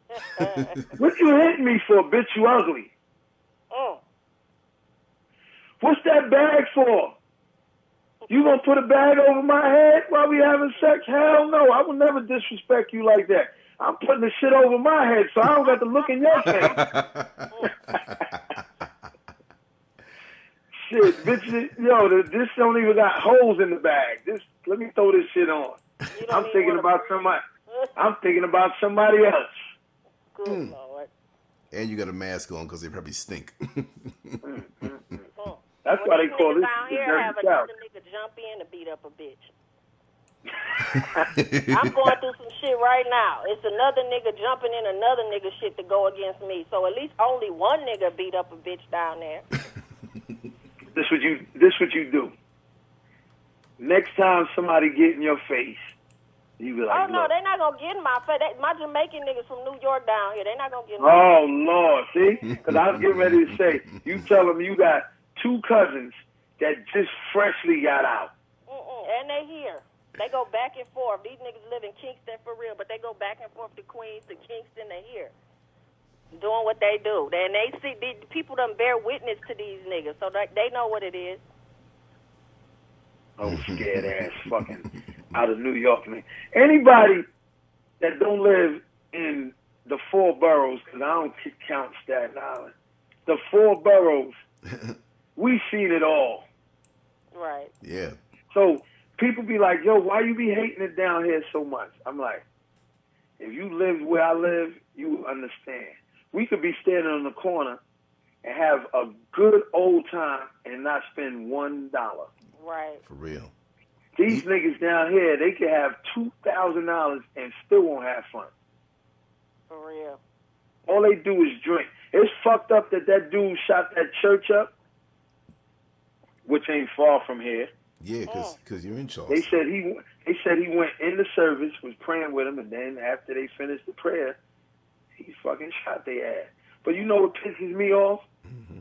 What you hitting me for, bitch? You ugly. What's that bag for? You gonna put a bag over my head while we having sex? Hell no, I would never disrespect you like that. I'm putting the shit over my head so I don't got to look in your face. Shit, bitch, yo, this don't even got holes in the bag. Let me throw this shit on. I'm thinking about somebody else. Good Lord. And you got a mask on because they probably stink. That's why they call this down the here dirty have South. another nigga jump in and beat up a bitch. I'm going through some shit right now. It's another nigga jumping in another nigga shit to go against me. So at least only one nigga beat up a bitch down there. This what you do. Next time somebody get in your face, you be like, oh, no, look. they're not going to get in my face. My Jamaican niggas from New York down here, they're not going to get in my Oh, Lord, see? Because I was getting ready to say, you tell them you got 2 cousins that just freshly got out. And they here. They go back and forth. These niggas live in Kingston for real, but they go back and forth to Queens, to Kingston, they here. Doing what they do. And they see, the people done bear witness to these niggas, so they know what it is. Oh, scared ass fucking out of New York, man. Anybody that don't live in the 4 boroughs, because I don't count Staten Island, the 4 boroughs, we seen it all. Right. Yeah. So people be like, yo, why you be hating it down here so much? I'm like, if you lived where I live, you understand. We could be standing on the corner and have a good old time and not spend $1. Right. For real. These niggas down here, they could have $2,000 and still won't have fun. For real. All they do is drink. It's fucked up that dude shot that church up, which ain't far from here. Yeah, because you're in charge. They said he went in the service, was praying with him, and then after they finished the prayer, he fucking shot their ass. But you know what pisses me off? Mm-hmm.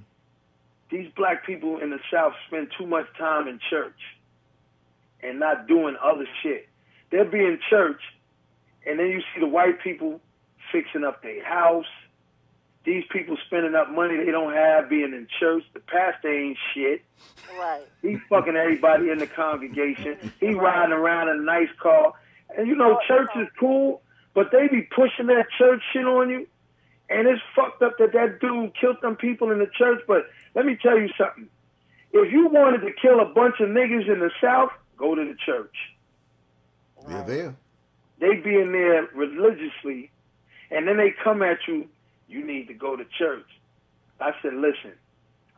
These black people in the South spend too much time in church and not doing other shit. They'll be in church, and then you see the white people fixing up their house. These people spending up money they don't have being in church. The pastor ain't shit. Right. He's fucking everybody in the congregation. He riding around in a nice car. And you know, church is cool, but they be pushing that church shit on you. And it's fucked up that dude killed them people in the church. But let me tell you something. If you wanted to kill a bunch of niggas in the South, go to the church. They're there. They be in there religiously, and then they come at you, you need to go to church. I said, listen,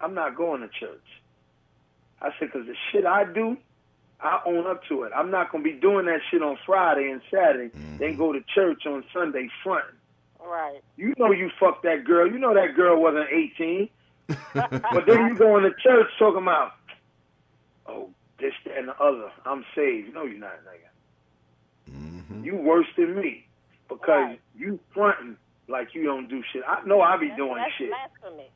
I'm not going to church. I said, because the shit I do, I own up to it. I'm not going to be doing that shit on Friday and Saturday, then go to church on Sunday fronting. Right. You know you fucked that girl. You know that girl wasn't 18. But then you go into church talking about, oh, this, that, and the other. I'm saved. No, you're not, nigga. Mm-hmm. You worse than me because you fronting like you don't do shit. I know I be doing shit. Blasphemy.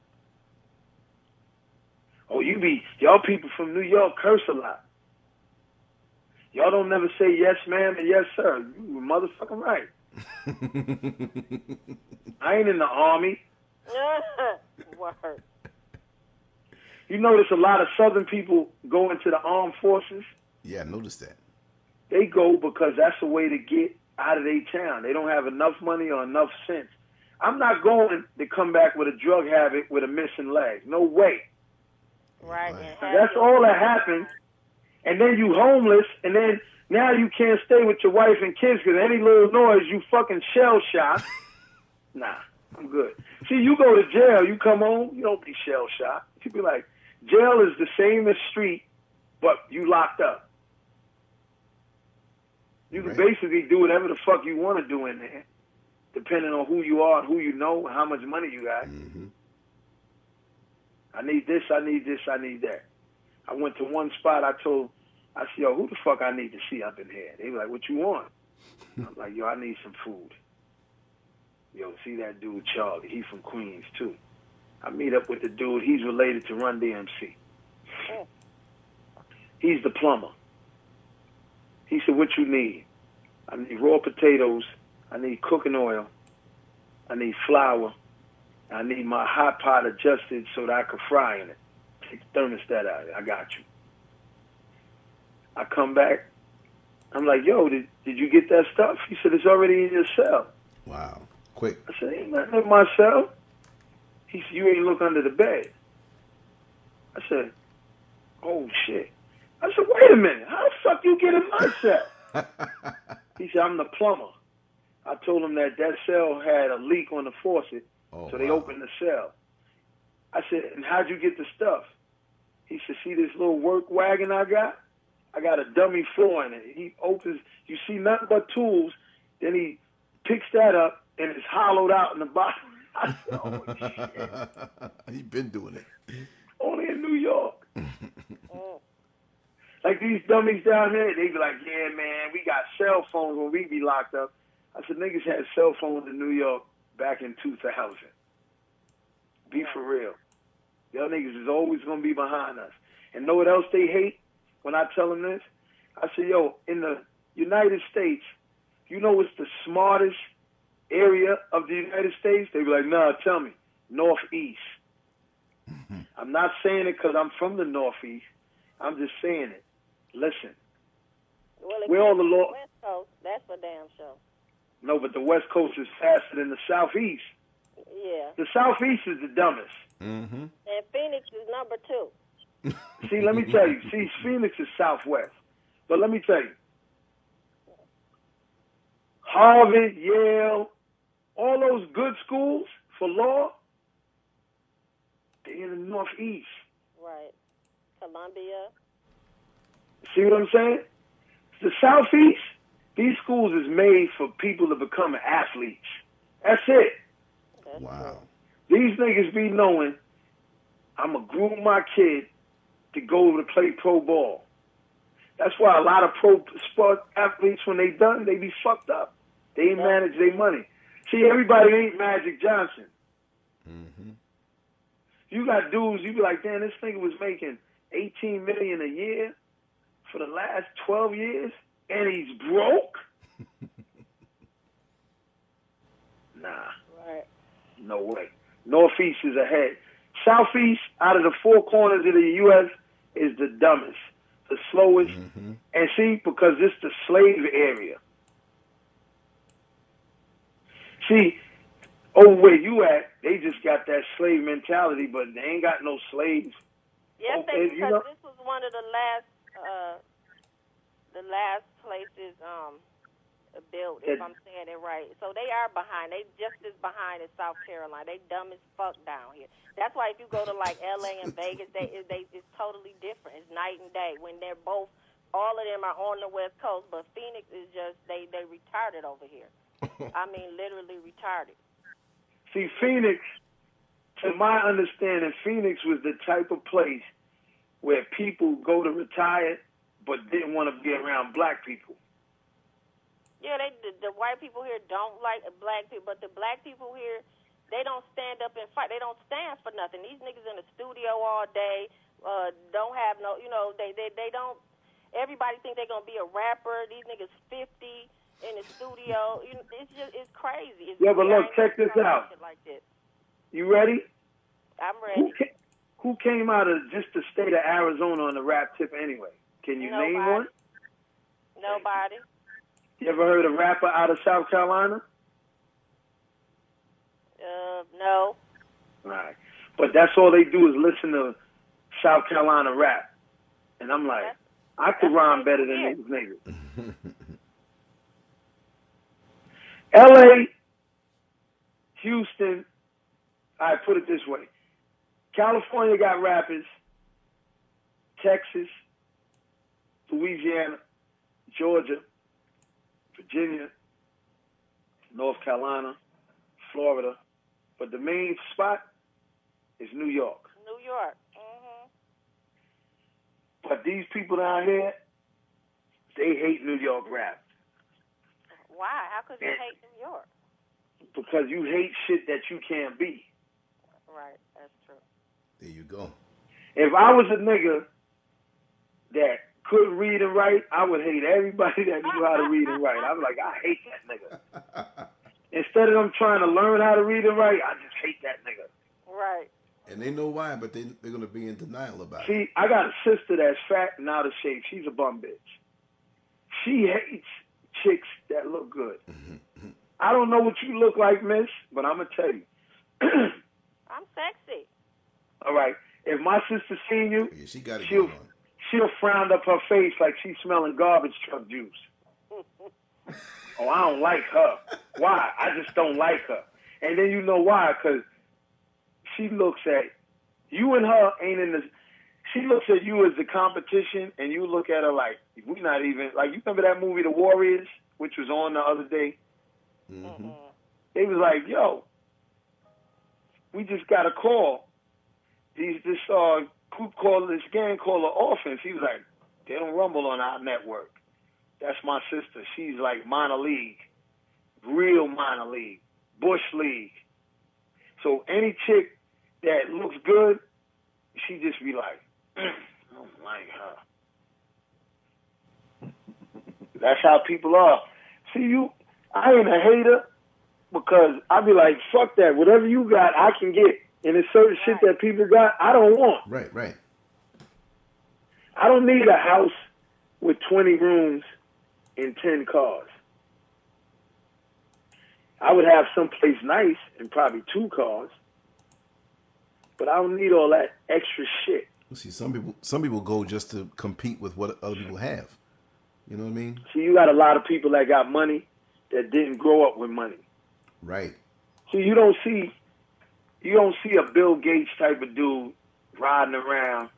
Oh, y'all people from New York curse a lot. Y'all don't never say yes, ma'am, and yes, sir. You motherfucking right. I ain't in the army. Word. You notice a lot of Southern people go into the armed forces? Yeah, I noticed that. They go because that's a way to get out of their town. They don't have enough money or enough sense. I'm not going to come back with a drug habit with a missing leg. No way. Right. That's all that happens. And then you homeless, and then now you can't stay with your wife and kids because any little noise, you fucking shell shocked. Nah, I'm good. See, you go to jail, you come home, you don't be shell shocked. You be like, jail is the same as street, but you locked up. You can basically do whatever the fuck you want to do in there, depending on who you are and who you know and how much money you got. Mm-hmm. I need this, I need this, I need that. I went to one spot, I said, yo, who the fuck I need to see up in here? They were like, what you want? I'm like, yo, I need some food. Yo, see that dude, Charlie. He's from Queens, too. I meet up with the dude. He's related to Run DMC. He's the plumber. He said, what you need? I need raw potatoes. I need cooking oil. I need flour. I need my hot pot adjusted so that I can fry in it. Take the thermostat out of it. I got you. I come back. I'm like, yo, did you get that stuff? He said, it's already in your cell. Wow. Quick. I said, ain't nothing in my cell. He said, you ain't look under the bed. I said, oh, shit. I said, wait a minute. How the fuck you get in my cell? He said, I'm the plumber. I told him that cell had a leak on the faucet, so they opened the cell. I said, and how'd you get the stuff? He said, see this little work wagon I got? I got a dummy floor in it. He opens, you see nothing but tools, then he picks that up, and it's hollowed out in the bottom. I said, oh, shit. He been doing it. Only in New York. Like these dummies down here, they be like, yeah, man, we got cell phones when we be locked up. I said, niggas had cell phones in New York back in 2000. Be for real. Y'all niggas is always going to be behind us. And know what else they hate when I tell them this? I say, yo, in the United States, you know what's the smartest area of the United States? They be like, nah, tell me. Northeast. Mm-hmm. I'm not saying it because I'm from the Northeast. I'm just saying it. Listen. Well, we're all the law. West Coast, that's for damn sure. No, but the West Coast is faster than the Southeast. Yeah. The Southeast is the dumbest. Mm-hmm. And Phoenix is number 2. See, let me tell you. See, Phoenix is Southwest. But let me tell you. Harvard, Yale, all those good schools for law, they're in the Northeast. Right. Columbia. See what I'm saying? The Southeast, these schools is made for people to become athletes. That's it. Wow. These niggas be knowing I'm going to groom my kid to go to play pro ball. That's why a lot of pro sport athletes, when they done, they be fucked up. They ain't manage their money. See, everybody ain't Magic Johnson. Mm-hmm. You got dudes, you be like, damn, this nigga was making $18 million a year for the last 12 years, and he's broke? Nah. Right. No way. Northeast is ahead. Southeast, out of the 4 corners of the U.S., is the dumbest, the slowest. Mm-hmm. And see, because it's the slave area. See, over where you at, they just got that slave mentality, but they ain't got no slaves. Yes, Okay, because this was one of the last places built, if I'm saying it right. So they are behind. They just as behind as South Carolina. They dumb as fuck down here. That's why if you go to like L.A. and Vegas, it's totally different. It's night and day. When they're both, all of them are on the West Coast, but Phoenix is just they retarded over here. I mean, literally retarded. See, Phoenix, to my understanding, Phoenix was the type of place where people go to retire but didn't want to be around black people. Yeah, the white people here don't like black people, but the black people here, they don't stand up and fight. They don't stand for nothing. These niggas in the studio all day, don't have no, they don't, everybody think they're going to be a rapper. These niggas 50 in the studio. It's crazy. Yeah, but look, check this out. Like this. You ready? I'm ready. Who came out of just the state of Arizona on the rap tip anyway? Can you name one? Nobody. You ever heard a rapper out of South Carolina? No. All right. But that's all they do is listen to South Carolina rap. And I'm like, I could rhyme better than these niggas. L.A., Houston, I put it this way. California got rappers. Texas, Louisiana, Georgia, Virginia, North Carolina, Florida. But the main spot is New York. New York. Mm-hmm. But these people down here, they hate New York rap. Why? How could you hate New York? Because you hate shit that you can't be. Right, that's true. There you go. If I was a nigga that couldn't read and write, I would hate everybody that knew how to read and write. I'm like, I hate that nigga. Instead of them trying to learn how to read and write, I just hate that nigga. Right. And they know why, but they're going to be in denial about it. See, I got a sister that's fat and out of shape. She's a bum bitch. She hates chicks that look good. Mm-hmm. I don't know what you look like, miss, but I'm going to tell you. I'm sexy. All right. If my sister seen you, yeah, she got it going on. She'll frown up her face like she's smelling garbage truck juice. Oh, I don't like her. Why? I just don't like her. And then you know why, because she looks at you and her ain't in the. She looks at you as the competition, and you look at her like we're not even like. You remember that movie, The Warriors, which was on the other day? Mm-hmm. They was like, "Yo, we just got a call. This group called this gang called the Orphans." He was like, "They don't rumble on our network." That's my sister. She's like minor league, real minor league, Bush League. So any chick that looks good, she just be like, I don't like her. That's how people are. See, I ain't a hater because I be like, fuck that. Whatever you got, I can get. And there's certain shit that people got, I don't want. Right. I don't need a house with 20 rooms and 10 cars. I would have someplace nice and probably 2 cars, but I don't need all that extra shit. See, some people go just to compete with what other people have. You know what I mean? See, you got a lot of people that got money that didn't grow up with money. Right. See, you don't see a Bill Gates type of dude riding around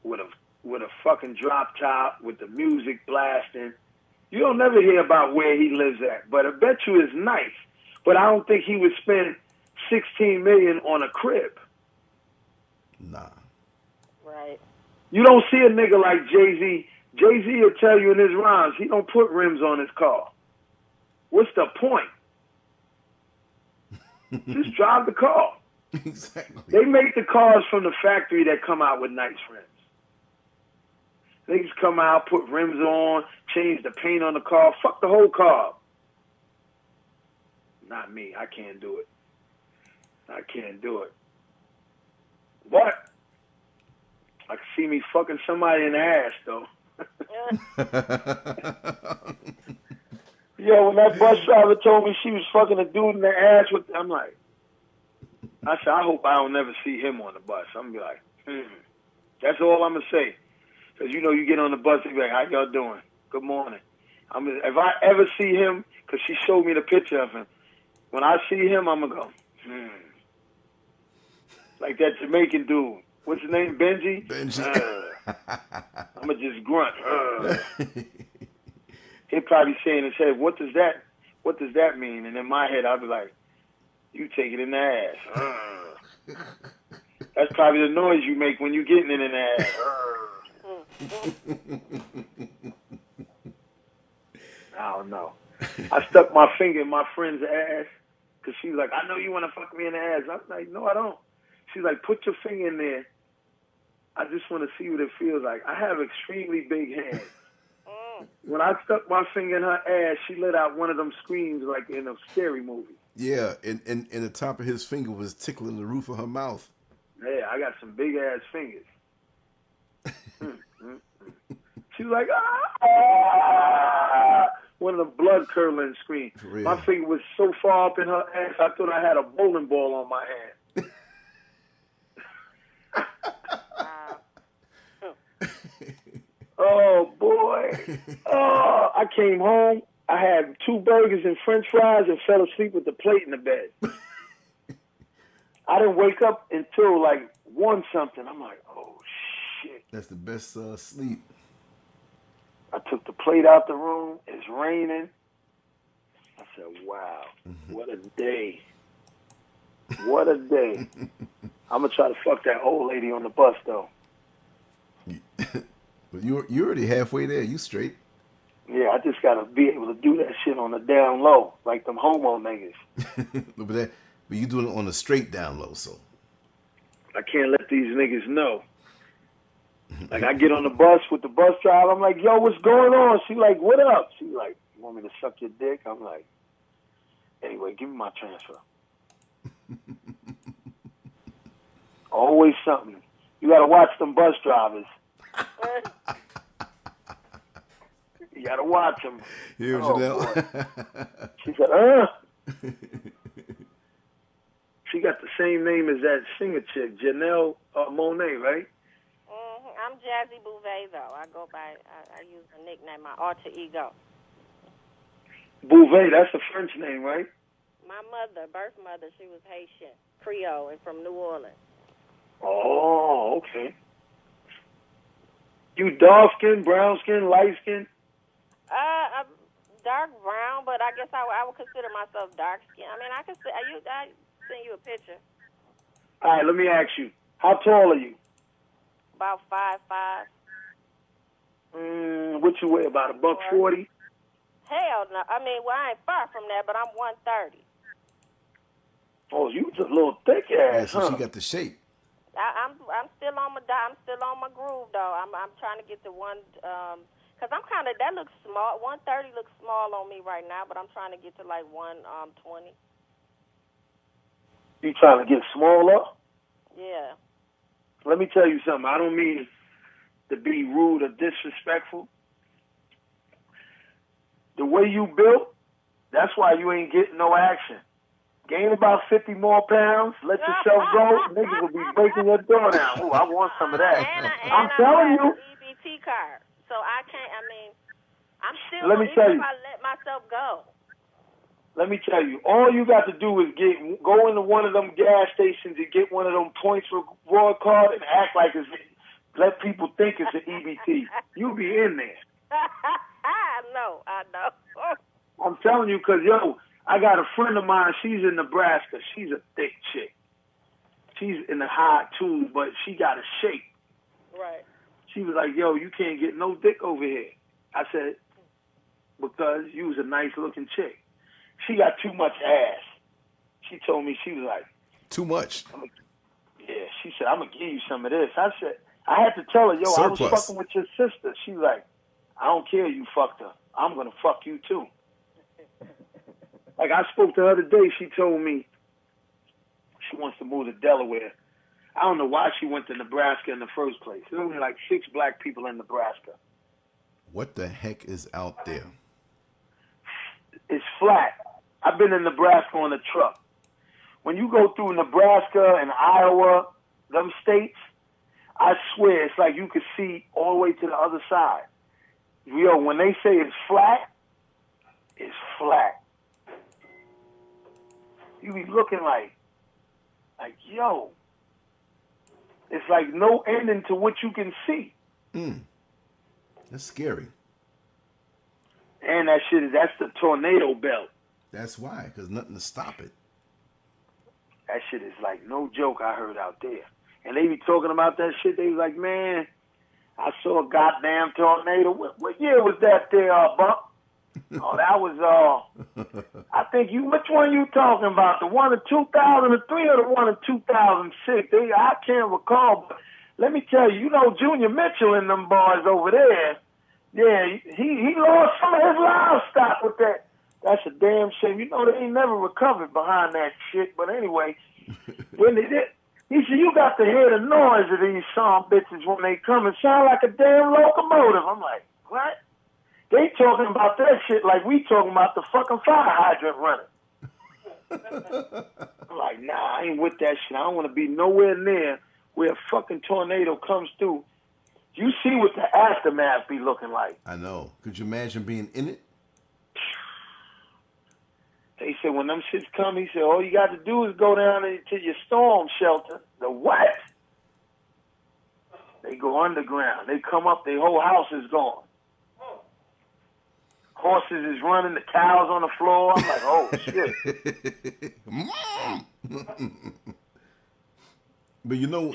with a fucking drop top with the music blasting. You don't never hear about where he lives at, but I bet you it's nice. But I don't think he would spend $16 million on a crib. Nah. Right. You don't see a nigga like Jay-Z. Jay-Z will tell you in his rhymes he don't put rims on his car. What's the point? Just drive the car. Exactly. They make the cars from the factory that come out with nice rims. Niggas come out, put rims on, change the paint on the car, fuck the whole car. Not me. I can't do it. I can't do it. But I can see me fucking somebody in the ass, though. Yo, when that bus driver told me she was fucking a dude in the ass, I'm like, I said, I hope I don't never see him on the bus. I'm gonna be like, That's all I'm gonna say. Because you know, you get on the bus, they be like, how y'all doing? Good morning. If I ever see him, because she showed me the picture of him, when I see him, I'm gonna go, like that Jamaican dude. What's his name? Benji? Benji. I'm gonna just grunt. He'll probably say in his head, what does that mean? And in my head, I'll be like, you take it in the ass. That's probably the noise you make when you getting it in the ass. I don't know. I stuck my finger in my friend's ass because she's like, I know you want to fuck me in the ass. I'm like, no, I don't. She's like, put your finger in there. I just want to see what it feels like. I have extremely big hands. When I stuck my finger in her ass, she let out one of them screams like in a scary movie. Yeah, and the top of his finger was tickling the roof of her mouth. Yeah, I got some big ass fingers. She was like, ah! One of the blood curdling screams. My finger was so far up in her ass, I thought I had a bowling ball on my hand. Oh, boy. Oh, I came home. I had 2 burgers and french fries and fell asleep with the plate in the bed. I didn't wake up until like 1 something. I'm like, oh, shit. That's the best sleep. I took the plate out the room. It's raining. I said, wow, what a day. What a day. I'm going to try to fuck that old lady on the bus, though. But you're already halfway there. You straight. Yeah, I just got to be able to do that shit on the down low, like them homo niggas. But you doing it on the straight down low, so. I can't let these niggas know. Like, I get on the bus with the bus driver. I'm like, yo, what's going on? She like, what up? She like, you want me to suck your dick? I'm like, anyway, give me my transfer. Always something. You got to watch them bus drivers. You got to watch them. Here, Janelle. She said, She got the same name as that singer chick, Janelle Monáe, right? I'm Jazzy Bouvet, though. I go by, I use the nickname, my alter ego. Bouvet, that's a French name, right? My mother, birth mother, she was Haitian, Creole, and from New Orleans. Oh, okay. You dark skin, brown skin, light skin? I'm dark brown, but I guess I would consider myself dark skin. I mean, I send you a picture. All right, let me ask you. How tall are you? About 5'5". What you weigh, about $140? Hell no. I mean, well, I ain't far from that, but I'm 130. Oh, you a little thick ass, so huh? She got the shape. I'm still on my groove though. I'm trying to get to one because I'm kind of, that looks small. 130 looks small on me right now, but I'm trying to get to like 120. You trying to get smaller? Yeah. Let me tell you something. I don't mean to be rude or disrespectful. The way you built, That's why you ain't getting no action. Gain about 50 more pounds, let yourself go, niggas will be breaking your door down. Ooh, I want some of that. I'm telling you. EBT card, so I can't. I mean, I'm still. Let me tell you. If I let myself go. Let me tell you, all you got to do is go into one of them gas stations and get one of them points reward card and act like let people think it's an EBT. You'll be in there. I know. I'm telling you, because, I got a friend of mine, she's in Nebraska. She's a thick chick. She's in the high too, but she got a shape. Right. She was like, yo, you can't get no dick over here. I said, because you was a nice-looking chick. She got too much ass. She told me, she was like... Too much? She said, I'm going to give you some of this. I said, I had to tell her, yo, Surplus. I was fucking with your sister. She was like, I don't care you fucked her. I'm going to fuck you too. Like, I spoke to her today. She told me she wants to move to Delaware. I don't know why she went to Nebraska in the first place. There's only like 6 black people in Nebraska. What the heck is out there? It's flat. I've been in Nebraska on a truck. When you go through Nebraska and Iowa, them states, I swear it's like you could see all the way to the other side. Yo, when they say it's flat, it's flat. You be looking like, yo, it's like no ending to what you can see. That's scary. And that's the tornado belt. That's why, because nothing to stop it. That shit is like no joke I heard out there. And they be talking about that shit. They was like, man, I saw a goddamn tornado. What year was that there, Buck? Oh, that was, I think which one you talking about? The one in 2003 or the one in 2006? I can't recall, but let me tell you, Junior Mitchell and them boys over there, yeah, he lost some of his livestock with that. That's a damn shame. They ain't never recovered behind that shit. But anyway, when they did, he said, you got to hear the noise of these son bitches when they come. It sound like a damn locomotive. I'm like, what? They talking about that shit like we talking about the fucking fire hydrant running. I'm like, nah, I ain't with that shit. I don't want to be nowhere near where a fucking tornado comes through. You see what the aftermath be looking like. I know. Could you imagine being in it? They said when them shits come, he said, all you got to do is go down to your storm shelter. The what? They go underground. They come up, their whole house is gone. Horses is running, the cows on the floor. I'm like, oh, shit. But Janelle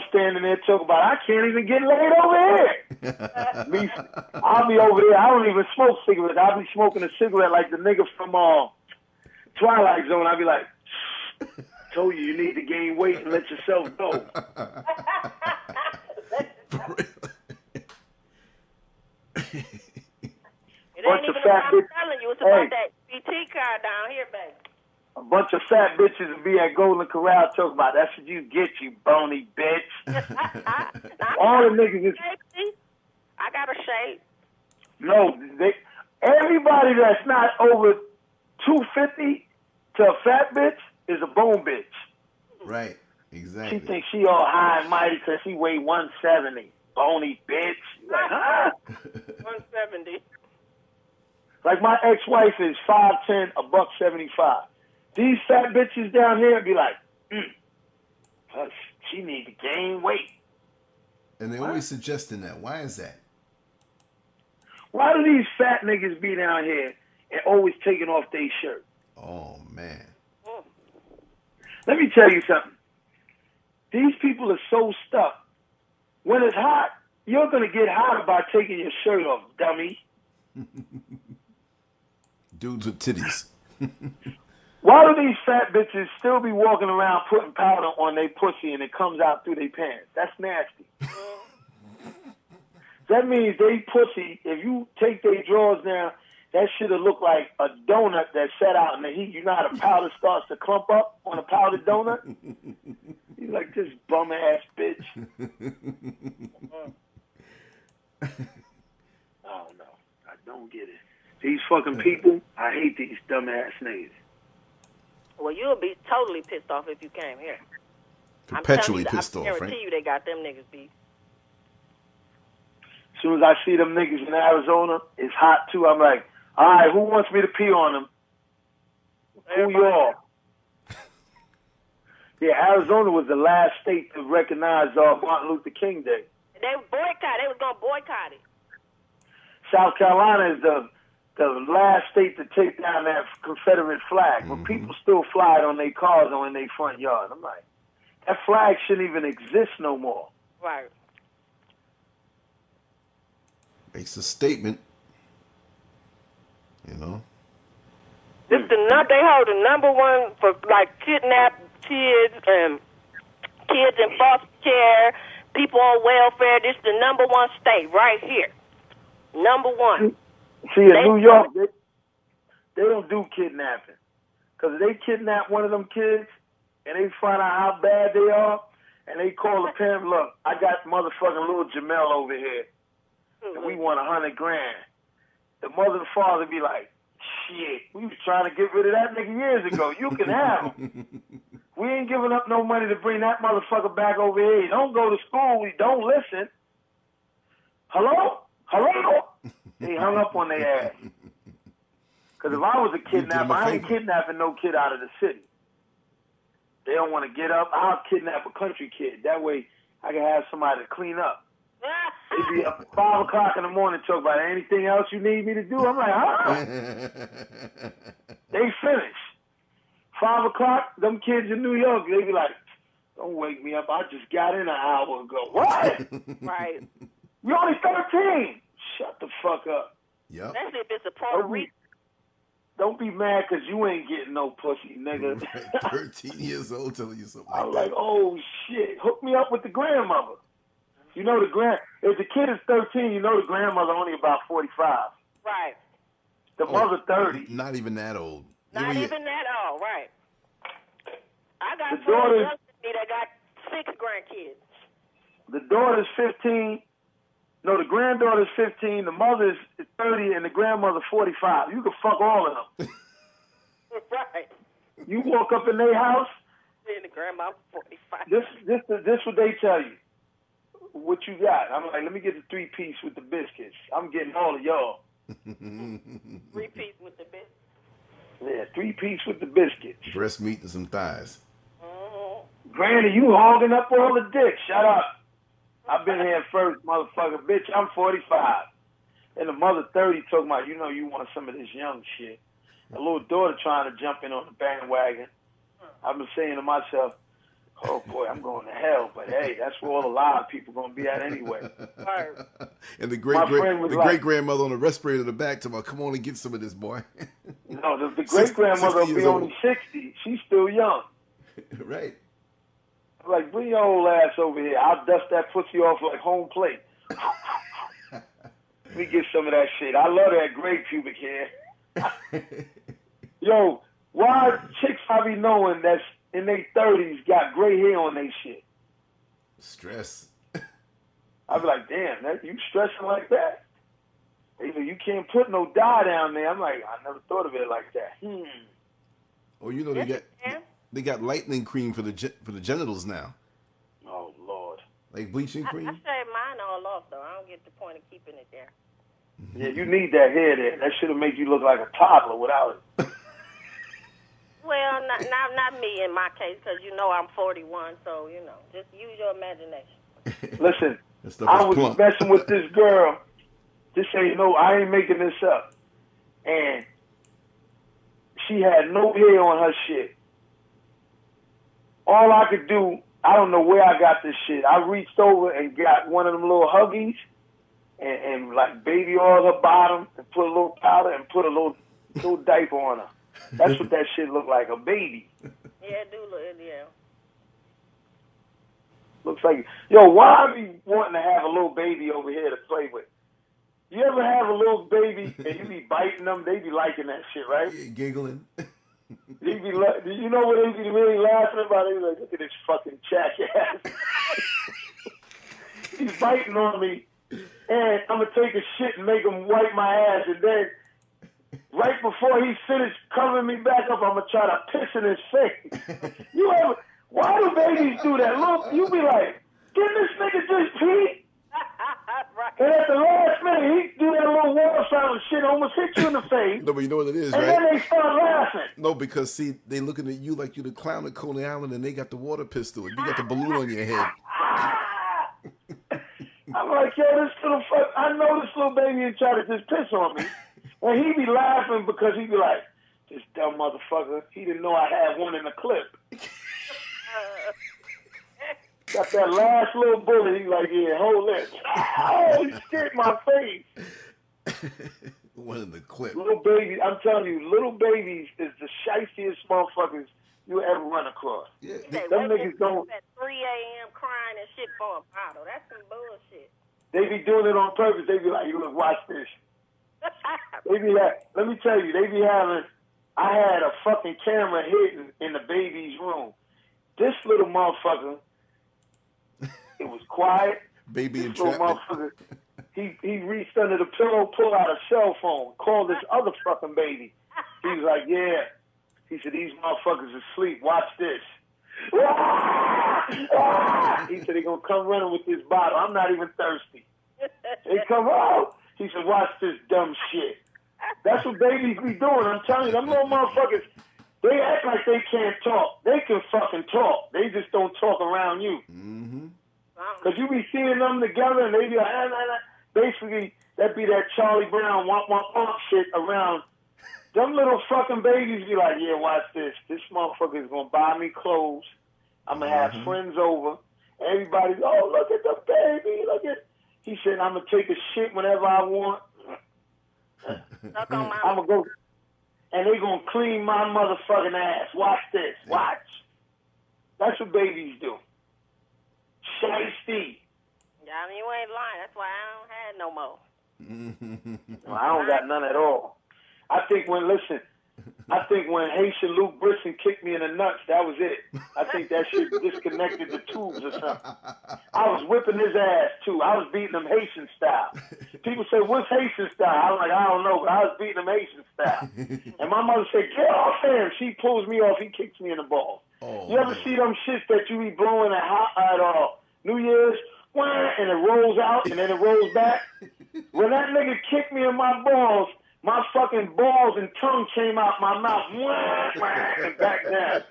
standing there talking about, I can't even get laid over here. I'll be over there. I don't even smoke cigarettes. I'll be smoking a cigarette like the nigga from Twilight Zone. I'll be like, told you need to gain weight and let yourself go. It ain't even about telling you. It's about that BT card down here, baby. A bunch of fat bitches will be at Golden Corral talking about, that's what you get, you bony bitch. All the niggas is... I got a shape. No, everybody that's not over 250 to a fat bitch is a bone bitch. Right, exactly. She thinks she all high and mighty because she weigh 170. Bony bitch. Like, huh? 170. Like my ex-wife is 5'10", $175. These fat bitches down here be like, she need to gain weight. And they're always suggesting that. Why is that? Why do these fat niggas be down here and always taking off their shirt? Oh, man. Let me tell you something. These people are so stuck. When it's hot, you're going to get hotter by taking your shirt off, dummy. Dudes with titties. Why do these fat bitches still be walking around putting powder on their pussy and it comes out through their pants? That's nasty. That means they pussy, if you take their drawers down, that shit'll look like a donut that sat out in the heat. You know how the powder starts to clump up on a powdered donut? You're like, this bum-ass bitch. I don't know. I don't get it. These fucking people, I hate these dumbass niggas. Well, you'll be totally pissed off if you came here. Perpetually pissed off, I guarantee you they got them niggas beat. As soon as I see them niggas in Arizona, it's hot too. I'm like, all right, who wants me to pee on them? Who y'all? Yeah, Arizona was the last state to recognize Martin Luther King Day. They boycott. They was gonna boycott it. South Carolina is the last state to take down that Confederate flag, but people still fly it on their cars or in their front yard. I'm like, that flag shouldn't even exist no more. Right. Makes a statement, you know. They hold the number one for like kidnapped kids and kids in foster care, people on welfare. This is the number one state right here. Number one. See, in New York, they don't do kidnapping. Because if they kidnap one of them kids and they find out how bad they are, and they call the parent, look, I got motherfucking little Jamel over here, and we want $100,000. The mother and father be like, shit, we was trying to get rid of that nigga years ago. You can have him. We ain't giving up no money to bring that motherfucker back over here. He don't go to school. He don't listen. Hello? They hung up on their ass. Because if I was a kidnapper, I ain't kidnapping no kid out of the city. They don't want to get up. I'll kidnap a country kid. That way I can have somebody to clean up. They'd be up at 5 o'clock in the morning talk about anything else you need me to do. I'm like, huh? They finish. 5 o'clock, them kids in New York, they be like, don't wake me up. I just got in an hour ago. What? Right. You're only 13. Shut the fuck up. Yep. Especially if it's a Puerto Rican. Don't be mad because you ain't getting no pussy, nigga. Right. 13 years old telling you something I was like like, oh, shit. Hook me up with the grandmother. You know if the kid is 13, you know the grandmother only about 45. Right. The mother 30. Not even that old. Not even that old, right. I got The friends daughter- that got 6 grandkids. The daughter's 15. No, the granddaughter's 15. The mother's 30, and the grandmother 45. You can fuck all of them. Right. You walk up in their house. And the grandma 45. This what they tell you. What you got? I'm like, let me get the 3-piece with the biscuits. I'm getting all of y'all. 3-piece with the biscuits. Yeah, 3-piece with the biscuits. Breast meat and some thighs. Granny, you hogging up all the dick. Shut up. I've been here first, motherfucker. Bitch, I'm 45. And the mother 30 talking about, you know, you want some of this young shit. A little daughter trying to jump in on the bandwagon. I've been saying to myself, oh, boy, I'm going to hell. But, hey, that's where all the live people going to be at anyway. And the great-grandmother on the respirator in the back to come on and get some of this, boy. No, the great-grandmother will be only 60. She's still young. Right. I'm like, bring your old ass over here. I'll dust that pussy off like home plate. Let me get some of that shit. I love that great pubic hair. Yo, why chicks I be knowing that's in their 30s got gray hair on their shit? Stress. I be like, damn, you stressing like that? They say, you can't put no dye down there. I'm like, I never thought of it like that. Oh, you know they got lightening cream for the genitals now. Oh Lord. Like bleaching cream. I shave mine all off though. I don't get the point of keeping it there. Yeah, you need that hair there. That should have made you look like a toddler without it. Well, not me in my case, because you know I'm 41, so you know, just use your imagination. Listen, I was messing with this girl. I ain't making this up. And she had no hair on her shit. All I could do, I don't know where I got this shit. I reached over and got one of them little Huggies and like baby oil her bottom and put a little powder and put a little diaper on her. That's what that shit looked like, a baby. Yeah, it do look, yeah. Looks like, yo, why I be wanting to have a little baby over here to play with? You ever have a little baby and you be biting them? They be liking that shit, right? Yeah, giggling. They be you know what they be really laughing about? They be like, look at this fucking jackass. He's biting on me, and I'm going to take a shit and make him wipe my ass, and then right before he finished covering me back up, I'm gonna try to piss in his face. Why do babies do that? Look, you be like, didn't this nigga just pee? Right. And at the last minute, he do that little water fountain shit, almost hit you in the face. No, but you know what it is, and right? And then they start laughing. No, because see, they looking at you like you the clown at Coney Island, and they got the water pistol, and you got the balloon on your head. I'm like, yo, this little fuck, I know this little baby and try to just piss on me. And he be laughing because he be like, this dumb motherfucker, he didn't know I had one in the clip. Got that last little bullet, he's like, yeah, hold it. Oh, shit, my face. One in the clip. Little babies, I'm telling you, little babies is the shiestiest motherfuckers you ever run across. Yeah, them niggas don't. At 3 a.m. crying and shit for a bottle. That's some bullshit. They be doing it on purpose. They be like, look, watch this. They be like, let me tell you, they be having, I had a fucking camera hidden in the baby's room. This little motherfucker, it was quiet. Baby this little entrapment. motherfucker, he reached under the pillow, pulled out a cell phone, called this other fucking baby. He was like, yeah. He said, these motherfuckers asleep. Watch this. He said, they're going to come running with this bottle. I'm not even thirsty. They come out. He said, watch this dumb shit. That's what babies be doing. I'm telling you, them little motherfuckers, they act like they can't talk. They can fucking talk. They just don't talk around you. Mm-hmm. Because you be seeing them together and they be like, basically, that be that Charlie Brown womp womp womp shit around. Them little fucking babies be like, yeah, watch this. This motherfucker is going to buy me clothes. I'm going to have friends over. Everybody, oh, look at the baby. Look at. He said, I'm going to take a shit whenever I want. I'm going to go. And they going to clean my motherfucking ass. Watch this. Watch. That's what babies do. Shiesty. Yeah, I mean, you ain't lying. That's why I don't have no more. Well, I don't got none at all. I think when Haitian Luke Brisson kicked me in the nuts, that was it. I think that shit disconnected the tubes or something. I was whipping his ass, too. I was beating him Haitian style. People say, what's Haitian style? I was like, I don't know, but I was beating him Haitian style. And my mother said, get off him. She pulls me off. He kicks me in the balls. Oh, you ever see them shits that you be blowing at New Year's? And it rolls out and then it rolls back? When that nigga kicked me in my balls, my fucking balls and tongue came out my mouth and back down.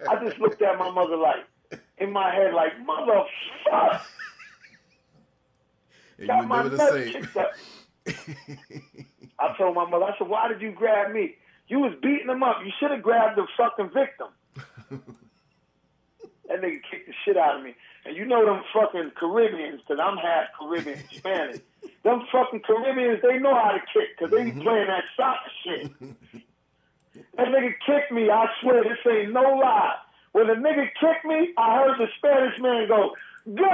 I just looked at my mother like, in my head like, motherfucker. Got my nuts kicked up. I told my mother, I said, why did you grab me? You was beating him up. You should have grabbed the fucking victim. That nigga kicked the shit out of me. And you know them fucking Caribbeans, because I'm half Caribbean Spanish. Them fucking Caribbeans, they know how to kick, because they be playing that soccer shit. That nigga kicked me, I swear, this ain't no lie. When the nigga kicked me, I heard the Spanish man go, go!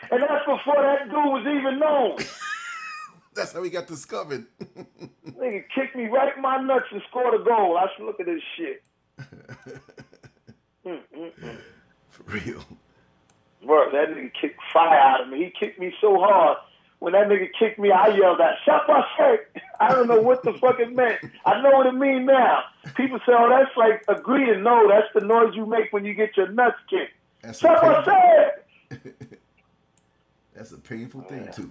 And that's before that dude was even known. That's how he got discovered. Nigga kicked me right in my nuts and scored a goal. I said, look at this shit. For real. Bro, that nigga kicked fire out of me. He kicked me so hard. When that nigga kicked me, I yelled out, shut my shit. I don't know what the fuck it meant. I know what it means now. People say, oh, that's like agreeing. No, that's the noise you make when you get your nuts kicked. Shut my shit. That's a painful thing, too.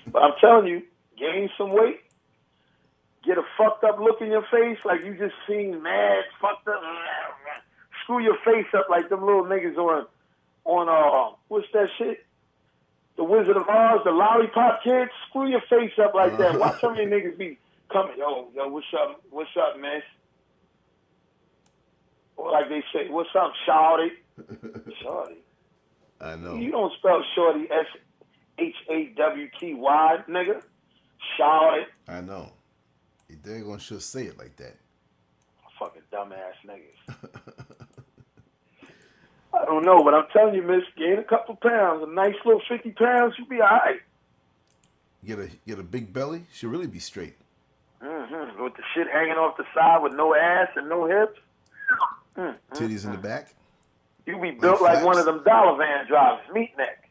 But I'm telling you, gain some weight, get a fucked up look in your face like you just seen mad, fucked up, screw your face up like them little niggas on what's that shit? The Wizard of Oz, the Lollipop Kids, screw your face up like that. Watch how many niggas be coming, yo, what's up, man? Or like they say, what's up, shawty? Shawty. I know. You don't spell shorty Shawty, nigga. Shawty. I know. They're gonna just say it like that. Fucking dumbass niggas. I don't know, but I'm telling you, miss, gain a couple pounds, a nice little 50 pounds, you'll be all right. Get a big belly, she'll really be straight. Mm-hmm. With the shit hanging off the side with no ass and no hips. Titties in the back. You be built like one of them dollar van drivers, meat neck.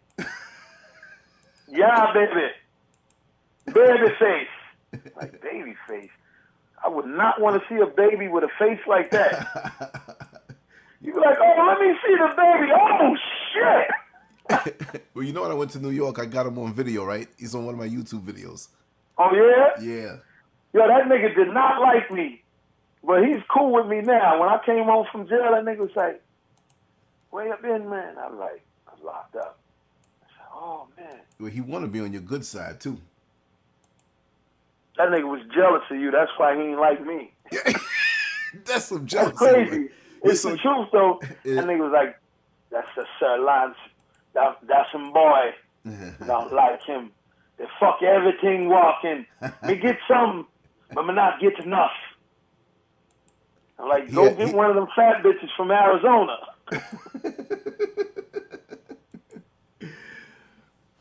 Yeah, baby. Baby face. Like, baby face. I would not want to see a baby with a face like that. You be like, oh, let me see the baby. Oh, shit. Well, you know when I went to New York, I got him on video, right? He's on one of my YouTube videos. Oh, yeah? Yeah. Yo, that nigga did not like me. But he's cool with me now. When I came home from jail, that nigga was like, where you been, man? I was like, I was locked up. I said, oh, man. Well, he wanted to be on your good side, too. That nigga was jealous of you. That's why he ain't like me. That's some jealousy. That's crazy. Man. It's the truth, though. Yeah. That nigga was like, that's a Sir Lance. That's some boy. Don't like him. They fuck everything walking. Me get some, but me not get enough. I'm like, go get one of them fat bitches from Arizona.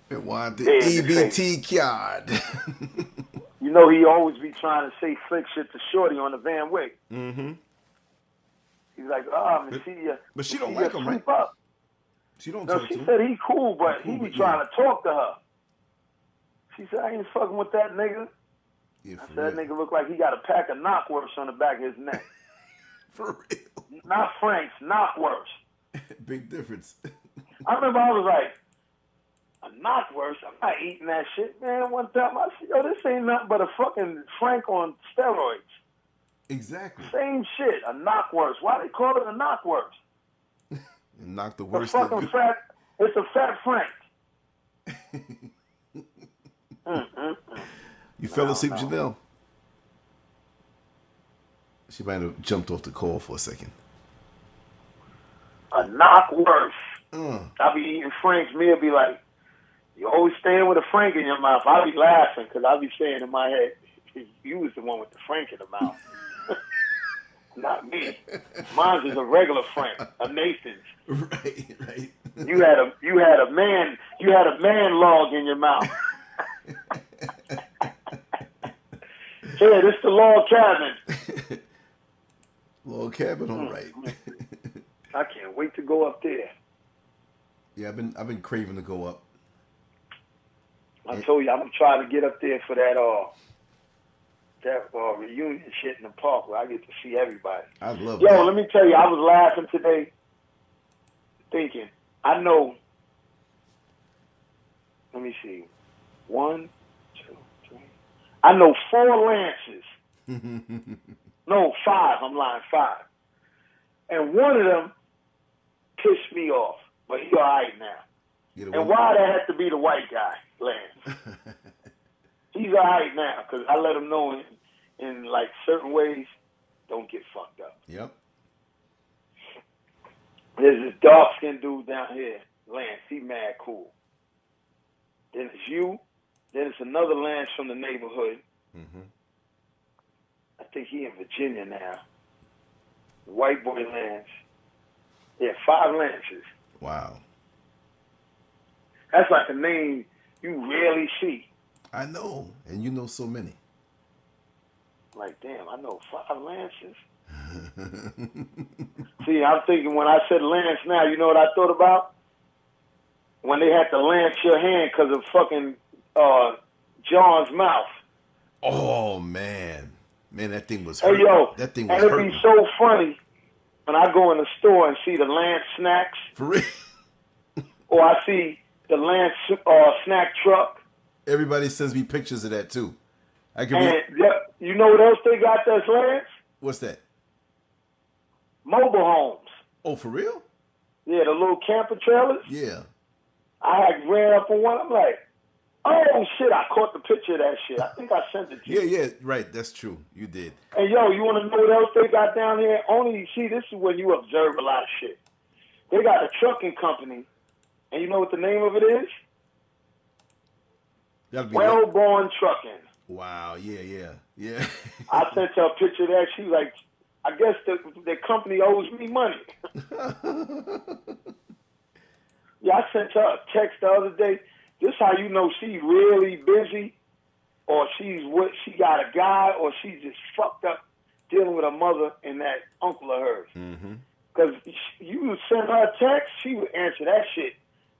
And want the EBT card. You know he always be trying to say slick shit to Shorty on the Van Wyck. Mm-hmm. He's like, oh, me see you. But she don't like him, right? Up. She don't no, talk she to him. said he cool, but he be trying to talk to her. She said, I ain't fucking with that nigga. Yeah, I said, that nigga look like he got a pack of knockwursts on the back of his neck. For real. Not Frank's, knockwursts. Big difference. I remember I was like, a knockwurst? I'm not eating that shit, man. One time I said, yo, this ain't nothing but a fucking Frank on steroids. Exactly. Same shit, a knockwurst. Why they call it a knockwurst? And knock the worst. It's a fat Frank. You fell asleep, Janelle? She might have jumped off the call for a second. A knockwurst. I be eating Frank's. Me'll be like, you always staying with a Frank in your mouth. I be laughing because I be saying in my head, you was the one with the Frank in the mouth. Not me. Mine is a regular Frank, a Nathan's. Right. You had a man log in your mouth. Yeah, this the log cabin. Log cabin, all right. I can't wait to go up there. Yeah, I've been craving to go up. I told you I'm gonna try to get up there for that reunion shit in the park where I get to see everybody. I love that. that. Let me tell you, I was laughing today, thinking, I know. Let me see, 1, 2, 3. I know 4 Lances. No, 5. I'm lying, 5. And one of them pissed me off, but he all right now. And why that had to be the white guy, Lance? He's all right now because I let him know in like certain ways, don't get fucked up. Yep. There's this dark-skinned dude down here, Lance. He mad cool. Then it's you. Then it's another Lance from the neighborhood. Mm-hmm. I think he in Virginia now. The white boy Lance. Yeah, 5 Lances. Wow. That's like a name you rarely see. I know, and you know so many. Like, damn, I know 5 Lances. See, I'm thinking when I said Lance now, you know what I thought about? When they had to lance your hand because of fucking John's mouth. Oh, man. Man, that thing was hurting. Hey, yo, that thing was and it'd be so funny when I go in the store and see the Lance snacks. For real? Or I see the Lance snack truck. Everybody sends me pictures of that, too. You know what else they got that's Lance? What's that? Mobile homes. Oh, for real? Yeah, the little camper trailers. Yeah. I had ran up on one. I'm like, oh, shit, I caught the picture of that shit. I think I sent it to you. Yeah, right. That's true. You did. And, yo, you want to know what else they got down here? See, this is when you observe a lot of shit. They got a trucking company, and you know what the name of it is? Wellborn Trucking. Wow, yeah. I sent her a picture of that. She was like, I guess the company owes me money. Yeah, I sent her a text the other day. This how you know she's really busy, or she got a guy, or she's just fucked up dealing with her mother and that uncle of hers. Because you would send her a text, she would answer that shit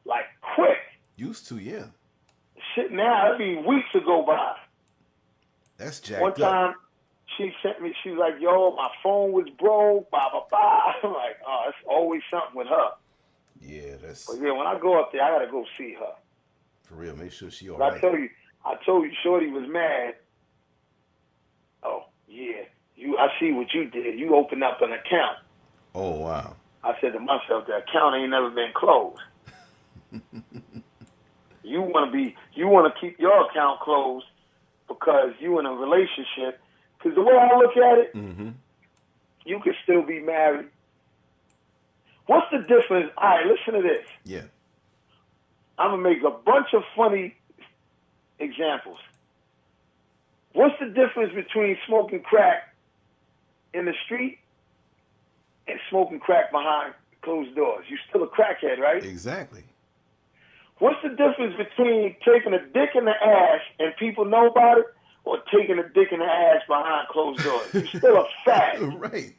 like quick. Used to, yeah. shit now, it'd be weeks to go by. That's jacked One time, up. she sent me, she was like, yo, my phone was broke, blah, blah, blah. I'm like, oh, it's always something with her. Yeah, that's... But yeah, when I go up there, I got to go see her. For real, make sure she all But right. I told you, Shorty was mad. Oh, yeah. I see what you did. You opened up an account. Oh, wow. I said to myself, the account ain't never been closed. You want to keep your account closed because you in a relationship. Because the way I look at it, you can still be married. What's the difference? All right, listen to this. Yeah. I'm going to make a bunch of funny examples. What's the difference between smoking crack in the street and smoking crack behind closed doors? You're still a crackhead, right? Exactly. What's the difference between taking a dick in the ass and people know about it or taking a dick in the ass behind closed doors? You're still a fag. Right.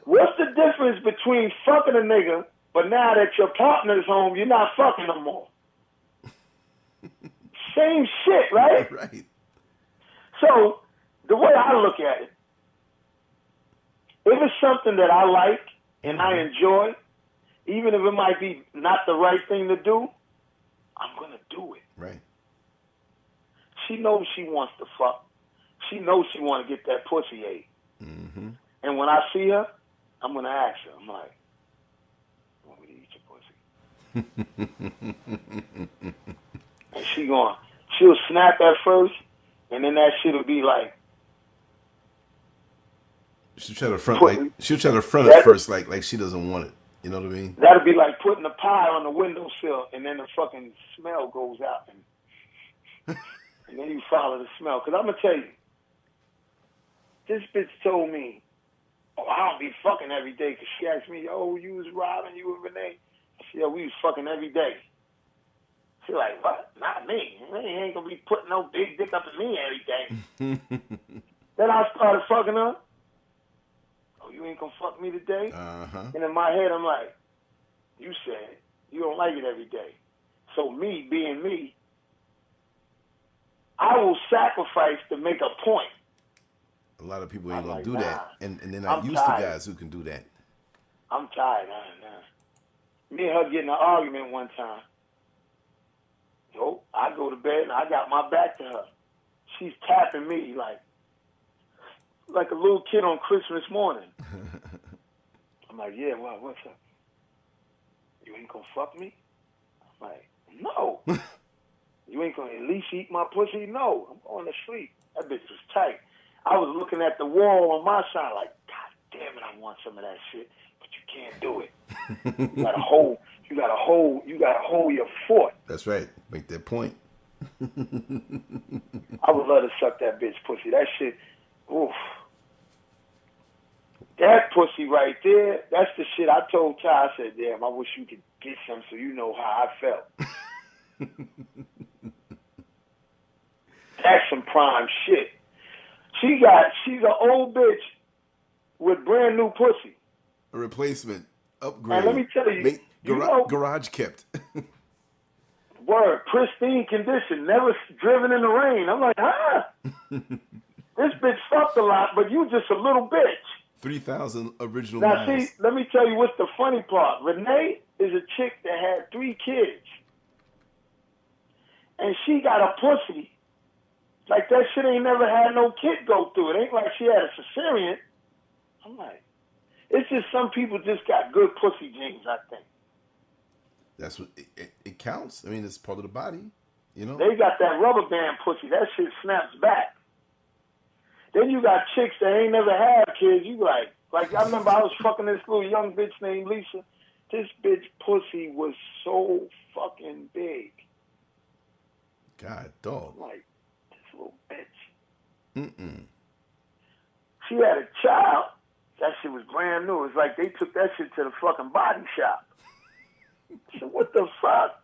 What's the difference between fucking a nigga, but now that your partner's home, you're not fucking no more? Same shit, right? Right. So, the way I look at it, if it's something that I like and I enjoy, even if it might be not the right thing to do, I'm going to do it. Right. She knows she wants to fuck. She knows she want to get that pussy ate. Mm-hmm. And when I see her, I'm going to ask her. I'm like, you want me to eat your pussy? And she'll snap at first, and then that shit'll be like, She'll try to front it first, like she doesn't want it. You know what I mean? That'll be like putting a pie on the windowsill, and then the fucking smell goes out, and then you follow the smell. Because I'm going to tell you, this bitch told me, oh, I don't be fucking every day. Because she asked me, oh, you was Robin, you and Renee. I said, yeah, we was fucking every day. She like, what? Not me. He ain't going to be putting no big dick up in me every day. Then I started fucking her. Oh, you ain't going to fuck me today? Uh-huh. And in my head, I'm like, you said you don't like it every day. So me, being me, I will sacrifice to make a point. A lot of people ain't going like, to do that. And they're not I'm used tired. to guys who can do that. I'm tired. Me and her getting an argument one time. So I go to bed and I got my back to her. She's tapping me like a little kid on Christmas morning. I'm like, yeah, well, what's up? You ain't gonna fuck me? I'm like, no. You ain't gonna at least eat my pussy? No. I'm going to sleep. That bitch was tight. I was looking at the wall on my side like, God damn it, I want some of that shit, but you can't do it. You gotta hold your fort. That's right. Make that point. I would love to suck that bitch pussy. That shit, oof. That pussy right there, that's the shit I told Ty. I said, damn, I wish you could get some so you know how I felt. That's some prime shit. She's an old bitch with brand new pussy. A replacement, upgrade. And let me tell you, garage kept. Word, pristine condition, never driven in the rain. I'm like, this bitch fucked a lot, but you just a little bitch. 3,000 original Now, miles. see, let me tell you what's the funny part. Renee is a chick that had 3 kids. And she got a pussy. Like, that shit ain't never had no kid go through. It ain't like she had a cesarean. I'm like, it's just some people just got good pussy genes, I think. That's what it counts. I mean, it's part of the body, you know. They got that rubber band pussy. That shit snaps back. Then you got chicks that ain't never had kids. You like I remember I was fucking this little young bitch named Lisa. This bitch pussy was so fucking big. God, dog. I'm like, this little bitch. Mm-mm. She had a child. That shit was brand new. It's like they took that shit to the fucking body shop. So what the fuck?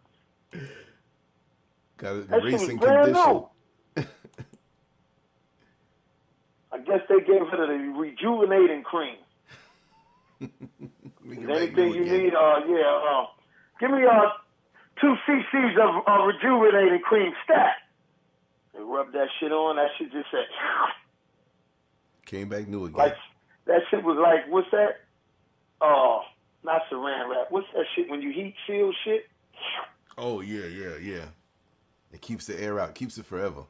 Got it that in racing shit was brand condition. new. I guess they gave her the rejuvenating cream. Anything you need, give me 2 cc's of rejuvenated cream stat. They rubbed that shit on. That shit just said. Came back new again. Like that shit was like, what's that? Oh, not saran wrap. What's that shit when you heat seal shit? Oh yeah. It keeps the air out. Keeps it forever.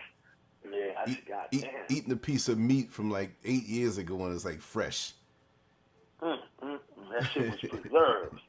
Yeah, I forgot. Eating a piece of meat from like 8 years ago and it's like fresh. That shit was preserved.